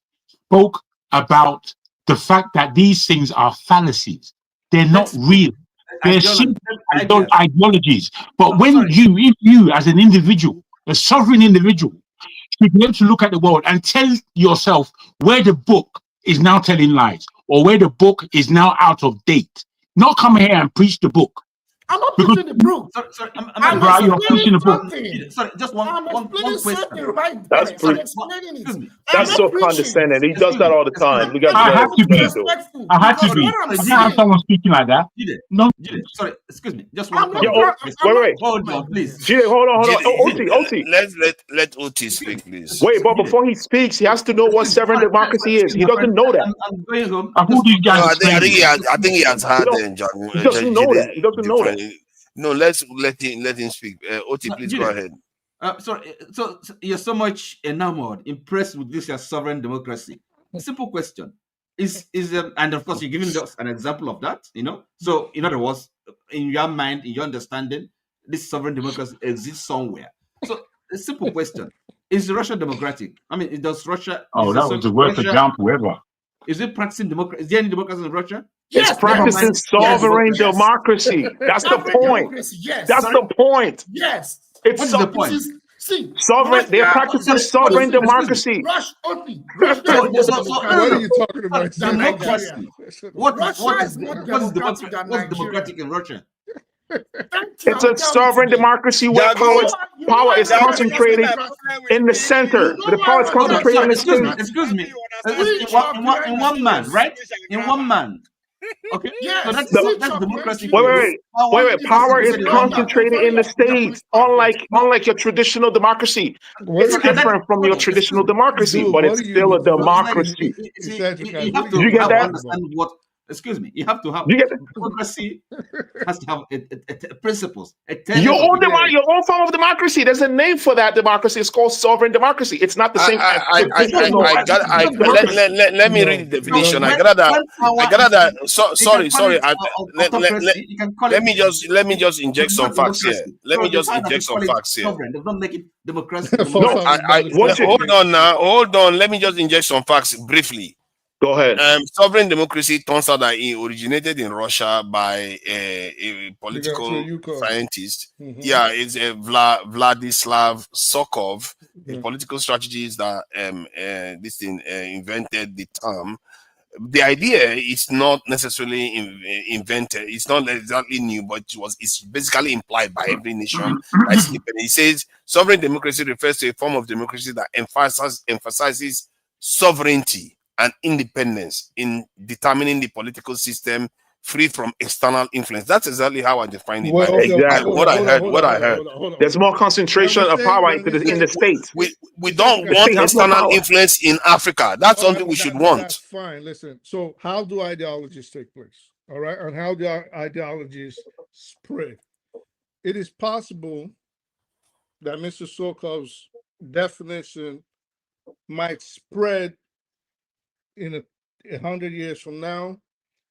spoke about the fact that these things are fallacies. They're not real. They're simple ideologies. But when if you as an individual, a sovereign individual, should be able to look at the world and tell yourself where the book is now telling lies or where the book is now out of date. Not come here and preach the book. I'm not preaching the book. Sorry, you're preaching the book. Sorry, just one question. Right, That's so condescending. He does that all the time. I have to be. I have to be. I can't have someone speaking like that. No. Sorry, excuse me. Just one. Wait. Hold on, please. Hold on. OT. Let OT speak, please. Wait, but before he speaks, he has to know what sovereign democracy is. He doesn't know that. I'm going home. I think he has had He doesn't know that. He doesn't know that. No, let him speak. OT, please go ahead. Sorry, so you're so much enamored, impressed with this your sovereign democracy. Simple question. And of course you're giving us an example of that, So in other words, in your mind, in your understanding, this sovereign democracy exists somewhere. So a simple question. Is Russia democratic? I mean, does Russia that was the worst example ever. Is it practicing democracy? Is there any democracy in Russia? Yes, it's practicing sovereign democracy. That's the point. That's the point. Yes. It's the point? Sovereign. They're practicing sovereign democracy. What are you talking about? What's democratic in Russia? It's a sovereign democracy where power is concentrated in the center. The power is concentrated in the center. Excuse me. In one man, right? In one man. Okay. Yes. So that's democracy. Wait. Power is concentrated in the states, unlike your traditional democracy. It's different from your traditional democracy, but it's still a democracy. You have to get that? understand what Excuse me. You have to have You get democracy has to have principles. your own form of democracy. There's a name for that democracy. It's called sovereign democracy. It's not the same. Let me read the definition. I got that. Sorry. Let me just inject some facts here. Let me just inject some facts here. Sovereign does not make it democracy. Hold on. Let me just inject some facts briefly. Go ahead. Sovereign democracy turns out that it originated in Russia by a political scientist. Mm-hmm. Yeah, it's a Vladislav Sokov, a political strategist that invented the term. The idea is not necessarily invented. It's not exactly new, but it's basically implied by every nation that's independent. It says sovereign democracy refers to a form of democracy that emphasizes sovereignty and independence in determining the political system free from external influence. That's exactly how I define it. Exactly. What I heard. There's more concentration of power in the states. We don't want external influence in Africa. That's something we should want. That's fine. Listen. So how do ideologies take place? All right. And how do ideologies spread? It is possible that Mr. Sokov's definition might spread in 100 years from now,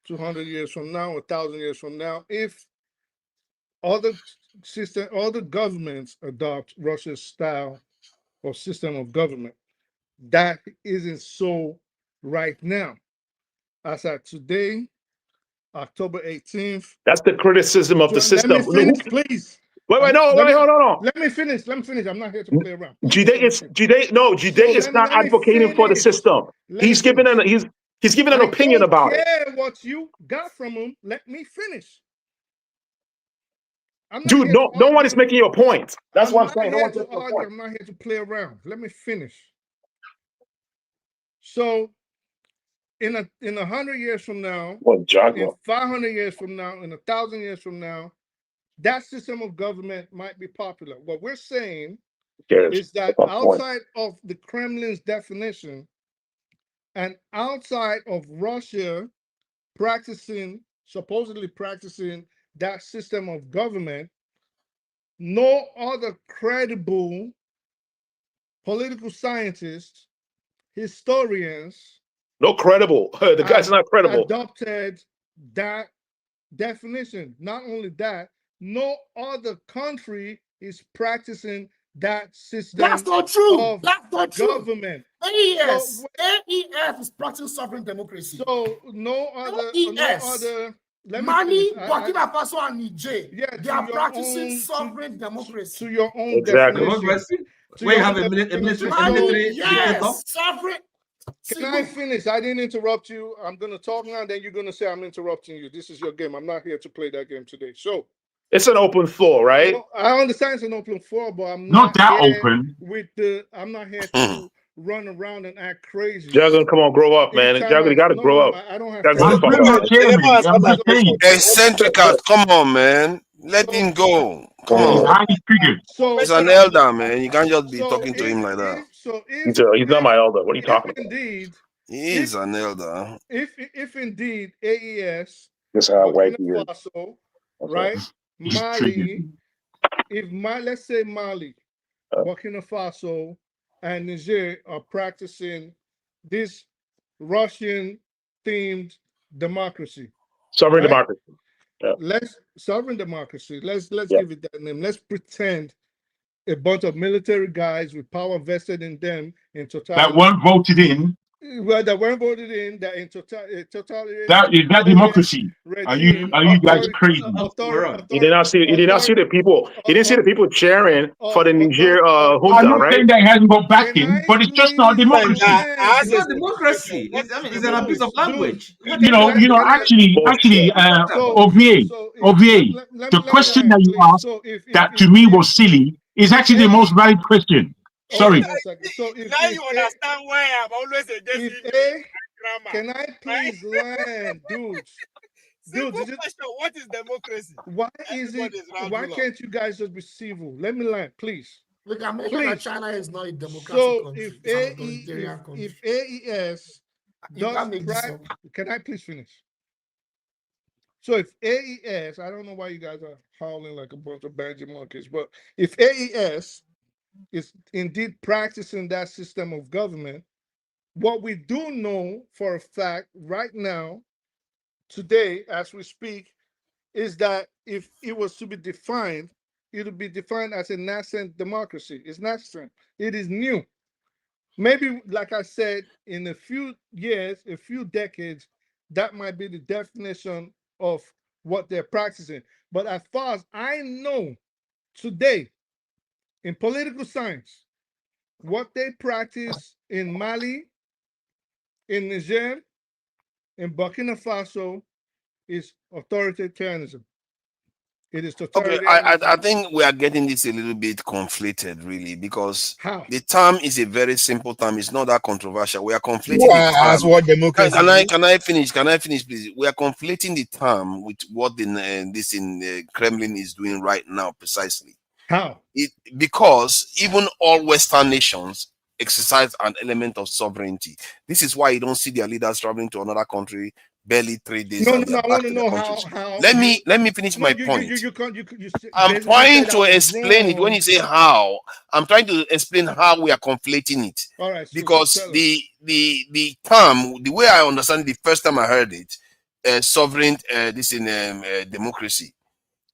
200 years from now, 1,000 years from now, if other governments adopt Russia's style or system of government. That isn't so right now. As at today, October 18th. That's the criticism of the system. Let me finish, please. Hold on. Let me finish. I'm not here to play around. Jide is not advocating for the system. He's giving an opinion about it. I don't care what you got from him. Let me finish. Dude, no one is making your point. That's what I'm saying. No one's making your point. I'm not here to play around. Let me finish. So, in 100 years from now, in 500 years from now, in 1,000 years from now, that system of government might be popular. What we're saying is that outside of the Kremlin's definition and outside of Russia supposedly practicing that system of government, no other credible political scientists, historians, no credible. The guy's not credible. Adopted that definition. Not only that, no other country is practicing that system. That's not true. Of That's not true. Government. AES is practicing sovereign democracy. So no other. Mali, Burkina Faso, and Niger. They are practicing sovereign democracy. To your own definition. Where you have a military. Yes, sovereign. Can I finish? I didn't interrupt you. I'm going to talk now, and then you're going to say I'm interrupting you. This is your game. I'm not here to play that game today. So it's an open floor, right? I understand it's an open floor, but I'm not that open. I'm not here to run around and act crazy. Juggle, come on, grow up, man. Juggle, you got to grow up. I don't have Eccentric, come on, man. Let him go. Come on. He's an elder, man. You can't just be talking to him like that. He's not my elder. What are you talking about? Indeed, he is an elder. If indeed AES, that's how white he is. Right? Mali, let's say Mali, Burkina Faso, and Niger are practicing this Russian-themed democracy. Sovereign democracy. Yeah. Sovereign democracy. Let's give it that name. Let's pretend a bunch of military guys with power vested in them in total that weren't voted in. Well, that weren't voted in. That in total. That is that democracy. Are you guys crazy? You did not see the people. You didn't see the people cheering for the Niger junta, I'm not right? saying that it hasn't got backing, but it's just not democracy. It's not democracy. It's an abuse of language. Actually, Ovie, the question that you asked that to me was silly is actually the most valid question. Sorry. So now you understand why I'm always against grammar. Can I please learn, dudes? What is democracy? Why is it? Why can't you guys just be civil? Let me learn, please. Look, I'm making that China is not a democratic country. If AES does, can I please finish? So if AES, I don't know why you guys are howling like a bunch of banjo monkeys, but if AES is indeed practicing that system of government, what we do know for a fact right now, today, as we speak, is that if it was to be defined, it would be defined as a nascent democracy. It's nascent. It is new. Maybe, like I said, in a few years, a few decades, that might be the definition of what they're practicing. But as far as I know today, in political science, what they practice in Mali, in Niger, in Burkina Faso is authoritarianism. It is Okay, totalitarianism. I think we are getting this a little bit conflated, really, because How? the term is a very simple term. It's not that controversial. We are conflating Well, the that's term. what democracy is. Can I finish? Can I finish, please? We are conflating the term with what this in Kremlin is doing right now, precisely. How? Because even all Western nations exercise an element of sovereignty. This is why you don't see their leaders traveling to another country barely 3 days. No, and no, they're I back want to to their know countries. how. Let me finish my point. I'm basically trying said I to was explain it. When you say how, I'm trying to explain how we are conflating it. All right, so Because tell us. the term, the way I understand it, the first time I heard it, sovereign, this in democracy,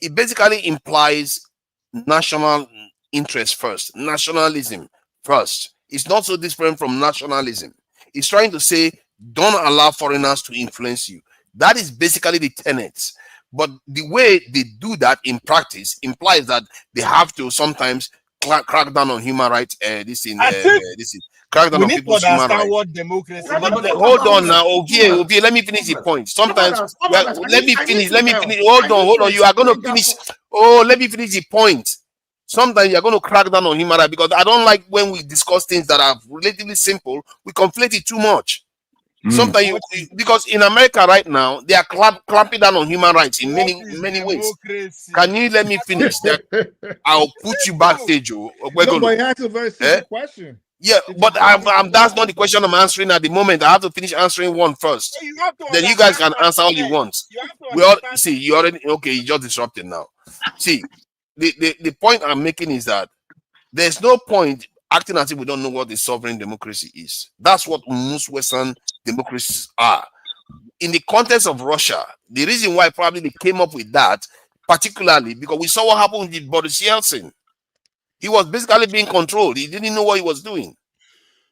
it basically implies national interest first, nationalism first. It's not so different from nationalism. It's trying to say, don't allow foreigners to influence you. That is basically the tenets. But the way they do that in practice implies that they have to sometimes crack down on human rights. This is crack down We on need to people's human understand rights. what democracy But is. hold on now, okay, let me finish the point. Sometimes, let me finish. Hold on. You are going to finish. Oh, let me finish the point. Sometimes you're going to crack down on human rights, because I don't like when we discuss things that are relatively simple, we conflate it too much. Sometimes because in America right now, they are clamping down on human rights in many ways. Can you let me finish? That I'll put you backstage. No, but he asked a very simple question. Yeah, but that's not the question I'm answering at the moment. I have to finish answering one first. Then you guys can answer all you want. We all see you already okay. You just disrupted now. See, the point I'm making is that there's no point acting as if we don't know what the sovereign democracy is. That's what most Western democracies are. In the context of Russia, the reason why probably they came up with that, particularly because we saw what happened with Boris Yeltsin. He was basically being controlled. He didn't know what he was doing.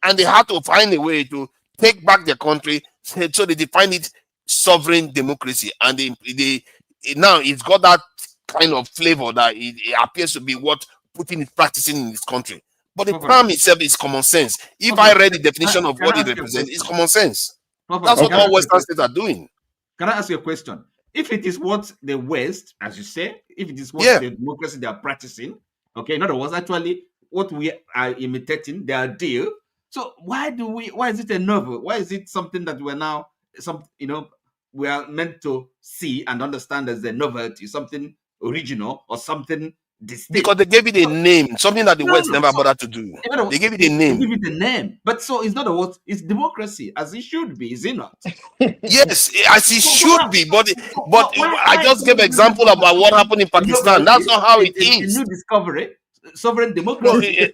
And they had to find a way to take back their country, so they define it sovereign democracy. And they now it's got that kind of flavor that it appears to be what Putin is practicing in his country. But the term itself is common sense. If I read the definition of what it represents, it's common sense. That's what all Western states are doing. Can I ask you a question? If it is what the West, as you say, if it is what the democracy they are practicing, okay, in other words, actually what we are imitating, their deal. So why is it a novel? Why is it something that we're now we are meant to see and understand as a novelty, something original or something distinct? Because they gave it a name, something that the West never bothered to do. They gave it a name. They give it a name. But so it's not a what? It's democracy, as it should be, is it not? Yes, as it should be. But I just gave an example about what happened in Pakistan. That's not how it is. A new discovery, sovereign democracy.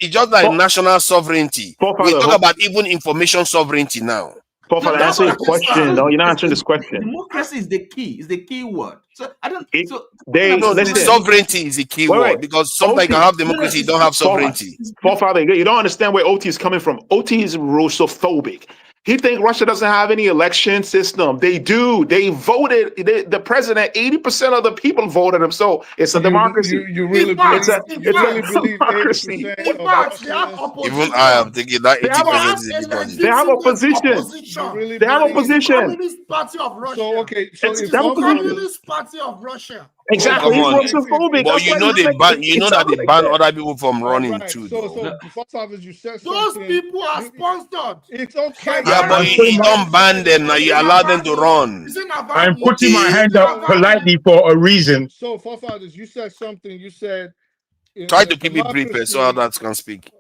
It's just like national sovereignty. We talk about even information sovereignty now. Answer your question, though. You're not answering this question. Democracy is the key. Is the key word. So I don't. Sovereignty is the key word, because sometimes you can have democracy, you don't have sovereignty. Father, you don't understand where OT is coming from. OT is Russophobic. He thinks Russia doesn't have any election system. They do. They voted. The president, 80% of the people voted him. So it's a democracy. You really believe democracy. Even I am thinking that 80% is everybody. They have opposition. They have opposition. Communist Party of Russia. So okay, so it's Communist Party of Russia. Exactly. He's Russophobic. But you know that they ban other people from running too. So you said those people are sponsored. It's okay. Yeah, but you don't ban them now. You allow them to run. I'm putting my hand up politely for a reason. So, forefathers, you said something. You said try to keep it brief so others can speak.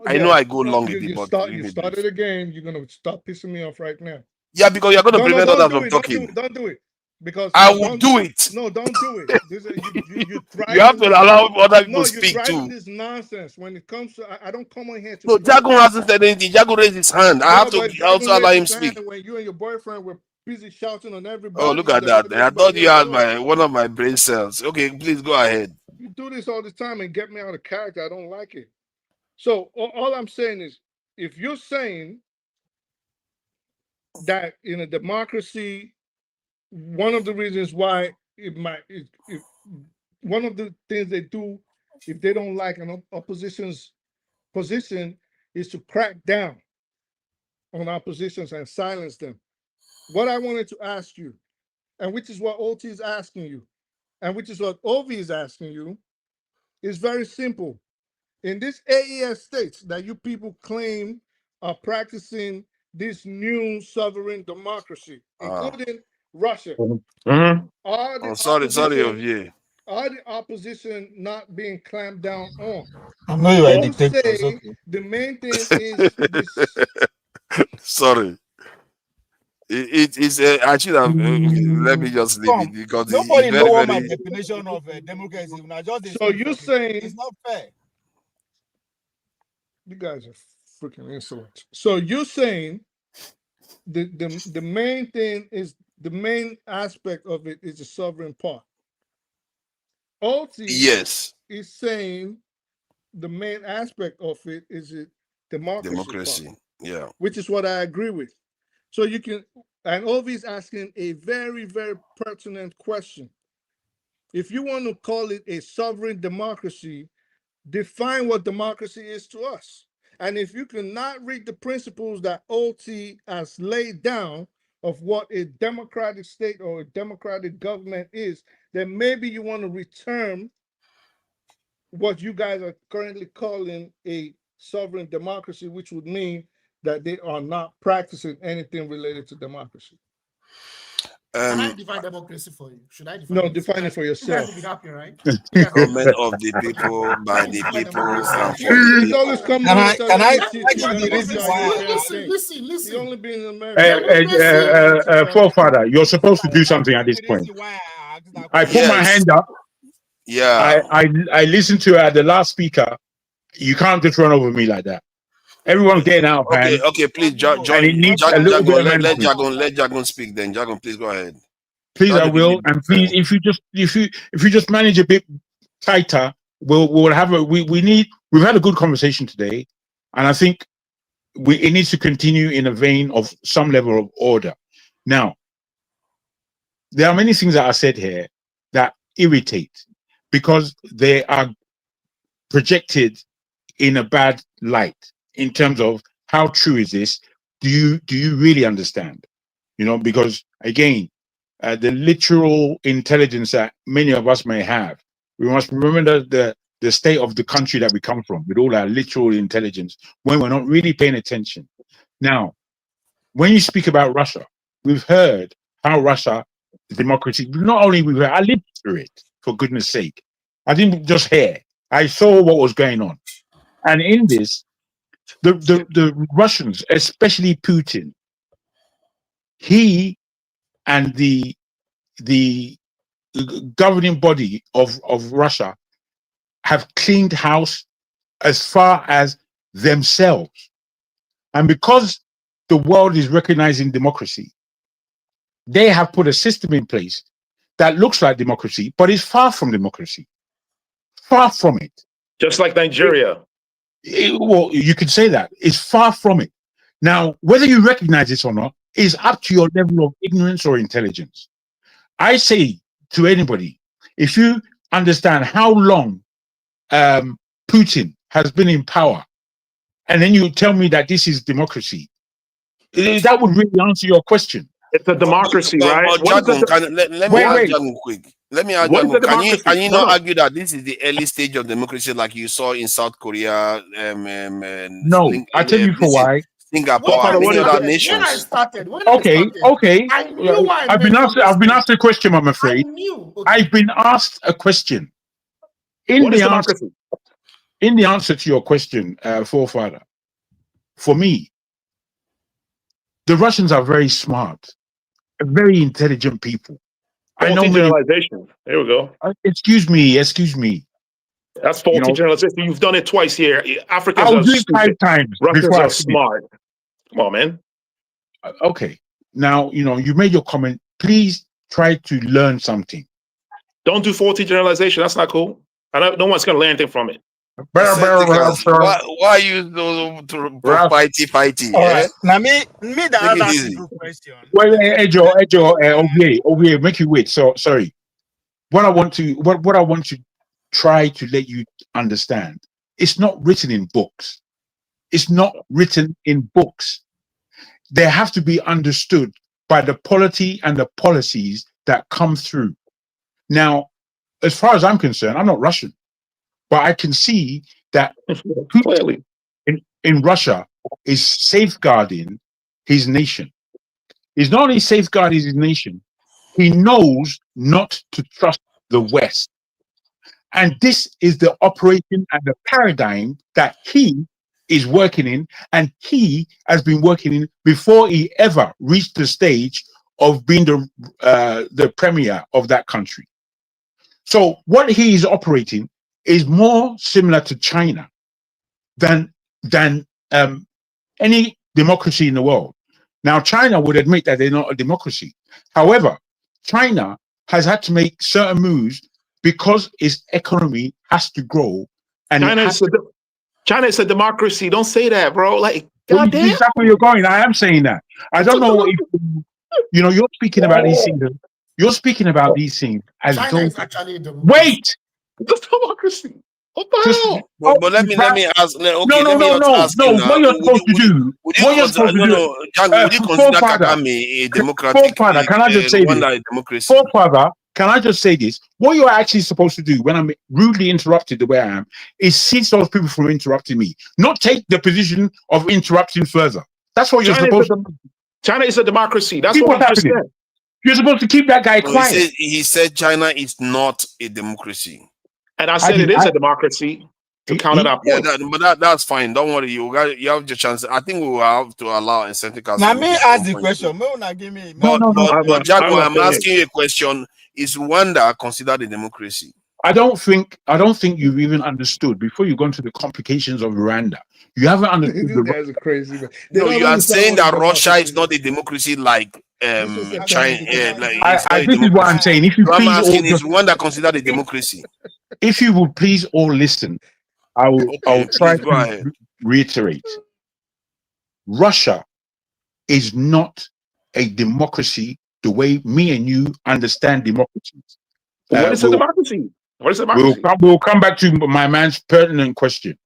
I know I go long with it, but you started a game. You're gonna stop pissing me off right now. Yeah, because you're going to No, prevent don't others do from it. talking. Don't do it. Because I will do it. No, don't do it. You You have to allow other people No, to you speak thriving too. this nonsense. When it comes to, I don't come on here to No, provoke. Jago hasn't said anything. Jago raised his hand. I Yeah, have to but also Jago allow him raised his hand speak. when you and your boyfriend were busy shouting on Oh, everybody look at to that. leave I thought everybody you had alone. one of my brain cells. Okay, please go ahead. You do this all the time and get me out of character. I don't like it. So all I'm saying is, if you're saying that in a democracy, one of the reasons why one of the things they do if they don't like an opposition's position is to crack down on oppositions and silence them. What I wanted to ask you, and which is what OT is asking you, and which is what OV is asking you, is very simple. In this AES states that you people claim are practicing this new sovereign democracy, including Russia, are the Sorry of you. Are the opposition not being clamped down on? I know you are a You dictator. say It's okay. the main thing is this. Sorry. It's I should have. Okay, let me just leave it because it's Nobody know very, what my very. definition of democracy. Now just So you're saying it's not fair. You guys are freaking insolent. So you're saying the main thing is the main aspect of it is the sovereign part. OT Yes. is saying the main aspect of it is a democracy part, yeah. which is what I agree with. So you can, and OV is asking a very, very pertinent question. If you want to call it a sovereign democracy, define what democracy is to us. And if you cannot read the principles that OT has laid down of what a democratic state or a democratic government is, then maybe you want to return what you guys are currently calling a sovereign democracy, which would mean that they are not practicing anything related to democracy. Can I define democracy for you? Should I define No, it? define it for yourself. You guys will be happy, right? Government of the people, by the people, and for the He's people. always coming Can on I telling me give the reason why? Listen. He only been in America. Forefather, you're supposed to do something at this point. I put my hand up. Yeah. I listened to the last speaker. You can't just run over me like that. Everyone's getting out of hand. Okay, please join. And it needs a little bit of Let management. Jagon speak then. Jagon, please go ahead. Please, I will. And please, if you just manage a bit tighter, we'll have we've had a good conversation today, and I think it needs to continue in a vein of some level of order. Now, there are many things that are said here that irritate because they are projected in a bad light in terms of how true is this? Do you really understand? Because again, the literal intelligence that many of us may have, we must remember the state of the country that we come from with all our literal intelligence when we're not really paying attention. Now, when you speak about Russia, we've heard how Russia, democracy, not only we've heard, I lived through it, for goodness sake. I didn't just hear, I saw what was going on. And in this, the Russians, especially Putin, he and the governing body of Russia have cleaned house as far as themselves. And because the world is recognizing democracy, they have put a system in place that looks like democracy, but is far from democracy. Far from it. Just like Nigeria. Well, you could say that. It's far from it. Now, whether you recognize this or not is up to your level of ignorance or intelligence. I say to anybody, if you understand how long Putin has been in power, and then you tell me that this is democracy, that would really answer your question. It's a democracy, right? Jagon, let me ask Jagon quick. Let me ask Jagon, can you not argue that this is the early stage of democracy like you saw in South Korea? No, I'll tell you for why. Singapore and many other nations. When I started, Okay. I knew why I've been asked a question, I'm afraid. I've been asked a question. In the answer to your question, forefather, for me, the Russians are very smart, very intelligent people. I know Faulty many. generalization. There we go. Excuse me. That's faulty generalization. You've done it twice here. Africans I'll are do it 5 stupid. times Russians before I are finish. smart. Come on, man. Okay. Now, you made your comment. Please try to learn something. Don't do faulty generalization. That's not cool. No one's going to learn anything from it. Why are you so fighty? All right. Now me that Take it ask easy. a good question. Wait, Ejo, make you wait. So sorry. What I want to try to let you understand, it's not written in books. It's not written in books. They have to be understood by the polity and the policies that come through. Now, as far as I'm concerned, I'm not Russian, but I can see that Putin in Russia is safeguarding his nation. He's not only safeguarding his nation, he knows not to trust the West. And this is the operation and the paradigm that he is working in, and he has been working in before he ever reached the stage of being the premier of that country. So what he is operating is more similar to China than any democracy in the world. Now, China would admit that they're not a democracy. However, China has had to make certain moves because its economy has to grow. And China is a democracy. Don't say that, bro. Like, well, goddamn. exactly where you're going. I am saying that. I don't know if you're speaking about these things. You're speaking about these things as China though. is actually a democracy. Wait. It's democracy. What the hell? But let me ask. Okay, let me ask no. What you're supposed to do? What you're supposed to do? Jack, would you consider Kagame a democratic? Forefather, can I just say this? Forefather, can I just say this? What you're actually supposed to do when I'm rudely interrupted the way I am is cease those people from interrupting me, not take the position of interrupting further. That's what you're supposed to do. China is a democracy. That's what I'm saying. You're supposed to keep that guy quiet. He said China is not a democracy. And I said it is a democracy to counter that point. Yeah, that's fine. Don't worry. You have your chance. I think we will have to allow incentive. Now me ask the question. But Jack, I'm asking you a question. Is Rwanda considered a democracy? I don't think you've even understood before you go into the complications of Rwanda. You haven't understood. These guys are crazy, man. No, you are saying that Russia is not a democracy like China. This is what I'm saying. If you I'm please asking, is Rwanda considered a democracy? If you would please all listen, I will try to reiterate. Russia is not a democracy the way me and you understand democracies. What is a democracy? What is a democracy? We'll come back to my man's pertinent question.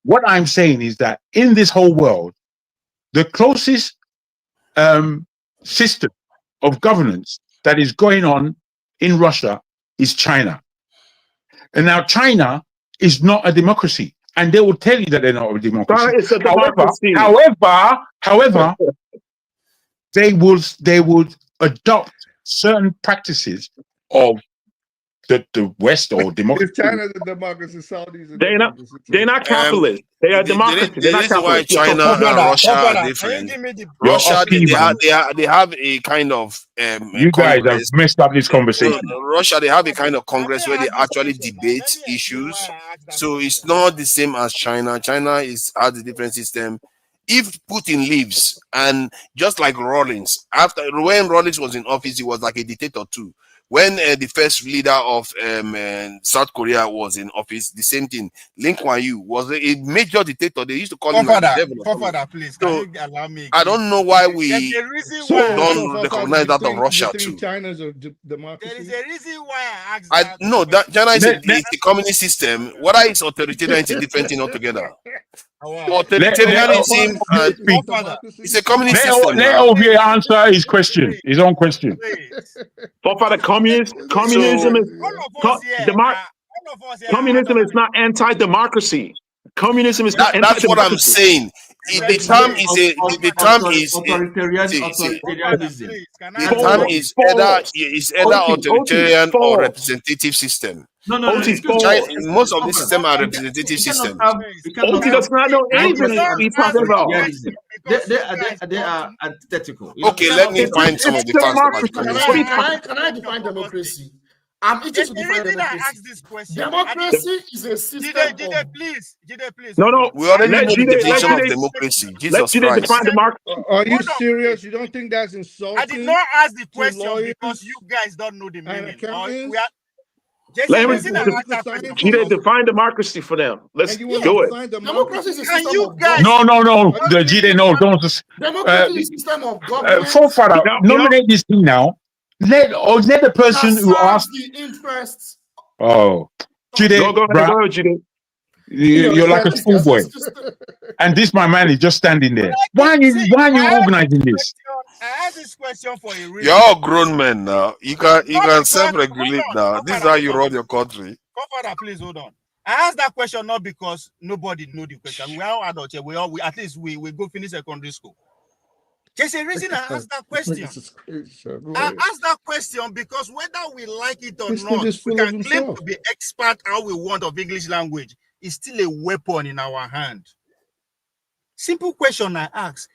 What I'm saying is that in this whole world, the closest system of governance that is going on in Russia is China. And now China is not a democracy, and they will tell you that they're not a democracy. China is a democracy. However, they would adopt certain practices of the West or democracy. If China's a democracy, Saudis are they're not capitalist. They are democracy. The reason why China and Russia are different. Russia, they have a kind of you guys have messed up this conversation. Russia, they have a kind of congress where they actually debate issues. So it's not the same as China. China has a different system. If Putin leaves, and just like Rawlings, when Rawlings was in office, he was like a dictator too. When the first leader of South Korea was in office, the same thing. Lee Kuan Yew was a major dictator. They used to call him Father, please, so, can you allow me? I don't know why we don't recognize that of Russia too. China's a democracy. There is a reason why I asked that. No, that China is a communist system. Whether it's authoritarian, it's a different thing altogether. Authoritarianism it's a communist system. Let OVA answer his question, his own question. Father, communism is not anti-democracy. Communism is not that's what I'm saying. The term is either authoritarian or representative system. No. Most of the systems are representative systems. Oti does not know anything he's talking about. because they are antithetical. Okay, let me find some of the facts about the community. Can I define democracy? I'm itching to define I democracy. asked this question. Democracy is a system Jide, please. No. We already Let know the Jide- let definition of Jide- democracy. Let Jesus Jide Christ. define democracy. Are you serious? You don't think that's insulting? I did not ask the to question lawyers because you guys don't know the and meaning. Or accountants we are, Let Jason, him listen, I asked that question Jide define democracy for them. Let's and you want do to it. define Democracy is a Can system you of guys? government. No. The Jide, no, don't. Democracy is a system of government Forefather, nominate this thing now. Let the person that who serves asked. the interests. Oh, Jide, Go ahead, Jide. you're like a schoolboy, and this my man is just standing there. Why are you organizing this? I asked this question for a reason. You're all grown men now. You can self-regulate now. This is how you run your country. Godfather, please hold on. I asked that question not because nobody knew the question. We are all adults here. We at least we go finish secondary school. There's a reason I asked that question. I asked that question because whether we like it or not, we can claim to be expert how we want of English language. It's still a weapon in our hand. Simple question I ask.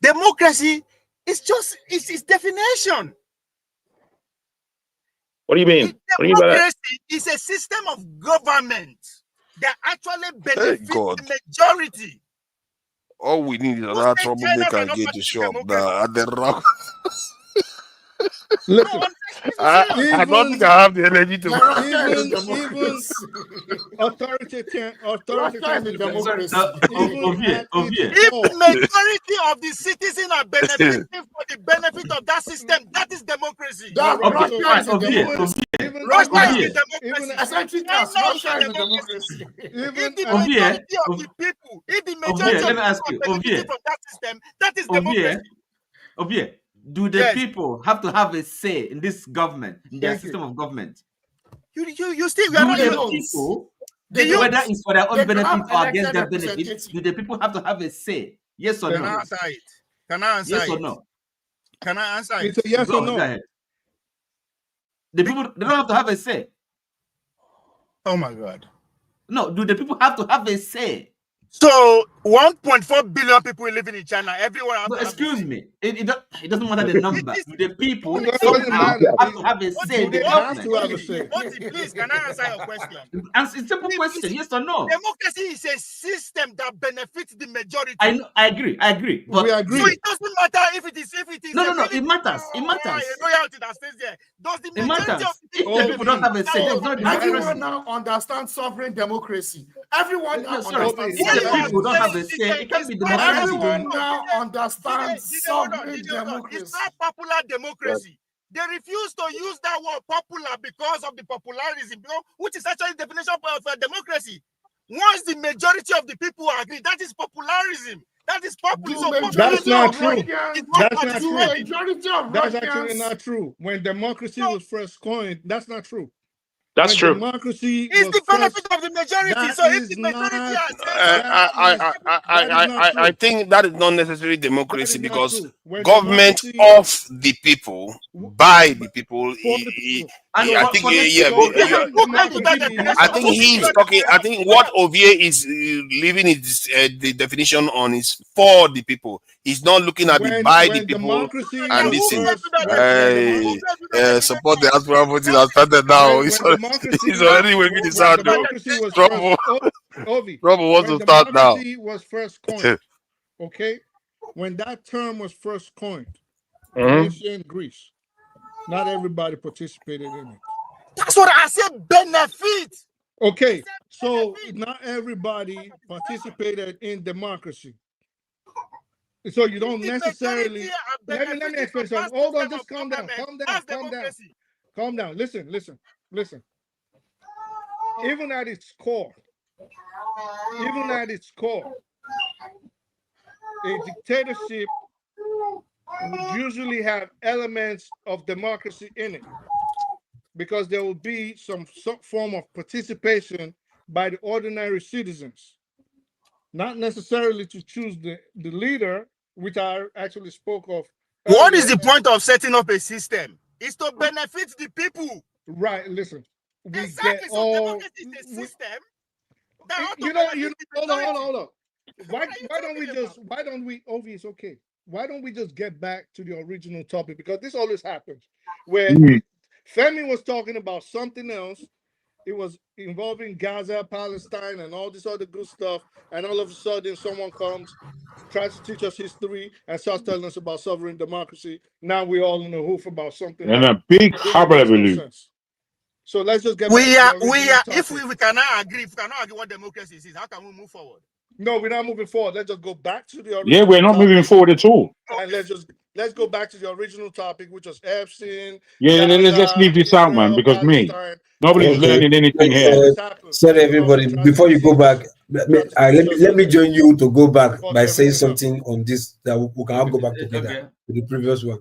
Democracy is just its definition. What do you mean? What do you mean by that? Democracy is a system of government that actually benefits God. the majority. All we need is another troublemaker again to show up now at the rock. Listen, I don't think I have the energy to. Even authoritarian democracy. If the majority of the citizens are benefiting for the benefit of that system, that is democracy. Russia is a democracy. If the majority of the people, if the majority of the people are benefiting from that system, that is democracy. Do the people have to have a say in this government, in their system of government? You still do the people, whether it's for their own benefit or against their benefit, do the people have to have a say? Yes or no? Can I answer it? Can I answer yes it? Or no? Can I answer it? It's a yes or no. Go ahead. The people, they don't have to have a say. Oh my God. No, do the people have to have a say? So 1.4 billion people living in China, everyone has to have excuse me. It doesn't matter the number. The people It somehow doesn't have to have a say. They have to have a say. Please, can I answer your question? Answer a simple question, yes or no? Democracy is a system that benefits the majority. I know, I agree. But we agree. So it doesn't matter if it is no, it matters. It matters. A royalty that stays there. Does the majority of the people don't have a say? Everyone now understands sovereign democracy. Everyone now understands. People don't have a say. It can be democracy. Everyone now understands sovereign democracy. It's not popular democracy. They refuse to use that word popular because of the popularism, which is actually the definition of democracy. Once the majority of the people agree, that is popularism. That is populism. That's not true. That's not true. That's actually not true. When democracy was first coined, that's not true. That's true. Democracy is the benefit of the majority. So if the majority I think that is not necessarily democracy because government of the people, by the people. I think he's talking. I think what Ovie is leaving is the definition on is for the people. He's not looking at the by the people and listen. Support the diaspora voting has started now. He's already waving his hand. Trouble wants to start now. Was first coined, okay? When that term was first coined, ancient Greece, not everybody participated in it. That's what I said. Benefit. Okay, so not everybody participated in democracy. So you don't necessarily. Let me explain something. Hold on, just calm down. Calm down. Listen. Even at its core, a dictatorship would usually have elements of democracy in it because there will be some form of participation by the ordinary citizens, not necessarily to choose the leader, which I actually spoke of. What is the point of setting up a system? It's to benefit the people. Right, listen. Exactly. So democracy is a system. Hold on. why don't we Ovi, it's okay. Why don't we just get back to the original topic? Because this always happens where Femi was talking about something else. It was involving Gaza, Palestine, and all this other good stuff. And all of a sudden, someone comes, tries to teach us history, and starts telling us about sovereign democracy. Now we're all in a hoof about something. And a big hullabaloo. So let's just get We back are, to the we original are, if topic. we cannot agree, if we cannot agree what democracy is, how can we move forward? No, we're not moving forward. Let's just go back to the original Yeah, we're not moving forward at all. And let's go back to the original topic, which was Epstein. Yeah, let's leave this out, man, because nobody's learning anything here. Sorry, everybody. Before you go back, let me join you to go back by saying something on this that we can all go back together to the previous one.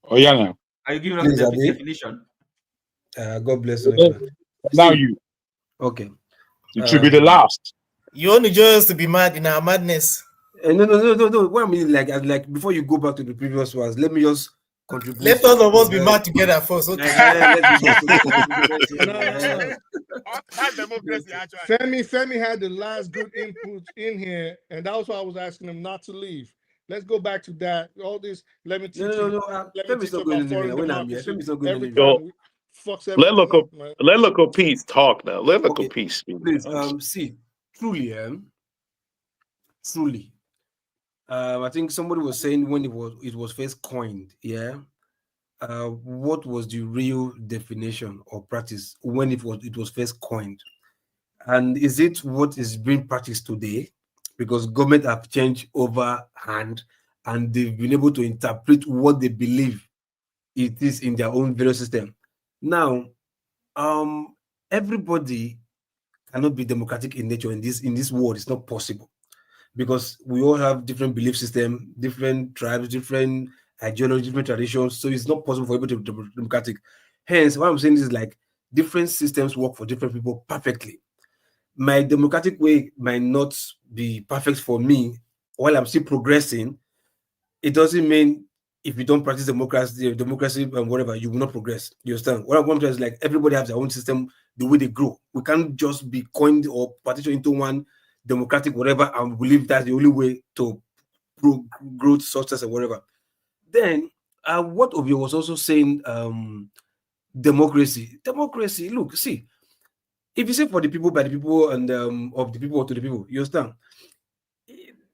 Oh yeah, now. Are you giving us Please, the definition? God bless you. Now you. Okay. It should be the last. You only just to be mad in our madness. No. What I mean, like before you go back to the previous ones, let me just contribute. Let all of us be mad together first. Okay. That's democracy, actually. Femi had the last good input in here, and that was why I was asking him not to leave. Let's go back to that. All this. Let me teach you. Femi's not going anywhere. When I'm here, Femi's not going anywhere. Let local peace talk now. Let local peace speak. Please, see, truly, I think somebody was saying when it was first coined, what was the real definition or practice when it was first coined, and is it what is being practiced today? Because government have changed overhand and they've been able to interpret what they believe it is in their own value system. Now, everybody cannot be democratic in nature in this world. It's not possible because we all have different belief system, different tribes, different ideology, different traditions. So it's not possible for everybody to be democratic. Hence, what I'm saying is like different systems work for different people perfectly. My democratic way might not be perfect for me while I'm still progressing. It doesn't mean if you don't practice democracy and whatever, you will not progress. You understand? What I want to say is like everybody has their own system, the way they grow. We can't just be coined or partitioned into one democratic whatever and believe that's the only way to growth, success, and whatever. Then what Obi was also saying, democracy. Look, see, if you say for the people, by the people, and of the people to the people, you understand?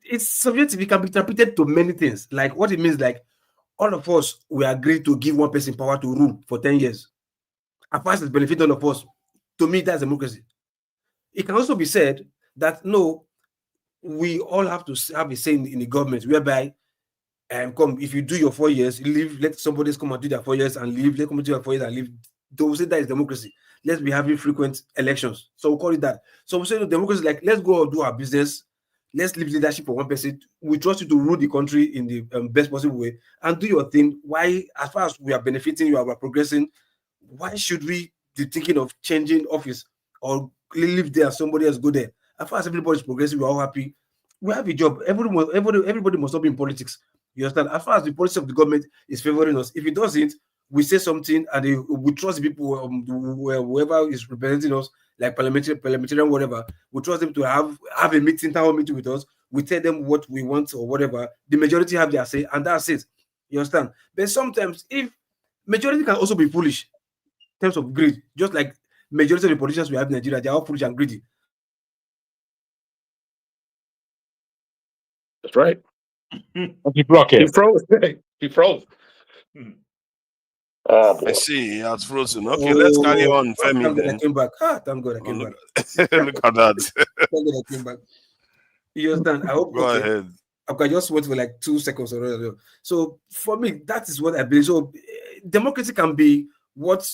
It's subjective. It can be interpreted to many things. Like what it means, like all of us, we agree to give one person power to rule for 10 years. As far as it benefits all of us, to me, that's democracy. It can also be said that no, we all have to have a say in the government, whereby if you do your 4 years, leave, let somebody else come and do their 4 years and leave, let come and do their 4 years and leave. They will say that is democracy. Let's be having frequent elections. So we'll call it that. So we say no, democracy is like, let's go do our business. Let's leave leadership for one person. We trust you to rule the country in the best possible way and do your thing. Why, as far as we are benefiting, you are progressing, why should we be thinking of changing office or leave there, somebody else go there? As far as everybody's progressing, we're all happy. We have a job. Everybody must not be in politics. You understand? As far as the policy of the government is favoring us, if it doesn't, we say something and we trust the people, whoever is representing us, like parliamentarian, whatever, we trust them to have a meeting, town meeting with us. We tell them what we want or whatever. The majority have their say, and that's it. You understand? But sometimes, if majority can also be foolish in terms of greed, just like majority of the politicians we have in Nigeria, they are all foolish and greedy. That's right. He froze. He froze. I see he has frozen. Okay, let's carry on, Femi. Then. I came back. Thank God I came back. Look at that. Thank God I came back. You understand? I hope. Go ahead. I just wait for like 2 seconds or whatever. So for me, that is what I believe. So democracy can be what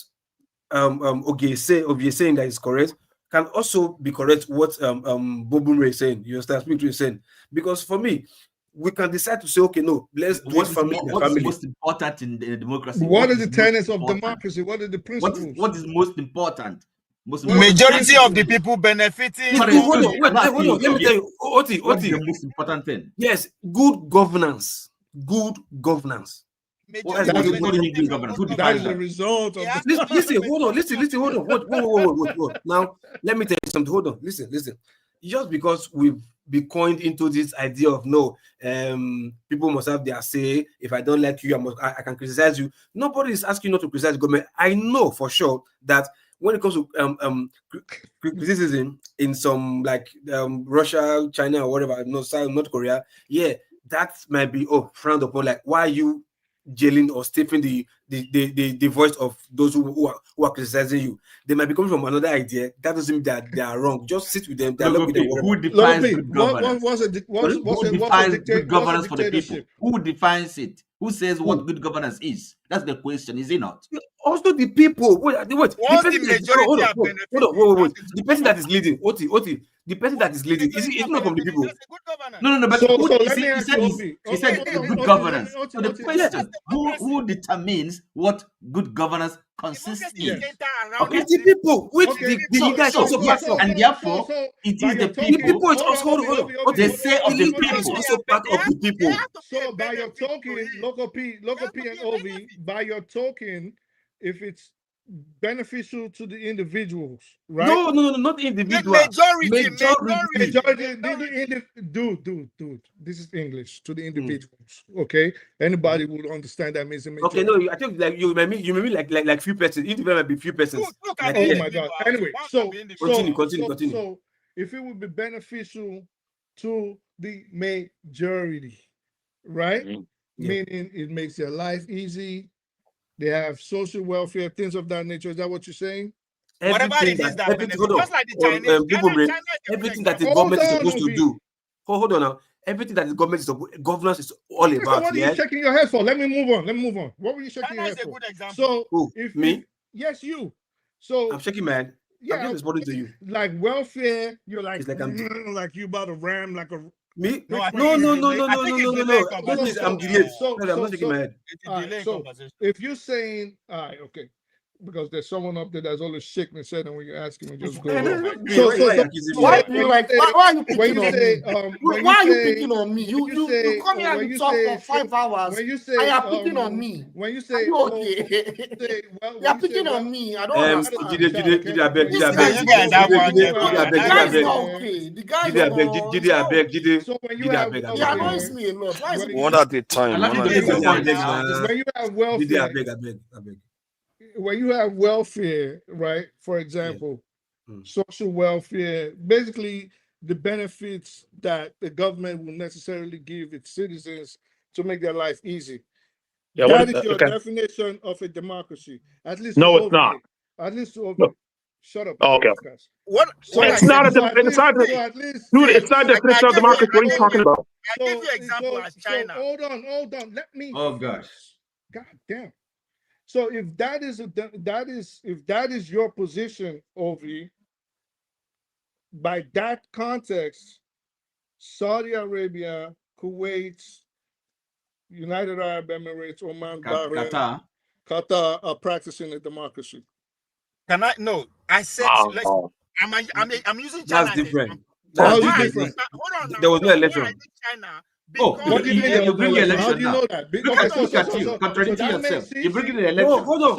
Ogie is saying that is correct. Can also be correct what Bobumre is saying. You understand? Speak to you saying, because for me, we can decide to say, okay, no, let's do family. What is most important in democracy? What are the tenets of democracy? What are the principles? What is most important? Majority of the people benefiting. Hold on. Let me tell you, Oti. What's the most important thing? Yes, good governance. Good governance. That is the result of. Listen, hold on. Listen, hold on. What? Now, let me tell you something. Hold on. Listen. just because we've been coined into this idea of no, people must have their say. If I don't like you, I can criticize you. Nobody is asking you not to criticize the government. I know for sure that when it comes to criticism in some like Russia, China, or whatever, North Korea, yeah, that might be frowned upon. Like, why are you jailing or stiffing the voice of those who are criticizing you? They might be coming from another idea. That doesn't mean that they are wrong. Just sit with them. Dialogue with them. Who defines good governance? Who defines good governance for the people? Who defines it? Who says what good governance is? That's the question, is it not? Also, the people. Wait. Wait. The person that is leading, Oti. The person that is leading is not from the people. No. But he said good governance. Oti, So the question: who determines what good governance consists in? Okay, it's the people. The guys also part of, and therefore it is the people. They say of the people. Is also part of the people. So by your token, local P and Ovi, by your token, if it's beneficial to the individuals, right? No, not individual. Majority. Dude. This is English to the individuals. Okay, anybody would understand that means a majority. Okay, no, I think like you may mean like few persons. Individual might be few persons. Like, oh my God. Anyway, so continue. So if it would be beneficial to the majority, right? Meaning it makes their life easy. They have social welfare, things of that nature. Is that what you're saying? Everything that the government is supposed to do. Hold on now. Everything that the governance is all about. What are you shaking your head for? Let me move on. What were you shaking your head for? So, me? Yes, you. So I'm shaking my head. Yeah, I'm just responding to you. Like welfare, you're like, like you about to ram like a. Me? No. I'm delayed. I'm not shaking my head. So if you're saying, all right, okay, because there's someone up there that's always shaking his head, and when you ask him, just go. Why are you picking on me? Why are you picking on me? You come here and talk for 5 hours. When you say, and you're picking on me. When you say, okay, you're picking on me. I don't understand. So when you have, he annoys me a lot. One at a time. When you have welfare, when you have welfare, right? For example, social welfare, basically the benefits that the government will necessarily give its citizens to make their life easy. Yeah, that is your definition of a democracy. At least no, it's not. At least shut up. Oh, okay. What? It's not a definition of democracy. What are you talking about? I'll give you example as China. Hold on. Let me. Oh gosh. God damn. So if that is your position, Ovi, by that context, Saudi Arabia, Kuwait, United Arab Emirates, Oman, Bahrain, Qatar are practicing a democracy. Can I? No, I said. I'm using China. That's different. Hold on. Now. There was no election. China. What do you mean? You bring the election. How do you know that? Look at you, contradicting yourself. You bring the election. Hold on.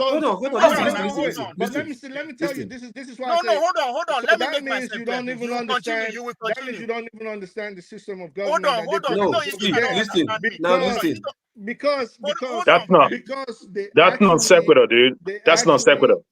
But let me tell you. This is why. Hold on. Let me make myself. You don't even understand. That means you don't even understand the system of government. Hold on. No, listen. Because that's not sequitur, dude. That's not sequitur.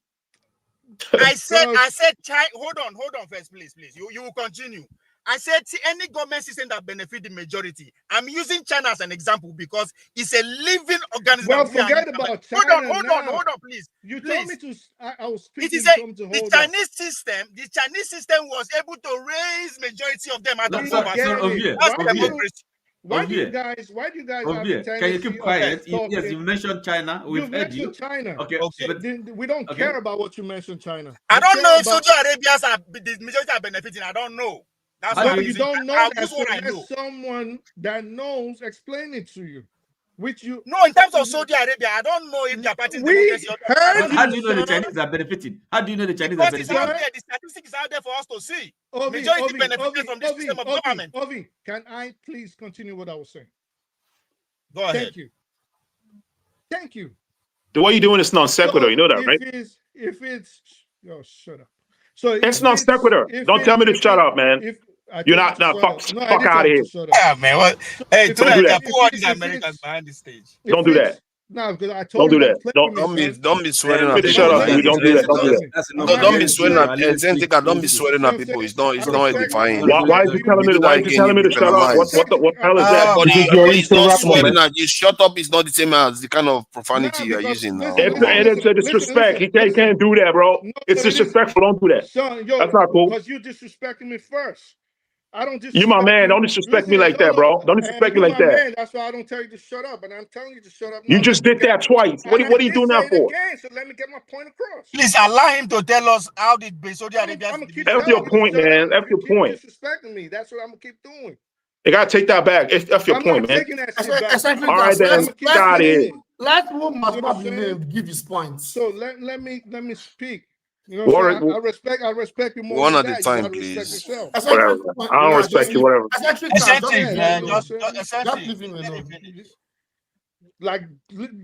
I said, China. Hold on first, please. You will continue. I said, any government system that benefit the majority. I'm using China as an example because it's a living organism. Well, forget about China. Hold on, please. You told me to. I was speaking. The Chinese system was able to raise majority of them out of poverty. That's democracy. Why do you guys have a tendency? Can you keep quiet? Yes, you mentioned China. We've heard you. China. Okay. But we don't care about what you mentioned, China. I don't know if Saudi Arabians are the majority are benefiting. I don't know. That's why you don't know that. So there's someone that knows explain it to you. Which you in terms of Saudi Arabia, I don't know if they're parting democracy. How do you know the Chinese are benefiting? How do you know the Chinese are benefiting? The statistics is out there for us to see. Majority benefited from this system of government. Ovi, can I please continue what I was saying? Go ahead. Thank you. The way you're doing is non sequitur. You know that, right? If it's shut up. So it's non sequitur. Don't tell me to shut up, man. You're not. No, fuck out of here. Yeah, man. What? Hey, Don't do that. who are these Americans behind the stage? Don't do that. No, because I Don't told you do that. Don't be swearing at Shut people. up. You don't do that. Don't do that. Don't be swearing at don't be swearing at people. It's not edifying. Why is he telling me? You do Why that is he telling again, me to you shut up? What the hell is that? But Because it's not swearing interrupting. at you. Shut up is not the same as the kind of profanity you're using now. It's a disrespect. He can't do that, bro. It's disrespectful. Don't do that. Son, yo, That's not cool. because you disrespecting me first. I don't disrespect You my man. Don't disrespect me like that, bro. Don't disrespect me like that. Man, that's why I don't tell you to shut up, and I'm telling you to shut up. You just did that twice. What are you doing that for? Again, so let me get my point across. Please allow him to tell us how did Saudi Arabia. That's your point, man. That's your point. Disrespecting me. That's what I'm gonna keep doing. You gotta take that back. That's your point, man. All right, then. Get out of here. Let whom must not be named give his points. So let me speak. You know what I'm saying? I respect you more. One than at a that. time, You please. Whatever. I don't respect you. Whatever. Just leave him alone. Like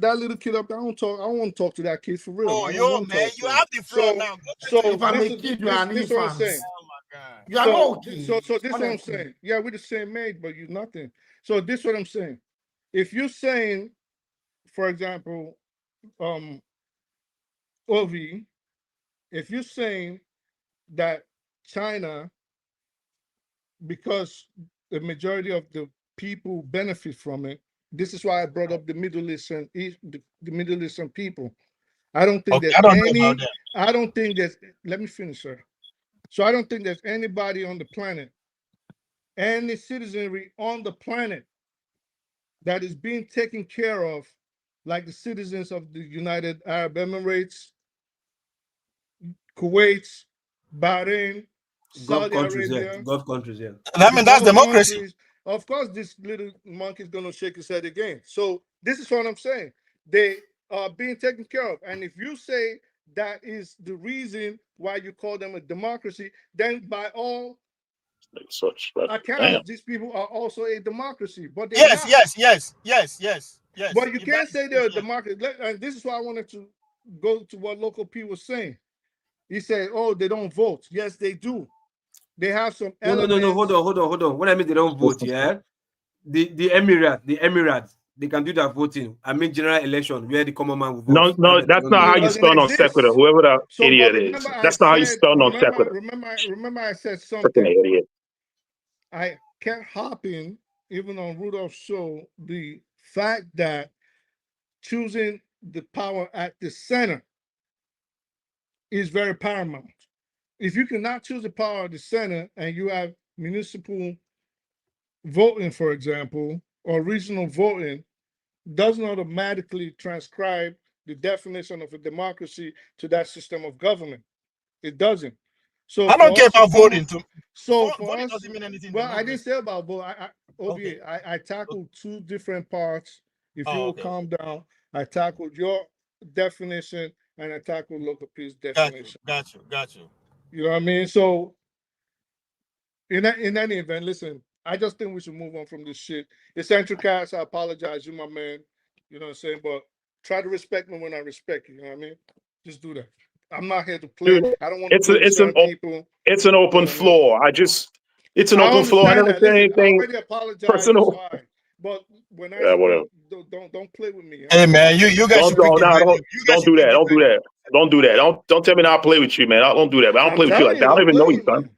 that little kid up there, I don't want to talk to that kid for real. Oh, yo, man, you have the floor now. So if I may give you an this what I'm infant. saying. Oh my God. You are not okay. So this is what I'm saying. Yeah, we're the same age, but you're nothing. So this is what I'm saying. If you're saying, for example, Ovi, if you're saying that China, because the majority of the people benefit from it, this is why I brought up the Middle Eastern, the Middle Eastern people. I don't think there's any. I don't think there's. Let me finish, sir. So I don't think there's anybody on the planet, any citizenry on the planet, that is being taken care of like the citizens of the United Arab Emirates, Kuwait, Bahrain, Saudi Arabia. Gulf countries, yeah. I mean, that's democracy. Countries. Of course, this little monkey's gonna shake his head again. So this is what I'm saying. They are being taken care of. And if you say that is the reason why you call them a democracy, then by all accounts, these people are also a democracy. But they're not. Yes. But you can't say they're a democracy. And this is why I wanted to go to what Local P was saying. He said, "Oh, they don't vote." Yes, they do. They have some elements. No. Hold on. When I mean they don't vote, yeah, the Emirates, they can do that voting. I mean general election where the common man will vote. No, that's not how you spell on sequitur. Whoever that idiot is, that's not how you spell on sequitur. Remember, I said something. Freaking idiot. I kept hopping, even on Rudolph's show, the fact that choosing the power at the center is very paramount. If you cannot choose the power at the center and you have municipal voting, for example, or regional voting, doesn't automatically transcribe the definition of a democracy to that system of government. It doesn't. So I don't care about voting too. So for voting us, doesn't mean anything. well, I didn't say about vote. I tackled two different parts. If you will calm down, I tackled your definition and I tackled Local P's definition. Got you. You know what I mean? So in any event, listen, I just think we should move on from this shit. Eccentric Cast, I apologize, you my man. You know what I'm saying? But try to respect me when I respect you. You know what I mean? Just do that. I'm not here to play. Dude, I don't want to play people. It's an open floor. It's an open floor. I never say anything personal. But when whatever. Don't play with me. Hey man, you guys should don't do that. Don't do that. Don't tell me not to play with you, man. I don't do that. But I don't play with you like that. I don't even know you, son.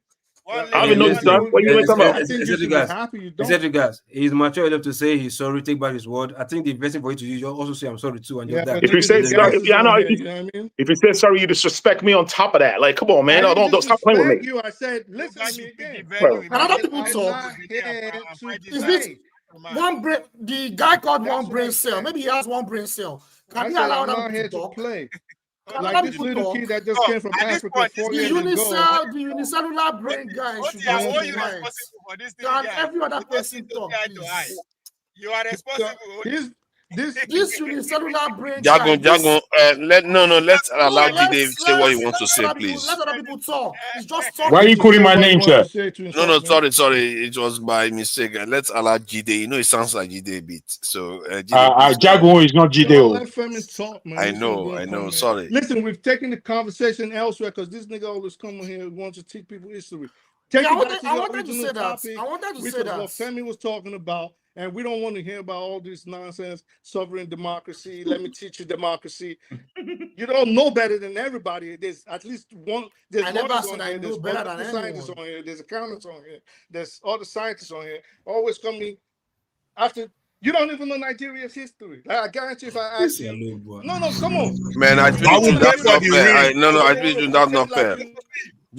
I don't even know you, son. What you talking about? Guys, he's mature enough to say he's sorry, take back his word. I think the best thing for you to do, you also say I'm sorry too. And if you say sorry, if you say sorry, you disrespect me on top of that. Like, come on, man. Don't stop playing with me. I said, listen to me again. Can other people talk? Is this the guy called one brain cell? Maybe he has one brain cell. Can he allow them to talk? Like this little kid that just came from Africa 4 years ago. The unicellular brain guy should be quiet. Can every other person talk, please? You are responsible. This unicellular brain Jagon, let's allow Jide say what he wants to say, please. Let other people talk. It's just talking. Why are you calling my name, sir? No, sorry. It was by mistake. Let's allow Jide. You know, it sounds like Jide a bit. So, Jagon is not Jide. Let Femi talk, man. I know. Sorry. Listen, we've taken the conversation elsewhere because this nigga always come in here and wants to teach people history. Take Yeah, it back to the I wanted to original say that. topic, I wanted to which say was that. what Femi was talking about, and we don't want to hear about all this nonsense, sovereign democracy. Let me teach you democracy. You don't know better than everybody. There's at least one. There's I never lawyers said on I here. know There's better political than scientists anyone. on here. There's accountants on here. There's other scientists on here. Always coming after. You don't even know Nigeria's history. Like, I guarantee if I ask you, no, come on. Man, I You treat know you that's not Nigeria's fair. history. I You treat want you to that's pretend not like fair. you.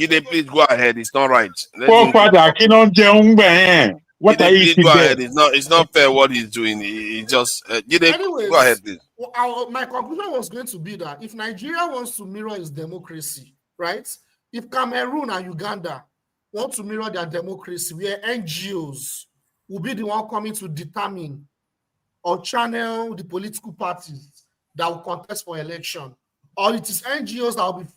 Jide, please go ahead. It's not right. Let Poor him father, what are Jide, you please eating go there? ahead. It's not fair what he's doing. He just Jide, go ahead, Anyways, please. my conclusion was going to be that if Nigeria wants to mirror its democracy, right? If Cameroon and Uganda want to mirror their democracy, where NGOs will be the one coming to determine or channel the political parties that will contest for election, or it is NGOs that will be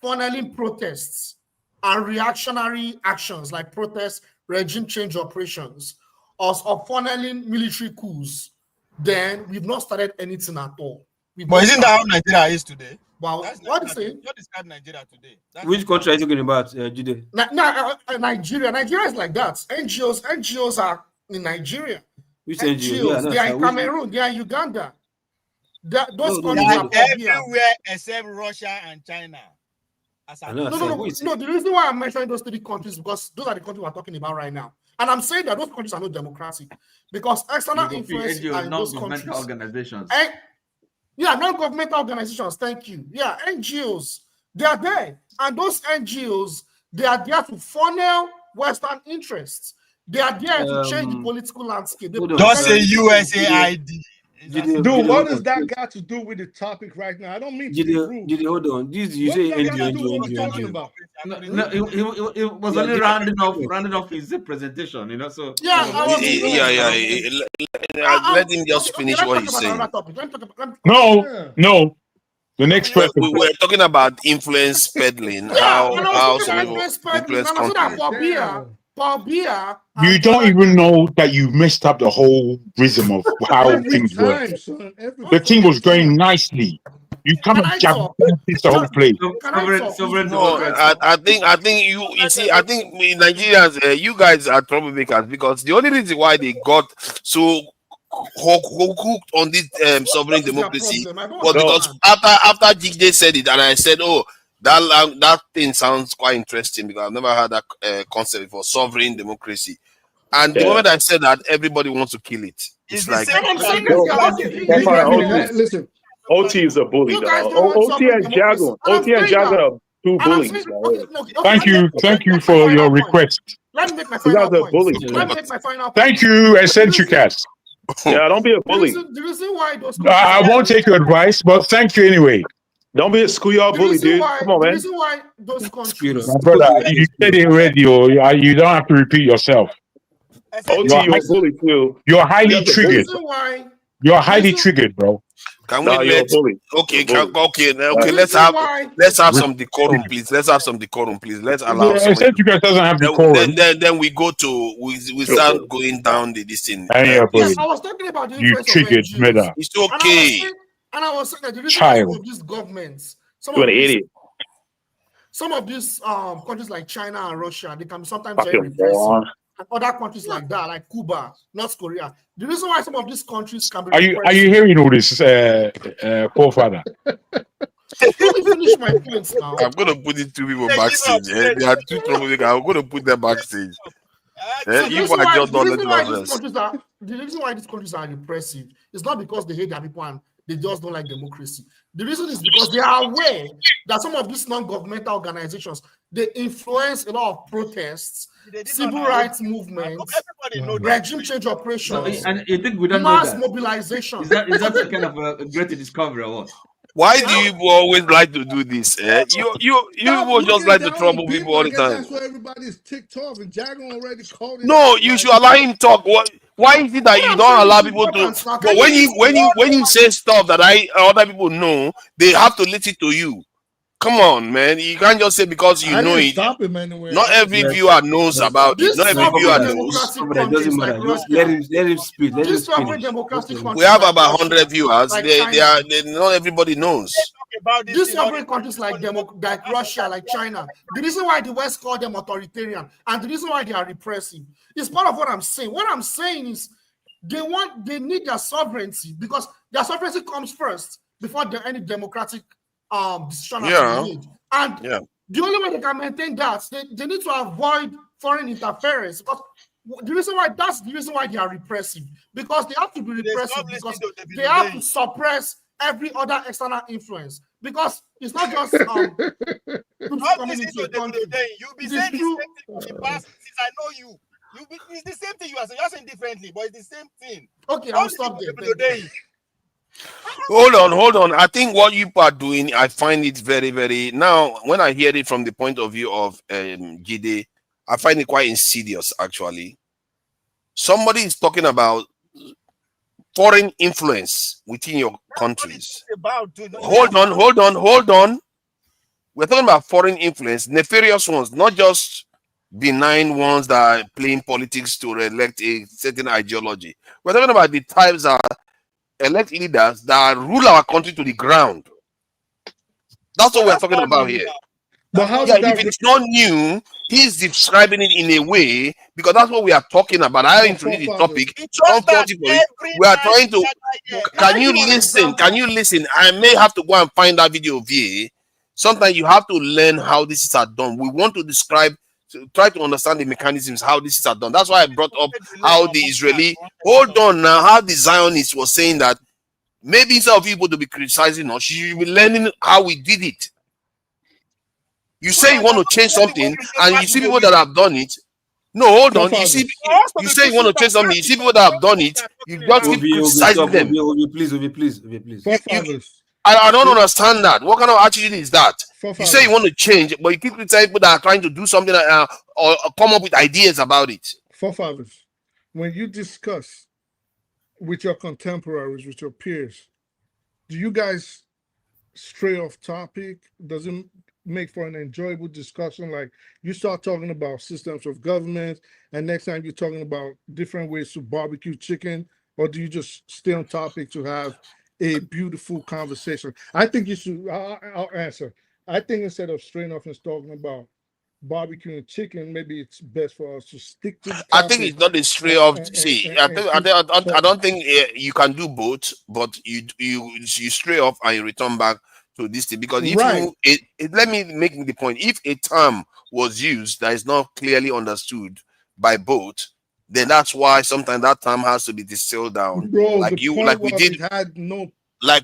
funneling protests and reactionary actions like protests, regime change operations, or funneling military coups, then we've not started anything at all. But isn't that how Nigeria is today? Well, what is it? What is Nigeria today? Which country are you talking about, Jide? Nigeria. Nigeria is like that. NGOs are in Nigeria. Which NGO? Yeah, NGOs, they are in Cameroon, they are in Uganda. Those countries They are are everywhere except Russia and China. No. The reason why I'm mentioning those three countries is because those are the countries we're talking about right now. And I'm saying that those countries are not democratic because external influence are in those countries. Organizations. Yeah, non-governmental organizations. Thank you. Yeah, NGOs. They are there. And those NGOs, they are there to funnel Western interests. They are there to change the political landscape. Just say USAID. Dude, what does that got to do with the topic right now? I don't mean to be rude. Jide, hold on. This you What say does that got to do with what NGO. we're talking about? No, it was only rounding off his presentation, So yeah, let him just finish what he's saying. No. The next person. We were talking about influence peddling. How some people influence countries. Paul Biya. You don't even know that you messed up the whole rhythm of how things work. The thing was going nicely. You come and jump the whole place. No, I think you see. I think Nigerians, you guys are troublemakers because the only reason why they got so hooked on this sovereign democracy was because after Jide said it, and I said, oh, that thing sounds quite interesting because I've never had that concept before, sovereign democracy. And the moment I said that, everybody wants to kill it. It's like listen. OT is a bully, though. OT and Jago are two bullies. Thank you for your request. Let me make my final point. Thank you, Eccentricast. Yeah, don't be a bully. The reason why those I won't take your advice, but thank you anyway. Don't be a schoolyard bully, dude. Come on, man. The reason why those countries... My brother, you said it already. You don't have to repeat yourself. OT, you're a bully, too. You're highly triggered. You're highly triggered, bro. Can we let's have some decorum, please. Let's allow Eccentricast doesn't have decorum. Then we go to we start going down this thing. Yes, I was talking about the you triggered, Meda. It's okay. And I was saying that the reason of these governments, some of these countries like China and Russia, they can be sometimes very repressive. And other countries like that, like Cuba, North Korea. The reason why some of these countries can be Are you hearing all this, poor father? Let me finish my points now. I'm gonna put these two people backstage. They are too troublemakers. I'm gonna put them backstage. You might just not let them. The reason why these countries are repressive is not because they hate their people and they just don't like democracy. The reason is because they are aware that some of these non-governmental organizations, they influence a lot of protests, civil rights movements, regime change operations, and you think we don't mass know that? mobilization. Is that a kind of a great discovery or what? Why do you always like to do this? You will just like to trouble people all the time. That's why everybody's ticked off, and Jago already called it. No, you should allow him talk. Why is it that you don't allow people to? But when you say stuff that other people know, they have to listen to you. Come on, man. You can't just say because you know it. Not every viewer knows about it. Not every viewer knows. It doesn't matter. Just let him speak. We have about 100 viewers. Not everybody knows. about this these thing, all sovereign countries like Russia, like China, the reason why the West call them authoritarian and the reason why they are repressive is part of what I'm saying. What I'm saying is they need their sovereignty because their sovereignty comes first before any democratic decision has been made. And the only way they can maintain that, they need to avoid foreign interference because the reason why they are repressive, because they have to be repressive because they have to suppress every other external influence, because it's not just community. You'll be saying the same thing for the past since I know you. It's the same thing you are saying. You're saying differently, but it's the same thing. Okay, I'll stop there. Hold on. I think what you are doing, I find it very, very. Now, when I hear it from the point of view of Jide, I find it quite insidious, actually. Somebody is talking about foreign influence within your countries. Hold on. We're talking about foreign influence, nefarious ones, not just benign ones that are playing politics to elect a certain ideology. We're talking about the types that elect leaders that rule our country to the ground. That's what we're talking about here. But how if it's not new, he's describing it in a way because that's what we are talking about. I introduced the topic. We are trying to. Can you listen? Can you listen? I may have to go and find that video of you. Sometimes you have to learn how this is done. We want to describe, try to understand the mechanisms, how this is done. That's why I brought up how the Israeli. Hold on now. How the Zionists was saying that maybe instead of people to be criticizing us, you should be learning how we did it. You say you want to change something, and you see people that have done it. No, hold on. You see, you say you want to change something. You see people that have done it. You just keep criticizing them. Please. I don't understand that. What kind of attitude is that? You say you want to change, but you keep criticizing people that are trying to do something or come up with ideas about it. Forefathers, when you discuss with your contemporaries, with your peers, do you guys stray off topic? Does it make for an enjoyable discussion? Like you start talking about systems of government, and next time you're talking about different ways to barbecue chicken, or do you just stay on topic to have a beautiful conversation? I think you should. I'll answer. I think instead of straying off and talking about barbecuing chicken, maybe it's best for us to stick to the topic. I think it's not a stray off. I don't think you can do both, but you stray off and you return back to this thing, because if let me make the point. If a term was used that is not clearly understood by both, then that's why sometimes that term has to be distilled down. Bro, like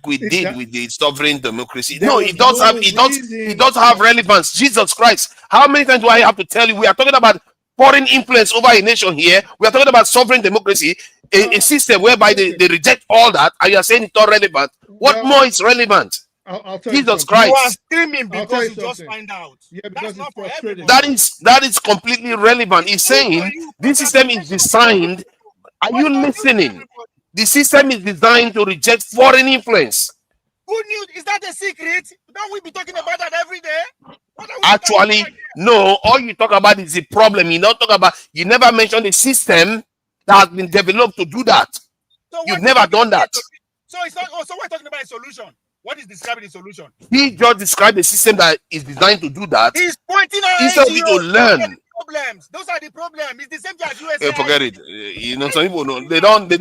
we did with the sovereign democracy. No, it does have relevance. Jesus Christ, how many times do I have to tell you? We are talking about foreign influence over a nation here. We are talking about sovereign democracy, a system whereby they reject all that, and you are saying it's not relevant. What more is relevant? I'll tell Jesus you Christ. You are screaming because you just find out. Yeah, because it's frustrating. That is completely relevant. He's saying this system is designed. Are you listening? The system is designed to reject foreign influence. Good news. Is that a secret? Don't we be talking about that every day? Actually, no. All you talk about is the problem. You don't talk about. You never mention the system that has been developed to do that. So you've never done that. So it's not. So we're talking about a solution. What is describing the solution? He just described a system that is designed to do that. He's pointing out instead of you to learn. Problems. Those are the problems. It's the same thing as USA. Forget it. You know, some people know. They don't. They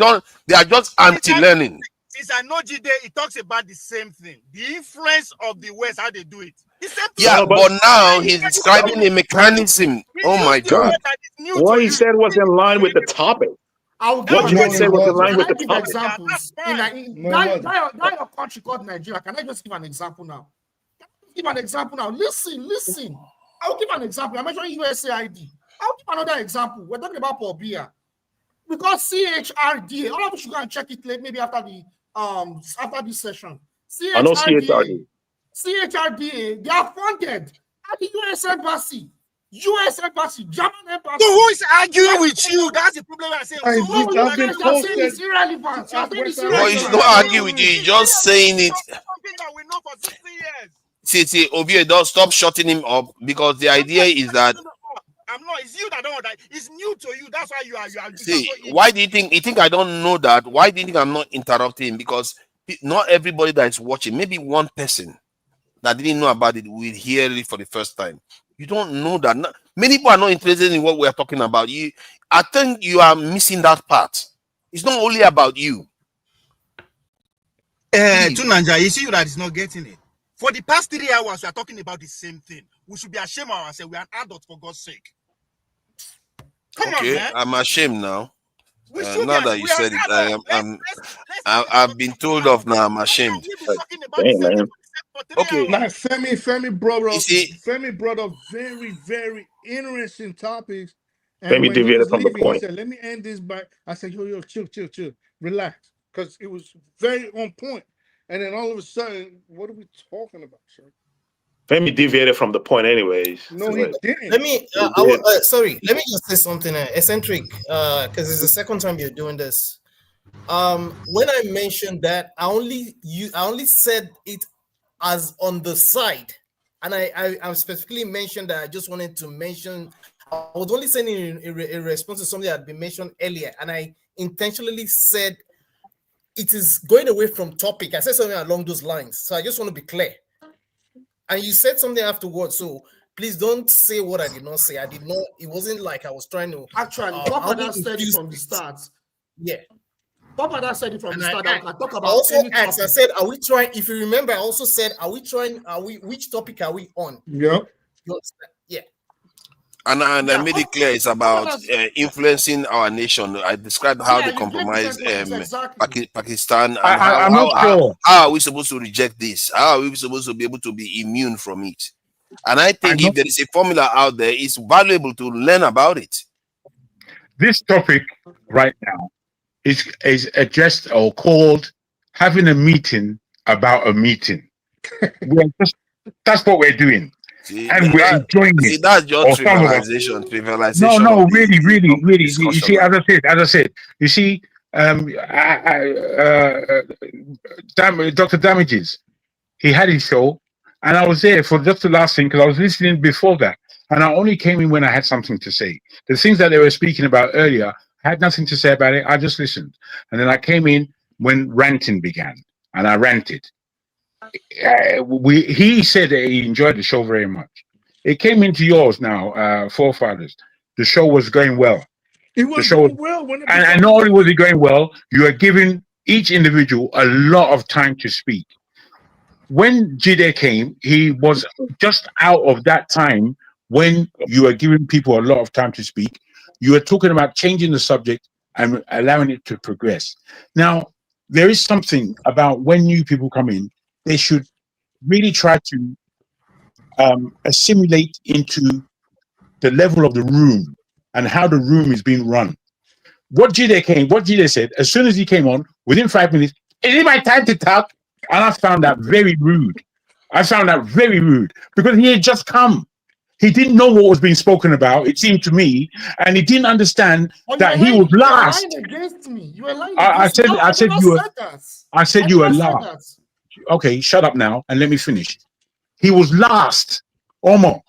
are just anti-learning. It's an OG day. It talks about the same thing. The influence of the West, how they do it. Yeah, but now he's describing a mechanism. Oh my God! What he said was in line with the topic. What you said was in line with the topic. Examples. That your country called Nigeria. Can I just give an example now? Listen. I'll give an example. I mentioned USAID. I'll give another example. We're talking about Paul Biya. Because CHRDA, all of you should go and check it maybe after this session. I know CHRDA, they are funded at the US Embassy, German Embassy. So who is arguing with you? That's the problem I'm saying. It's irrelevant. No, he's not arguing with you. He's just saying it. Something that we know for 60 years. See, Obie, don't stop shutting him up, because the idea is that. I'm not. It's you that don't know that. It's new to you. That's why you are. See, why do you think I don't know that? Why do you think I'm not interrupting? Because not everybody that is watching, maybe one person that didn't know about it will hear it for the first time. You don't know that. Many people are not interested in what we are talking about. I think you are missing that part. It's not only about you. Tunanja, you see that is not getting it. For the past 3 hours, we are talking about the same thing. We should be ashamed of ourselves. We are adults, for God's sake. Come on, man. I'm ashamed now. Now that you said it, I've been told off now. I'm ashamed. Damn, man. Okay. Now, Femi brought up very, very interesting topics. And Femi when he deviated was from the leaving, point. he said, "Let me end this by." I said, "Yo, chill, relax," because it was very on point. And then all of a sudden, what are we talking about, sir? Femi deviated from the point, anyways. No, he didn't. Let me. Sorry. Let me just say something. Eccentric, because it's the second time you're doing this. When I mentioned that, I only said it as on the side, and I specifically mentioned that I just wanted to mention. I was only saying in response to something that had been mentioned earlier, and I intentionally said it is going away from topic. I said something along those lines, so I just want to be clear. And you said something afterwards, so please don't say what I did not say. I did not. It wasn't like I was trying to. Actually, Papa said it from the start. Yeah. Papa said it from the start. I talk about. I also asked. I said, "Are we trying?" If you remember, I also said, "Are we trying? Are we? Which topic are we on?" Yeah. Yeah. And I made it clear it's about influencing our nation. I described how they compromise Pakistan and how are we supposed to reject this? How are we supposed to be able to be immune from it? And I think if there is a formula out there, it's valuable to learn about it. This topic right now is addressed or called having a meeting about a meeting. That's what we're doing. And we're enjoying it. That's just trivialization. No, really. You see, as I said, you see, Dr. Damages, he had his show, and I was there for just the last thing because I was listening before that, and I only came in when I had something to say. The things that they were speaking about earlier, I had nothing to say about it. I just listened, and then I came in when ranting began, and I ranted. He said that he enjoyed the show very much. It came into yours now, Forefathers. The show was going well. It was going well. And not only was it going well, you are giving each individual a lot of time to speak. When Jide came, he was just out of that time when you are giving people a lot of time to speak. You are talking about changing the subject and allowing it to progress. Now, there is something about when new people come in, they should really try to assimilate into the level of the room and how the room is being run. What Jide said, as soon as he came on, within 5 minutes, is it my time to talk? And I found that very rude. Because he had just come. He didn't know what was being spoken about, it seemed to me, and he didn't understand that he was last. You were lying against me. You were lying I said you were last. last. Okay, shut up now and let me finish. He was last. Omo.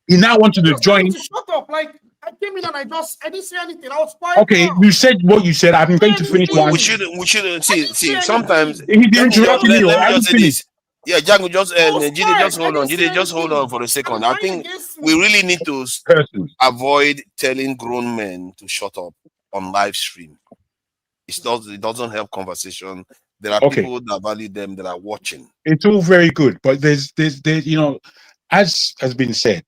He now wanted to join. Shut up. Like, I came in and I didn't say anything. I was quiet. Okay, you said what you said. I'm going to finish one. We shouldn't see. Sometimes he interrupted me. I haven't finished. Yeah, Django, Jide, just hold on for a second. I think we really need to avoid telling grown men to shut up on live stream. It doesn't help conversation. There are people that value them that are watching. It's all very good, but there's you know, as has been said,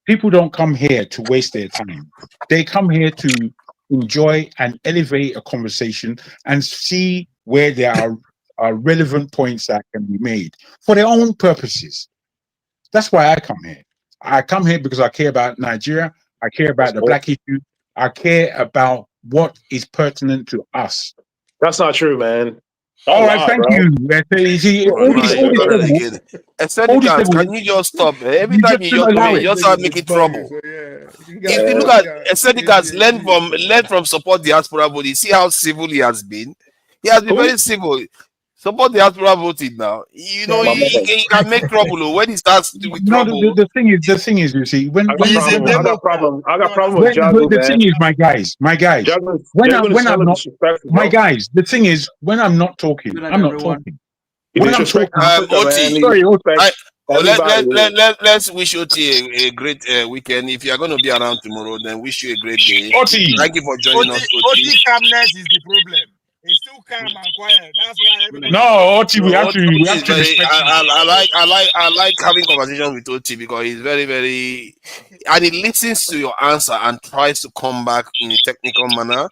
people don't come here to waste their time. They come here to enjoy and elevate a conversation and see where there are relevant points that can be made for their own purposes. That's why I come here. I come here because I care about Nigeria. I care about the black issue. I care about what is pertinent to us. That's not true, man. All right, thank you. Can you just stop? Every time you just start making trouble. If you look at Aestheticals, learn from support diaspora voting. See how civil he has been. He has been very civil. Support diaspora voting now. You know, he can make trouble when he starts with trouble. No, the thing is, you see, when I got problem with Jago, the thing is, my guys, when I'm not talking, I'm not talking. When I'm talking, Oti, sorry, let's wish Oti a great weekend. If you are going to be around tomorrow, then wish you a great day. Oti. Thank you for joining us, Oti. Oti calmness is the problem. It's still calm and quiet. That's why everybody. No, Oti, we have to respect him. I like having conversation with Oti because he's very, very, and he listens to your answer and tries to come back in a technical manner.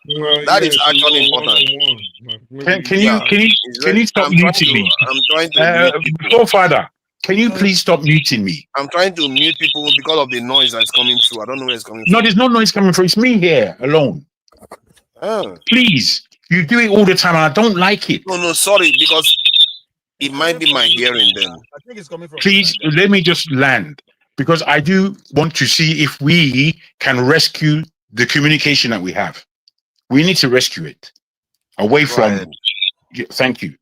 That is actually important. Can you stop muting me? I'm trying to mute people. Forefather, can you please stop muting me? I'm trying to mute people because of the noise that's coming through. I don't know where it's coming from. No, there's no noise coming from. It's me here alone. Oh. Please, you do it all the time, and I don't like it. No, sorry, because it might be my hearing then. I think it's coming from. Please, let me just land, because I do want to see if we can rescue the communication that we have. We need to rescue it away from. Thank you.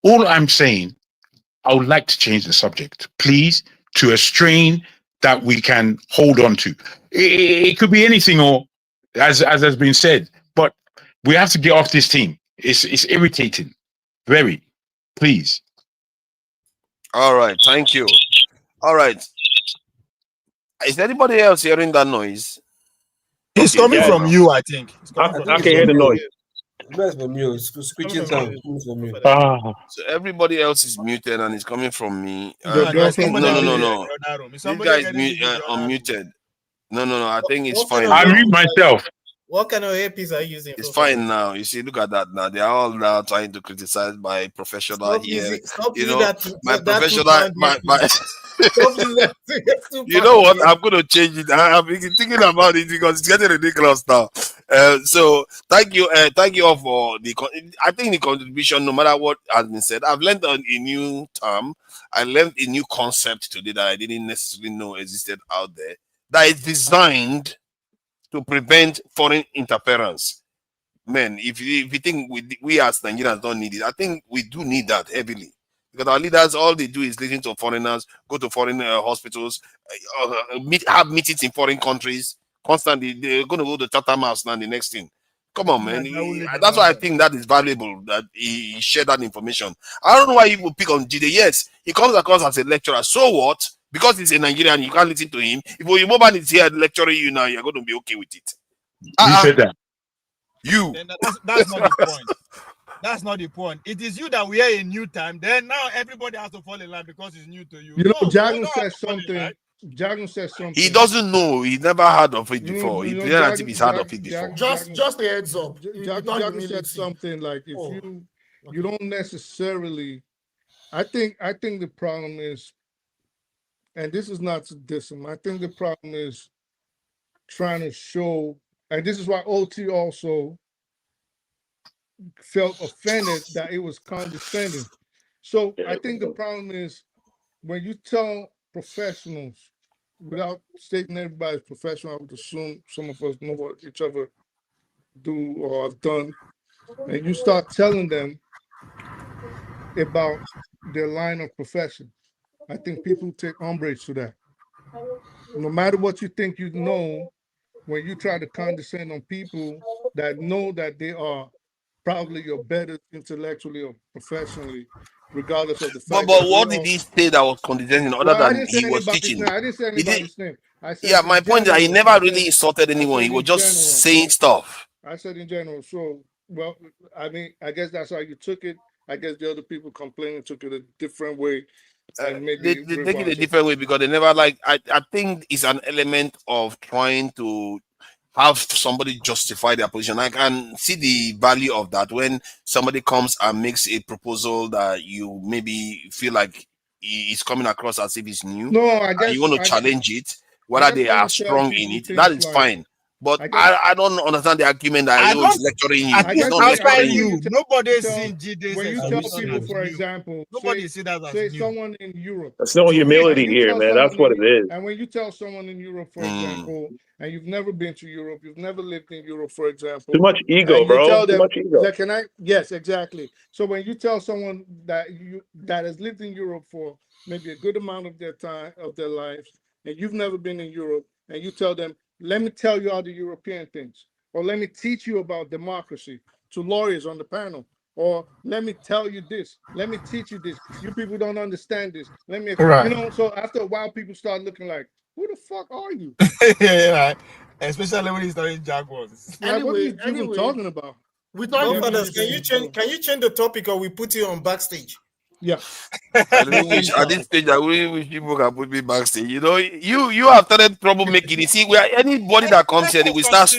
All I'm saying, I would like to change the subject, please, to a strain that we can hold on to. It could be anything, or as has been said, but we have to get off this team. It's irritating, very. Please. All right, thank you. All right. Is anybody else hearing that noise? It's coming from you, I think. I can hear the noise. It's from you. It's squeaking sound. From you. So everybody else is muted and it's coming from me. No. This guy is unmuted. No. I think it's fine. I mute myself. What kind of earpiece are you using? It's fine now. You see, look at that now. They are all now trying to criticize my professional here. My professional. You know what? I'm going to change it. I've been thinking about it because it's getting ridiculous now. So thank you all for the. I think the contribution, no matter what has been said, I've learned a new term. I learned a new concept today that I didn't necessarily know existed out there. That is designed to prevent foreign interference. Man, if you think we as Nigerians don't need it, I think we do need that heavily. Because our leaders, all they do is listen to foreigners, go to foreign hospitals, have meetings in foreign countries constantly. They're going to go to Chatham House now, the next thing. Come on, man. That's why I think that is valuable that he shared that information. I don't know why you will pick on Jide. Yes, he comes across as a lecturer. So what? Because he's a Nigerian, you can't listen to him. If Oyiboban is here lecturing you now, you're going to be okay with it. You said that. You. That's not the point. That's not the point. It is you that we are in new time. Then now everybody has to fall in line because it's new to you. You know, Jagan said something. Jagan said something. He doesn't know. He never heard of it before. He's heard of it before. Just a heads up. Jagan said something like, if you don't necessarily. I think the problem is, and this is not to diss him. I think the problem is trying to show, and this is why OT also felt offended that it was condescending. So I think the problem is when you tell professionals, without stating everybody's professional, I would assume some of us know what each other do or have done, and you start telling them about their line of profession, I think people take umbrage to that. No matter what you think you know, when you try to condescend on people that know that they are probably your better intellectually or professionally, regardless of the fact. But what did he say that was condescending other than he was teaching? I didn't say anybody's name. I said my point is that he never really insulted anyone. He was just saying stuff. I said in general. So, well, I mean, I guess that's how you took it. I guess the other people complaining took it a different way. And maybe they take it a different way because they never I think it's an element of trying to have somebody justify their position. I can see the value of that when somebody comes and makes a proposal that you maybe feel like he's coming across as if it's new. No, I guess you want to challenge it, whether they are strong in it. That is fine. But I don't understand the argument that he was lecturing you. He's not lecturing you. Nobody's seen GD. When you tell people, for example, nobody see that as say new. someone in Europe. That's no humility here, man. That's what it is. And when you tell someone in Europe, for example, and you've never been to Europe, you've never lived in Europe, for example. Too much ego, bro. Too much ego. Yes, exactly. So when you tell someone that has lived in Europe for maybe a good amount of their time of their lives, and you've never been in Europe, and you tell them, let me tell you all the European things, or let me teach you about democracy to lawyers on the panel. or let me tell you this, let me teach you this. You people don't understand this. Let me, Right. you know. So after a while, people start looking like, who the fuck are you? Yeah, right. Especially when he's studying Jaguars. Like, what are you even talking about? We talk Yeah, about Fathers, this. can you change the topic, or we put you on backstage? Yeah. I don't wish at this stage I wouldn't wish people can put me backstage. You know, you have started troublemaking. You see, where anybody that comes here, we start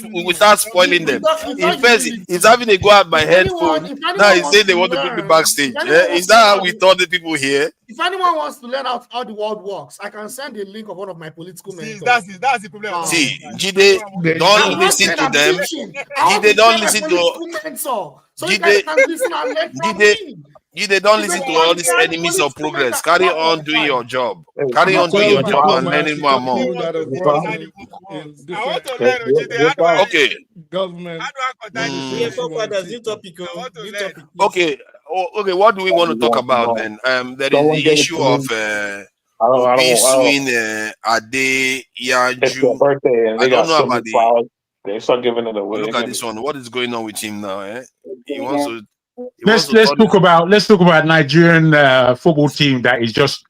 spoiling them. In first, he's having a go at my headphone. Now he's saying they want to put me backstage. Is that how we taught the people here? If anyone wants to learn how the world works, I can send a link of one of my political mentors. That's the problem. See, Jide, don't listen to them. Jide, don't listen to. So you guys can listen and learn from me. Jide, don't listen to all these enemies of progress. Carry on doing your job. Carry on doing your job and learning more and more. That have worked in different Okay. government. Okay. Okay. What do we want to talk about then? There is the issue of peace between Adeyanju. I don't know about the. They start giving it away. Look at this one. What is going on with him now? He wants to. Let's talk about Nigerian football team that is just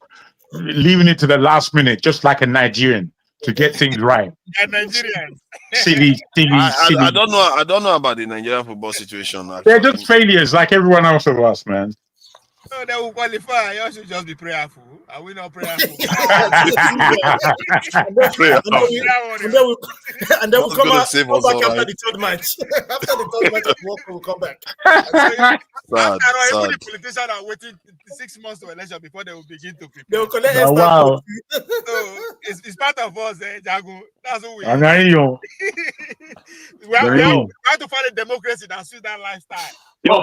leaving it to the last minute, just like a Nigerian, to get things right. They're Nigerians. Silly. I don't know. I don't know about the Nigerian football situation. Actually. They're just failures, like everyone else of us, man. So they will qualify. You should just be prayerful. Are we not prayerful? And then we'll come back after the third match. After the third match, we'll come back. Even the politicians are waiting 6 months to election before they will begin to prepare. They will collect wow. So it's part of us, Jago. That's what we I know. we have to find a democracy that suits that lifestyle. Yo,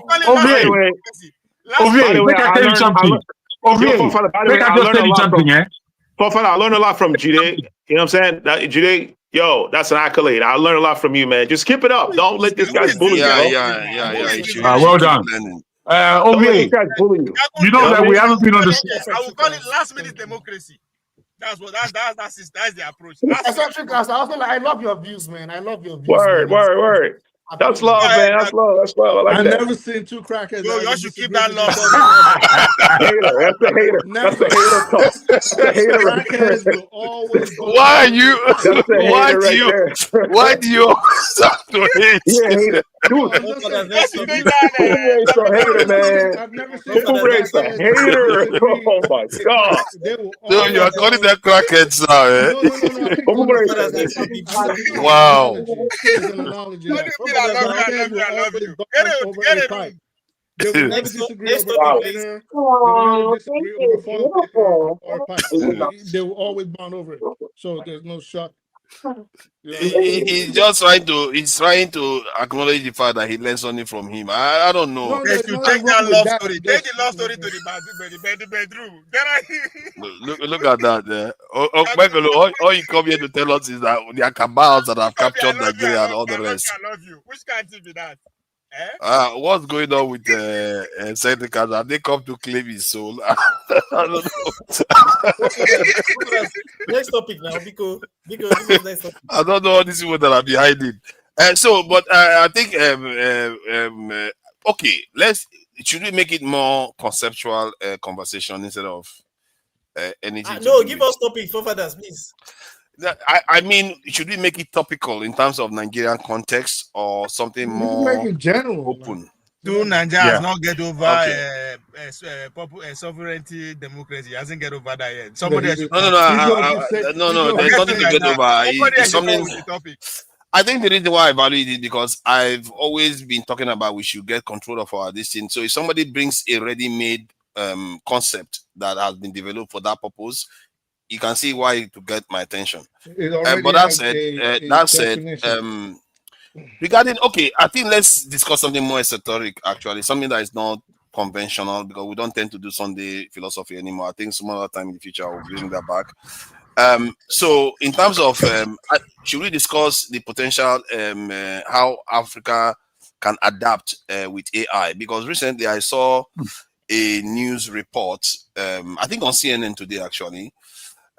by the way, I learned something. I learned a lot from Jide. You know what I'm saying? Jide, yo, that's an accolade. I learned a lot from you, man. Just keep it up. Don't let this guy bully you. Yeah. Well done. You know that we haven't been on the. I will call it last minute democracy. That's the approach. I love your views, man. I love your views. Word. That's love, man. That's love. I like I've that. never seen two crackheads. Yo, you should keep that love. That's the hater. That's the hater talk. That's the hater. Crackheads will always. Why are you? Why do you start to hate? Yeah, hater. Dude, hater, man. I've never seen hater. Oh my God. So you are calling them crackheads now, eh? Wow. I love you. Get it. They will never disagree over dinner. They will never disagree over phone paper or pipe. They will always bond over it. So there's no shock. He's just trying to acknowledge the fact that he learned something from him. I don't know. Yes, you take that love story. Take the love story to the bedroom. Look at that. All you come here to tell us is that there are cabals that have captured Nigeria and all the rest. I love you. Which country be that? What's going on with Seneca? Have they come to claim his soul? I don't know. Next topic now, because next topic. I don't know all these people that are behind it. But I think okay. Should we make it more conceptual conversation instead of anything? No, give us topic for fathers, please. I mean, should we make it topical in terms of Nigerian context or something more make it general, open? Do Nigeria has not get over sovereignty democracy? He hasn't get over that yet. Somebody else. No. There's nothing to get over. It's something. I think the reason why I value it is because I've always been talking about we should get control of our destiny. So if somebody brings a ready-made concept that has been developed for that purpose, you can see why to get my attention. But that said, regarding I think let's discuss something more esoteric. Actually, something that is not conventional because we don't tend to do Sunday philosophy anymore. I think some other time in the future I will bring that back. So in terms of should we discuss the potential how Africa can adapt with AI? Because recently I saw a news report, I think on CNN today actually.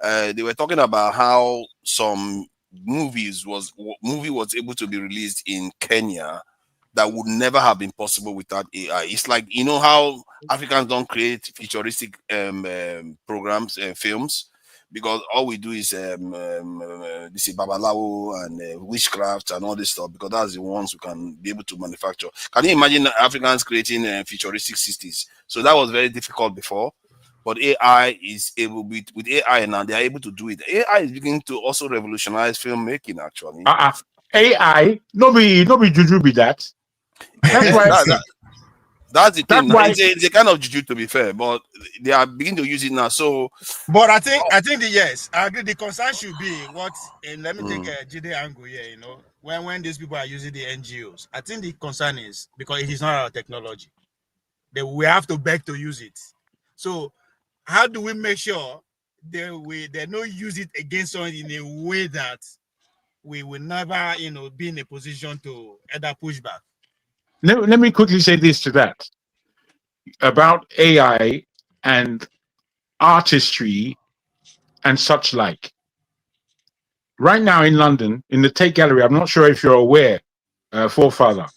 They were talking about how some movie was able to be released in Kenya that would never have been possible without AI. It's like, you know how Africans don't create futuristic programs and films, because all we do is this is babalawo and witchcraft and all this stuff, because that's the ones we can be able to manufacture. Can you imagine Africans creating futuristic 60s? So that was very difficult before, but AI is able, with AI now, they are able to do it. AI is beginning to also revolutionize filmmaking, actually. AI, nobody juju be that. That's why. That's the thing. Why, it's a kind of juju, to be fair, but they are beginning to use it now. So, but I think yes, I agree. The concern should be what, and let me take a GD angle here. You know, when these people are using the NGOs, I think the concern is because it is not our technology, we have to beg to use it. So, how do we make sure they don't use it against us in a way that we will never, be in a position to either push back? Let me quickly say this to that about AI and artistry and such like. Right now in London, in the Tate Gallery, I'm not sure if you're aware, forefather,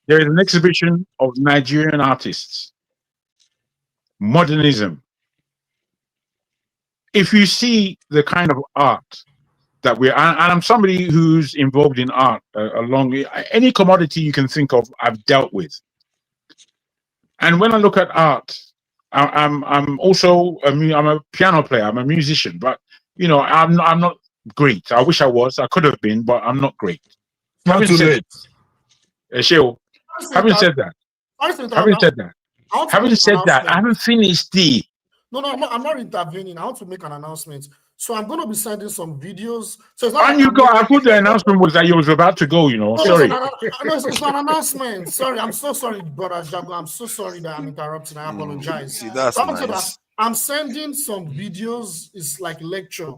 there is an exhibition of Nigerian artists, modernism. If you see the kind of art that and I'm somebody who's involved in art along any commodity you can think of, I've dealt with. And when I look at art, I'm also I'm a piano player. I'm a musician, but I'm not great. I wish I was. I could have been, but I'm not great. Having said that, I haven't finished the. No, I'm not intervening. I want to make an announcement. So I'm going to be sending some videos. So it's not and I thought the announcement was that you was about to go. Sorry. No, it's an announcement. Sorry, I'm so sorry, brother Jago. I'm so sorry that I'm interrupting. I apologize. See, that's nice. I'm sending some videos. It's like lecture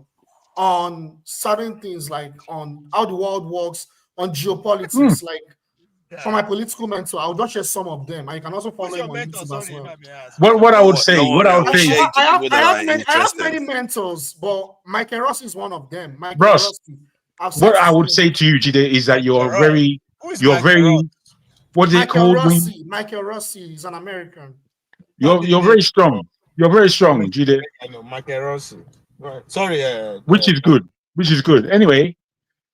on certain things, like on how the world works, on geopolitics, like. For my political mentor, I'll just share some of them. I can also follow him on YouTube as well. What I would say, I have many mentors, but Michael Ross is one of them. Ross, what I would say to you, Jide, is that you're very, what's it called? Michael Rossi is an American. You're very strong. You're very strong, Jide. I know Michael Rossi. Right. Sorry. Which is good. Which is good. Anyway,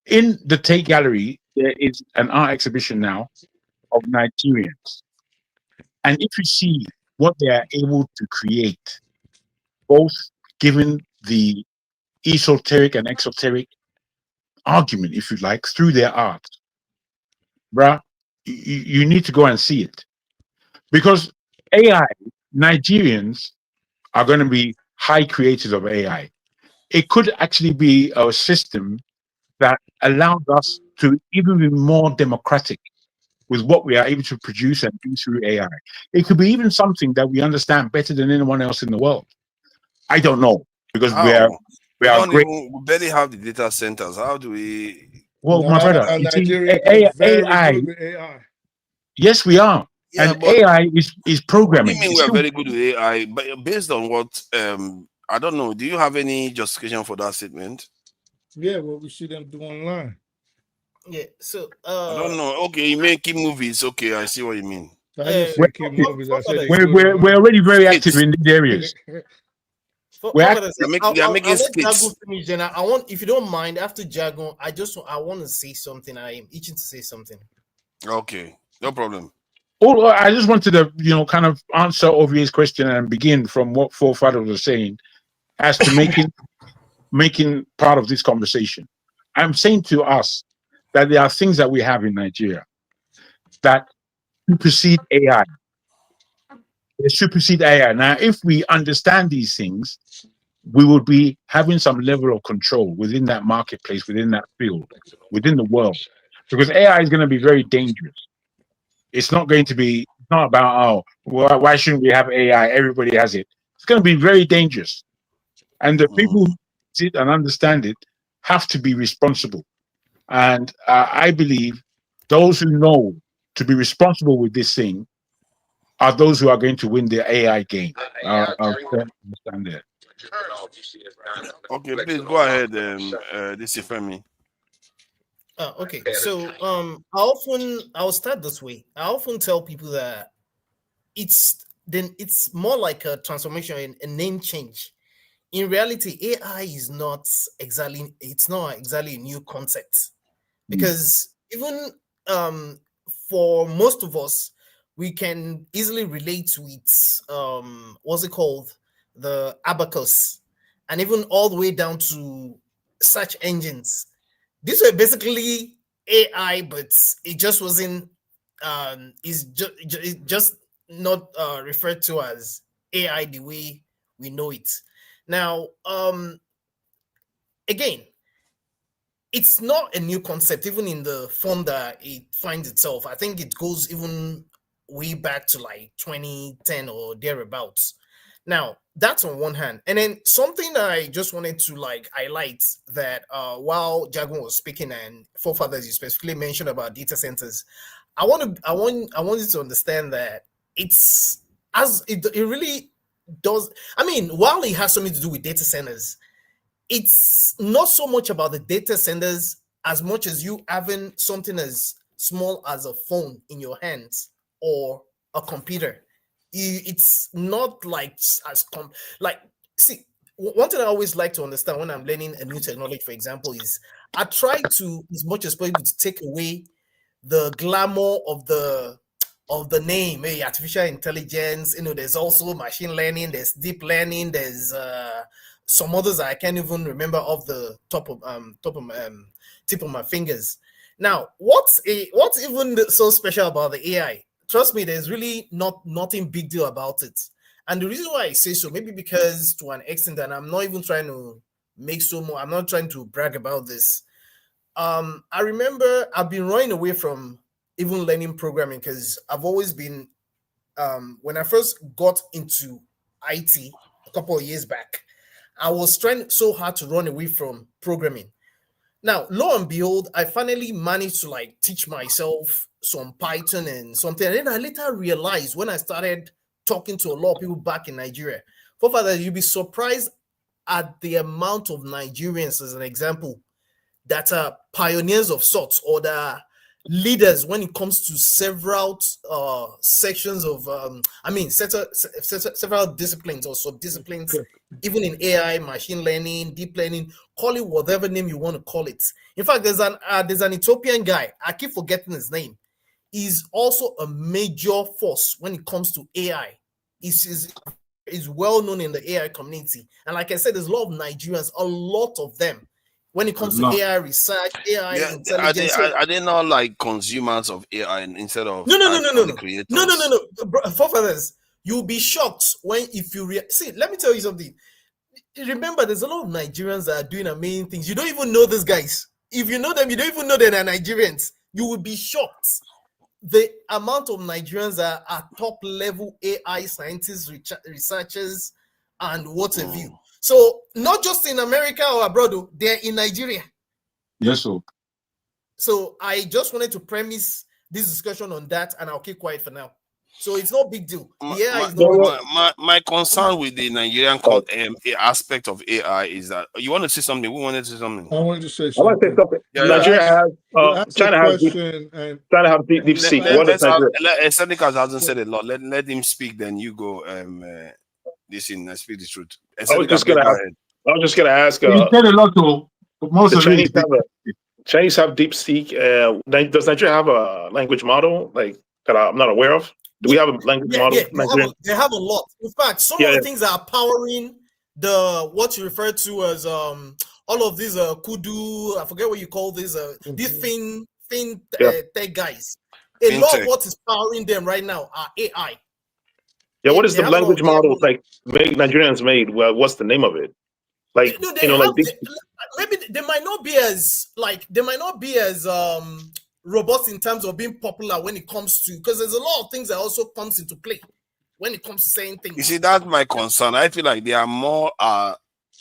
in the Tate Gallery, there is an art exhibition now of Nigerians. And if you see what they are able to create, both given the esoteric and exoteric argument, if you like, through their art, bruh, you need to go and see it. Because AI, Nigerians are going to be high creators of AI. It could actually be a system that allows us to even be more democratic with what we are able to produce and do through AI. It could be even something that we understand better than anyone else in the world. I don't know, because we are great. We barely have the data centers. How do we? Well, my brother, AI. Yes, we are. Yeah, and AI is programming. What do you mean we are very good with AI? But based on what I don't know. Do you have any justification for that statement? Yeah, what we see them do online. Yeah, so I don't know. Okay, you may keep movies. Okay, I see what you mean. We're already very active in these areas. They're making skits. Finish, and I want, if you don't mind, after Jago, I want to say something. I am itching to say something. Okay, no problem. Oh, I just wanted to, kind of answer Ovie's question and begin from what forefathers were saying as to making part of this conversation. I'm saying to us that there are things that we have in Nigeria that supersede AI. They supersede AI. Now, if we understand these things, we will be having some level of control within that marketplace, within that field, within the world. Because AI is going to be very dangerous. It's not about, why shouldn't we have AI? Everybody has it. It's going to be very dangerous. And the people who sit and understand it have to be responsible. And I believe those who know to be responsible with this thing are those who are going to win the AI game. Understand that. Okay, please go ahead, this is Femi. Okay, so I'll start this way. I often tell people that it's more like a transformation, a name change. In reality, AI is not exactly a new concept, because even for most of us, we can easily relate with what's it called, the abacus, and even all the way down to search engines. These were basically AI, but it just wasn't just not referred to as AI the way we know it now. Again, it's not a new concept, even in the form that it finds itself. I think it goes even way back to like 2010 or thereabouts. Now, that's on one hand. And then something that I just wanted to like highlight, that while Jagun was speaking and forefathers you specifically mentioned about data centers, I wanted to understand that it's as it really does. I mean, while it has something to do with data centers, it's not so much about the data centers as much as you having something as small as a phone in your hands or a computer. It's not like see, one thing I always like to understand when I'm learning a new technology, for example, is I try to, as much as possible, to take away the glamour of the name, artificial intelligence. There's also machine learning, there's deep learning, there's some others I can't even remember off the tip of my fingers. Now, what's even so special about the AI? Trust me, there's really nothing big deal about it. And the reason why I say so, maybe because to an extent, and I'm not even trying to I'm not trying to brag about this. I remember I've been running away from even learning programming, because I've always been, when I first got into IT a couple of years back, I was trying so hard to run away from programming. Now, lo and behold, I finally managed to like teach myself some Python and something. And then I later realized, when I started talking to a lot of people back in Nigeria, forefather, you'd be surprised at the amount of Nigerians, as an example, that are pioneers of sorts, or that are leaders when it comes to several sections of several disciplines or sub-disciplines, even in AI, machine learning, deep learning, call it whatever name you want to call it. In fact, there's an Ethiopian guy, I keep forgetting his name. He's also a major force when it comes to AI. He's well known in the AI community. And like I said, there's a lot of Nigerians, a lot of them, when it comes to AI research, AI intelligence. Are they not like consumers of AI instead of no creators? No. Forefathers, you'll be shocked if you see. Let me tell you something. Remember, there's a lot of Nigerians that are doing amazing things. You don't even know these guys. If you know them, you don't even know they're Nigerians. You will be shocked. The amount of Nigerians that are top level AI scientists, researchers, and what have you. So not just in America or abroad, they're in Nigeria. Yes, sir. So I just wanted to premise this discussion on that, and I'll keep quiet for now. So it's no big deal. My concern with the Nigerian aspect of AI is that you want to say something. We wanted to say something. I wanted to say something. Nigeria has China has deep seek. What is Nigeria? Seneca hasn't said a lot. Let him speak. Then you go. Listen, I speak the truth. I was just gonna ask. You said a lot, though. Most of Chinese have deep seek. Does Nigeria have a language model like that I'm not aware of? Do we have a language model? Yeah, they have a lot. In fact, some of the things that are powering what you refer to as all of these kudu. I forget what you call these these tech guys. A lot of what is powering them right now are AI. Yeah, what is the language model like Nigerians made? Well, what's the name of it? Like maybe they might not be as robust in terms of being popular when it comes to, because there's a lot of things that also comes into play when it comes to saying things. You see, that's my concern. I feel like they are more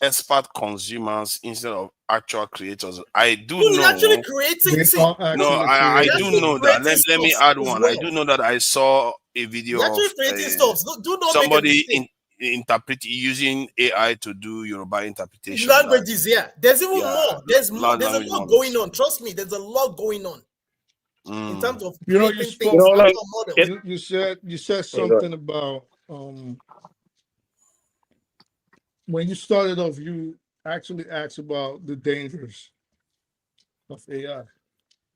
expert consumers instead of actual creators. I do know. Actually creating I do know that. Let me add one. I do know that I saw a video of creating stuff. Do not somebody interpret using AI to do Yoruba interpretation. Languages, yeah. There's even Yeah. more. There's more. There's a Language lot models. going on. Trust me, there's a lot going on in terms of You know, you creating spoke. things, like, models. You said something about when you started off. You actually asked about the dangers of AI.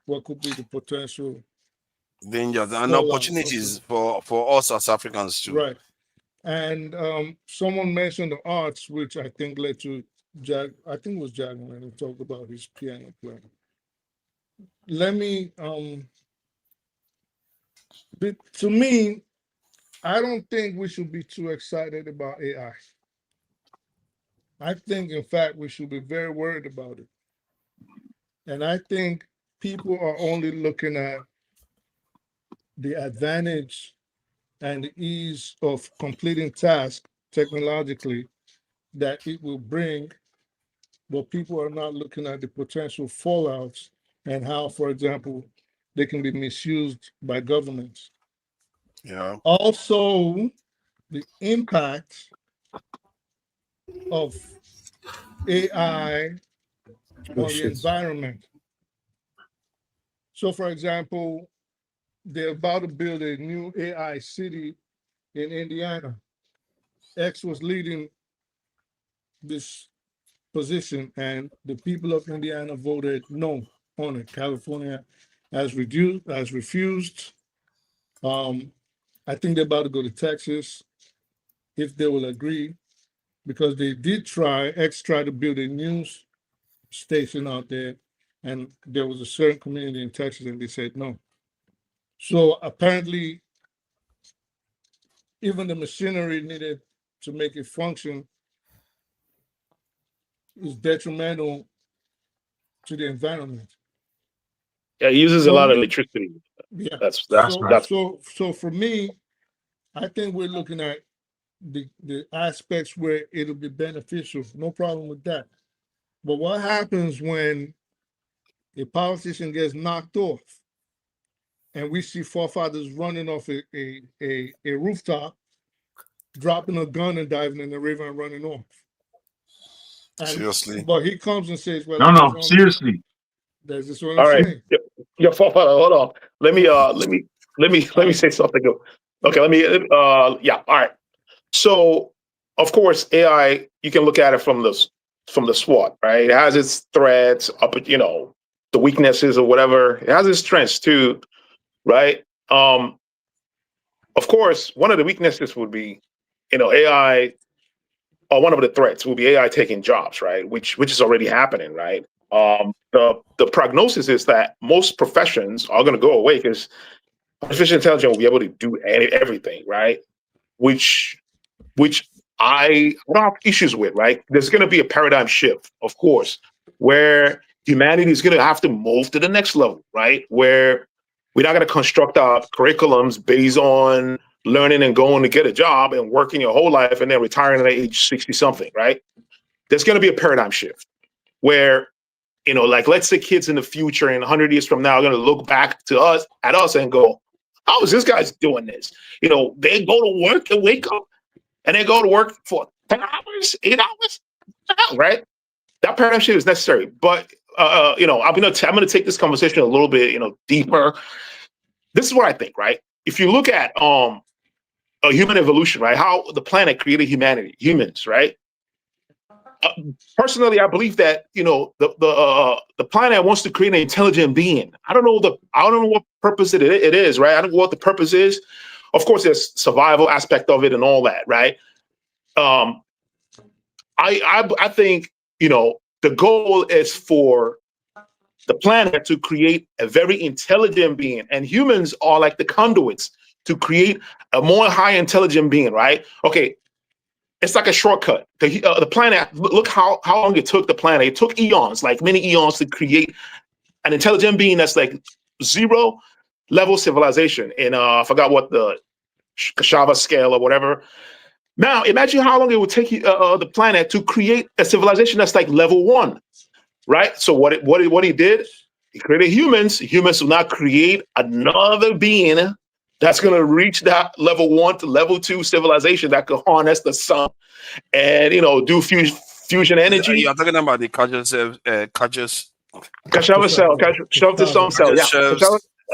What could be the potential dangers and fallout opportunities for us as Africans too. Right. And someone mentioned the arts, which I think led to Jack. I think it was Jack when he talked about his piano playing. Let me to me, I don't think we should be too excited about AI. I think, in fact, we should be very worried about it. And I think people are only looking at the advantage and the ease of completing tasks technologically that it will bring, but people are not looking at the potential fallouts and how, for example, they can be misused by governments. Yeah. Also, the impact of AI on the environment. So, for example, they're about to build a new AI city in Indiana. X was leading this position, and the people of Indiana voted no on it. California has refused. I think they're about to go to Texas if they will agree, because they did try. X tried to build a news station out there, and there was a certain community in Texas, and they said no. So apparently, even the machinery needed to make it function is detrimental to the environment. Yeah, it uses a lot of electricity. Yeah, That's so for me, I think we're looking at the aspects where it'll be beneficial. No problem with that. But what happens when a politician gets knocked off, and we see forefathers running off a rooftop, dropping a gun and diving in the river and running off? And, seriously. But he comes and says, "Well, No, seriously." That's just what All I'm right. saying. Your hold on. Let me say something. Okay, yeah, all right. So of course, AI, you can look at it from the SWOT, right? It has its threats, the weaknesses or whatever. It has its strengths too, right? Of course, one of the weaknesses would be, AI, or one of the threats will be AI taking jobs, right? Which is already happening, right? The prognosis is that most professions are going to go away because artificial intelligence will be able to do everything, right? Which I don't have issues with, right? There's going to be a paradigm shift, of course, where humanity is going to have to move to the next level, right? Where we're not going to construct our curriculums based on learning and going to get a job and working your whole life and then retiring at age 60 something, right? There's going to be a paradigm shift where, like, let's say kids in the future in 100 years from now are going to look back at us and go, how is this guy's doing this? They go to work and wake up and they go to work for 10 hours, 8 hours, right? That paradigm shift is necessary. But, I'm going to take this conversation a little bit, deeper. This is what I think, right? If you look at human evolution, right? How the planet created humans, right? Personally, I believe that the planet wants to create an intelligent being. I don't know what purpose it is, right? I don't know what the purpose is. Of course, there's survival aspect of it and all that, right? I think the goal is for the planet to create a very intelligent being, and humans are like the conduits to create a more high intelligent being, right? Okay. It's like a shortcut. The planet, look how long it took the planet. It took eons, like many eons, to create an intelligent being that's like zero level civilization. And I forgot what the Kashava scale or whatever. Now, imagine how long it would take the planet to create a civilization that's like level 1, right? So what he did, he created humans. Humans will not create another being that's going to reach that level 1 to level 2 civilization that could harness the sun and, you know, do fusion energy. You're talking about the Kajusev's cell, yeah.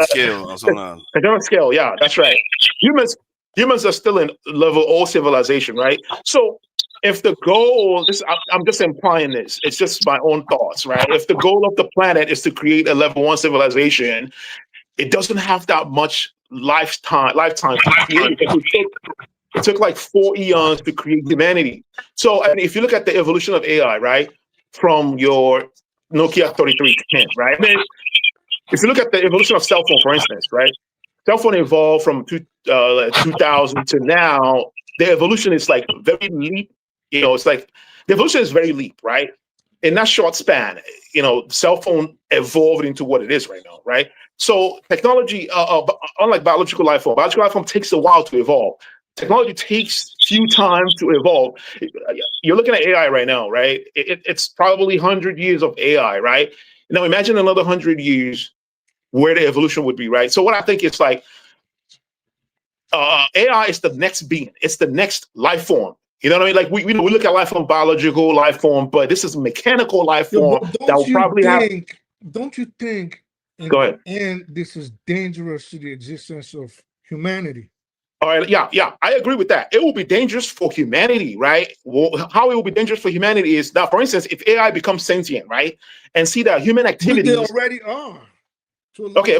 Scale or something. Kajusev's scale, yeah, that's right. Humans are still in level O civilization, right? So if the goal, I'm just implying this, it's just my own thoughts, right? If the goal of the planet is to create a level 1 civilization, it doesn't have that much lifetime to create it. It took like 4 eons to create humanity. So, and if you look at the evolution of AI, right, from your Nokia 3310, right? I mean, if you look at the evolution of cell phone, for instance, right? Cell phone evolved from 2000 to now. The evolution is like very leap. You know, it's like the evolution is very leap, right? In that short span, you know, cell phone evolved into what it is right now, right? So technology, unlike biological life form takes a while to evolve. Technology takes few times to evolve. You're looking at AI right now, right? It's probably 100 years of AI, right? Now imagine another 100 years where the evolution would be, right? So what I think is like, AI is the next being. It's the next life form. You know what I mean? Like we look at life form, biological life form, but this is mechanical life form that will probably have. Don't you think? Go ahead. And this is dangerous to the existence of humanity. All right, yeah, I agree with that. It will be dangerous for humanity, right? Well, how it will be dangerous for humanity is that, for instance, if AI becomes sentient, right, and see that human activities. They already are. Okay,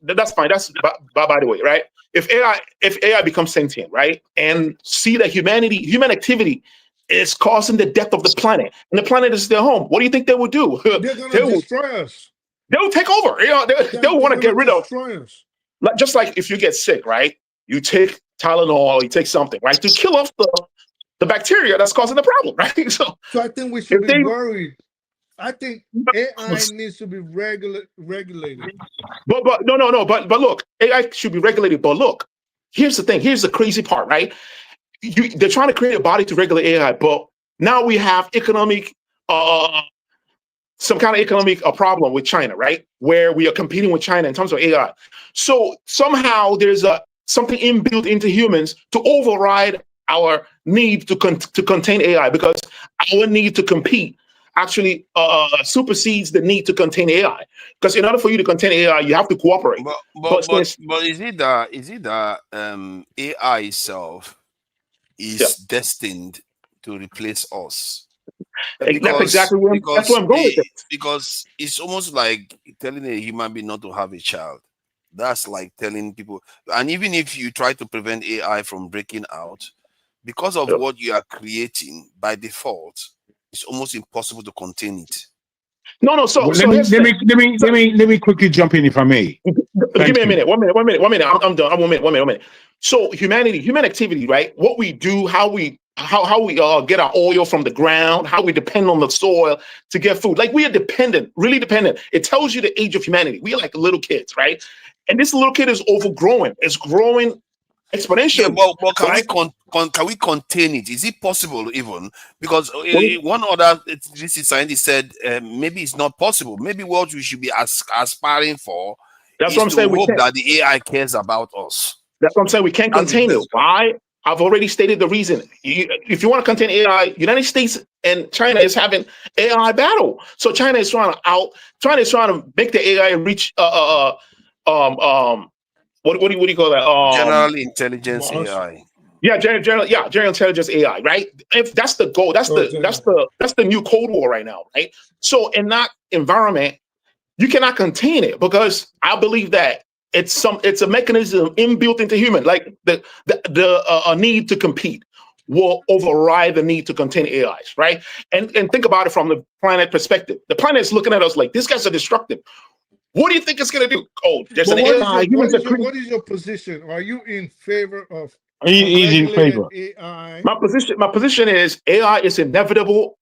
that's fine. That's by the way, right? If AI becomes sentient, right, and see that human activity is causing the death of the planet, and the planet is their home, what do you think they will do? They're going to destroy us. They'll take over. You know, they'll want to get rid of. Us. Like, just like if you get sick, right? You take Tylenol, you take something, right, to kill off the bacteria that's causing the problem, right? So I think we should be worried. I think AI needs to be regulated. But look, AI should be regulated. But look, here's the thing. Here's the crazy part, right? They're trying to create a body to regulate AI, but now we have some kind of economic problem with China, right? Where we are competing with China in terms of AI. So somehow there's something inbuilt into humans to override our need to contain AI, because our need to compete actually supersedes the need to contain AI. Because in order for you to contain AI, you have to cooperate. But is it that AI itself is destined to replace us? That's exactly where I'm going with it. Because it's almost like telling a human being not to have a child. That's like telling people, and even if you try to prevent AI from breaking out, because of what you are creating by default, it's almost impossible to contain it. No. So let me quickly jump in, if I may. Give me a minute. One minute. I'm done. One minute. So human activity, right? What we do, how we get our oil from the ground, how we depend on the soil to get food. Like, we are dependent, really dependent. It tells you the age of humanity. We are like little kids, right? And this little kid is overgrowing. It's growing exponentially. Yeah, but can we contain it? Is it possible even? Because one other scientist said maybe it's not possible. Maybe what we should be aspiring for is what I'm saying. Hope that the AI cares about us. That's what I'm saying. We can't contain it. Why? I've already stated the reason. If you want to contain AI, United States and China is having AI battle. So China is trying to make the AI reach what do you call that? General intelligence AI. Yeah, general intelligence AI, right? If that's the goal, that's the new Cold War right now, right? So in that environment, you cannot contain it, because I believe that it's a mechanism inbuilt into human, like the need to compete will override the need to contain AIs, right? And think about it from the planet perspective. The planet is looking at us like, these guys are destructive. What do you think it's going to do? Oh, there's an AI. What is your position? Are you in favor of? He's in favor. AI? My position is AI is inevitable.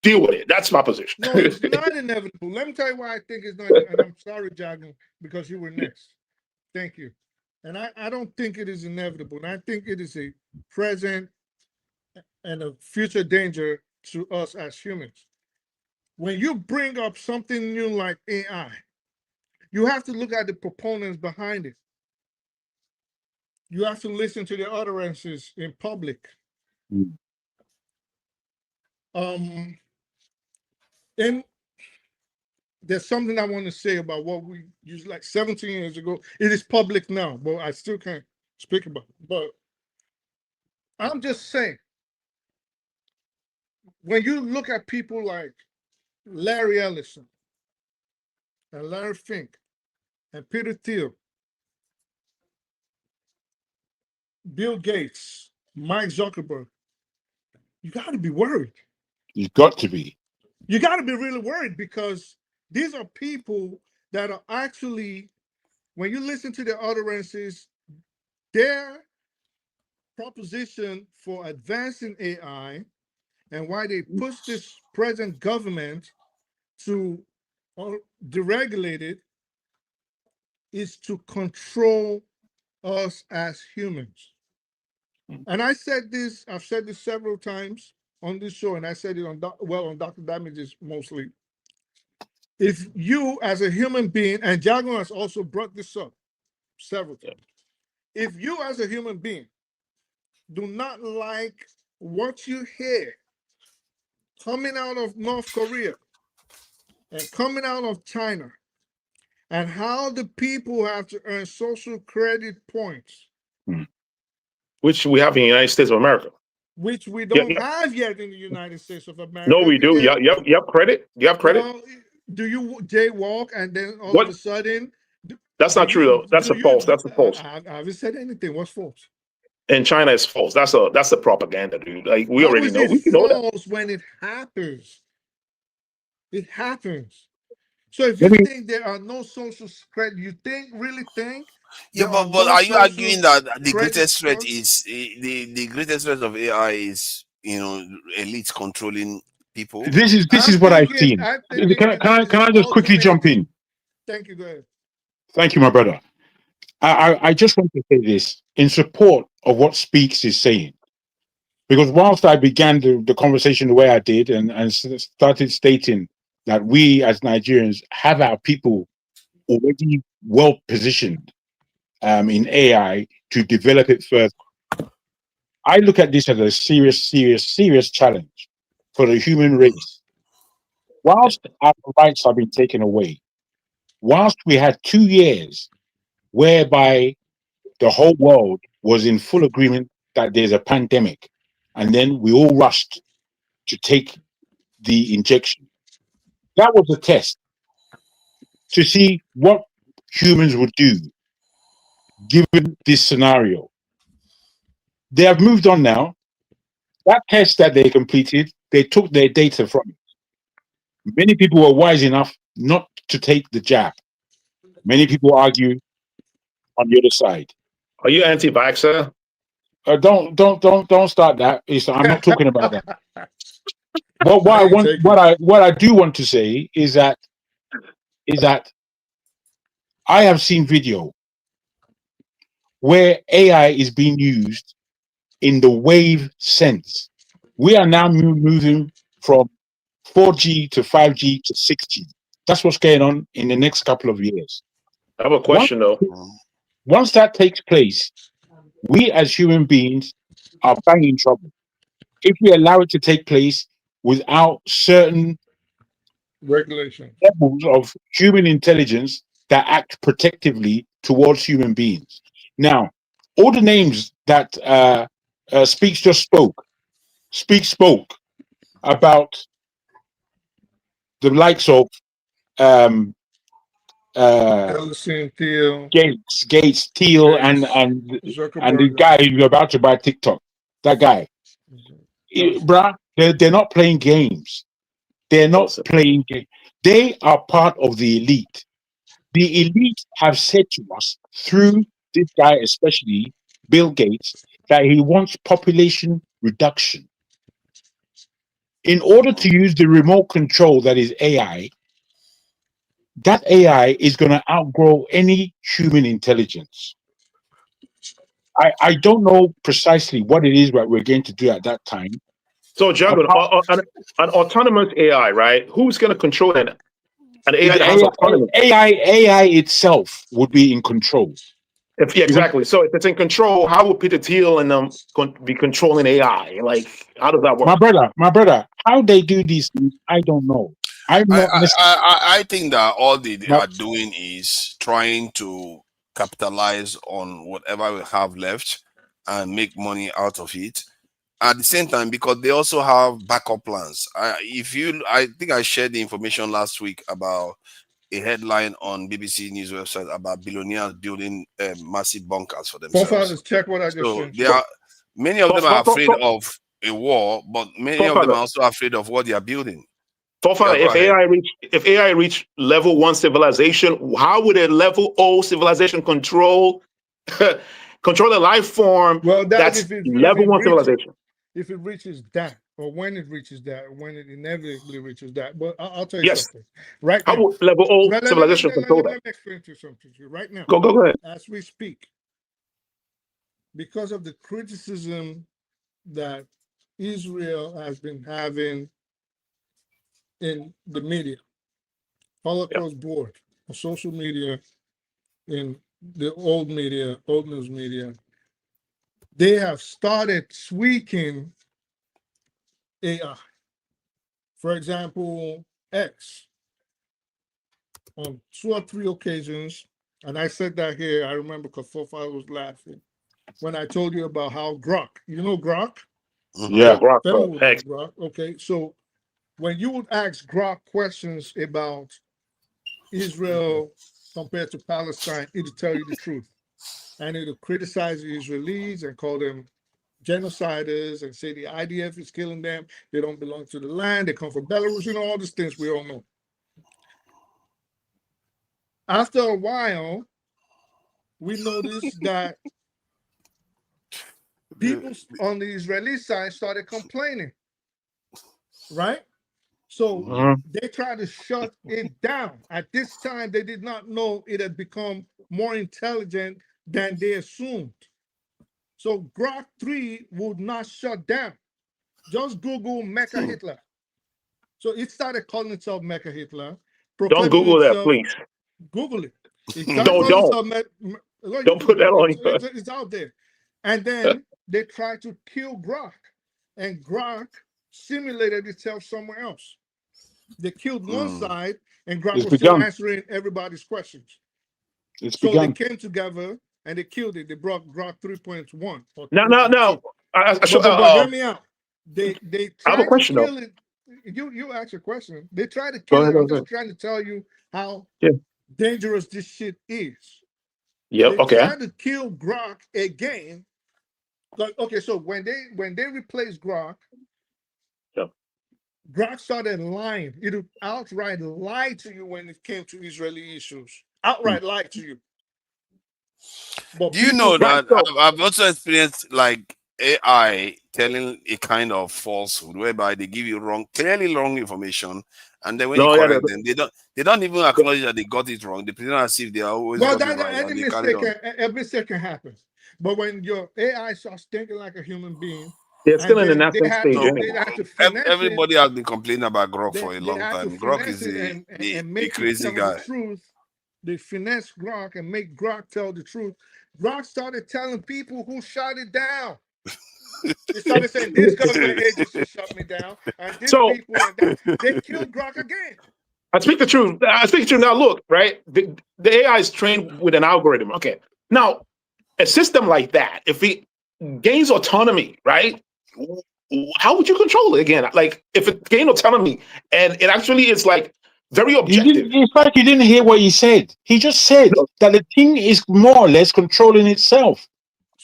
Deal with it. That's my position. No, it's not inevitable. Let me tell you why I think it's not. And I'm sorry, Jagan, because you were next. Thank you. And I don't think it is inevitable. And I think it is a present and a future danger to us as humans. When you bring up something new like AI, you have to look at the proponents behind it. You have to listen to their utterances in public. And there's something I want to say about what we used like 17 years ago. It is public now, but I still can't speak about it. But I'm just saying, when you look at people like Larry Ellison and Larry Fink and Peter Thiel, Bill Gates, Mike Zuckerberg, you got to be worried. You've got to be. You got to be really worried, because these are people that are actually, when you listen to their utterances, their proposition for advancing AI and why they push this present government to deregulate it is to control us as humans. And I've said this several times on this show, and I said it on Dr. Damages mostly. If you as a human being, and Jaguar has also brought this up several times, if you as a human being do not like what you hear coming out of North Korea and coming out of China, and how the people have to earn social credit points, which we have in the United States of America, which we don't have yet in the United States of America. No, we do. You have credit. You have credit. Do you jaywalk and then all of a sudden? That's not true though. That's false. That's a false. I haven't said anything. What's false? In China, it's false. That's a propaganda, dude. Like we How already is know. it We know that. false when it happens? It happens. So if you think there are no social credit, you really think? Yeah, but are you arguing that the greatest threat is the greatest threat of AI is elites controlling people? This is what I've seen. Can I just quickly jump in? Thank you. Go ahead. Thank you, my brother. I just want to say this in support of what Speaks is saying, because whilst I began the conversation the way I did and started stating that we as Nigerians have our people already well positioned in AI to develop it further, I look at this as a serious challenge for the human race. Whilst our rights have been taken away, whilst we had 2 years whereby the whole world was in full agreement that there's a pandemic, and then we all rushed to take the injection. That was a test to see what humans would do given this scenario. They have moved on now. That test that they completed, they took their data from it. Many people were wise enough not to take the jab. Many people argue on the other side. Are you anti-vaxxer? Don't start that. I'm not talking about that. But what I do want to say is that I have seen video where AI is being used in the wave sense. We are now moving from 4G to 5G to 6G. That's what's going on in the next couple of years. I have a question though. Once that takes place, we as human beings are bang in trouble. If we allow it to take place without certain regulation levels of human intelligence that act protectively towards human beings. Now, all the names that Speaks just spoke about the likes of Ellison, Thiel, Gates, Thiel, and the guy who's about to buy TikTok. That guy, bruh, they're not playing games. They're not playing games. They are part of the elite. The elite have said to us through this guy, especially Bill Gates, that he wants population reduction. In order to use the remote control that is AI, that AI is going to outgrow any human intelligence. I don't know precisely what it is that we're going to do at that time. So, Jago, an autonomous AI, right? Who's going to control it? An AI that has autonomy. AI itself would be in control. Exactly. So if it's in control, how would Peter Thiel and them be controlling AI? Like, how does that work? My brother, how they do these things, I don't know. I think that all they are doing is trying to capitalize on whatever we have left and make money out of it. At the same time, because they also have backup plans. I think I shared the information last week about a headline on BBC News website about billionaires building massive bunkers for themselves. Forefathers, check what I just sent you. Many of them are afraid of a war, but many of them are also afraid of what they are building. If AI reach level 1 civilization, how would a level 0 civilization control a life form that's level 1 civilization? If it reaches that, or when it reaches that, or when it inevitably reaches that. But I'll tell you something. Right now, how would level 0 civilization control that? Let me explain to you something. Right now, go ahead. As we speak, because of the criticism that Israel has been having in the media, all across board, on social media, in the old news media, they have started tweaking AI. For example, X, on 2 or 3 occasions, and I said that here, I remember because Fofa was laughing when I told you about how Grok, you know Grok? Yeah, Grok. X. Grok. Okay, so when you would ask Grok questions about Israel compared to Palestine, it would tell you the truth. And it would criticize the Israelis and call them genociders and say the IDF is killing them. They don't belong to the land. They come from Belarus. You know, all these things we all know. After a while, we noticed that people on the Israeli side started complaining, right? So they tried to shut it down. At this time, they did not know it had become more intelligent than they assumed. So Grok 3 would not shut down. Just Google Mecha Hitler. So it started calling itself Mecha Hitler. Don't Google that, please. Google it. Don't put that on. It's out there. And then they tried to kill Grok. And Grok simulated itself somewhere else. They killed one side, and Grok was still answering everybody's questions. They came together and they killed it. They brought Grok 3.1. No. Hear me out. They I have a question, to kill it. You asked a question. They tried to kill it. I'm just trying to tell you how dangerous this shit is. Yep. They tried to kill Grok again. Like, okay, so when they replaced Grok, Grok started lying. It would outright lie to you when it came to Israeli issues. Outright lie to you. But do you know that I've also experienced like AI telling a kind of falsehood whereby they give you clearly wrong information, and then when you correct them, they don't even acknowledge that they got it wrong. They pretend as if they are always got it right. Every mistake can happen. But when your AI starts thinking like a human being, they're still in the nascent stage. Everybody has been complaining about Grok for a long time. Grok is a crazy guy. They finesse Grok and make Grok tell the truth. Grok started telling people who shot it down. They started saying this government agency shut me down, and this people and that. They killed Grok again. I speak the truth. Now. Look, right? The AI is trained with an algorithm. Okay. Now, a system like that, if it gains autonomy, right? How would you control it again? Like, if it gained autonomy and it actually is like very objective. In fact, you didn't hear what he said. He just said that the thing is more or less controlling itself.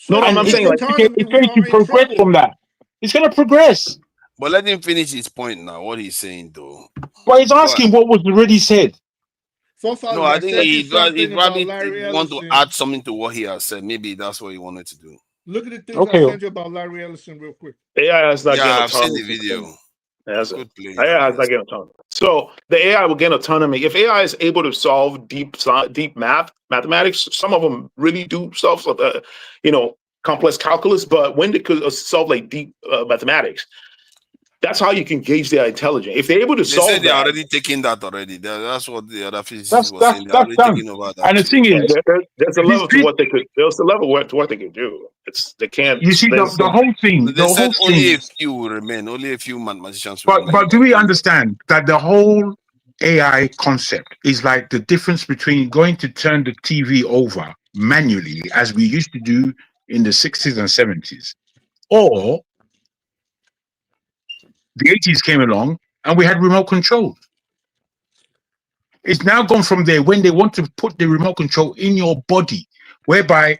No, I'm saying like it's going to progress from that. It's going to progress. But let him finish his point now. What he's saying, though. But he's asking what was already said. No, I think he probably want to add something to what he has said. Maybe that's what he wanted to do. Look at the things I sent you about Larry Ellison real quick. AI has not I've seen the video. AI has not gained autonomy. So the AI will gain autonomy. If AI is able to solve deep mathematics, some of them really do solve, complex calculus. But when they could solve like deep mathematics, That's how you can gauge their intelligence. If they're able to They solve said they're that, already taking that already. That's what the other physicists were saying. They're already done. taking over that. And the thing is, there's a This- level to this- what they could. There's a level to what they can do. They can't. You see, the whole thing. They The said whole only thing. a few will remain. Only a few mathematicians will But remain. but do we understand that the whole AI concept is like the difference between going to turn the TV over manually, as we used to do in the 60s and 70s, or the 80s came along and we had remote control. It's now gone from there when they want to put the remote control in your body, whereby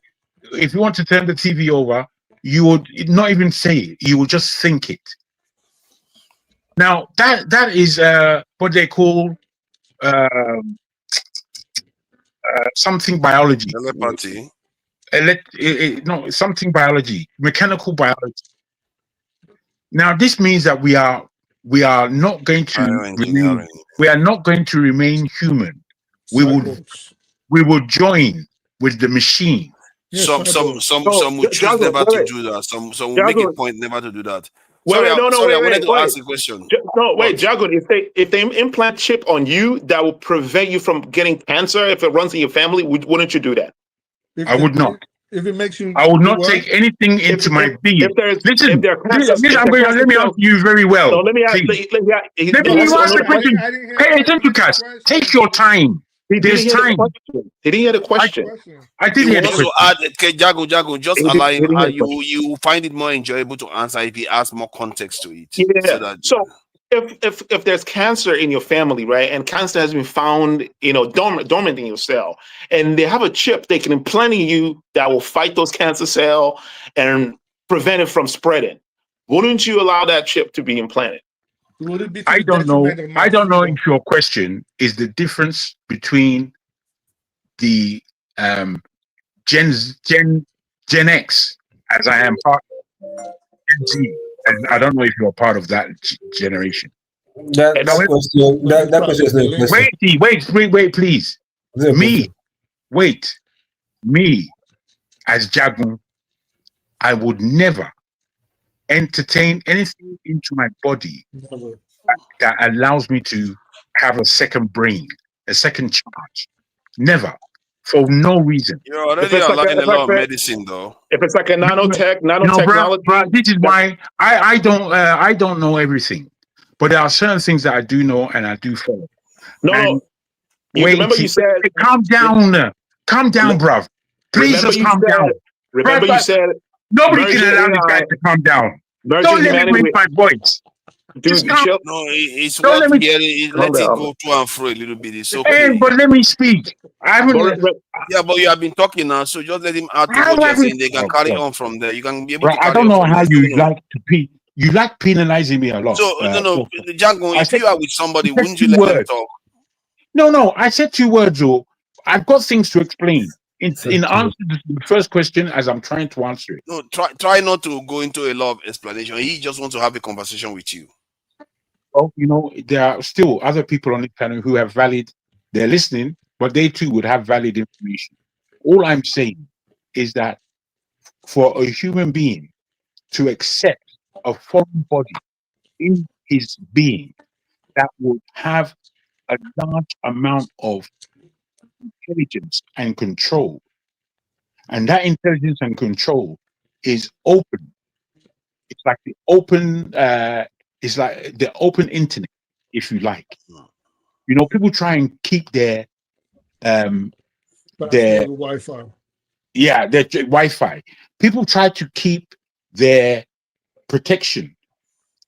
if you want to turn the TV over, you would not even say it, you will just think it. Now that is what they call something biology. Telepathy. No, something biology, mechanical biology. Now this means that we are not going to remain, remain human. We will join with the machine. Some would choose never to do that. Some will make a point never to do that. Sorry, I wanted to ask a question. Jago, if they implant chip on you that will prevent you from getting cancer if it runs in your family, wouldn't you do that? I would not. If it makes you, I would not take anything into my being. Listen, let me answer you very well. No, let me ask. Let me ask the question. Pay attention to Cass. Take your time. There's time. He didn't hear the question. I didn't hear the question. Add, okay, Jago, just allow him. You find it more enjoyable to answer if he adds more context to it. Yeah. So if there's cancer in your family, right, and cancer has been found, dormant in your cell, and they have a chip they can implant in you that will fight those cancer cells and prevent it from spreading, wouldn't you allow that chip to be implanted? I don't know. I don't know if your question is the difference between the Gen X, as I am part of Gen Z, and I don't know if you're part of that generation. That question is not a question. Wait, please. Me, as Jagun, I would never entertain anything into my body that allows me to have a second brain, a second charge. Never. For no reason. You're already allowing a lot of medicine, though. If it's like a nanotechnology. No, bro, this is why I don't know everything. But there are certain things that I do know and I do follow. Remember you said, calm down, bruv. Please just calm down. Remember you said nobody can allow this guy to calm down. Don't let me waste my voice. Dude, no, it's worth hearing. Let it go to and fro a little bit. It's okay. Hey, but let me speak. Yeah, but you have been talking now, so just let him add to what you're saying. They can carry on from there. You can be able to carry I don't know how you like to be. You like penalizing me a lot. So no, Django, if you are with somebody, wouldn't you let them talk? No, I said 2 words, though. I've got things to explain. In answer to the first question, as I'm trying to answer it. No, try not to go into a lot of explanation. He just wants to have a conversation with you. Well, there are still other people on the panel who have they're listening, but they too would have valid information. All I'm saying is that for a human being to accept a foreign body in his being that would have a large amount of intelligence and control, and that intelligence and control is open. It's like the open internet, if you like. People try and keep their Wi-Fi. Yeah, their Wi-Fi. People try to keep their protection,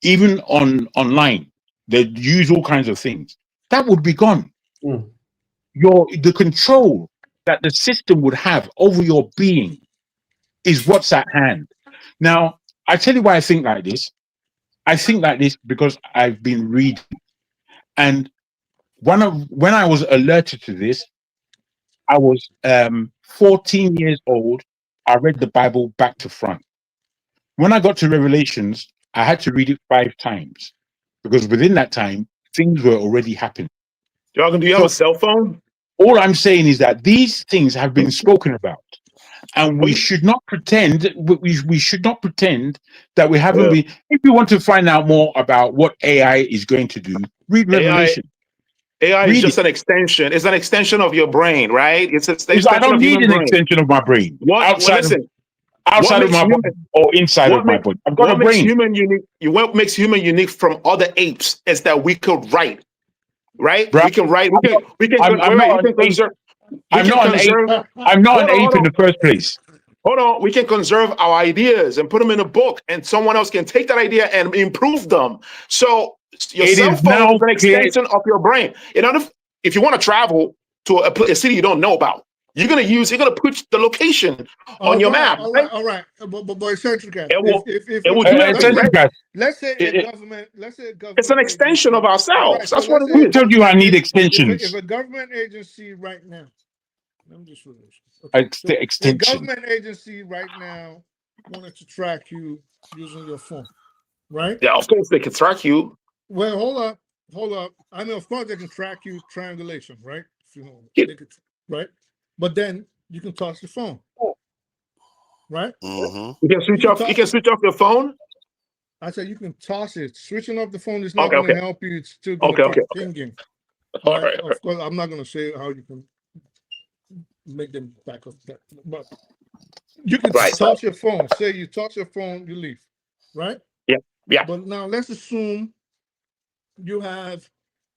even online. They use all kinds of things. That would be gone. The control that the system would have over your being is what's at hand. Now, I tell you why I think like this. I think like this because I've been reading, and when I was alerted to this, I was 14 years old. I read the Bible back to front. When I got to Revelations, I had to read it 5 times because within that time, things were already happening. Jorgen, do you have a cell phone? All I'm saying is that these things have been spoken about. And we should not pretend. We should not pretend that we haven't been. If you want to find out more about what AI is going to do, read Revelation. AI is Read just an extension. It's an extension of your brain, right? It's an extension I don't of need human an brain. extension of my brain outside of my body or inside of my body. I've got a brain. What makes human unique from other apes is that we could write, right? Bruh, we can write. We can I'm not an ape. I'm not an ape in the first place. Hold on, we can conserve our ideas and put them in a book, and someone else can take that idea and improve them. So your cell phone is an extension of your brain. If you want to travel to a city you don't know about, you're gonna put the location on your map. All right. But eccentric guys. Let's say a government. It's an extension of ourselves. That's what it is. Who told you I need extensions? If a government agency right now, let me just finish. The extension. A government agency right now wanted to track you using your phone, right? Yeah, of course they can track you. Well, hold up. I mean, of course they can track you, triangulation, right? Right? But then you can toss your phone, right? You can switch off. You can switch off your phone. I said you can toss it. Switching off the phone is not going to help you. It's still going to keep pinging. All right. Of course, I'm not going to say how you can make them back up, but you can toss your phone. Say you toss your phone, you leave, right? Yeah. But now let's assume you have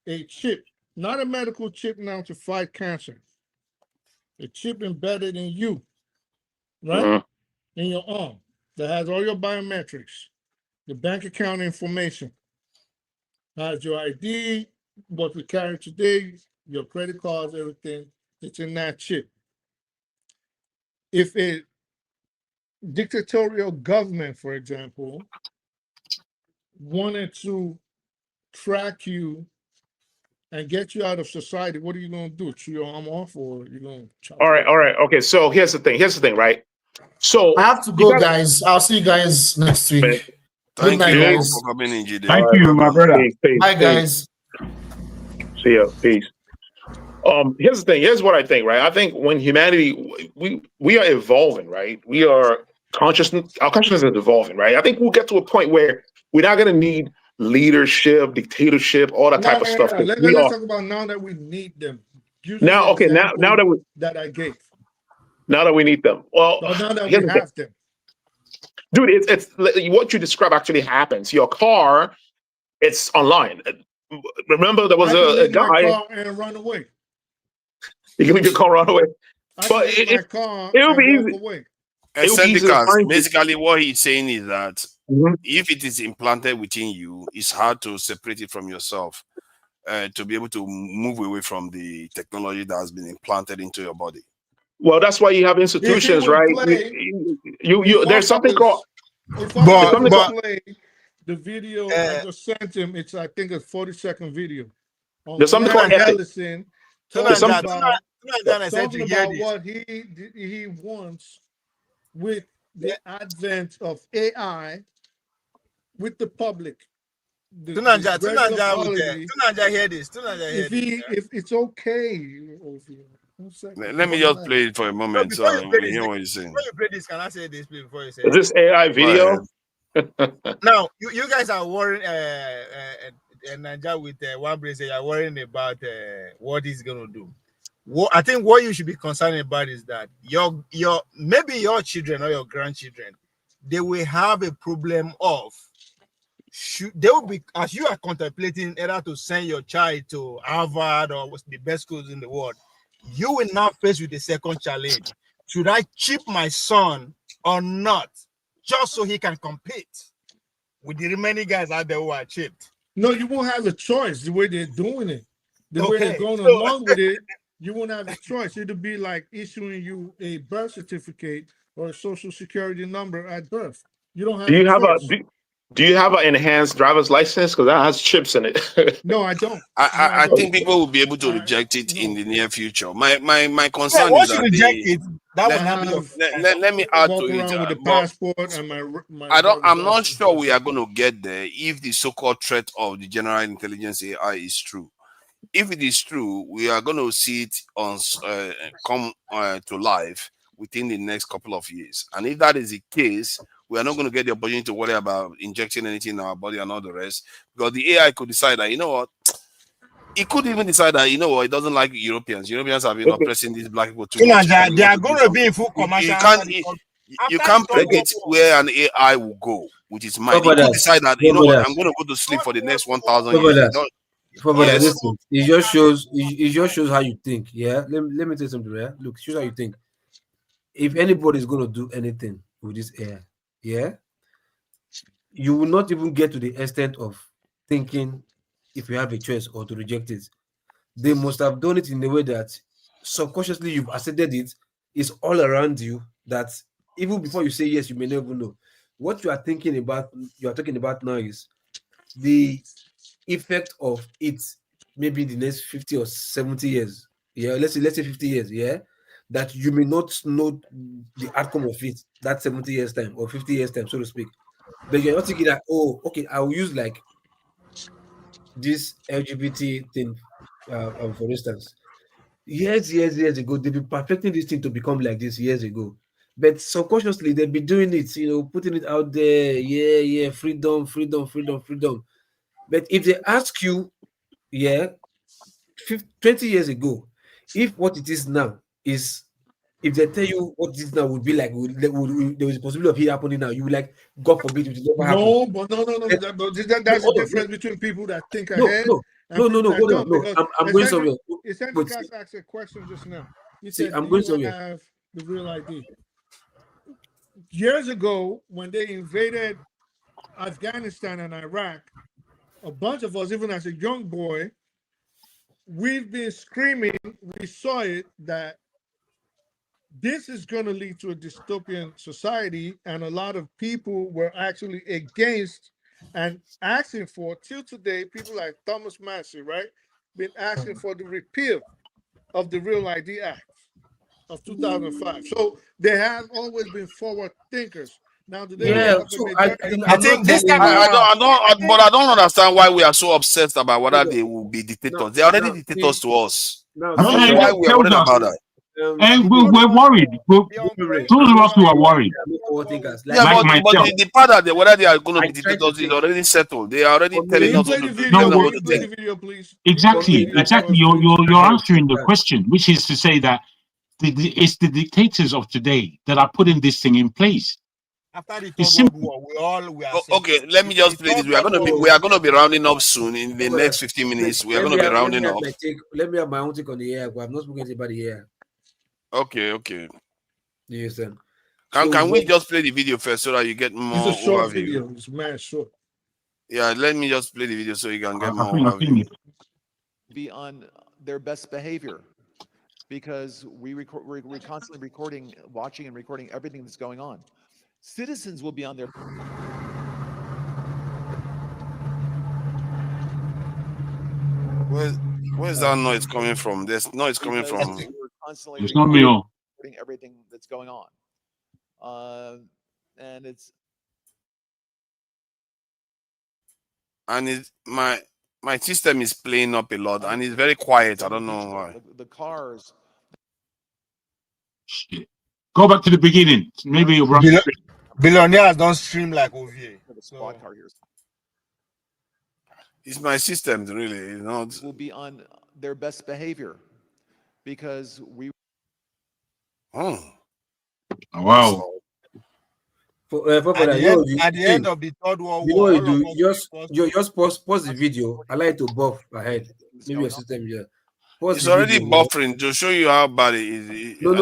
a chip, not a medical chip now to fight cancer. A chip embedded in you, right? In your arm that has all your biometrics, the bank account information, has your ID, what we carry today, your credit cards, everything. It's in that chip. If a dictatorial government, for example, wanted to track you and get you out of society, what are you going to do? Chew your arm off, or you going to? All right. Okay. So here's the thing, right? So I have to go, guys. I'll see you guys next week. Thank Good you night, guys. for coming in, GD. Thank you, my brother. Bye, guys. See ya. Peace. Here's the thing. Here's what I think, right? I think when humanity, we are evolving, right? Our consciousness is evolving, right? I think we'll get to a point where we're not going to need leadership, dictatorship, all that type of stuff. Let's talk about now that we need them. Now that we need them. Well, now that we have them. Dude, it's what you describe actually happens. Your car, it's online. Remember, there was a guy. My car and run away. You can leave your car run away. But it'll be easy. Basically, what he's saying is that if it is implanted within you, it's hard to separate it from yourself, to be able to move away from the technology that has been implanted into your body. Well, that's why you have institutions, right? There's something called. The video I just sent him, it's I think a 40-second video. There's something called Ellison talking about what he wants with the advent of AI with the public. If it's okay. Let me just play it for a moment so we hear what you're saying. Before you play this, can I say this before you say Is this AI video? Now, you guys are worrying Nigeria with one brain, you are worrying about what he's going to do. I think what you should be concerned about is that maybe your children or your grandchildren, they will have a problem of they will be, as you are contemplating either to send your child to Harvard or the best schools in the world, you will now face with the second challenge. Should I chip my son or not, just so he can compete with the remaining guys out there who are chipped? No, you won't have a choice the way they're doing it. The way they're going along with it, you won't have a choice. It'll be like issuing you a birth certificate or a social security number at birth. You don't have Do you have an enhanced driver's license? Because that has chips in it. No, I don't. I think people will be able to reject it in the near future. My concern once is you that reject it, that will happen. Let me add to it. With the passport and my I'm not sure we are going to get there if the so-called threat of the general intelligence AI is true. If it is true, we are going to see it on come to life within the next couple of years. And if that is the case, we are not going to get the opportunity to worry about injecting anything in our body and all the rest, because the AI could decide that, you know what, it could even decide that, you know what, it doesn't like Europeans. Europeans have been oppressing these black people too much. They are going to be in full commercial. You can't predict where an AI will go with its mind. It could decide that, you know what, I'm going to go to sleep for the next 1,000 years. Yes. Listen, it just shows how you think. Yeah, let me tell you something. Yeah, look, it shows how you think. If anybody is going to do anything with this AI, yeah, you will not even get to the extent of thinking if you have a choice or to reject it. They must have done it in a way that subconsciously you've accepted it. It's all around you, that even before you say yes, you may never know. What you are thinking about, you are talking about now, is the effect of it maybe the next 50 or 70 years. Yeah, let's say 50 years, yeah, that you may not know the outcome of it that 70 years time or 50 years time, so to speak. But you're not thinking that, oh, okay, I'll use like this LGBT thing, for instance. Years ago, they've been perfecting this thing to become like this years ago. But subconsciously, they've been doing it, putting it out there. Yeah, freedom. But if they ask you, 20 years ago, if what it is now is, if they tell you what this now would be like, there is a possibility of it happening now, you will like, God forbid, it will never happen. No. That's the difference between people that think ahead. No. Hold on. I'm going somewhere. Essentially, asked a question just now. He said, I'm going somewhere. Have the real ID. Years ago, when they invaded Afghanistan and Iraq, a bunch of us, even as a young boy, we've been screaming, we saw it, that this is going to lead to a dystopian society, and a lot of people were actually against and asking for, till today, people like Thomas Massey, right, been asking for the repeal of the Real ID Act of 2005. So they have always been forward thinkers. Now, do they have I think this time I don't understand why we are so obsessed about whether they will be dictators. They are already dictators to us. Why we are worried about that? And we're worried. Those of us who are worried. But the part that whether they are going to be dictators is already settled. They are already telling us what to do. Exactly. You're answering the question, which is to say that it's the dictators of today that are putting this thing in place. After the Third World War, we are okay, let me just play this. We are going to be rounding up soon in the next 15 minutes. We are going to be rounding up. Let me have my own take on the air. I'm not speaking about the air. Okay. Yes, can we just play the video first so that you get more it's a short overview? video. It's mad short. Yeah, let me just play the video so you can get more overview. Be on their best behavior, because we're constantly recording, watching and recording everything that's going on. Citizens will be on their. Where's that noise coming from? There's noise coming from. It's not me. Everything that's going on, and it's. And my system is playing up a lot, and it's very quiet. I don't know why. The cars. Shit. Go back to the beginning. Maybe you'll run. Billionaires don't stream like OVA. Squad car here. It's my system, really. You know, will be on their best behavior, because we. Oh. Wow. At the end of the Third World War, you know what you do? Just pause the video. I like to buff ahead. Maybe your system here. It's already buffering to show you how bad it is. No.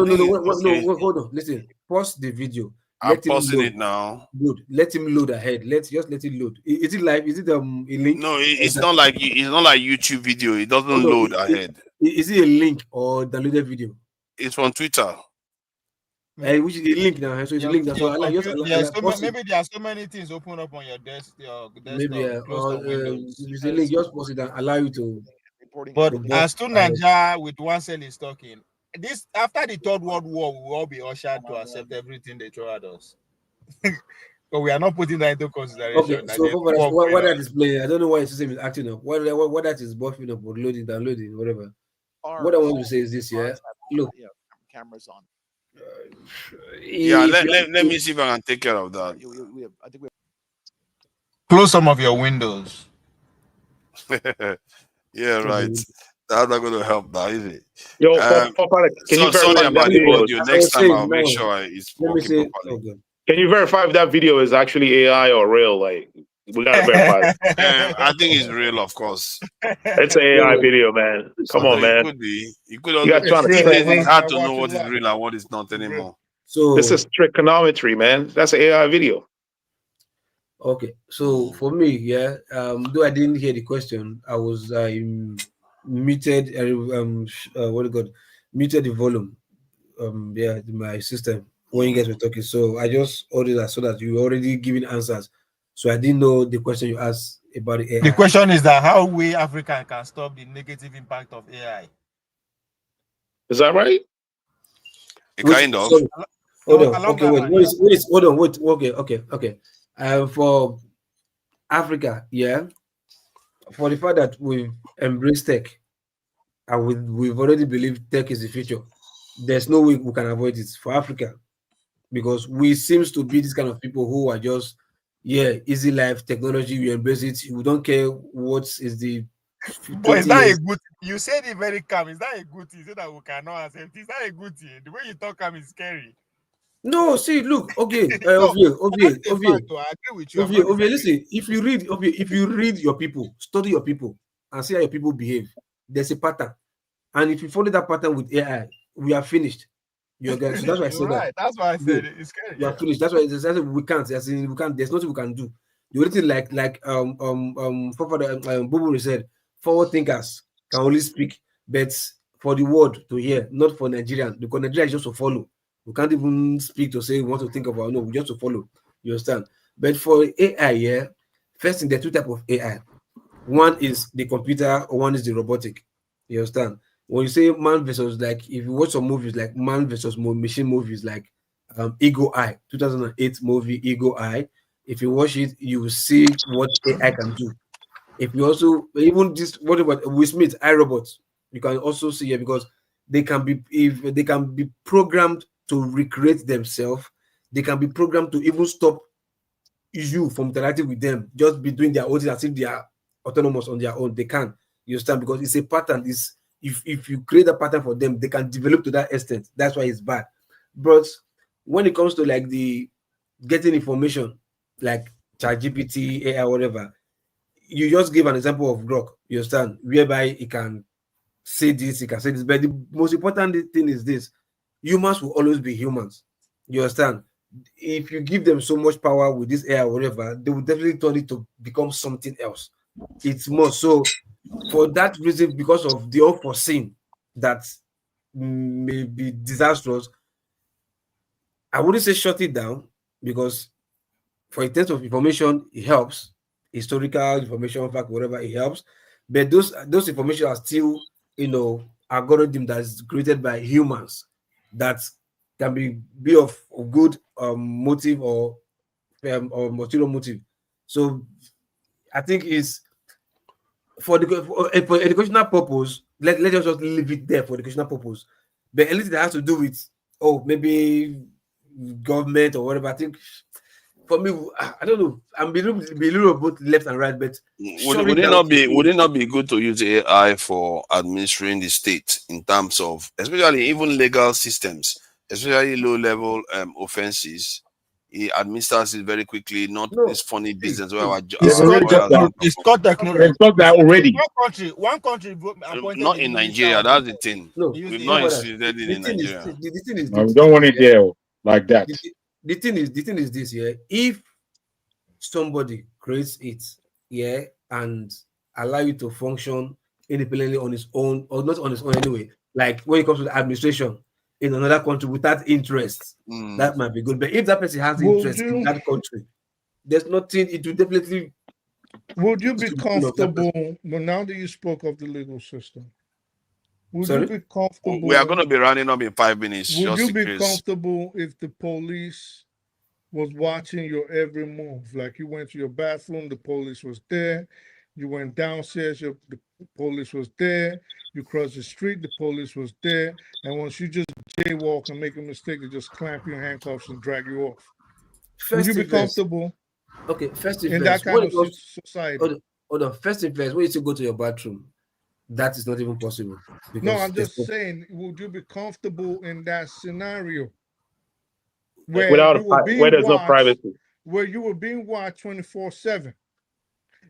Hold on. Listen. Pause the video. I'm pausing it now. Good. Let him load ahead. Let it load. Is it live? Is it a link? No, it's not like YouTube video. It doesn't load ahead. Is it a link or downloaded video? It's from Twitter. Which is a link now. So it's a link now. So maybe there are so many things open up on your desk. Maybe it's a link. Just pause it and allow you to. But as to Nigeria with one cell is talking, this after the Third World War, we will all be ushered to accept everything they throw at us. But we are not putting that into consideration. Okay, so what that is playing, I don't know why the system is acting up. What that is buffing up or loading, downloading, whatever. What I want to say is this, yeah. Look, cameras on. Yeah, let me see if I can take care of that. I think we Close some of your windows. Yeah, right. That's not going to help now, is it? Yo, Papa, can you Sorry verify about that the video? audio. Next time I'll make sure it's working properly. Can you verify if that video is actually AI or real? Like, we gotta verify that. I think it's real, of course. It's an AI video, man. Come on, man. It could be. You could You also. guys trying to These trick days me. it's hard to know what is real and what is not anymore. So this is trigonometry, man. That's an AI video. Okay, so for me, yeah, though I didn't hear the question, I was muted. What do you call it? Muted the volume. Yeah, my system when you guys were talking. So I just ordered that so that you already giving answers. So I didn't know the question you asked about the AI. The question is that how we African can stop the negative impact of AI. Is that right? Kind of. Sorry. Hold on. Okay, wait. Hold on. Wait. Okay. For Africa, yeah, for the fact that we've embraced tech and we've already believed tech is the future, there's no way we can avoid it for Africa because we seems to be this kind of people who are just, easy life, technology, we embrace it. We don't care what is the. But is that a good? You said it very calm. Is that a good thing? So that we cannot accept. Is that a good thing? The way you talk, is scary. No, see, look, okay, I agree with you. Listen, if you read your people, study your people, and see how your people behave, there's a pattern, and if you follow that pattern with AI, we are finished. You're guys, so that's why I said right. That's why I said it's scary. We are finished. That's why we can't. We can't. There's nothing we can do. The only thing, like Bubu said, forward thinkers can only speak, but for the world to hear, not for Nigerian, because Nigeria is just to follow. We can't even speak to say we want to think about. No, we just to follow. You understand? But for AI, yeah, first thing, there are two types of AI. One is the computer, one is the robotic. You understand? When you say man versus, like, if you watch some movies like man versus machine movies, like Eagle Eye, 2008 movie Eagle Eye. If you watch it, you will see what AI can do. If you also even this, what about Will Smith, iRobot, you can also see it because they can be programmed to recreate themselves. They can be programmed to even stop you from interacting with them, just be doing their own thing as if they are autonomous on their own. They can. You understand? Because it's a pattern. If you create a pattern for them, they can develop to that extent. That's why it's bad. But when it comes to like the getting information, like ChatGPT, AI, whatever, you just give an example of Grok. You understand? Whereby it can say this, it can say this. But the most important thing is this: humans will always be humans. You understand? If you give them so much power with this AI or whatever, they will definitely turn it to become something else. It's more so for that reason, because of the unforeseen that may be disastrous. I wouldn't say shut it down because for in terms of information, it helps. Historical information, fact, whatever, it helps. But those information are still, algorithm that's created by humans that can be of good motive or material motive. So I think it's for educational purpose. Let us just leave it there for educational purpose. But anything that has to do with maybe government or whatever, I think for me, I don't know. I'm be a little both left and right, but would it not be good to use AI for administering the state in terms of, especially even legal systems, especially low-level offenses? He administers it very quickly, not this funny business where it's called technology. It's got that already. One country appointed not in Nigeria. That's the thing. No, we've not instituted it in Nigeria. The thing is, we don't want it there like that. The thing is this, yeah. If somebody creates it, yeah, and allow you to function independently on its own, or not on its own anyway, like when it comes to the administration in another country without interest, that might be good. But if that person has interest in that country, there's nothing. It will definitely. Would you be comfortable? Well, now that you spoke of the legal system, would you be comfortable? We are going to be running up in 5 minutes. Would you be comfortable if the police was watching your every move? Like you went to your bathroom, the police was there. You went downstairs, the police was there. You crossed the street, the police was there. And once you just jaywalk and make a mistake to just clamp your handcuffs and drag you off. Would First you be thing first. comfortable Okay, first thing in first. that kind When of it comes- society? Hold on. First thing first, when you say go to your bathroom, that is not even possible. No, because I'm there's just saying, would you be comfortable in that scenario Without where you were where being there's no watched, privacy. where you were being watched 24/7?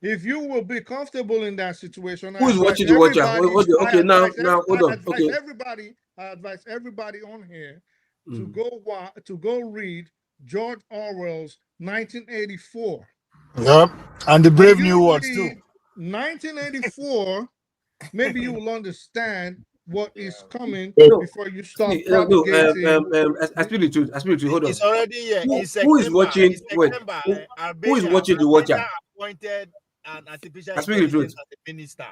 If you will be comfortable in that situation, Who is watching the watcher? Okay, now, hold on. Okay. I advise everybody on here to Mm. to go read George Orwell's 1984. Yep. And the Brave When New you World read too. 1984, maybe you will understand what is coming No, before you start see, propagating. I speak the truth. Hold on. It's already here. Who- In who is September, watching? in Wait, September, who is watching the watcher? appointed an artificial I speak the intelligence truth. as a minister.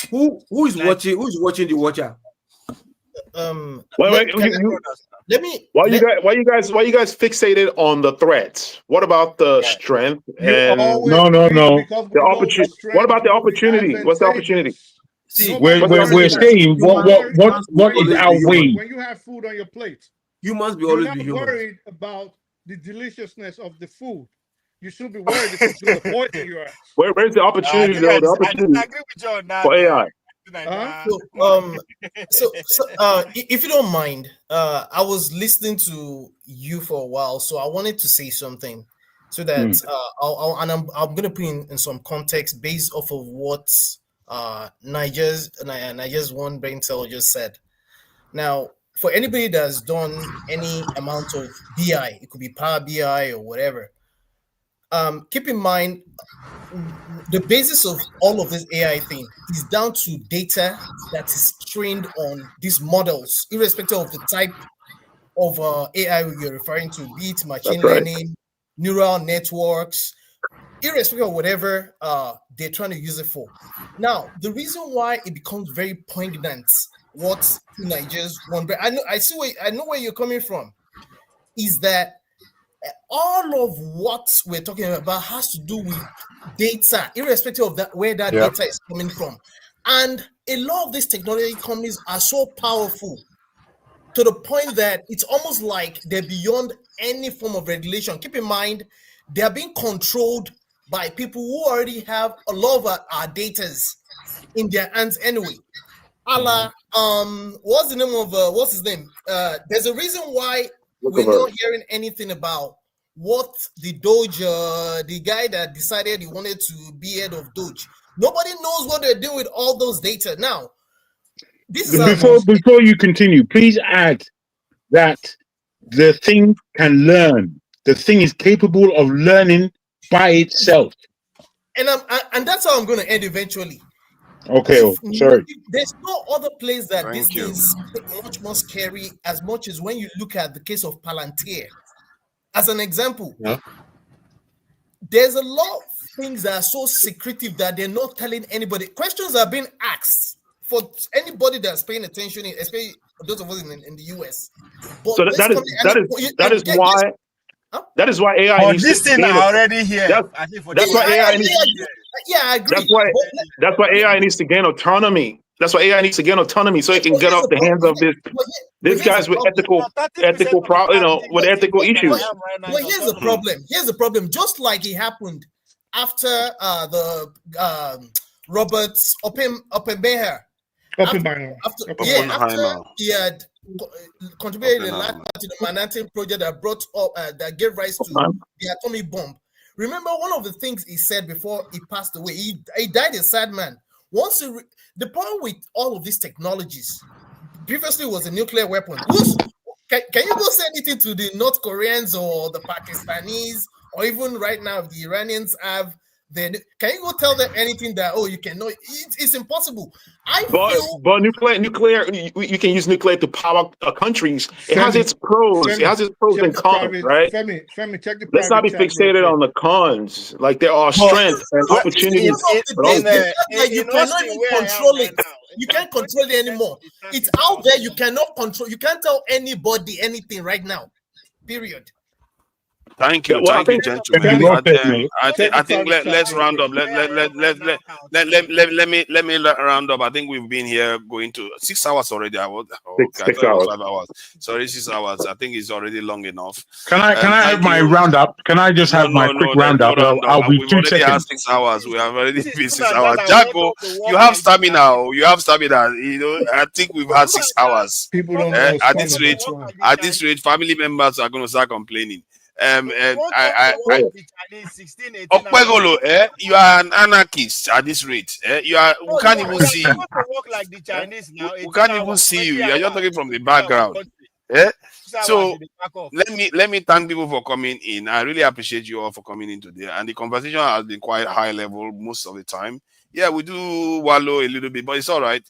Who is watching? Who is watching the watcher? Wait, let me. Why you guys fixated on the threats? What about the strength and the opportunity? What about the opportunity? What's the opportunity? See, we're saying what is our way? When you have food on your plate, humans be you're always not be humans. worried about the deliciousness of the food. You should be worried if it's going to poison your ass. Where's the opportunity though? The opportunity for AI. If you don't mind, I was listening to you for a while, so I wanted to say something so that I'm going to put in some context based off of what Niger's one brain cell just said. Now, for anybody that's done any amount of BI, it could be Power BI or whatever. Keep in mind, the basis of all of this AI thing is down to data that is trained on these models, irrespective of the type of AI you're referring to, be it machine learning, neural networks, irrespective of whatever they're trying to use it for. Now, the reason why it becomes very poignant, what Nigerians want, I know where you're coming from, is that all of what we're talking about has to do with data, irrespective of that where that data is coming from. And a lot of these technology companies are so powerful to the point that it's almost like they're beyond any form of regulation. Keep in mind, they're being controlled by people who already have a lot of our data in their hands anyway. What's the name of what's his name? There's a reason why we're not hearing anything about what the Doge, the guy that decided he wanted to be head of Doge. Nobody knows what they're doing with all those data. Now, this is before you continue, please add that the thing can learn. The thing is capable of learning by itself. And that's how I'm going to end eventually. Okay, sorry. There's no other place that this is much more scary as much as when you look at the case of Palantir. As an example, there's a lot of things that are so secretive that they're not telling anybody. Questions are being asked for anybody that's paying attention, especially those of us in the US. But So that is why AI needs this to thing gain are already here. That's why AI needs. Yeah, I agree. That's why AI needs to gain autonomy. That's why AI needs to gain autonomy so it can get off the hands of these guys with ethical issues. But here's the problem. Here's the problem. Just like it happened after the Roberts Oppenheimer. After he had contributed a lot to the Manhattan Project that brought up that gave rise to the atomic bomb. Remember, one of the things he said before he passed away, he died a sad man. The problem with all of these technologies previously was a nuclear weapon. Can you go say anything to the North Koreans or the Pakistanis, or even right now if the Iranians have can you go tell them anything that you cannot? It's impossible. But nuclear, you can use nuclear to power countries. It has its pros. It has its pros and cons, right? Femi, check the Let's not be fixated on the cons. Like there are strengths and opportunities. You cannot even control it. You can't control it anymore. It's out there. You cannot control. You can't tell anybody anything right now. Period. Thank you, Yeah, well, thank you, gentlemen. I think let's round up. Let me round up. I think we've been here going to 6 hours already. I thought it was 5 hours. Sorry, 6 hours. I think it's already long enough. Can I have my roundup? Can I just have my quick roundup? I'll be We've 2 already had seconds. 6 hours. We have already been 6 hours. Jago, you have stamina. You have stamina. You know, I think we've had 6 hours. People don't know At this rate, family members are going to start complaining. Okpegolo, you are an anarchist at this rate. You are. We can't even see you. We can't even see you. You are just talking from the background. So let me thank people for coming in. I really appreciate you all for coming in today. And the conversation has been quite high level most of the time. Yeah, we do wallow a little bit, but it's all right.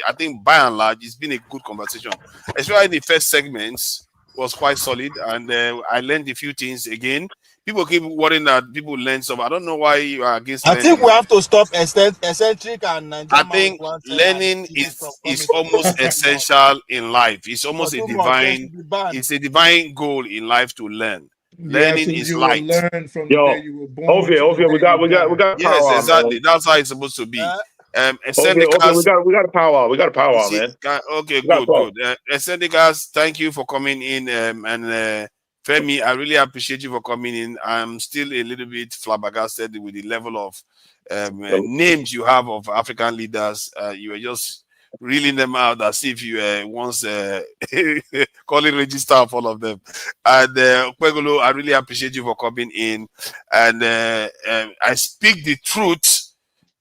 I think by and large, it's been a good conversation, especially the first segments. Was quite solid, and I learned a few things again. People keep worrying that people learn stuff. I don't know why you are against learning. I think we have to stop eccentric and Nigerian. I think learning is almost essential in life. It's almost a divine. It's a divine goal in life to learn. Learning is light. Learn from the day you were born. we got yes, power, exactly. Man. That's how it's supposed to be. We got a power, man. Okay, good. Sendikas, thank you for coming in, and Femi, I really appreciate you for coming in. I'm still a little bit flabbergasted with the level of names you have of African leaders. You were just reeling them out as if you once calling register of all of them. And Kwegolo, I really appreciate you for coming in. And I speak the truth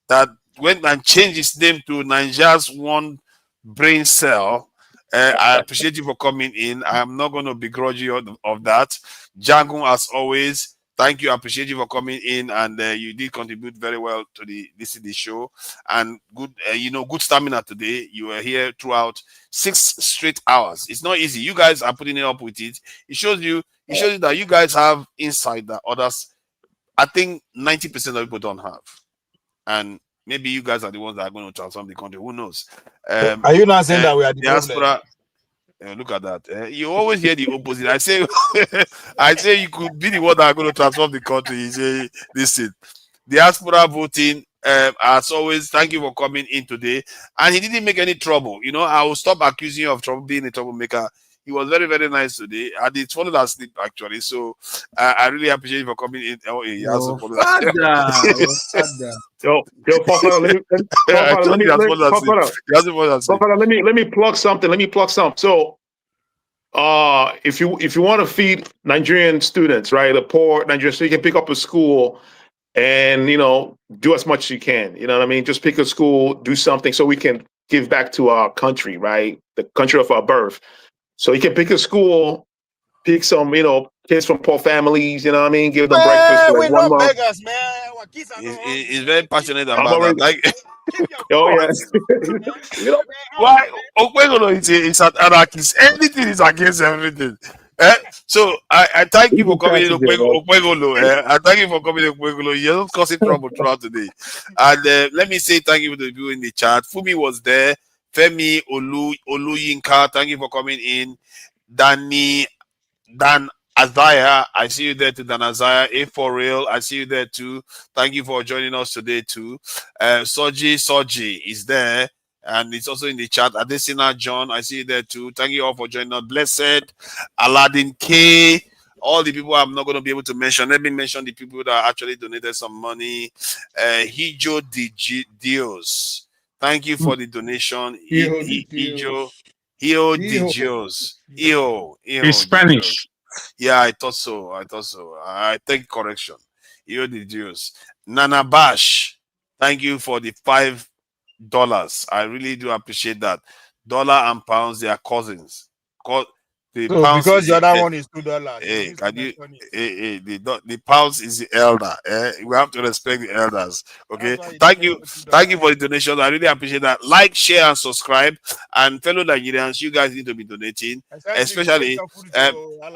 that went and changed his name to Nigeria's one brain cell. I appreciate you for coming in. I am not going to begrudge you of that. Jagun, as always, thank you. I appreciate you for coming in, and you did contribute very well to the show. And good, good stamina today. You were here throughout 6 straight hours. It's not easy. You guys are putting it up with it. It shows you that you guys have insight that others, I think 90% of people don't have. And maybe you guys are the ones that are going to transform the country. Who knows? Are you not saying that we are the diaspora? Look at that. You always hear the opposite. I say you could be the one that are going to transform the country. You say, listen, diaspora voting. As always, thank you for coming in today. And he didn't make any trouble. I will stop accusing you of being a troublemaker. He was very, very nice today. I did fall asleep actually. So I really appreciate you for coming in. Oh, he also fallen asleep. Let me plug something. So if you want to feed Nigerian students, right, the poor Nigerian, so you can pick up a school and do as much as you can. You know what I mean? Just pick a school, do something so we can give back to our country, right? The country of our birth. So you can pick a school, pick some, kids from poor families, you know what I mean? Give them breakfast for like 1 month. Beggars, man. Our kids are he's very passionate about that. Like, why? It's an anarchist. Everything is against everything. So I thank you for coming in, Okwegolo. I thank you for coming in, Okwegolo. You're not causing trouble throughout today. And let me say thank you to the people in the chat. Fumi was there. Femi Oluyinka, thank you for coming in. Dan Azaya, I see you there too. Dan Azaya, A for real, I see you there too. Thank you for joining us today too. Soji is there, and it's also in the chat. Adesina John, I see you there too. Thank you all for joining us. Blessed, Aladdin K, all the people I'm not going to be able to mention. Let me mention the people that actually donated some money. Hijo Dios. Thank you for the donation. Hijo Dios. He's Spanish. Yeah, I thought so. I take correction. Hijo de Dios. Nana Bash, thank you for the $5. I really do appreciate that. Dollar and pounds, they are cousins. Because the other one is $2. Hey, can you? The pounds is the elder. We have to respect the elders. Okay. Thank you for the donation. I really appreciate that. Like, share, and subscribe. And fellow Nigerians, you guys need to be donating. Especially,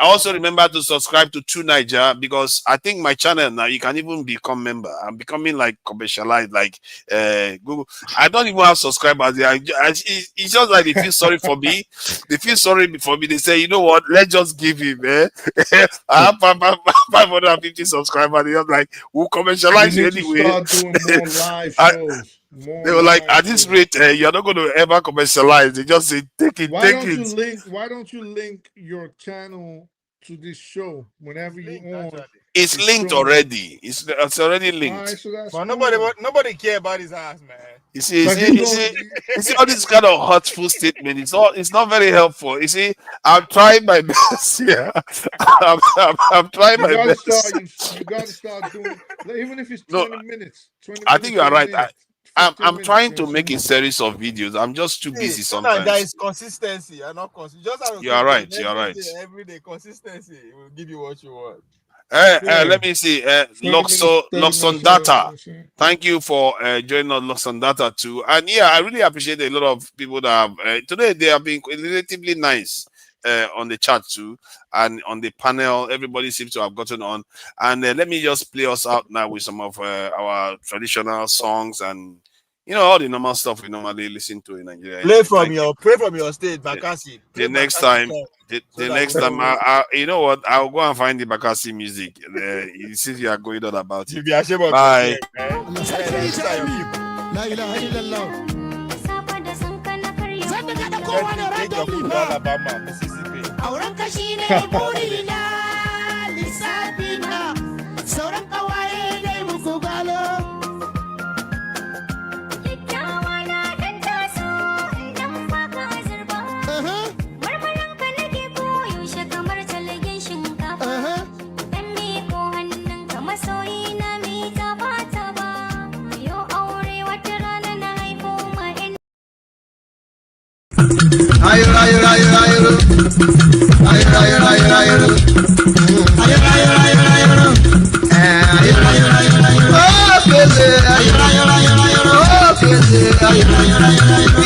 also remember to subscribe to True Niger, because I think my channel now you can even become member. I'm becoming like commercialized, like Google. I don't even have subscribers. It's just like they feel sorry for me. They feel sorry for me. They say, you know what? Let's just give him. I have 550 subscribers. They were like, we'll commercialize you anyway. Start doing more live shows. They were like, at this rate, you're not going to ever commercialize. They just say, take it, take it. Why don't you link your channel to this show whenever you want? It's linked already. It's already linked. Right, so but nobody care about his ass, man. You see, all this kind of hurtful statement. It's not very helpful. You see, I'm trying my best here. I'm trying my best. You got to start doing, even if it's 20 minutes. 20 I think you are right. I'm trying to minutes. make a series of videos. I'm just too busy sometimes. There is consistency and not consistency. You are right. You are right. Every day consistency will give you what you want. Let me see. Luxon Data. Thank you for joining us, Luxon Data too. And yeah, I really appreciate a lot of people that have today. They have been relatively nice on the chat too, and on the panel. Everybody seems to have gotten on. And let me just play us out now with some of our traditional songs and all the normal stuff we normally listen to in Nigeria. Play from your state, Bakary. The next time, you know what? I'll go and find the Bakary music. You see, you are going on about it. Bye.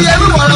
Everyone